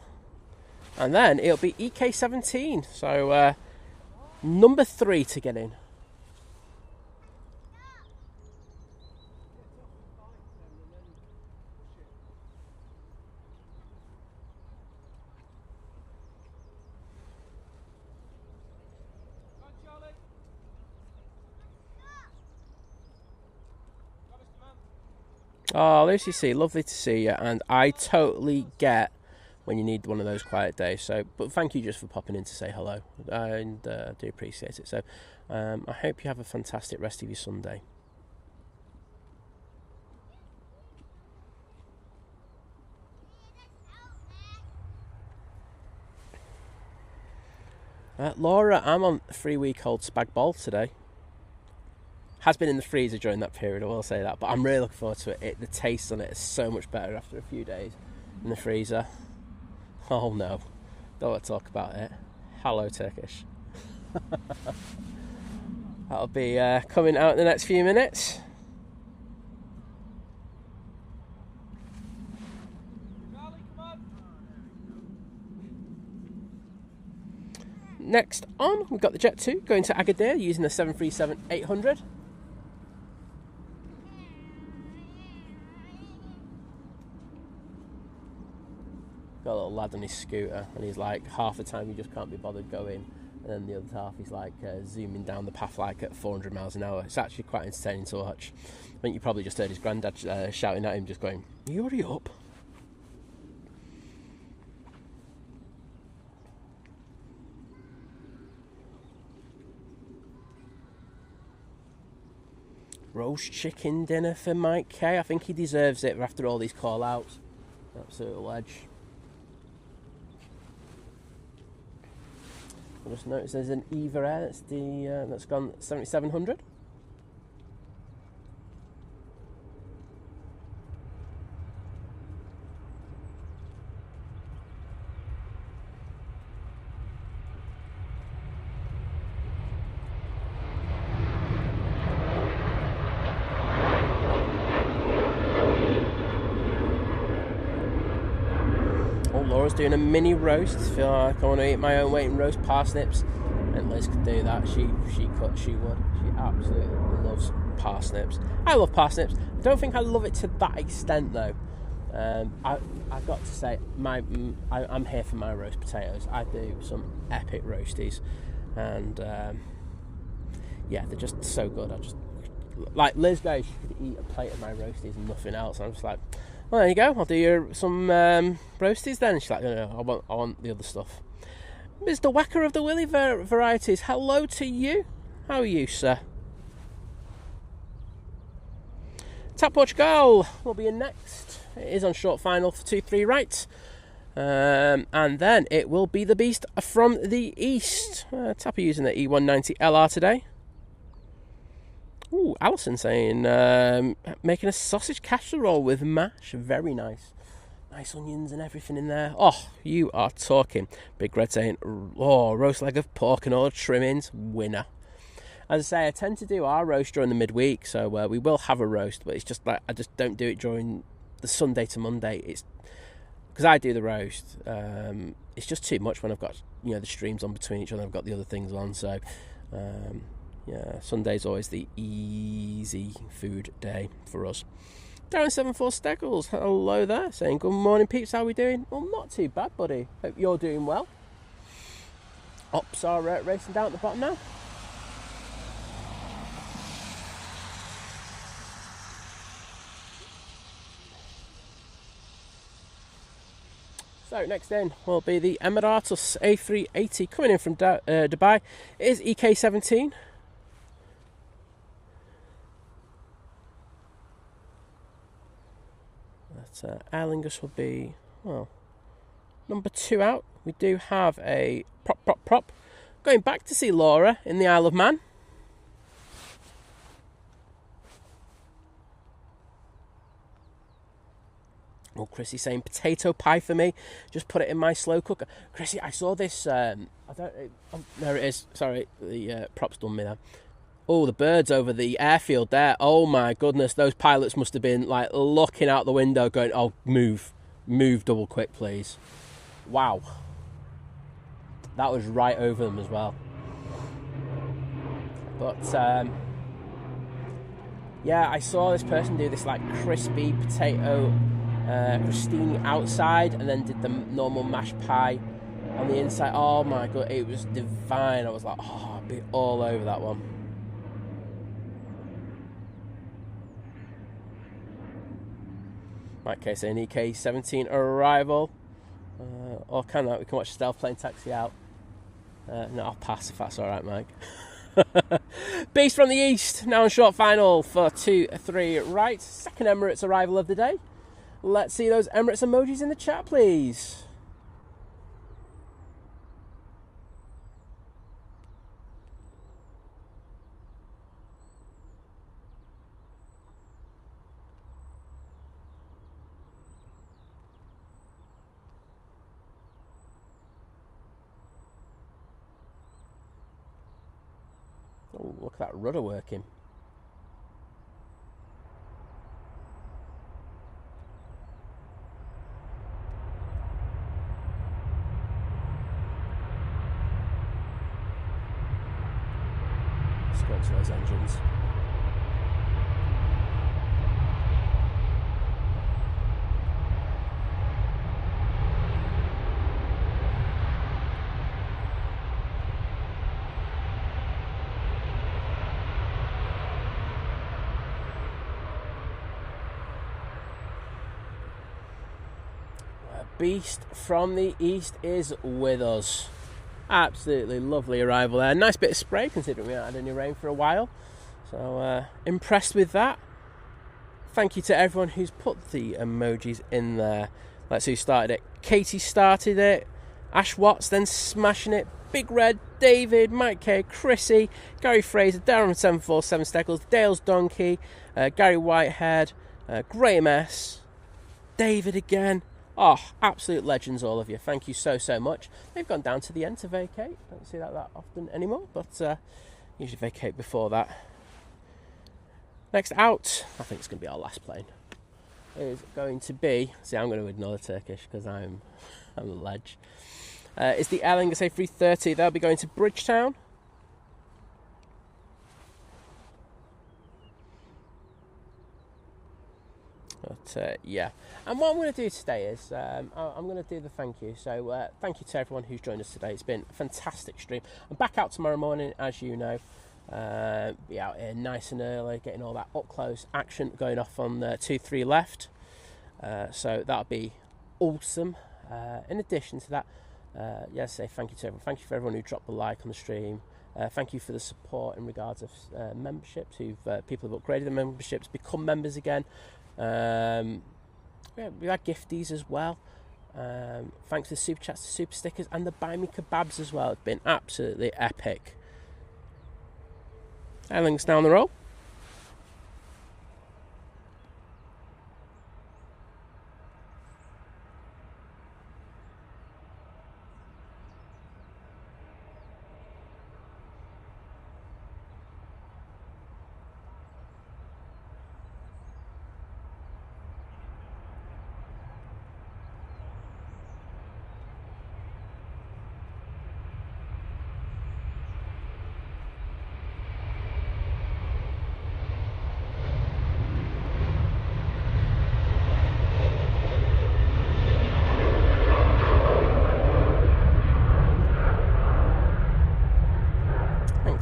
And then it'll be EK17. So number 3 to get in. Oh, Lucy C, lovely to see you, and I totally get when you need one of those quiet days. So, but thank you just for popping in to say hello, and do appreciate it. So, I hope you have a fantastic rest of your Sunday. Laura, I'm on a 3-week-old spag bol today. Has been in the freezer during that period, I will say that, but I'm really looking forward to it. The taste on it is so much better after a few days in the freezer. Oh no, don't want to talk about it. Hello Turkish. That'll be coming out in the next few minutes. Next on, we've got the Jet 2 going to Agadir using the 737-800. Got a little lad on his scooter, and he's like, half the time he just can't be bothered going, and then the other half he's like zooming down the path like at 400 miles an hour. It's actually quite entertaining to watch. I think you probably just heard his granddad shouting at him, just going, "You hurry up." Roast chicken dinner for Mike K. I think he deserves it after all these call-outs. Absolute ledge. I just noticed there's an Eva Air that's gone 7700. Laura's doing a mini roast. Feel like I want to eat my own weight in roast parsnips, and Liz could do that. She would. She absolutely loves parsnips. I love parsnips. I don't think I love it to that extent though. I've got to say, I'm here for my roast potatoes. I do some epic roasties, and yeah, they're just so good. I just like Liz goes, she could eat a plate of my roasties and nothing else. And I'm just like, well, there you go. I'll do some roasties then. She's like, no, I want the other stuff. Mr. Whacker of the Willy varieties. Hello to you. How are you, sir? Tap Portugal will be in next. It is on short final for 2-3 right. And then it will be the beast from the east. Tapper using the E190 LR today. Ooh, Alison saying, making a sausage casserole with mash. Very nice. Nice onions and everything in there. Oh, you are talking. Big Red saying, oh, roast leg of pork and all trimmings. Winner. As I say, I tend to do our roast during the midweek, so we will have a roast, but it's just like I just don't do it during the Sunday to Monday. It's because I do the roast. It's just too much when I've got the streams on between each other. I've got the other things on, so yeah, Sunday's always the easy food day for us. Darren74 Steggles, hello there, saying good morning peeps, how are we doing? Well, not too bad, buddy. Hope you're doing well. Ops are racing down at the bottom now. So next in will be the Emirates A380 coming in from Dubai. It is EK17. That Aer Lingus will be, well, number 2 out. We do have a prop. Going back to see Laura in the Isle of Man. Oh, Chrissy saying potato pie for me. Just put it in my slow cooker. Chrissy, I saw this. There it is. Sorry, the prop's done me there. Oh, the birds over the airfield there. Oh my goodness, those pilots must have been like looking out the window, going, "Oh, move double quick, please." Wow, that was right over them as well. But yeah, I saw this person do this like crispy potato crostini outside, and then did the normal mashed pie on the inside. Oh my god, it was divine. I was like, oh, I'd be all over that one. Mike K saying EK17 arrival. Or can that? We can watch a stealth plane taxi out. No, I'll pass if that's alright, Mike. Beast from the East, now in short final for 2-3 right. Second Emirates arrival of the day. Let's see those Emirates emojis in the chat, please. Oh, look at that rudder working. Let's go to those engines. Beast from the east is with us. Absolutely lovely arrival there. Nice bit of spray considering we haven't had any rain for a while. So impressed with that. Thank you to everyone who's put the emojis in there. Let's see who started it. Katie started it. Ash Watts then smashing it. Big Red, David, Mike K, Chrissy, Gary Fraser, Darren 747 Steckles, Dale's Donkey, Gary Whitehead, Graham S, David again. Oh, absolute legends, all of you. Thank you so much. They've gone down to the end to vacate. Don't see that often anymore, but usually vacate before that. Next out, I think it's going to be our last plane, is going to be... See, I'm going to ignore the Turkish because I'm a ledge. It's the Aer Lingus A380. They'll be going to Bridgetown. But yeah, and what I'm going to do today is I'm going to do the thank you. So thank you to everyone who's joined us today. It's been a fantastic stream. I'm back out tomorrow morning, as you know. Be out here nice and early, getting all that up close action going off on 2-3 left. So that'll be awesome. In addition to that, yes, say thank you to everyone. Thank you for everyone who dropped the like on the stream. Thank you for the support in regards of memberships. People have upgraded their memberships, become members again. Yeah, we had gifties as well. Thanks to the super chats, the super stickers, and the buy me kebabs as well. It's been absolutely epic. Aer Lingus down the roll.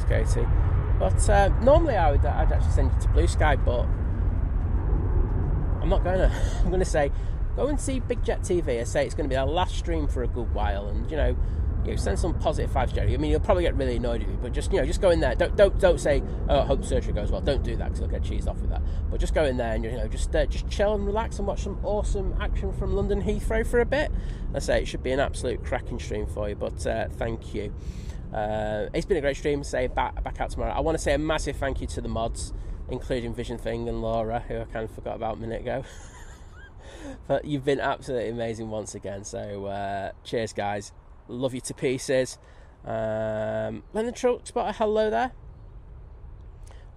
Katie. But normally I'd actually send you to Blue Sky, but I'm not going to. I'm going to say go and see Big Jet TV. I say it's going to be our last stream for a good while, and you know, send some positive vibes, Jerry. I mean, you'll probably get really annoyed with you, but just just go in there. Don't say, oh, I hope the surgery goes well. Don't do that because you'll get cheesed off with that. But just go in there and just chill and relax and watch some awesome action from London Heathrow for a bit. I say it should be an absolute cracking stream for you. But thank you. It's been a great stream. Say back out tomorrow. I want to say a massive thank you to the mods, including Vision Thing and Laura, who I kind of forgot about a minute ago. But you've been absolutely amazing once again. So cheers, guys. Love you to pieces. Let the truck spot a hello there.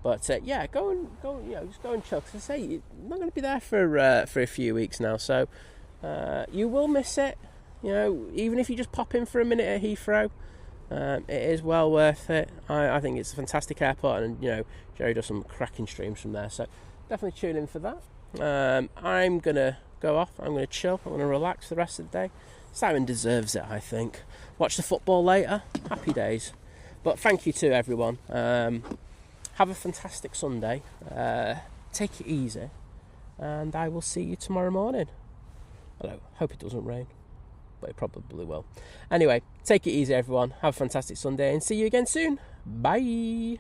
But yeah, go and just go and chill. Because I say I'm not going to be there for a few weeks now, so you will miss it. Even if you just pop in for a minute at Heathrow. It is well worth it. I think it's a fantastic airport, and Jerry does some cracking streams from there, so definitely tune in for that. I'm gonna go off. I'm gonna chill. I'm gonna relax the rest of the day. Simon deserves it, I think. Watch the football later. Happy days. But thank you to everyone. Have a fantastic Sunday. Take it easy, and I will see you tomorrow morning. Hello. Hope it doesn't rain. But it probably will. Anyway, take it easy, everyone. Have a fantastic Sunday and see you again soon. Bye.